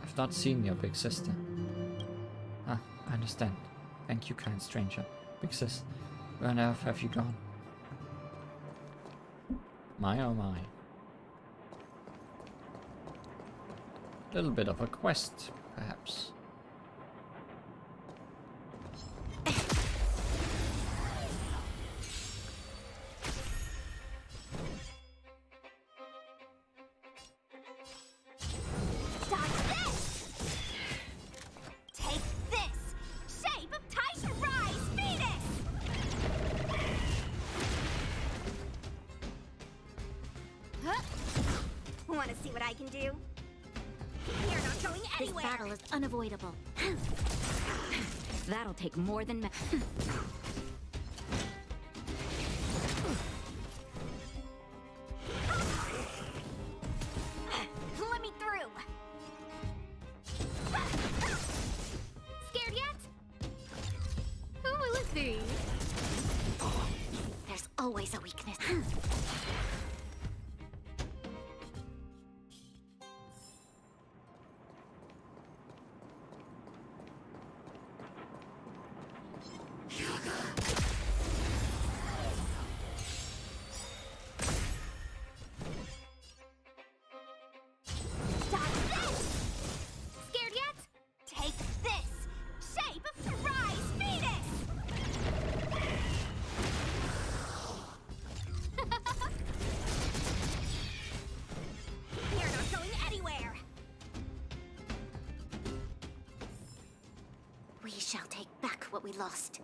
I've not seen your big sister. Ah, I understand. Thank you, kind stranger. Big sis, where on earth have you gone? My oh my. Little bit of a quest, perhaps. Want to see what I can do? You're not going This anywhere. battle is unavoidable. That'll take more than... Let me through. Scared yet? Who will it be? There's always a weakness. We shall take back what we lost.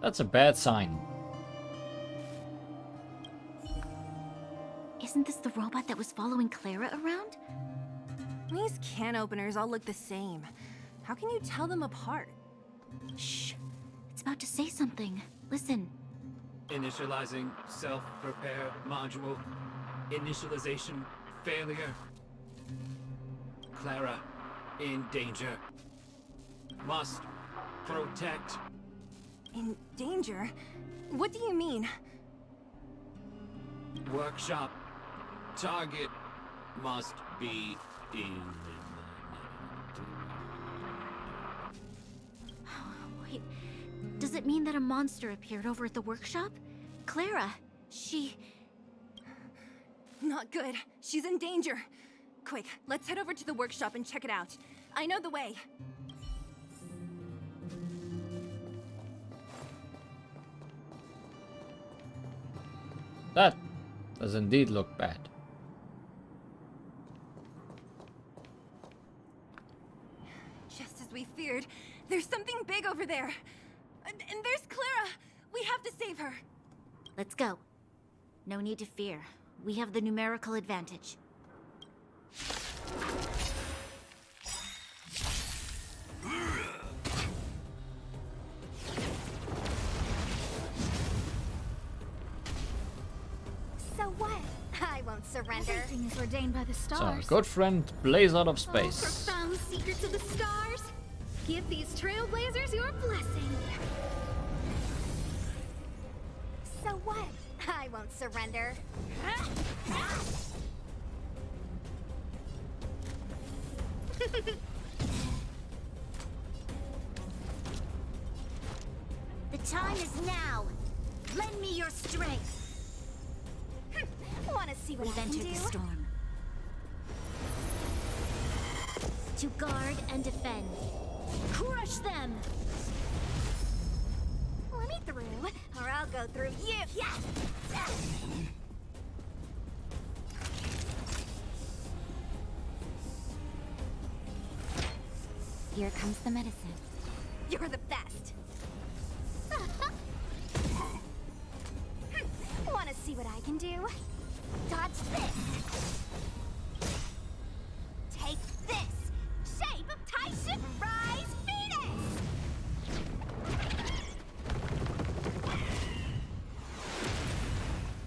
That's a bad sign. Isn't this the robot that was following Clara around? These can openers all look the same. How can you tell them apart? Shh. It's about to say something. Listen. Initializing self-repair module. Initialization failure. Clara in danger. Must protect. In danger? What do you mean? Workshop. Target must be eliminated. Wait, does it mean that a monster appeared over at the workshop? Clara, she... Not good. She's in danger. Quick, let's head over to the workshop and check it out. I know the way. That does indeed look bad. Just as we feared, there's something big over there. And there's Clara. We have to save her. Let's go. No need to fear. We have the numerical advantage. So what? I won't surrender. Everything is ordained by the So, stars. good friend, blaze out of Oh, space. profound secrets of the stars. Give these trailblazers your blessing. So what? I won't surrender. The time is now. Lend me your strength. Want to see what We've I can entered do? the storm. To guard and defend. Crush them! Let me through, or I'll go through you. Yeah. Here comes the medicine. You're the best. Want to see what I can do? Dodge this. Take this. Shape of Tyson Rise Venus.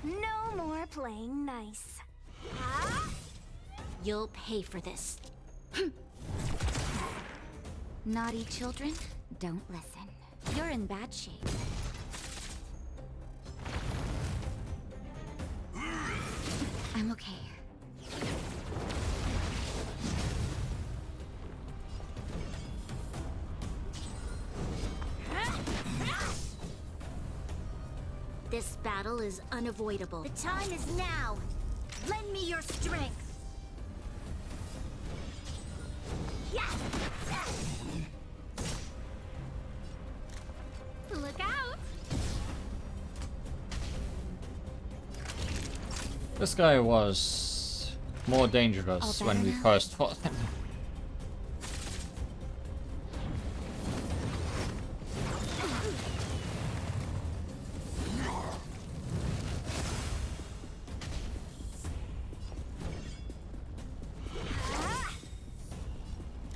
No more playing nice. Huh? You'll pay for this. Naughty children, don't listen. You're in bad shape. I'm okay. This battle is unavoidable. The time is now. Lend me your strength. Yeah. Look out. This guy was more dangerous when we first fought him.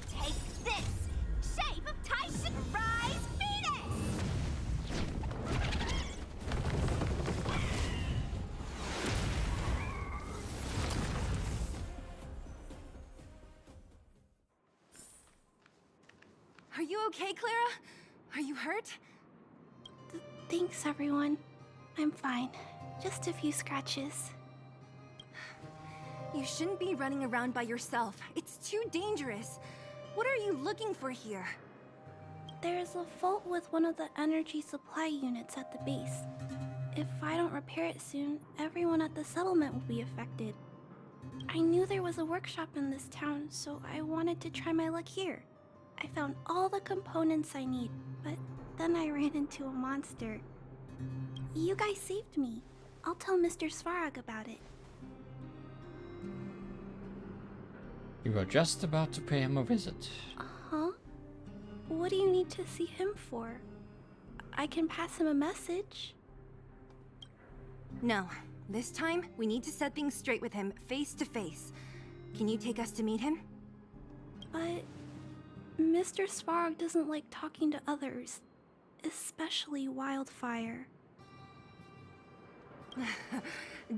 Take this. Shape of Tyson Rise Venus. Are you okay, Clara? Are you hurt? Thanks, everyone. I'm fine. Just a few scratches. You shouldn't be running around by yourself. It's too dangerous. What are you looking for here? There is a fault with one of the energy supply units at the base. If I don't repair it soon, everyone at the settlement will be affected. I knew there was a workshop in this town, so I wanted to try my luck here. I found all the components I need, but then I ran into a monster. You guys saved me. I'll tell Mr. Svarog about it. You were just about to pay him a visit. Huh? What do you need to see him for? I can pass him a message. No. This time, we need to set things straight with him, face to face. Can you take us to meet him? But Mr. Svarog doesn't like talking to others, especially Wildfire.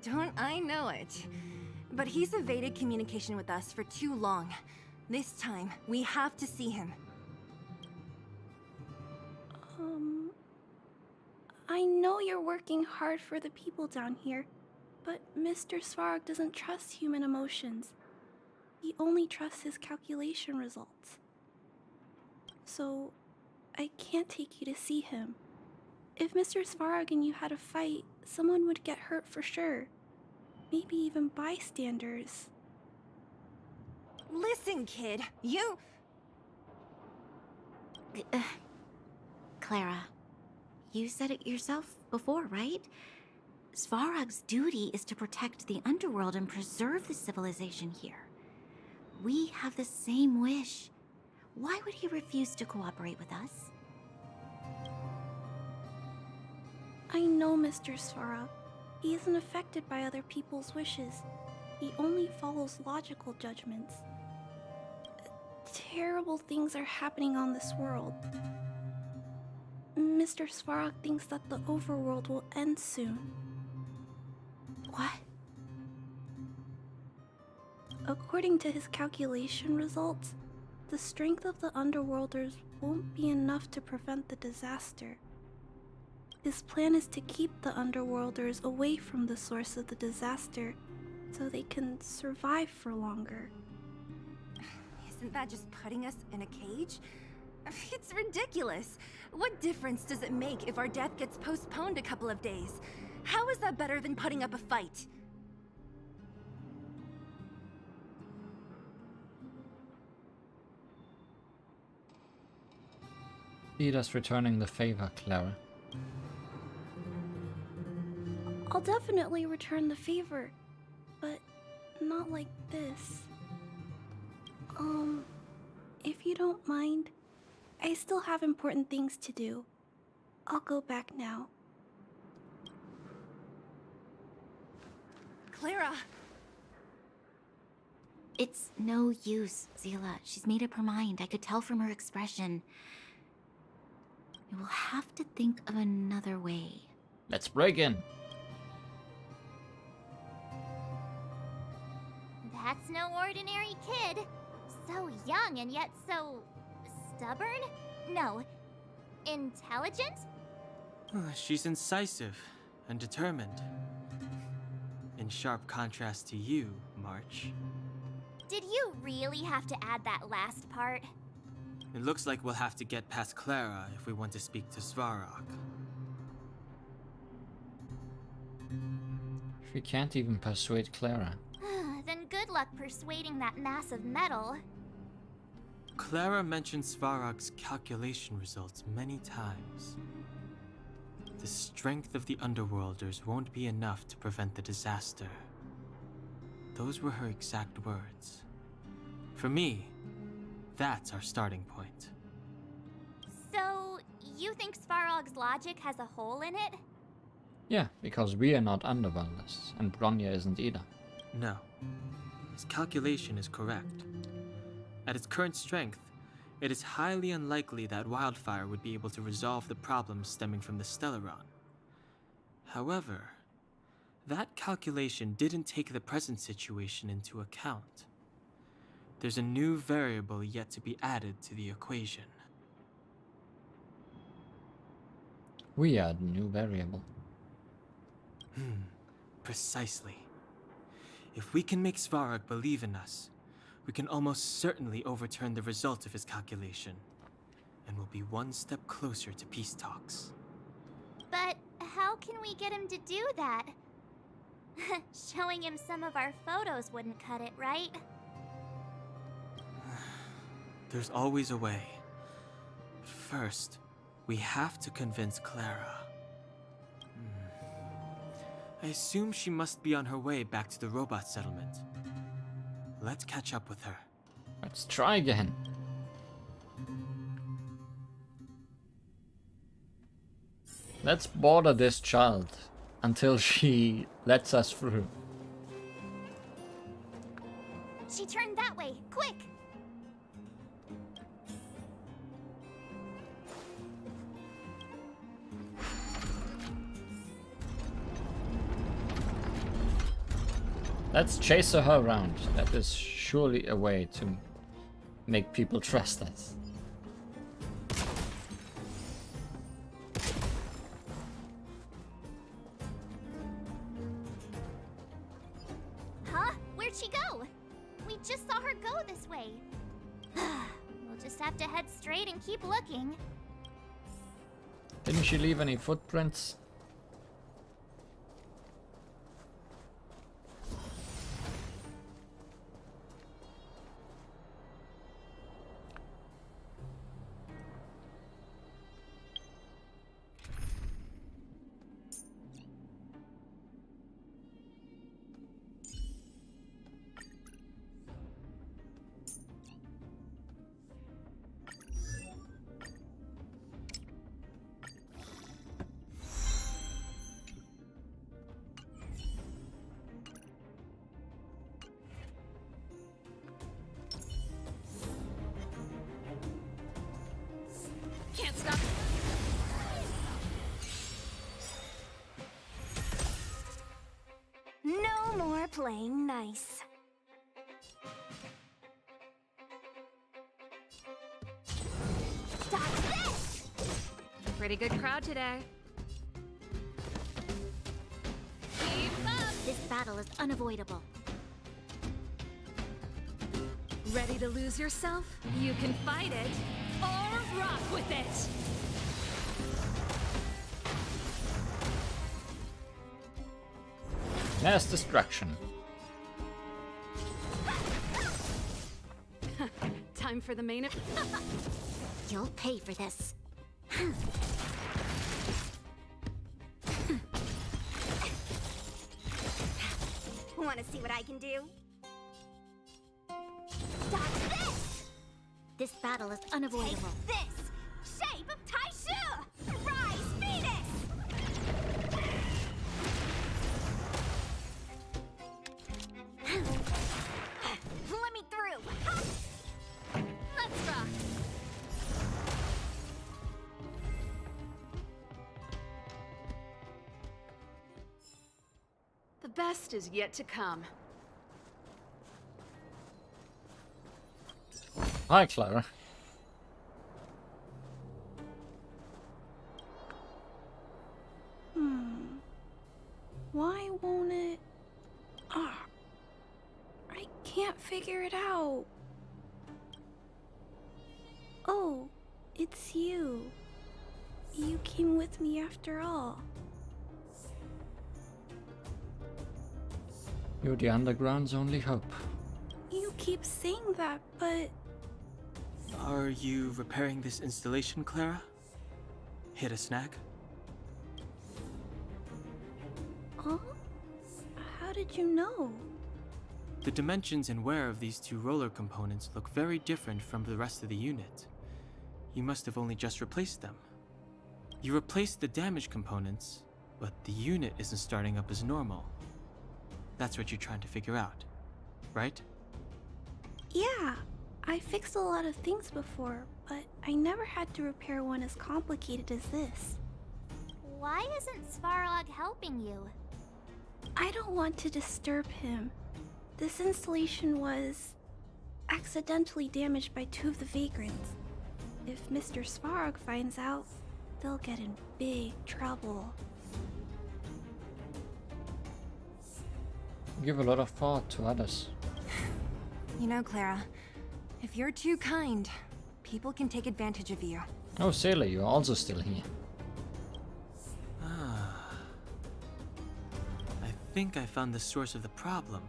Don't I know it? But he's evaded communication with us for too long. This time, we have to see him. I know you're working hard for the people down here, but Mr. Svarog doesn't trust human emotions. He only trusts his calculation results. So, I can't take you to see him. If Mr. Svarog and you had a fight, someone would get hurt for sure. Maybe even bystanders. Listen, kid, you... Clara, you said it yourself before, right? Svarog's duty is to protect the underworld and preserve the civilization here. We have the same wish. Why would he refuse to cooperate with us? I know Mr. Svarog. He isn't affected by other people's wishes. He only follows logical judgments. Terrible things are happening on this world. Mr. Svarog thinks that the overworld will end soon. What? According to his calculation results, the strength of the Underworlders won't be enough to prevent the disaster. His plan is to keep the Underworlders away from the source of the disaster so they can survive for longer. Isn't that just putting us in a cage? It's ridiculous. What difference does it make if our death gets postponed a couple of days? How is that better than putting up a fight? See us returning the favor, Clara. I'll definitely return the favor, but not like this. If you don't mind, I still have important things to do. I'll go back now. Clara! It's no use, Zila. She's made up her mind. I could tell from her expression. We will have to think of another way. Let's break in. That's no ordinary kid. So young and yet so... stubborn? No. Intelligent? She's incisive and determined. In sharp contrast to you, March. Did you really have to add that last part? It looks like we'll have to get past Clara if we want to speak to Svarog. We can't even persuade Clara. Then good luck persuading that mass of metal. Clara mentioned Svarog's calculation results many times. The strength of the Underworlders won't be enough to prevent the disaster. Those were her exact words. For me, that's our starting point. So, you think Svarog's logic has a hole in it? Yeah, because we are not Underworlders, and Bronya isn't either. No. His calculation is correct. At its current strength, it is highly unlikely that Wildfire would be able to resolve the problems stemming from the Stellaron. However, that calculation didn't take the present situation into account. There's a new variable yet to be added to the equation. We are the new variable. Precisely. If we can make Svarog believe in us, we can almost certainly overturn the result of his calculation, and we'll be one step closer to peace talks. But how can we get him to do that? Showing him some of our photos wouldn't cut it, right? There's always a way. But first, we have to convince Clara. I assume she must be on her way back to the robot settlement. Let's catch up with her. Let's try again. Let's border this child until she lets us through. She turned that way. Quick! Let's chase her around. That is surely a way to make people trust us. Huh? Where'd she go? We just saw her go this way. We'll just have to head straight and keep looking. Didn't she leave any footprints? Can't stop. No more playing nice. Stop this! Pretty good crowd today. Keep up! This battle is unavoidable. Ready to lose yourself? You can fight it or rock with it. Mass destruction. Time for the main event. You'll pay for this. Want to see what I can do? Stop this! This battle is unavoidable. This shape of Taishu! Rise, Venus! Let me through! Let's rock! The best is yet to come. Hi, Clara. Why won't it... Ah, I can't figure it out. Oh, it's you. You came with me after all. You're the underground's only hope. You keep saying that, but... Are you repairing this installation, Clara? Hit a snag? Huh? How did you know? The dimensions and wear of these two roller components look very different from the rest of the unit. You must have only just replaced them. You replaced the damaged components, but the unit isn't starting up as normal. That's what you're trying to figure out, right? Yeah, I fixed a lot of things before, but I never had to repair one as complicated as this. Why isn't Svarog helping you? I don't want to disturb him. This installation was accidentally damaged by two of the vagrants. If Mr. Svarog finds out, they'll get in big trouble. You give a lot of thought to others. You know, Clara, if you're too kind, people can take advantage of you. Oh, Sailor, you're also still here. I think I found the source of the problem.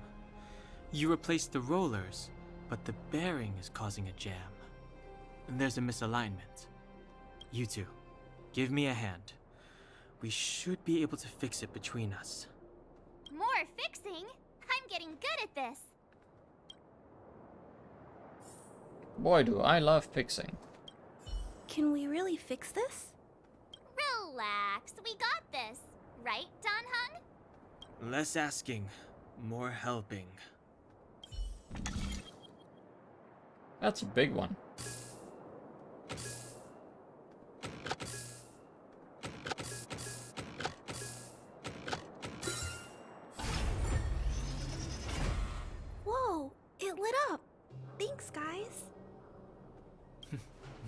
You replaced the rollers, but the bearing is causing a jam. And there's a misalignment. You two, give me a hand. We should be able to fix it between us. More fixing? I'm getting good at this. Boy, do I love fixing. Can we really fix this? Relax. We got this. Right, Don Hung? Less asking, more helping. That's a big one. Whoa, it lit up. Thanks, guys.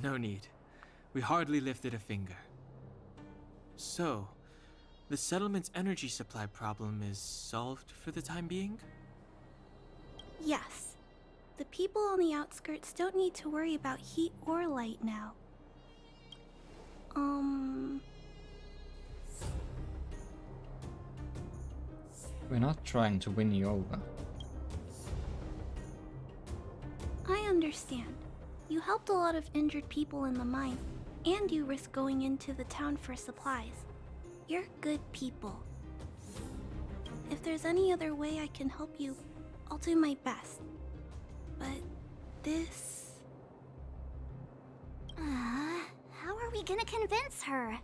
No need. We hardly lifted a finger. So, the settlement's energy supply problem is solved for the time being? Yes. The people on the outskirts don't need to worry about heat or light now. We're not trying to win you over. I understand. You helped a lot of injured people in the mine, and you risked going into the town for supplies. You're good people. If there's any other way I can help you, I'll do my best. But this... How are we gonna convince her?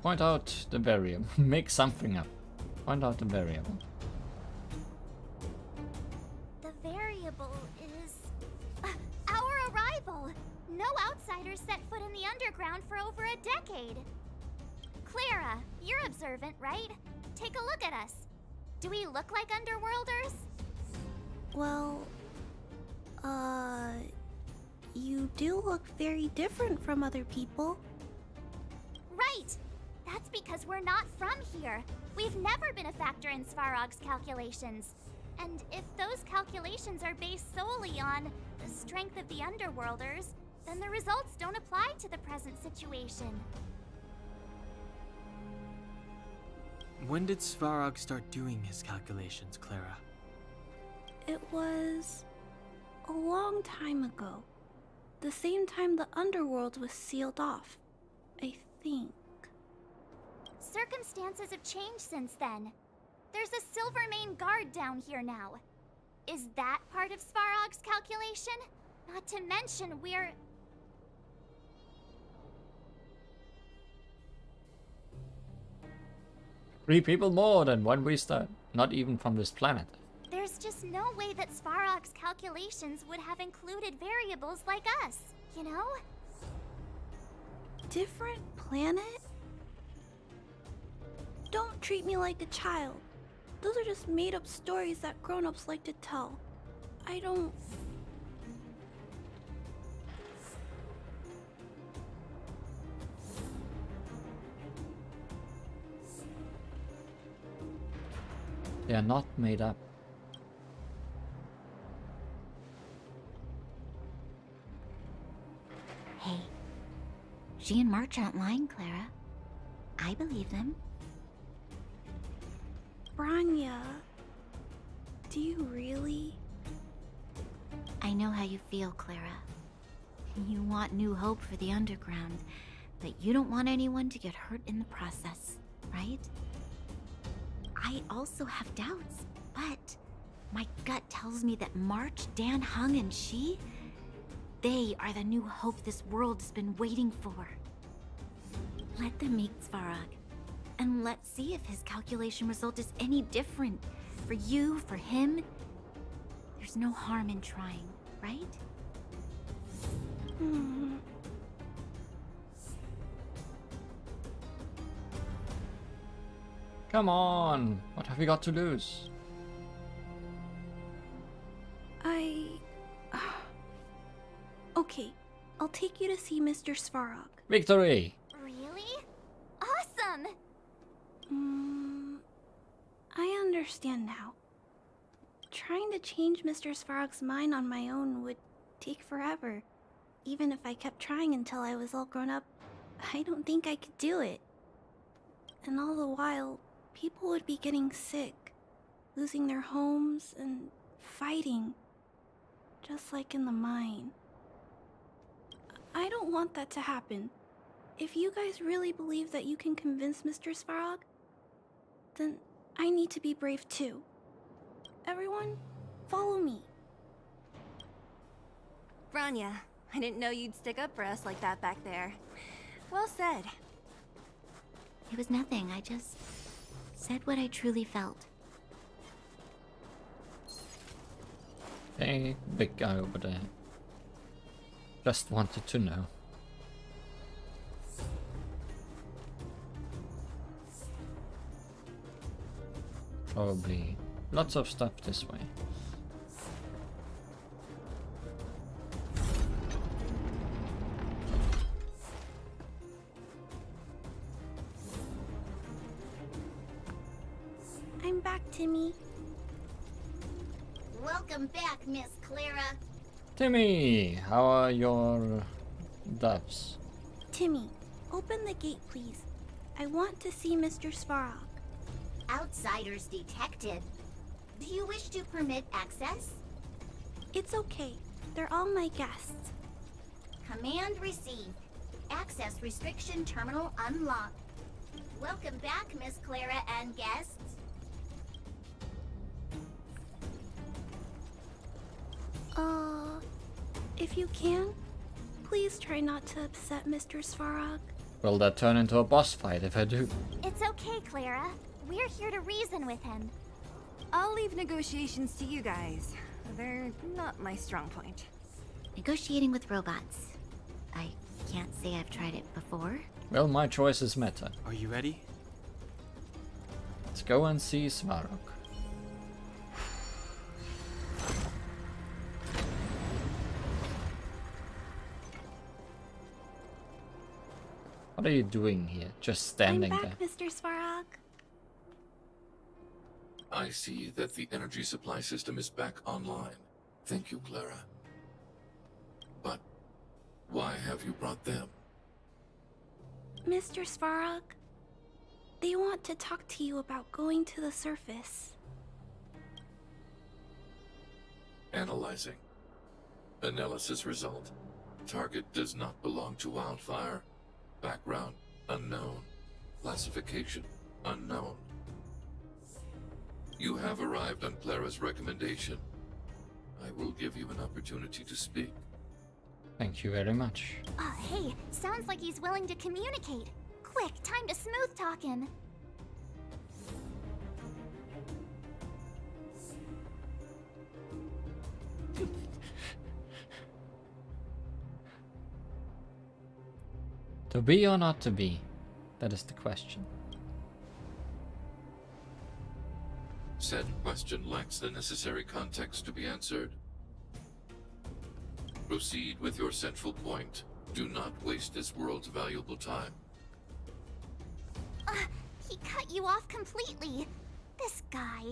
Point out the variable. Make something up. Point out the variable. The variable is... our arrival! No outsiders set foot in the underground for over a decade. Clara, you're observant, right? Take a look at us. Do we look like underworlders? Well... You do look very different from other people. Right! That's because we're not from here. We've never been a factor in Svarog's calculations. And if those calculations are based solely on the strength of the Underworlders, then the results don't apply to the present situation. When did Svarog start doing his calculations, Clara? It was... a long time ago. The same time the underworld was sealed off, I think. Circumstances have changed since then. There's a Silvermane guard down here now. Is that part of Svarog's calculation? Not to mention we're... 3 people more than when we start. Not even from this planet. There's just no way that Svarog's calculations would have included variables like us, you know? Different planet? Don't treat me like a child. Those are just made-up stories that grown-ups like to tell. I don't... They are not made up. Hey, she and March aren't lying, Clara. I believe them. Branya... Do you really? I know how you feel, Clara. You want new hope for the underground, but you don't want anyone to get hurt in the process, right? I also have doubts, but my gut tells me that March, Dan Hung, and she, they are the new hope this world has been waiting for. Let them meet Svarog, and let's see if his calculation result is any different. For you, for him, there's no harm in trying, right? Come on! What have we got to lose? Okay, I'll take you to see Mr. Svarog. Victory! Really? Awesome! I understand now. Trying to change Mr. Svarog's mind on my own would take forever. Even if I kept trying until I was all grown up, I don't think I could do it. And all the while, people would be getting sick, losing their homes, and fighting. Just like in the mine. I don't want that to happen. If you guys really believe that you can convince Mr. Svarog, then I need to be brave too. Everyone, follow me. Branya. I didn't know you'd stick up for us like that back there. Well said. It was nothing. I just said what I truly felt. Hey, big guy over there. Just wanted to know. Probably lots of stuff this way. I'm back, Timmy. Welcome back, Miss Clara. Timmy, how are your doves? Timmy, open the gate, please. I want to see Mr. Svarog. Outsiders detected. Do you wish to permit access? It's okay. They're all my guests. Command received. Access restriction terminal unlocked. Welcome back, Miss Clara and guests. If you can, please try not to upset Mr. Svarog. Will that turn into a boss fight if I do? It's okay, Clara. We're here to reason with him. I'll leave negotiations to you guys. They're not my strong point. Negotiating with robots. I can't say I've tried it before. Well, my choices matter. Are you ready? Let's go and see Svarog. What are you doing here? Just standing I'm there. back, Mr. Svarog. I see that the energy supply system is back online. Thank you, Clara. But why have you brought them? Mr. Svarog, they want to talk to you about going to the surface. Analyzing. Analysis result. Target does not belong to Wildfire. Background unknown. Classification unknown. You have arrived on Clara's recommendation. I will give you an opportunity to speak. Thank you very much. Hey, sounds like he's willing to communicate. Quick, time to smooth talk him. To be or not to be? That is the question. Said question lacks the necessary context to be answered. Proceed with your central point. Do not waste this world's valuable time. He cut you off completely. This guy.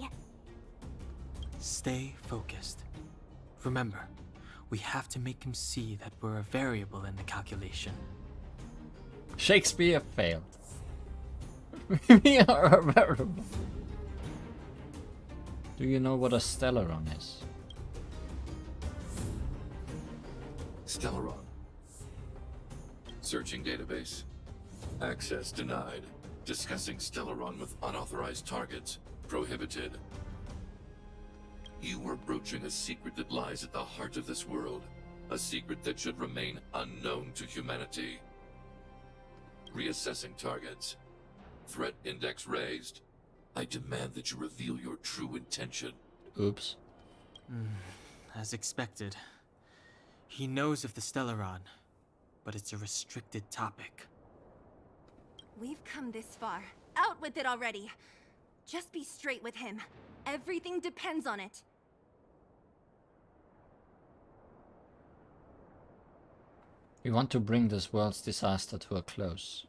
Stay focused. Remember, we have to make him see that we're a variable in the calculation. Shakespeare failed. We are a variable. Do you know what a Stellaron is? Stellaron. Searching database. Access denied. Discussing Stellaron with unauthorized targets. Prohibited. You are broaching a secret that lies at the heart of this world. A secret that should remain unknown to humanity. Reassessing targets. Threat index raised. I demand that you reveal your true intention. Oops. As expected. He knows of the Stellaron, but it's a restricted topic. We've come this far. Out with it already. Just be straight with him. Everything depends on it. We want to bring this world's disaster to a close.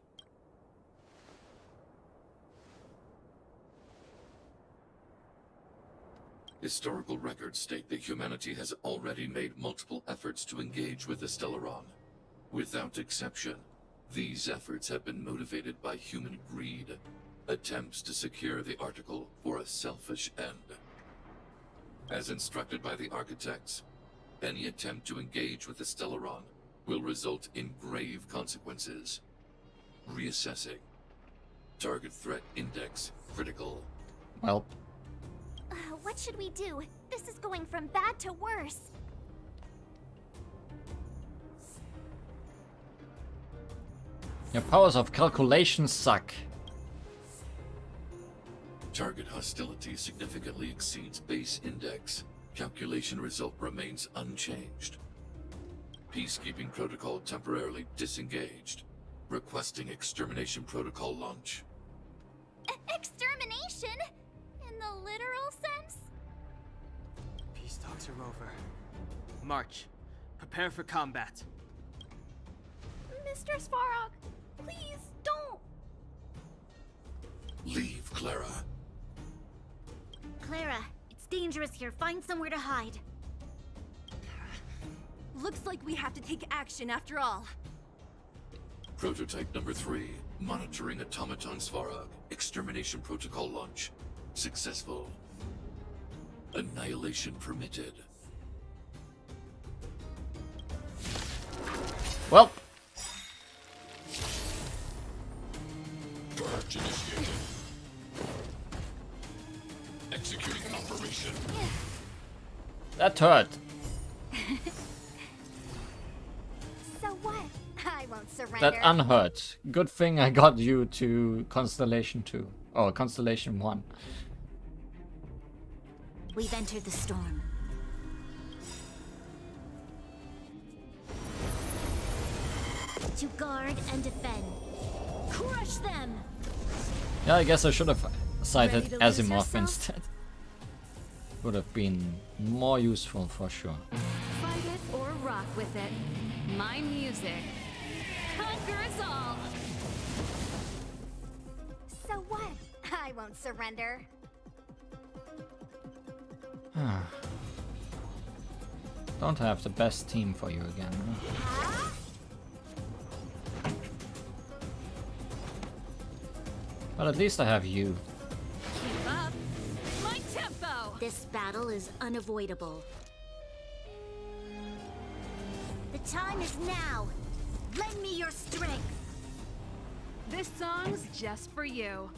Historical records state that humanity has already made multiple efforts to engage with the Stellaron. Without exception, these efforts have been motivated by human greed, attempts to secure the article for a selfish end. As instructed by the architects, any attempt to engage with the Stellaron will result in grave consequences. Reassessing. Target threat index critical. Well. What should we do? This is going from bad to worse. Your powers of calculation suck. Target hostility significantly exceeds base index. Calculation result remains unchanged. Peacekeeping protocol temporarily disengaged. Requesting extermination protocol launch. Extermination? In the literal sense? Peace talks are over. March. Prepare for combat. Mistress Farog, please don't. Leave, Clara. Clara, it's dangerous here. Find somewhere to hide. Looks like we have to take action after all. Prototype number 3. Monitoring automaton Svarog. Extermination protocol launch. Successful. Annihilation permitted. Well. Purge initiated. Executing operation. That hurt. So what? I won't surrender. That unhurt. Good thing I got you to Constellation 2. Or Constellation 1. We've entered the storm. To guard and defend. Crush them! Yeah, I guess I should have cited Ready to lose Asimov yourself? instead. Would have been more useful for sure. Fight it or rock with it. My music. Conquer us all! So what? I won't surrender. Don't have the best team for you again. Huh? But at least I have you. Keep up! My tempo! This battle is unavoidable. The time is now! Lend me your strength! This song's just for you.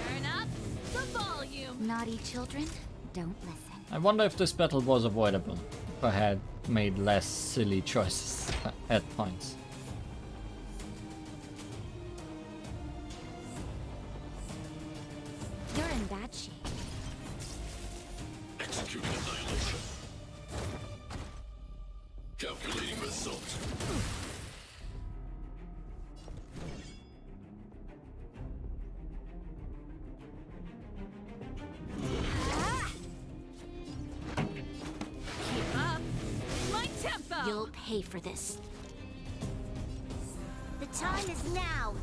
Turn up the volume! Naughty children, don't listen. I wonder if this battle was avoidable. If I had made less silly choices at points. You're in bad shape. Executing annihilation. Calculating result. Keep up! My tempo! You'll pay for this. The time is now!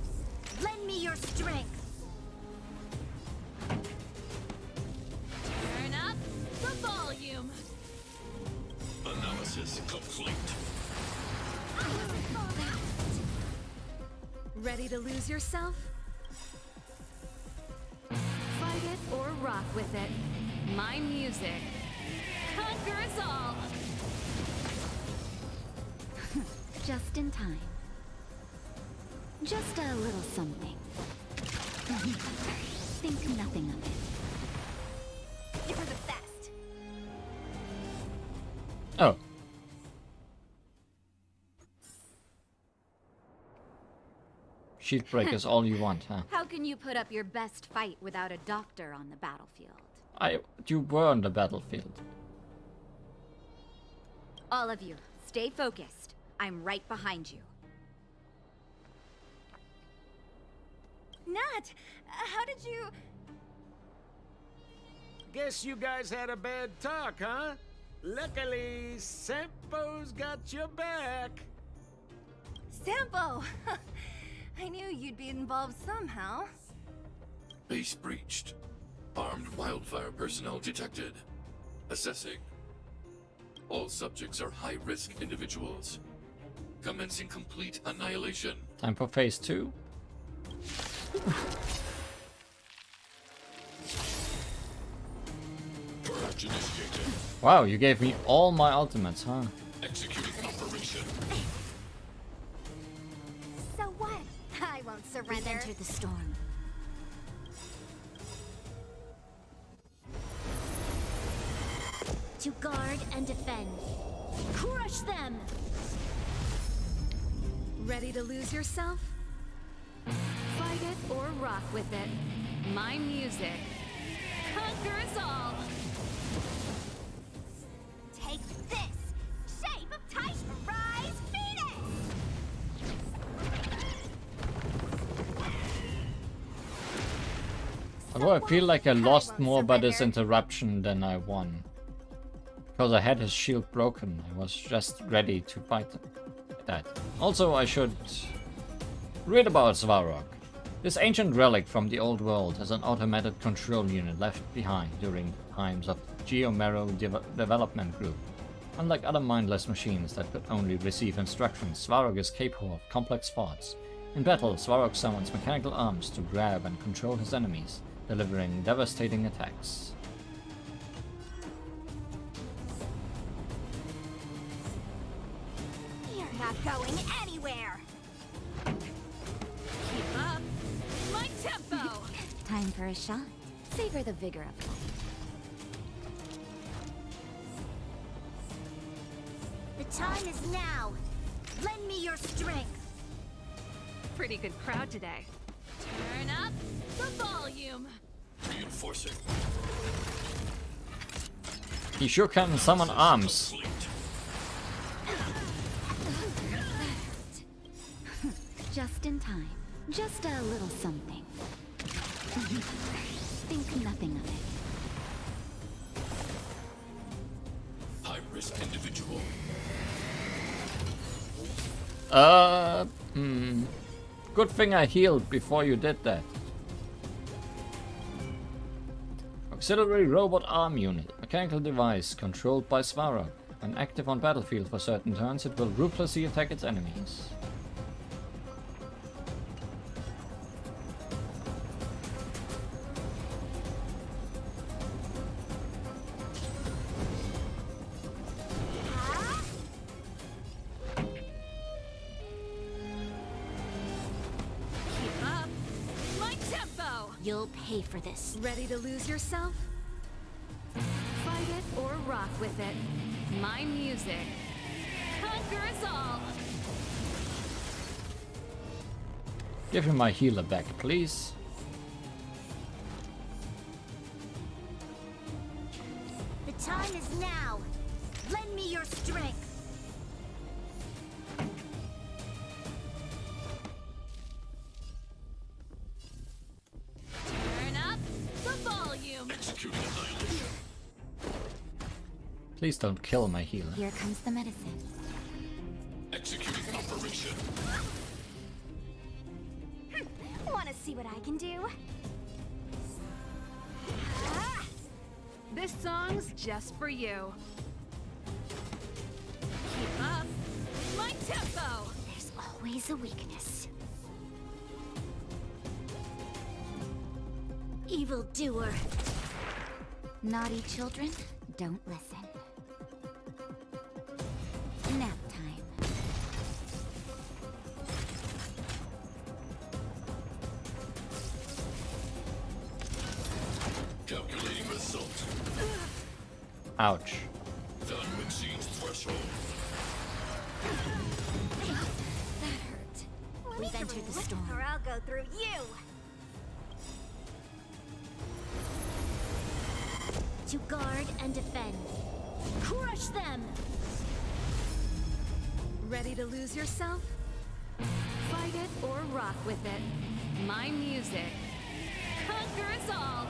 Lend me your strength! Turn up the volume! Analysis complete. Ready to lose yourself? Fight it or rock with it. My music. Conquer us all! Just in time. Just a little something. Think nothing of it. You're the best. Oh. Shield breakers all you want, huh? How can you put up your best fight without a doctor on the battlefield? You were on the battlefield. All of you, stay focused. I'm right behind you. Nat, how did you... Guess you guys had a bad talk, huh? Luckily, Sampo's got your back. Sampo! I knew you'd be involved somehow. Base breached. Armed wildfire personnel detected. Assessing. All subjects are high-risk individuals. Commencing complete annihilation. Time for phase 2. Purge initiated. Wow, you gave me all my ultimates, huh? Executing operation. So what? I won't surrender. We've entered the storm. To guard and defend. Crush them! Ready to lose yourself? Fight it or rock with it. My music conquers all. Take this! Shape of Tyche, rise, Phoenix! Although I feel like I lost more by this interruption than I won. Because I had his shield broken, I was just ready to fight that. Also, I should read about Svarog. This ancient relic from the old world has an automated control unit left behind during times of Geomero Development Group. Unlike other mindless machines that could only receive instructions, Svarog is capable of complex thoughts. In battle, Svarog summons mechanical arms to grab and control his enemies, delivering devastating attacks. You're not going anywhere! Keep up. My tempo. Time for a shot. Savor the vigor of life. The time is now! Lend me your strength! Pretty good crowd today. Turn up the volume. Reinforcing. He sure can summon arms. Just in time. Just a little something. Think nothing of it. High-risk individual. Good thing I healed before you did that. Auxiliary robot arm unit. Mechanical device controlled by Svarog. When active on battlefield for certain turns, it will ruthlessly attack its enemies. Keep up. My tempo. You'll pay for this. Ready to lose yourself? Fight it or rock with it. My music conquers all. Give him my healer back, please. The time is now! Lend me your strength! Turn up the volume. Executing annihilation. Please don't kill my healer. Here comes the medicine. Executing operation. Wanna see what I can do? This song's just for you. Keep up. My tempo. There's always a weakness. Evildoer! Naughty children, don't listen. Nap time. Calculating result. Ouch. Done exceeds threshold. That hurt. We've entered the storm. Or I'll go through you! To guard and defend. Crush them! Ready to lose yourself? Fight it or rock with it. My music conquers all.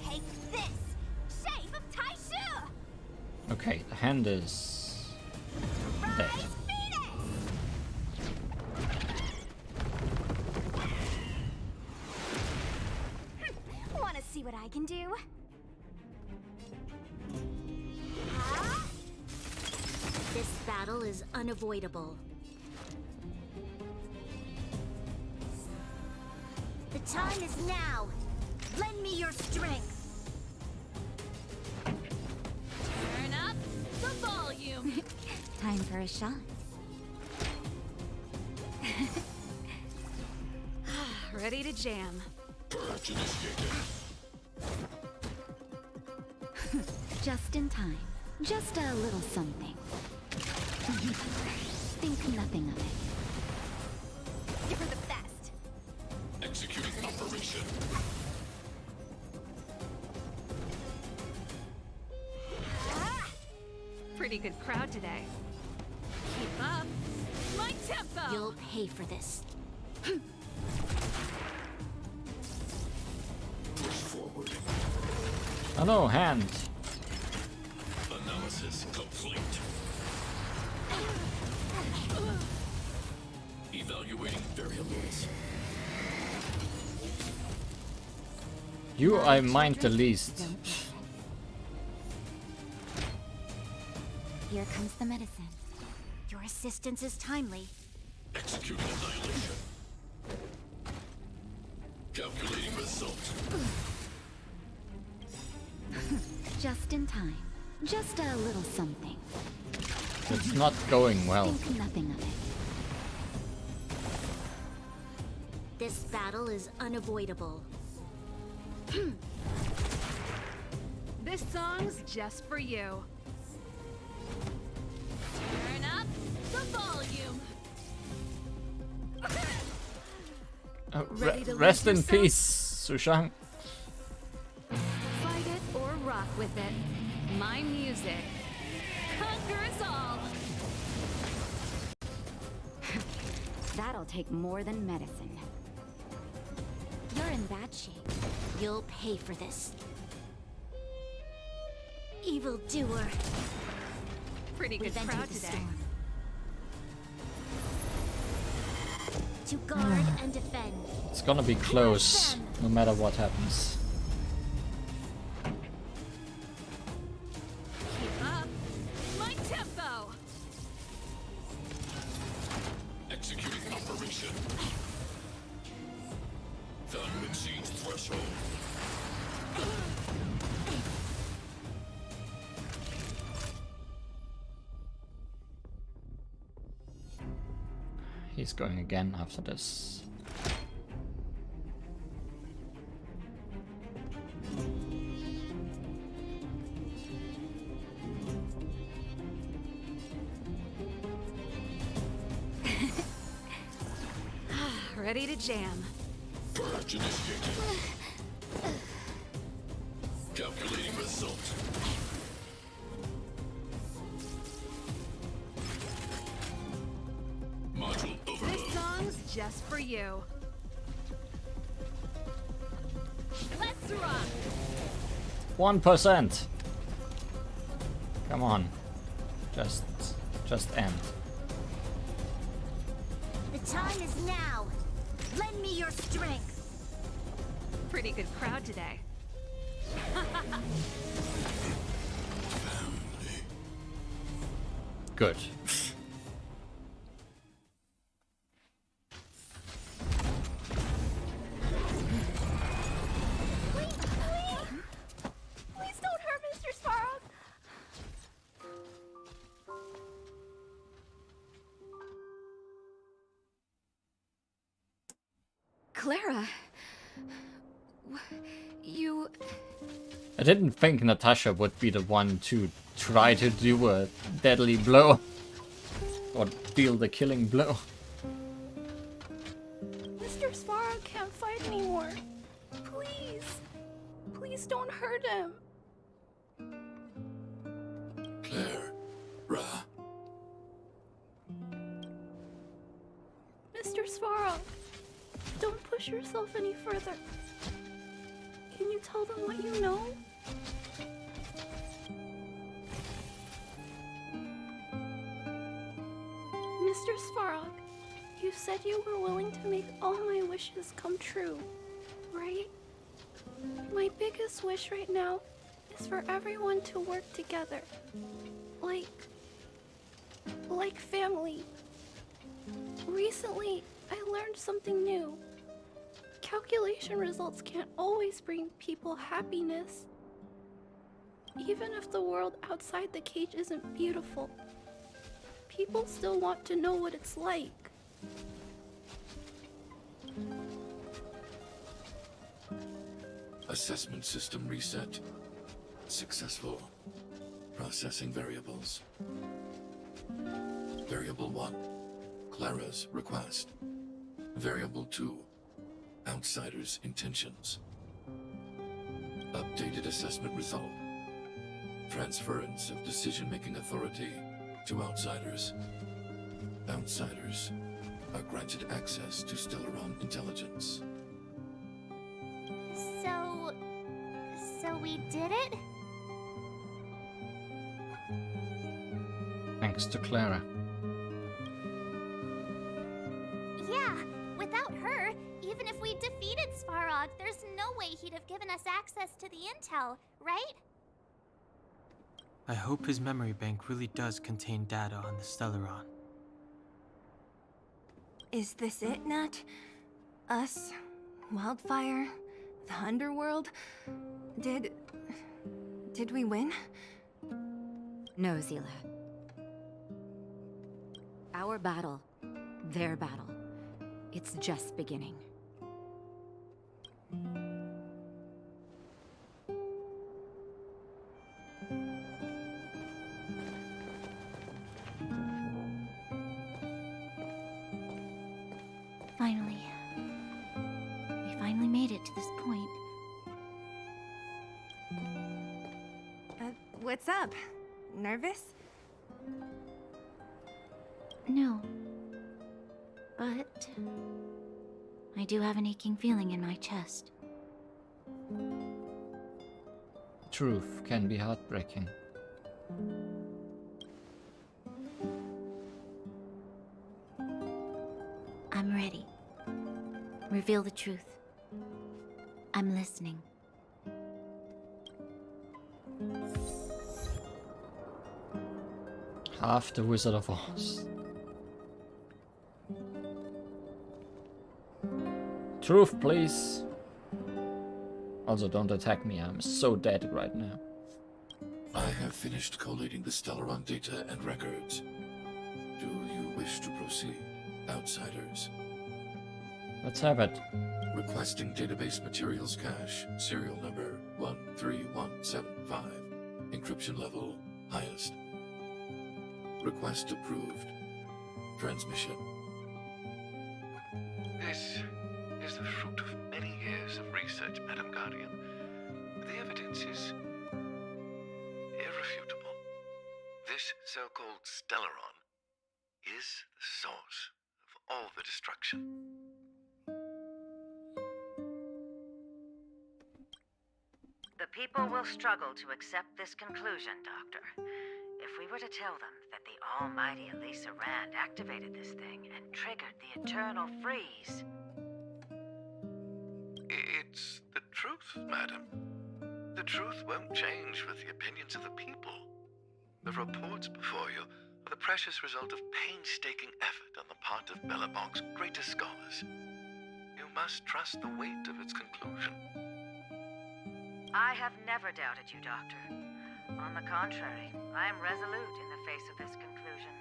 Take this! Shape of Tyche! Okay, the hand is dead. Wanna see what I can do? This battle is unavoidable. The time is now! Lend me your strength! Turn up the volume. Time for a shot. Ready to jam. Purge initiated. Just in time. Just a little something. Think nothing of it. You're the best. Executing operation. Pretty good crowd today. Keep up. My tempo! You'll pay for this. Push forward. Hello, hand. Analysis complete. Evaluating variables. You I mind the least. Here comes the medicine. Your assistance is timely. Executing annihilation. Calculating result. Just in time. Just a little something. It's not going well. Think nothing of it. This battle is unavoidable. This song's just for you. Turn up the volume. Ready to Rest in lose peace, Sushang. Fight it or rock with it. My music conquers all. That'll take more than medicine. You're in bad shape. You'll pay for this. Evildoer. Pretty good We've entered crowd the today. storm. To guard and defend. It's gonna be close, no matter what happens. Keep up. My tempo. Executing operation. Value exceeds threshold. He's going again after this. Ready to jam. Purge initiated. Calculating result. Module overload. This song's just for you. Let's rock. 1%. Come on. Just end. The time is now. Lend me your strength. Pretty good crowd today. Good. Please don't hurt Mr. Svarog. Clara. You... I didn't think Natasha would be the one to try to do a deadly blow. Or deal the killing blow. Mr. Svarog can't fight anymore. Please. Please don't hurt him. Claire. Ra. Mr. Svarog, don't push yourself any further. Can you tell them what you know? Mr. Svarog, you said you were willing to make all my wishes come true, right? My biggest wish right now is for everyone to work together. Like family. Recently, I learned something new. Calculation results can't always bring people happiness. Even if the world outside the cage isn't beautiful, people still want to know what it's like. Assessment system reset. Successful. Processing variables. Variable 1. Clara's request. Variable 2. Outsider's intentions. Updated assessment result. Transference of decision-making authority to outsiders. Outsiders are granted access to Stellaron intelligence. So we did it? Thanks to Clara. Yeah, without her, even if we defeated Svarog, there's no way he'd have given us access to the intel, right? I hope his memory bank really does contain data on the Stellaron. Is this it, Nat? Us? Wildfire? The underworld? Did we win? No, Zila. Our battle, their battle, it's just beginning. Finally. We finally made it to this point. What's up? Nervous? No. But I do have an aching feeling in my chest. Truth can be heartbreaking. I'm ready. Reveal the truth. I'm listening. Half the Wizard of Oz. Truth, please. Also, don't attack me. I'm so dead right now. I have finished collating the Stellaron data and records. Do you wish to proceed, outsiders? Let's have it. Requesting database materials cache, serial number 13175. Encryption level highest. Request approved. Transmission. This is the fruit of many years of research, Madam Guardian. The evidence is irrefutable. This so-called Stellaron is the source of all the destruction. The people will struggle to accept this conclusion, Doctor. If we were to tell them that the almighty Elisa Rand activated this thing and triggered the eternal freeze... It's the truth, madam. The truth won't change with the opinions of the people. The reports before you are the precious result of painstaking effort on the part of Bellabog's greatest scholars. You must trust the weight of its conclusion. I have never doubted you, Doctor. On the contrary, I am resolute in the face of this conclusion.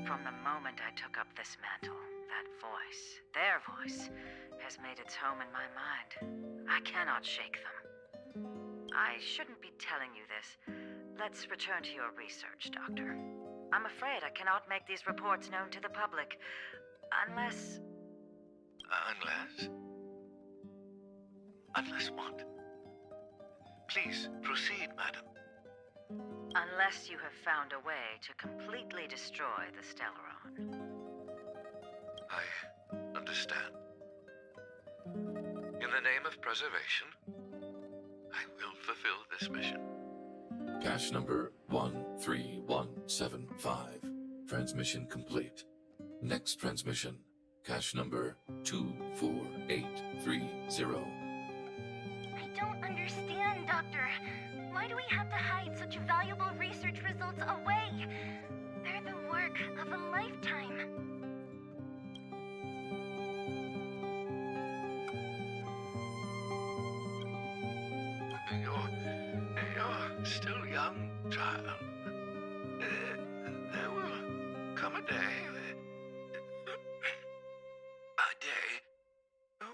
From the moment I took up this mantle, that voice, their voice, has made its home in my mind. I cannot shake them. I shouldn't be telling you this. Let's return to your research, Doctor. I'm afraid I cannot make these reports known to the public, unless... Unless? Unless what? Please, proceed, madam. Unless you have found a way to completely destroy the Stellaron. I understand. In the name of preservation, I will fulfill this mission. Cache number 13175. Transmission complete. Next transmission. Cache number 24830. I don't understand, Doctor. Why do we have to hide such valuable research results away? They're the work of a lifetime. You're still young, child. There will come a day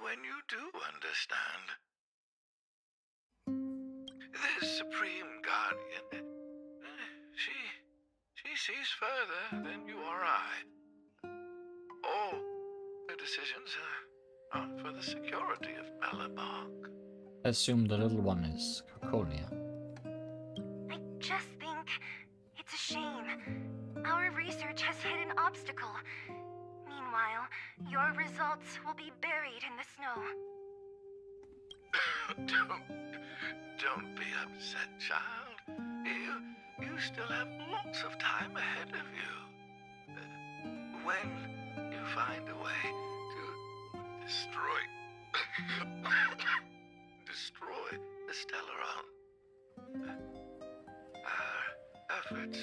when you do understand. This Supreme Guardian, she sees further than you or I. decisions are for the security of Bellebark. Assume the little one is Cocolia. I just think it's a shame. Our research has hit an obstacle. Meanwhile, your results will be buried in the snow. Don't be upset, child. You still have lots of time ahead of you. When you find a way to destroy the Stellaron, our efforts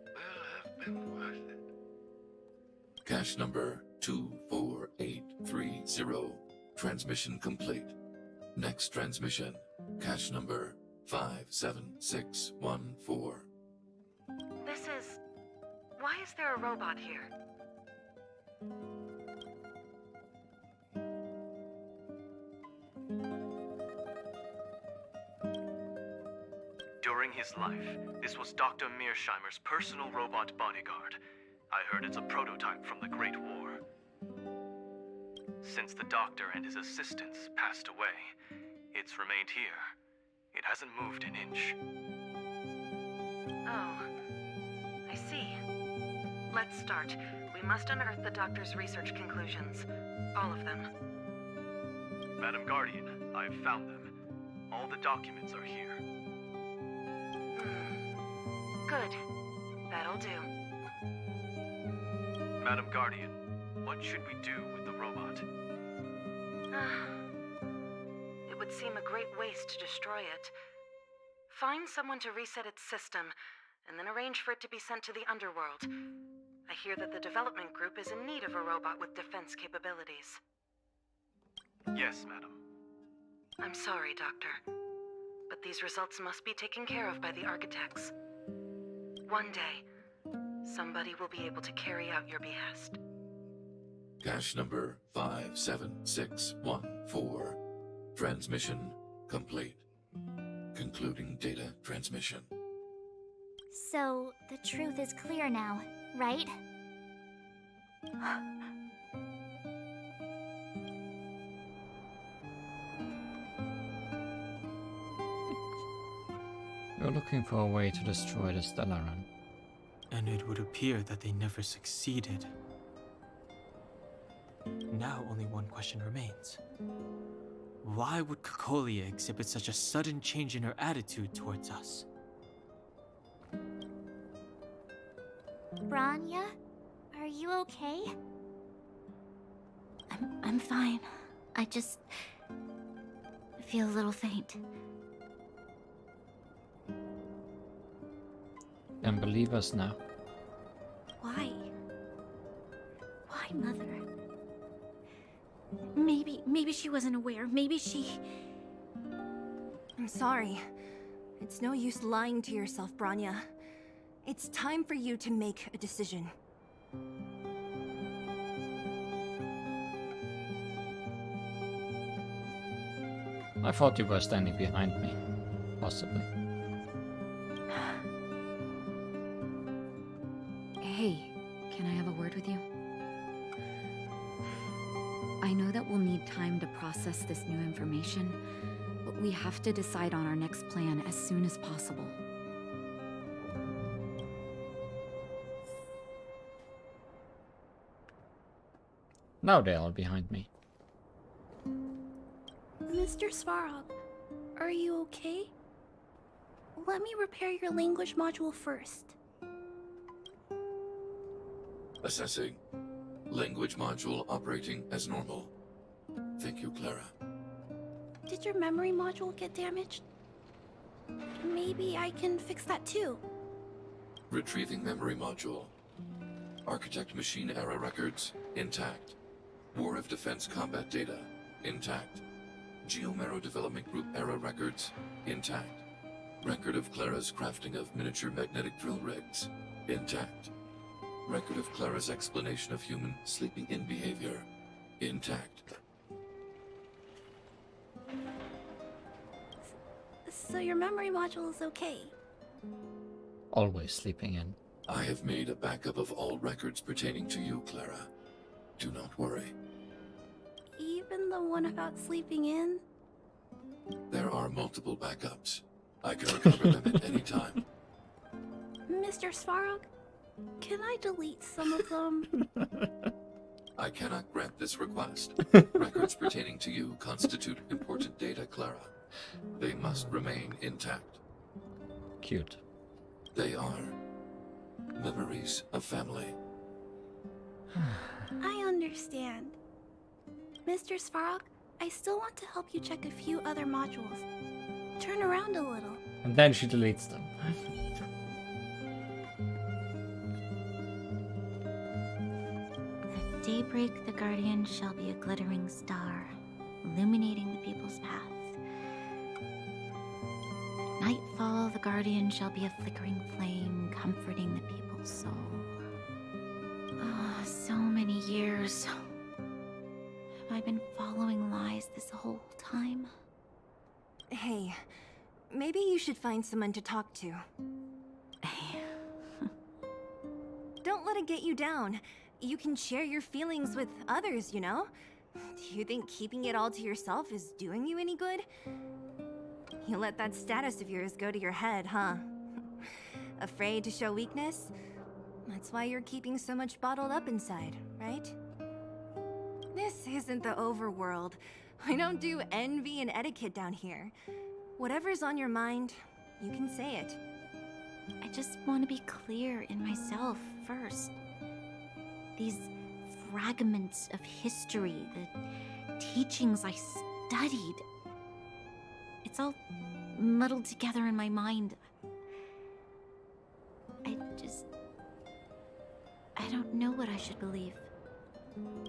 will have been worth it. Cache number 24830. Transmission complete. Next transmission. Cache number 57614. This is... Why is there a robot here? During his life, this was Dr. Mearsheimer's personal robot bodyguard. I heard it's a prototype from the Great War. Since the doctor and his assistants passed away, it's remained here. It hasn't moved an inch. Oh, I see. Let's start. We must unearth the doctor's research conclusions. All of them. Madam Guardian, I've found them. All the documents are here. Good. That'll do. Madam Guardian, what should we do with the robot? It would seem a great waste to destroy it. Find someone to reset its system, and then arrange for it to be sent to the underworld. I hear that the development group is in need of a robot with defense capabilities. Yes, madam. I'm sorry, Doctor, but these results must be taken care of by the architects. One day, somebody will be able to carry out your behest. Cache number 57614. Transmission complete. Concluding data transmission. So, the truth is clear now, right? You're looking for a way to destroy the Stellaron. And it would appear that they never succeeded. Now only one question remains. Why would Cocolia exhibit such a sudden change in her attitude towards us? Branya, are you okay? I'm fine. I just feel a little faint. Can believe us now. Why? Why, Mother? Maybe she wasn't aware. Maybe she... I'm sorry. It's no use lying to yourself, Branya. It's time for you to make a decision. I thought you were standing behind me. Possibly. Hey, can I have a word with you? I know that we'll need time to process this new information, but we have to decide on our next plan as soon as possible. Now they're all behind me. Mr. Svarog, are you okay? Let me repair your language module first. Assessing. Language module operating as normal. Thank you, Clara. Did your memory module get damaged? Maybe I can fix that too. Retrieving memory module. Architect machine error records, intact. War of Defense combat data, intact. Geomero Development Group error records, intact. Record of Clara's crafting of miniature magnetic drill rigs, intact. Record of Clara's explanation of human sleeping-in behavior, intact. So your memory module is okay? Always sleeping in. I have made a backup of all records pertaining to you, Clara. Do not worry. Even the one about sleeping in? There are multiple backups. I can recover them at any time. Mr. Svarog, can I delete some of them? I cannot grant this request. Records pertaining to you constitute important data, Clara. They must remain intact. Cute. They are memories of family. I understand. Mr. Svarog, I still want to help you check a few other modules. Turn around a little. And then she deletes them. At daybreak, the Guardian shall be a glittering star, illuminating the people's paths. At nightfall, the Guardian shall be a flickering flame, comforting the people's soul. Ah, so many years. Have I been following lies this whole time? Hey, maybe you should find someone to talk to. Don't let it get you down. You can share your feelings with others, you know? Do you think keeping it all to yourself is doing you any good? You let that status of yours go to your head, huh? Afraid to show weakness? That's why you're keeping so much bottled up inside, right? This isn't the overworld. I don't do envy and etiquette down here. Whatever's on your mind, you can say it. I just want to be clear in myself first. These fragments of history, the teachings I studied, it's all muddled together in my mind. I don't know what I should believe.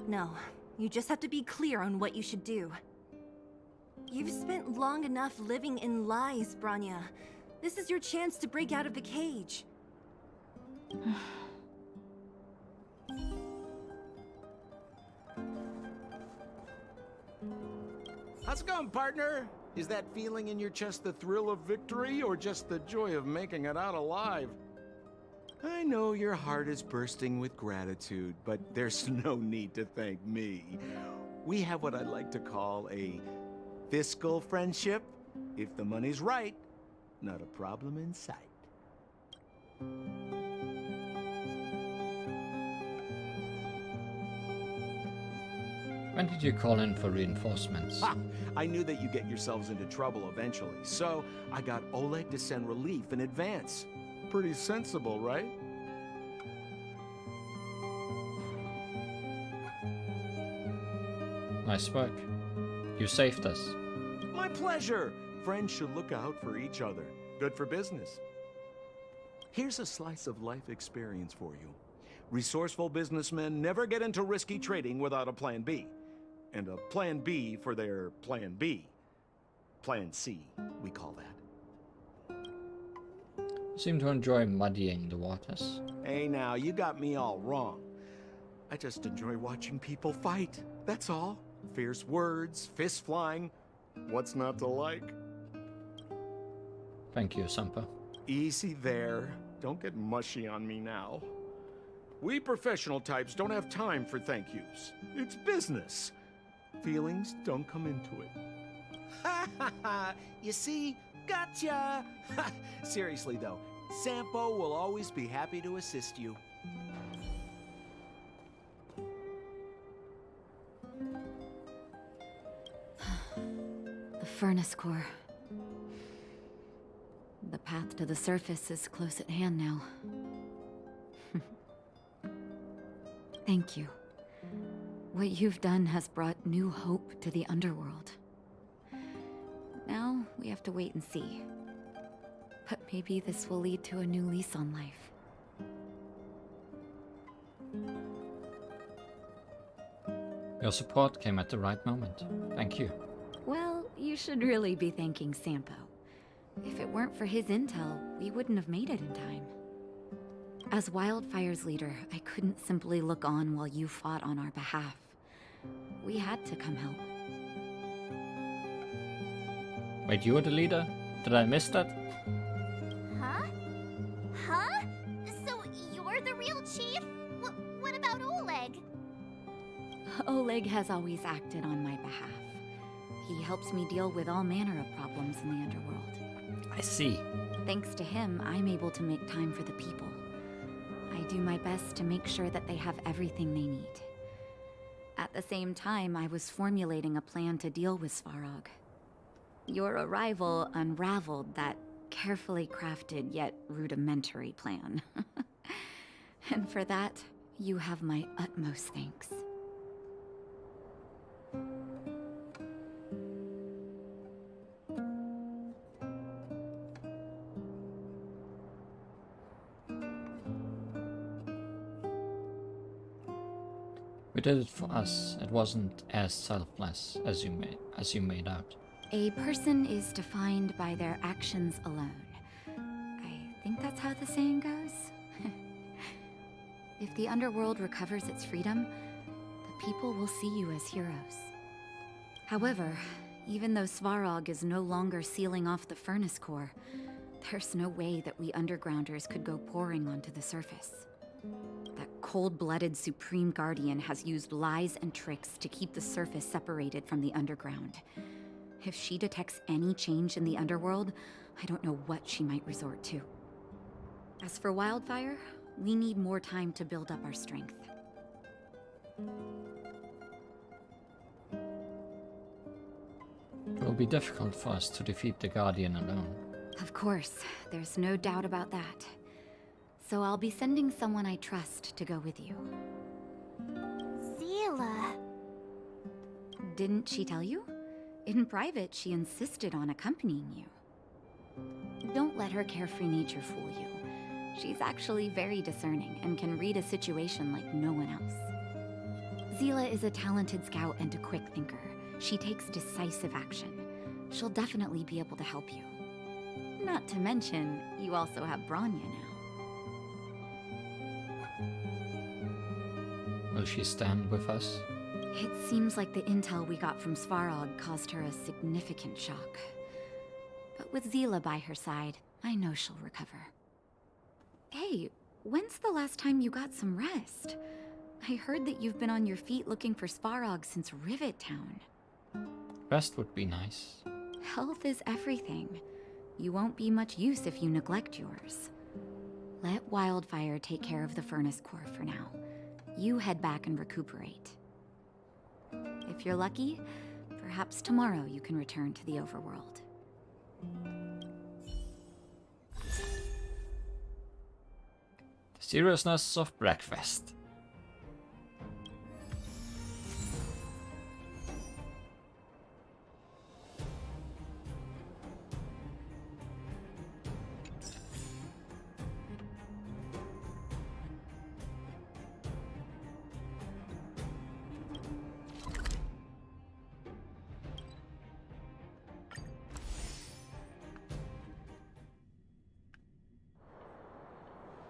No, you just have to be clear on what you should do. You've spent long enough living in lies, Branya. This is your chance to break out of the cage. How's it going, partner? Is that feeling in your chest the thrill of victory, or just the joy of making it out alive? I know your heart is bursting with gratitude, but there's no need to thank me. We have what I'd like to call a fiscal friendship. If the money's right, not a problem in sight. When did you call in for reinforcements? Ha! I knew that you'd get yourselves into trouble eventually, so I got Oleg to send relief in advance. Pretty sensible, right? Nice work. You saved us. My pleasure! Friends should look out for each other. Good for business. Here's a slice of life experience for you. Resourceful businessmen never get into risky trading without a plan B. And a plan B for their plan B. Plan C, we call that. You seem to enjoy muddying the waters. Hey now, you got me all wrong. I just enjoy watching people fight, that's all. Fierce words, fists flying. What's not to like? Thank you, Sampa. Easy there. Don't get mushy on me now. We professional types don't have time for thank yous. It's business. Feelings don't come into it. Ha ha ha! You see? Gotcha! Seriously though, Sampo will always be happy to assist you. The furnace core. The path to the surface is close at hand now. Thank you. What you've done has brought new hope to the underworld. Now, we have to wait and see. But maybe this will lead to a new lease on life. Your support came at the right moment. Thank you. Well, you should really be thanking Sampo. If it weren't for his intel, we wouldn't have made it in time. As Wildfire's leader, I couldn't simply look on while you fought on our behalf. We had to come help. Wait, you were the leader? Did I miss that? Huh? Huh? So you're the real chief? What about Oleg? Oleg has always acted on my behalf. He helps me deal with all manner of problems in the underworld. I see. Thanks to him, I'm able to make time for the people. I do my best to make sure that they have everything they need. At the same time, I was formulating a plan to deal with Svarog. Your arrival unraveled that carefully crafted yet rudimentary plan. And for that, you have my utmost thanks. We did it for us. It wasn't as selfless as you made out. A person is defined by their actions alone. I think that's how the saying goes. If the underworld recovers its freedom, the people will see you as heroes. However, even though Svarog is no longer sealing off the furnace core, there's no way that we undergrounders could go pouring onto the surface. That cold-blooded Supreme Guardian has used lies and tricks to keep the surface separated from the underground. If she detects any change in the underworld, I don't know what she might resort to. As for Wildfire, we need more time to build up our strength. It will be difficult for us to defeat the Guardian alone. Of course, there's no doubt about that. So I'll be sending someone I trust to go with you. Zila. Didn't she tell you? In private, she insisted on accompanying you. Don't let her carefree nature fool you. She's actually very discerning and can read a situation like no one else. Zila is a talented scout and a quick thinker. She takes decisive action. She'll definitely be able to help you. Not to mention, you also have Branya now. Will she stand with us? It seems like the intel we got from Svarog caused her a significant shock. But with Zila by her side, I know she'll recover. Hey, when's the last time you got some rest? I heard that you've been on your feet looking for Svarog since Rivet Town. Rest would be nice. Health is everything. You won't be much use if you neglect yours. Let Wildfire take care of the furnace core for now. You head back and recuperate. If you're lucky, perhaps tomorrow you can return to the overworld. The seriousness of breakfast.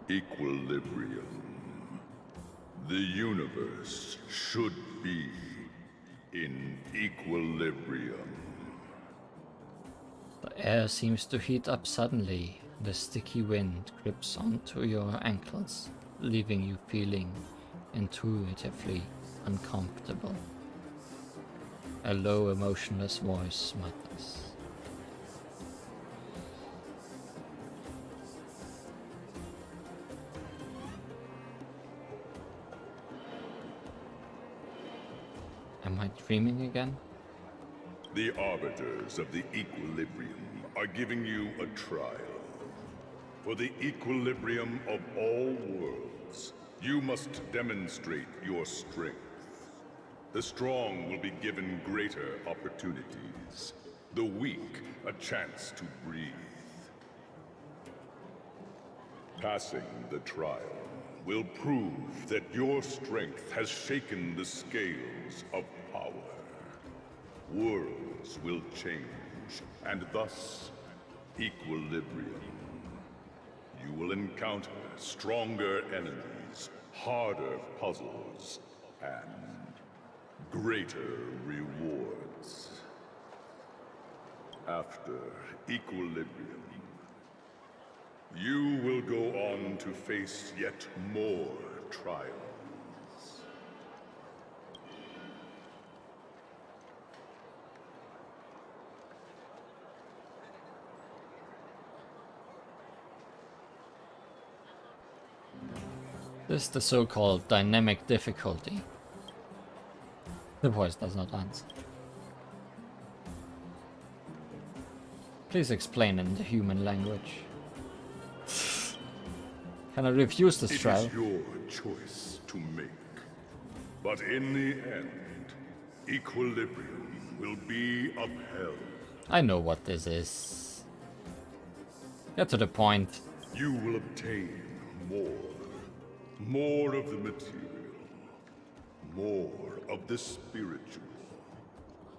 Equilibrium. The universe should be in equilibrium. The air seems to heat up suddenly. The sticky wind grips onto your ankles, leaving you feeling intuitively uncomfortable. A low, emotionless voice mutters. Am I dreaming again? The arbiters of the equilibrium are giving you a trial. For the equilibrium of all worlds, you must demonstrate your strength. The strong will be given greater opportunities. The weak, a chance to breathe. Passing the trial will prove that your strength has shaken the scales of power. Worlds will change, and thus, equilibrium. You will encounter stronger enemies, harder puzzles, and greater rewards. After equilibrium, you will go on to face yet more trials. This is the so-called dynamic difficulty. The voice does not answer. Please explain in the human language. Can I refuse this trial? It is your choice to make. But in the end, equilibrium will be upheld. I know what this is. Get to the point. You will obtain more. More of the material. More of the spiritual.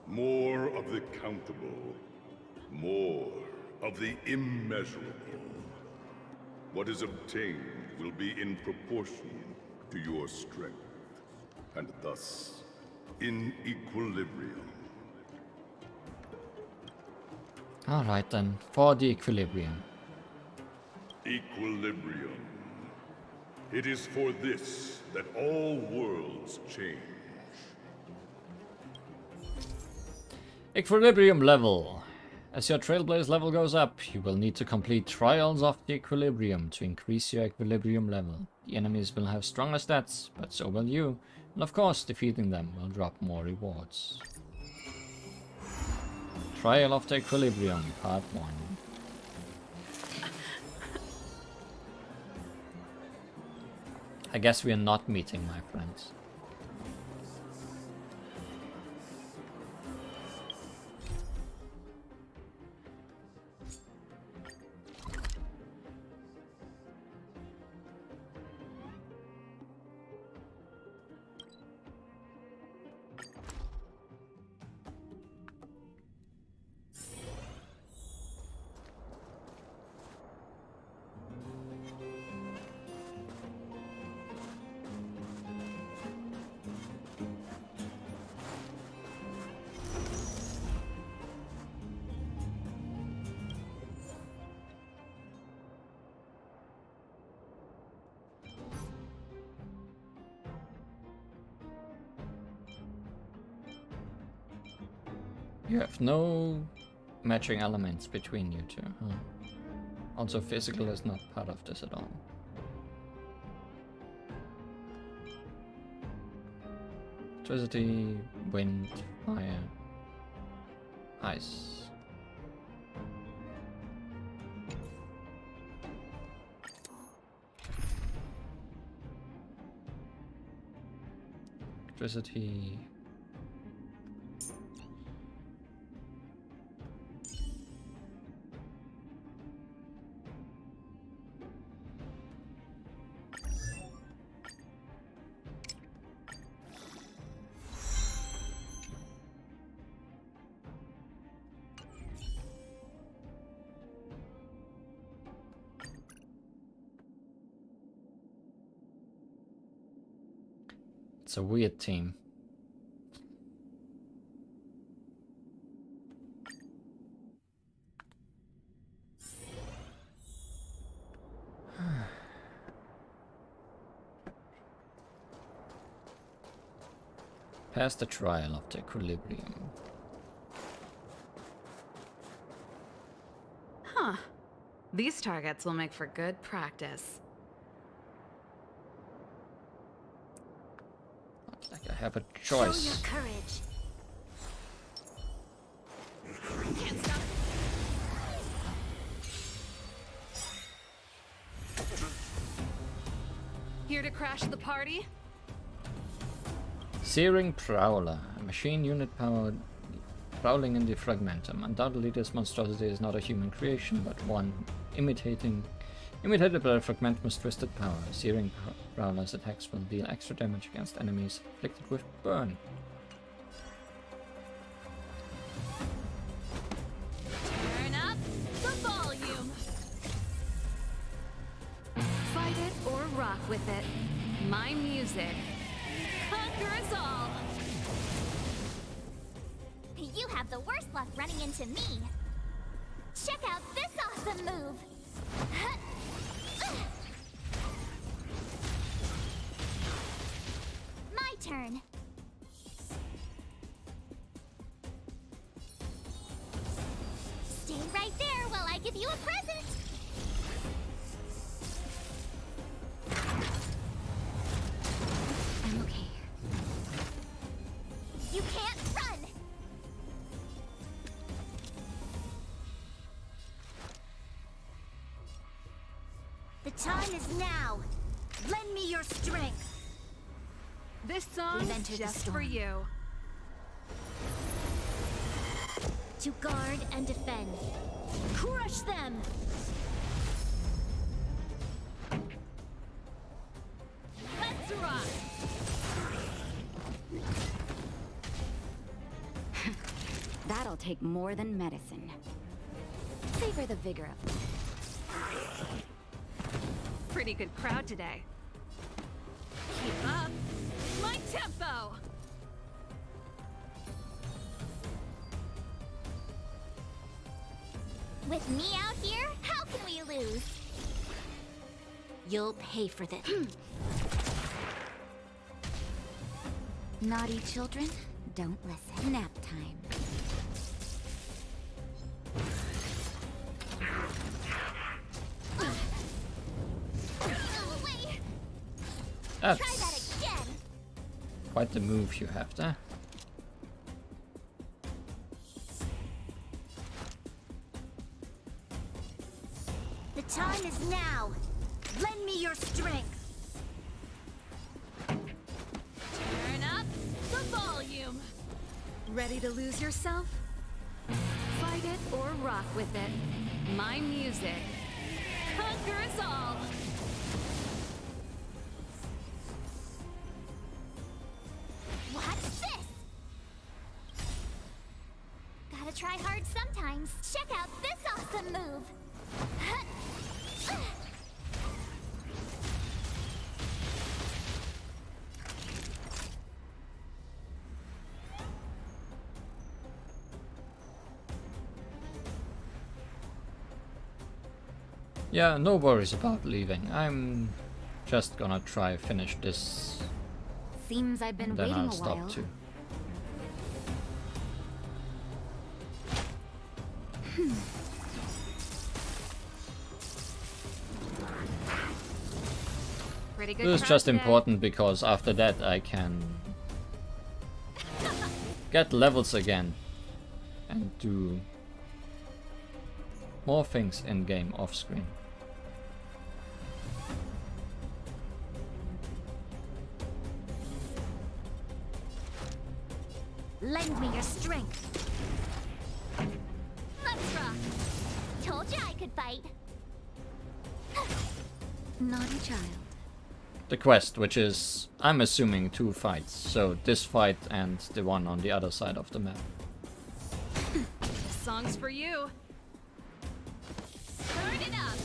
More of the countable. More of the immeasurable. What is obtained will be in proportion to your strength, and thus in equilibrium. Alright then, for the equilibrium. Equilibrium. It is for this that all worlds change. Equilibrium level. As your Trailblaze level goes up, you will need to complete trials of the equilibrium to increase your equilibrium level. The enemies will have stronger stats, but so will you, and of course defeating them will drop more rewards. Trial of the Equilibrium, Part 1. I guess we are not meeting, my friends. You have no matching elements between you two, huh? Also, physical is not part of this at all. Electricity, wind, fire, ice. Electricity. It's a weird team. Pass the trial of the equilibrium. Huh. These targets will make for good practice. Like I have a choice. Show your courage. Can't stop. Here to crash the party? Searing Prowler, a machine unit powered prowling in the fragmentum. Undoubtedly this monstrosity is not a human creation, but one imitated by the fragmentum's twisted power. Searing Prowler's attacks will deal extra damage against enemies afflicted with burn. Turn up the volume. Fight it or rock with it. My music. Conquer us all. You have the worst luck running into me. Check out this awesome move. My turn. Stay right there while I give you a present. time is now. Lend me your strength. This song We've is entered the just for storm. you. To guard and defend. Crush them! Let's rock! That'll take more than medicine. Savor the vigor of life. Pretty good crowd today. Keep up. My tempo! With me out here, how can we lose? You'll pay for this. Naughty children, don't listen. Nap time. That's Try that again. quite the move you have there. The time is now. Lend me your strength. Turn up the volume. Ready to lose yourself? Fight it or rock with it. My music conquers all. Watch this! Gotta try hard sometimes. Check out this awesome move. Yeah, no worries about leaving. I'm just gonna try finish this. Seems I've been Then waiting I'll a stop while. too. Pretty good This is crowd just today. important because after that I can get levels again and do more things in game off screen. Lend me your strength. Let's rock. Told you I could fight. Naughty child. The quest, which is, I'm assuming, 2 fights. So this fight and the one on the other side of the map. This song's for you. Turn it up.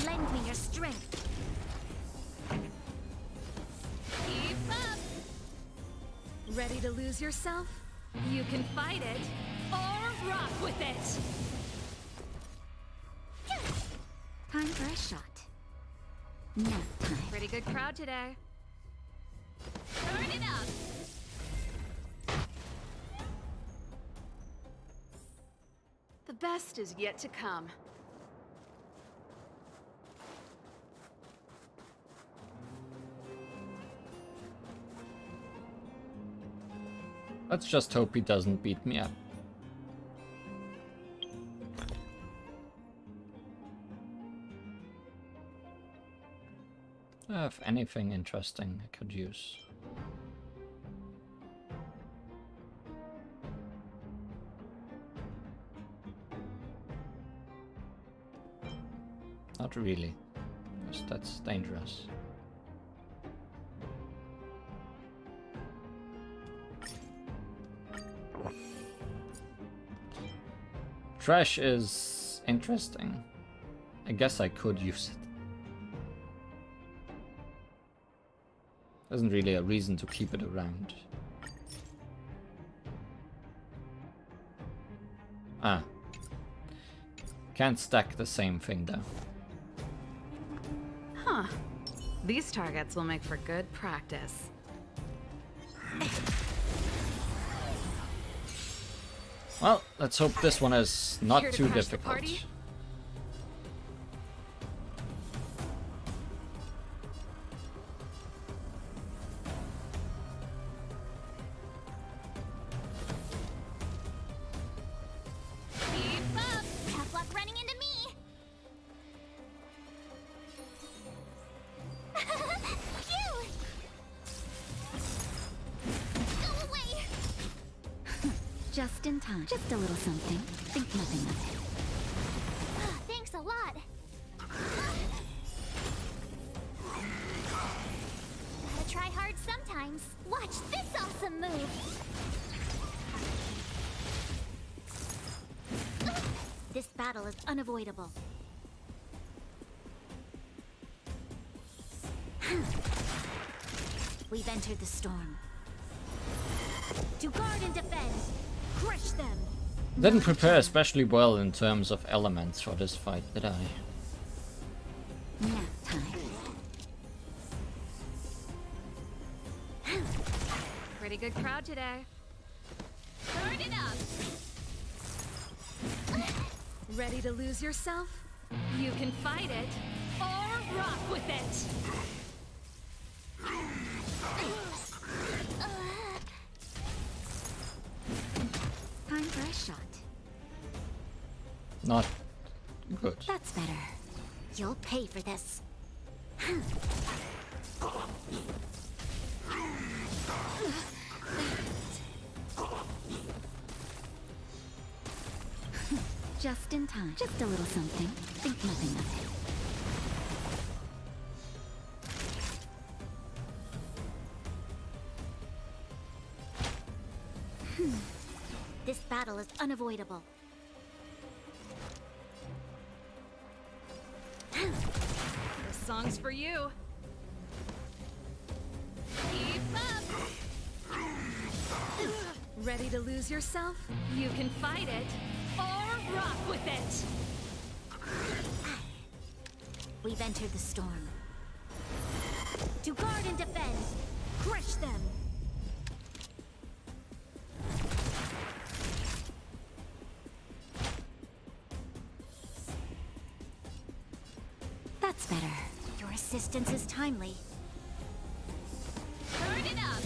Lend me your strength. Keep up. Ready to lose yourself? You can fight it or rock with it. Time for a shot. Nap time. Pretty good crowd today. Turn it up. The best is yet to come. Let's just hope he doesn't beat me up. If anything interesting I could use. Not really, because that's dangerous. Trash is interesting. I guess I could use it. Isn't really a reason to keep it around. Ah. Can't stack the same thing though. Huh. These targets will make for good practice. Well, let's hope this one is not Here to too crash the difficult. party? Just in time. Just a little something. Think nothing of it. Thanks a lot. Gotta try hard sometimes. Watch this awesome move. This battle is unavoidable. We've entered the storm. To guard and defend. Crush them. Didn't prepare especially well in terms of elements for this fight, did I? Nap time. Pretty good crowd today. Turn it up. Ready to lose yourself? You can fight it or rock with it. Time for a shot. Not good. That's better. You'll pay for this. Just in time. Just a little something. Think nothing of it. This battle is unavoidable. This song's for you. Keep up. Ready to lose yourself? You can fight it or rock with it. We've entered the storm. To guard and defend. Crush them. That's better. Your assistance is timely. Turn it up.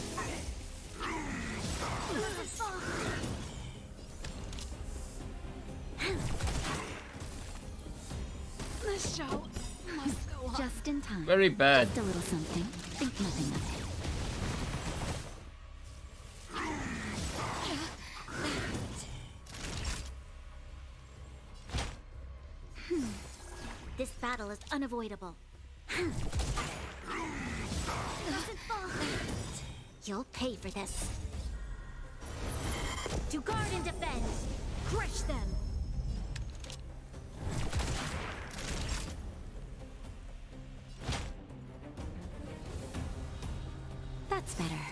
The show must go on. Just in time. Very bad. Just a little something. Think nothing of it. This battle is unavoidable. You'll pay for this. To guard and defend. Crush them. That's better.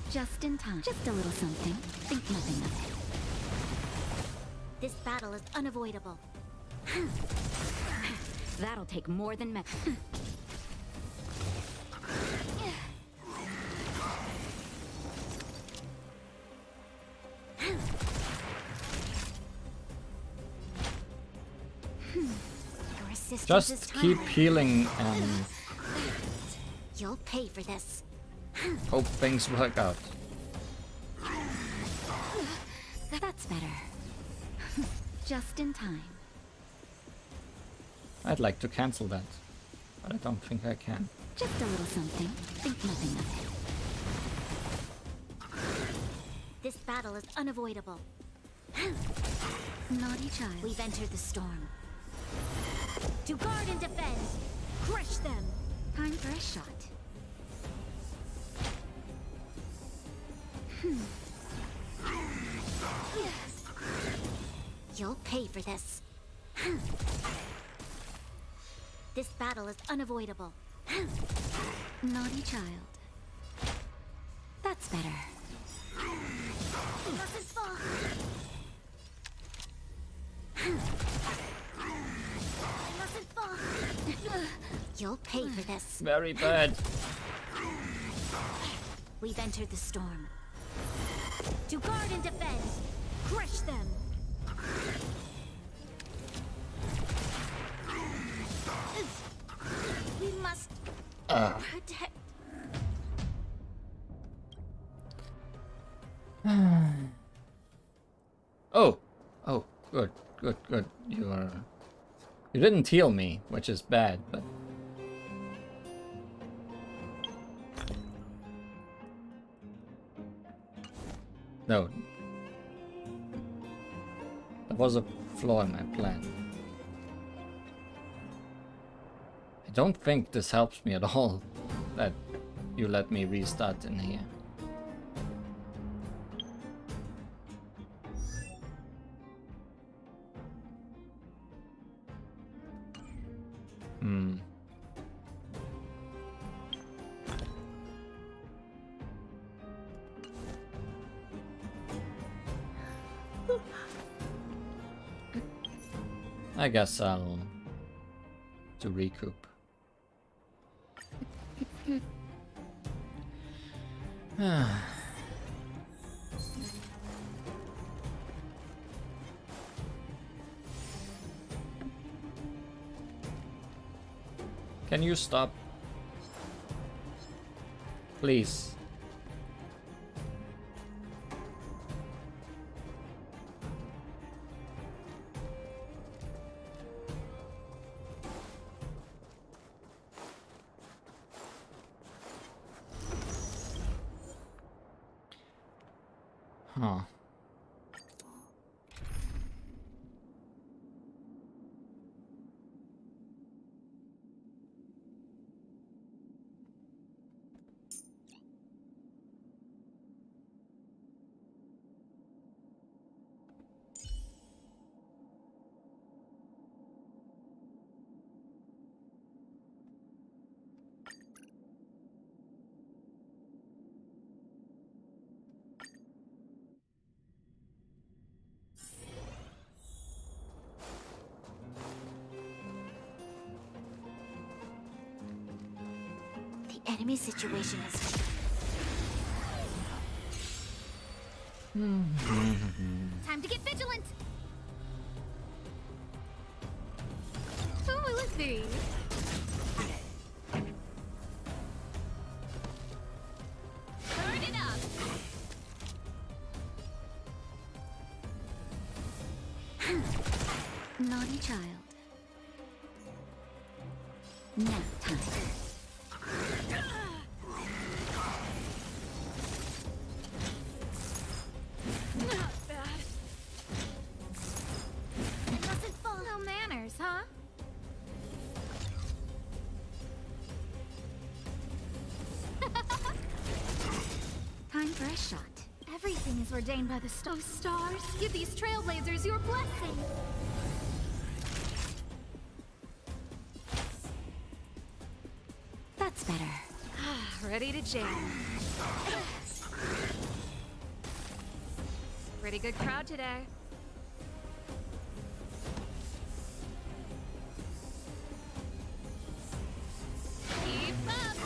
Just in time. Just a little something. Think nothing of it. This battle is unavoidable. That'll take more than metal. Your assistance is Just timely. keep healing and You'll pay for this. hope things work out. That's better. Just in time. I'd like to cancel that, but I don't think I can. Just a little something. Think nothing of it. This battle is unavoidable. Naughty child. We've entered the storm. To guard and defend. Crush them. Time for a shot. You'll pay for this. This battle is unavoidable. Naughty child. That's better. Mustn't fall. Mustn't fall. You'll pay for this. Very bad. We've entered the storm. To guard and defend. Crush them. We must protect. Oh, good. You didn't heal me, which is bad, but No. There was a flaw in my plan. I don't think this helps me at all that you let me restart in here. I guess I'll to recoup. Can you stop? Please. Huh. The enemy situation is... Time to get vigilant! Who will it be? Turn it up! Naughty child. Nap time. Not bad. It mustn't fall. No manners, huh? Time for a shot. Everything is ordained by the stars. Give these trailblazers your blessing. That's better. Ready to jam. Pretty good crowd today. Keep up.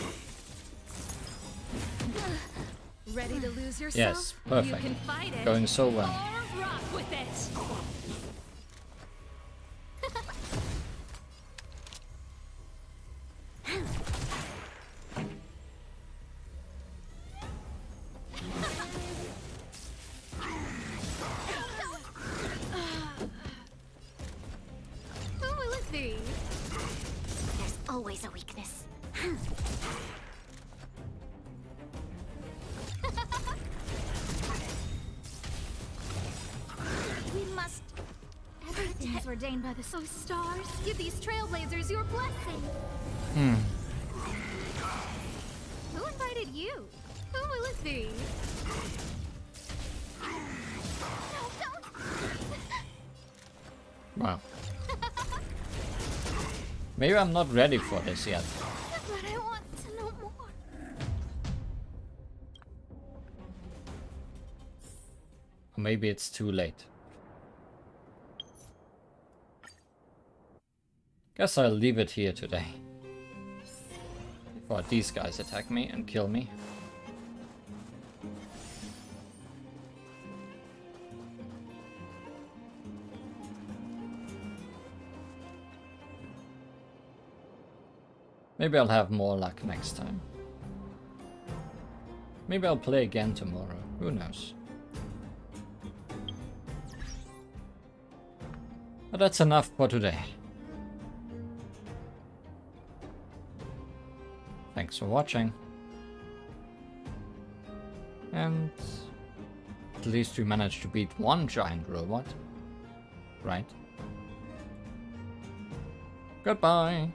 Ready to lose yourself? Yes, perfect. You can fight it. Going so well. Or rock with it. Who will it be? There's always a weakness. We must. Everything is ordained by the stars. Give these trailblazers your blessing. Who invited you? Who will it be? No, don't. Wow. Maybe I'm not ready for this yet. But I want to know more. Or maybe it's too late. Guess I'll leave it here today. Before these guys attack me and kill me. Maybe I'll have more luck next time. Maybe I'll play again tomorrow. Who knows? But that's enough for today. Thanks for watching. And At least we managed to beat one giant robot. Right? Goodbye!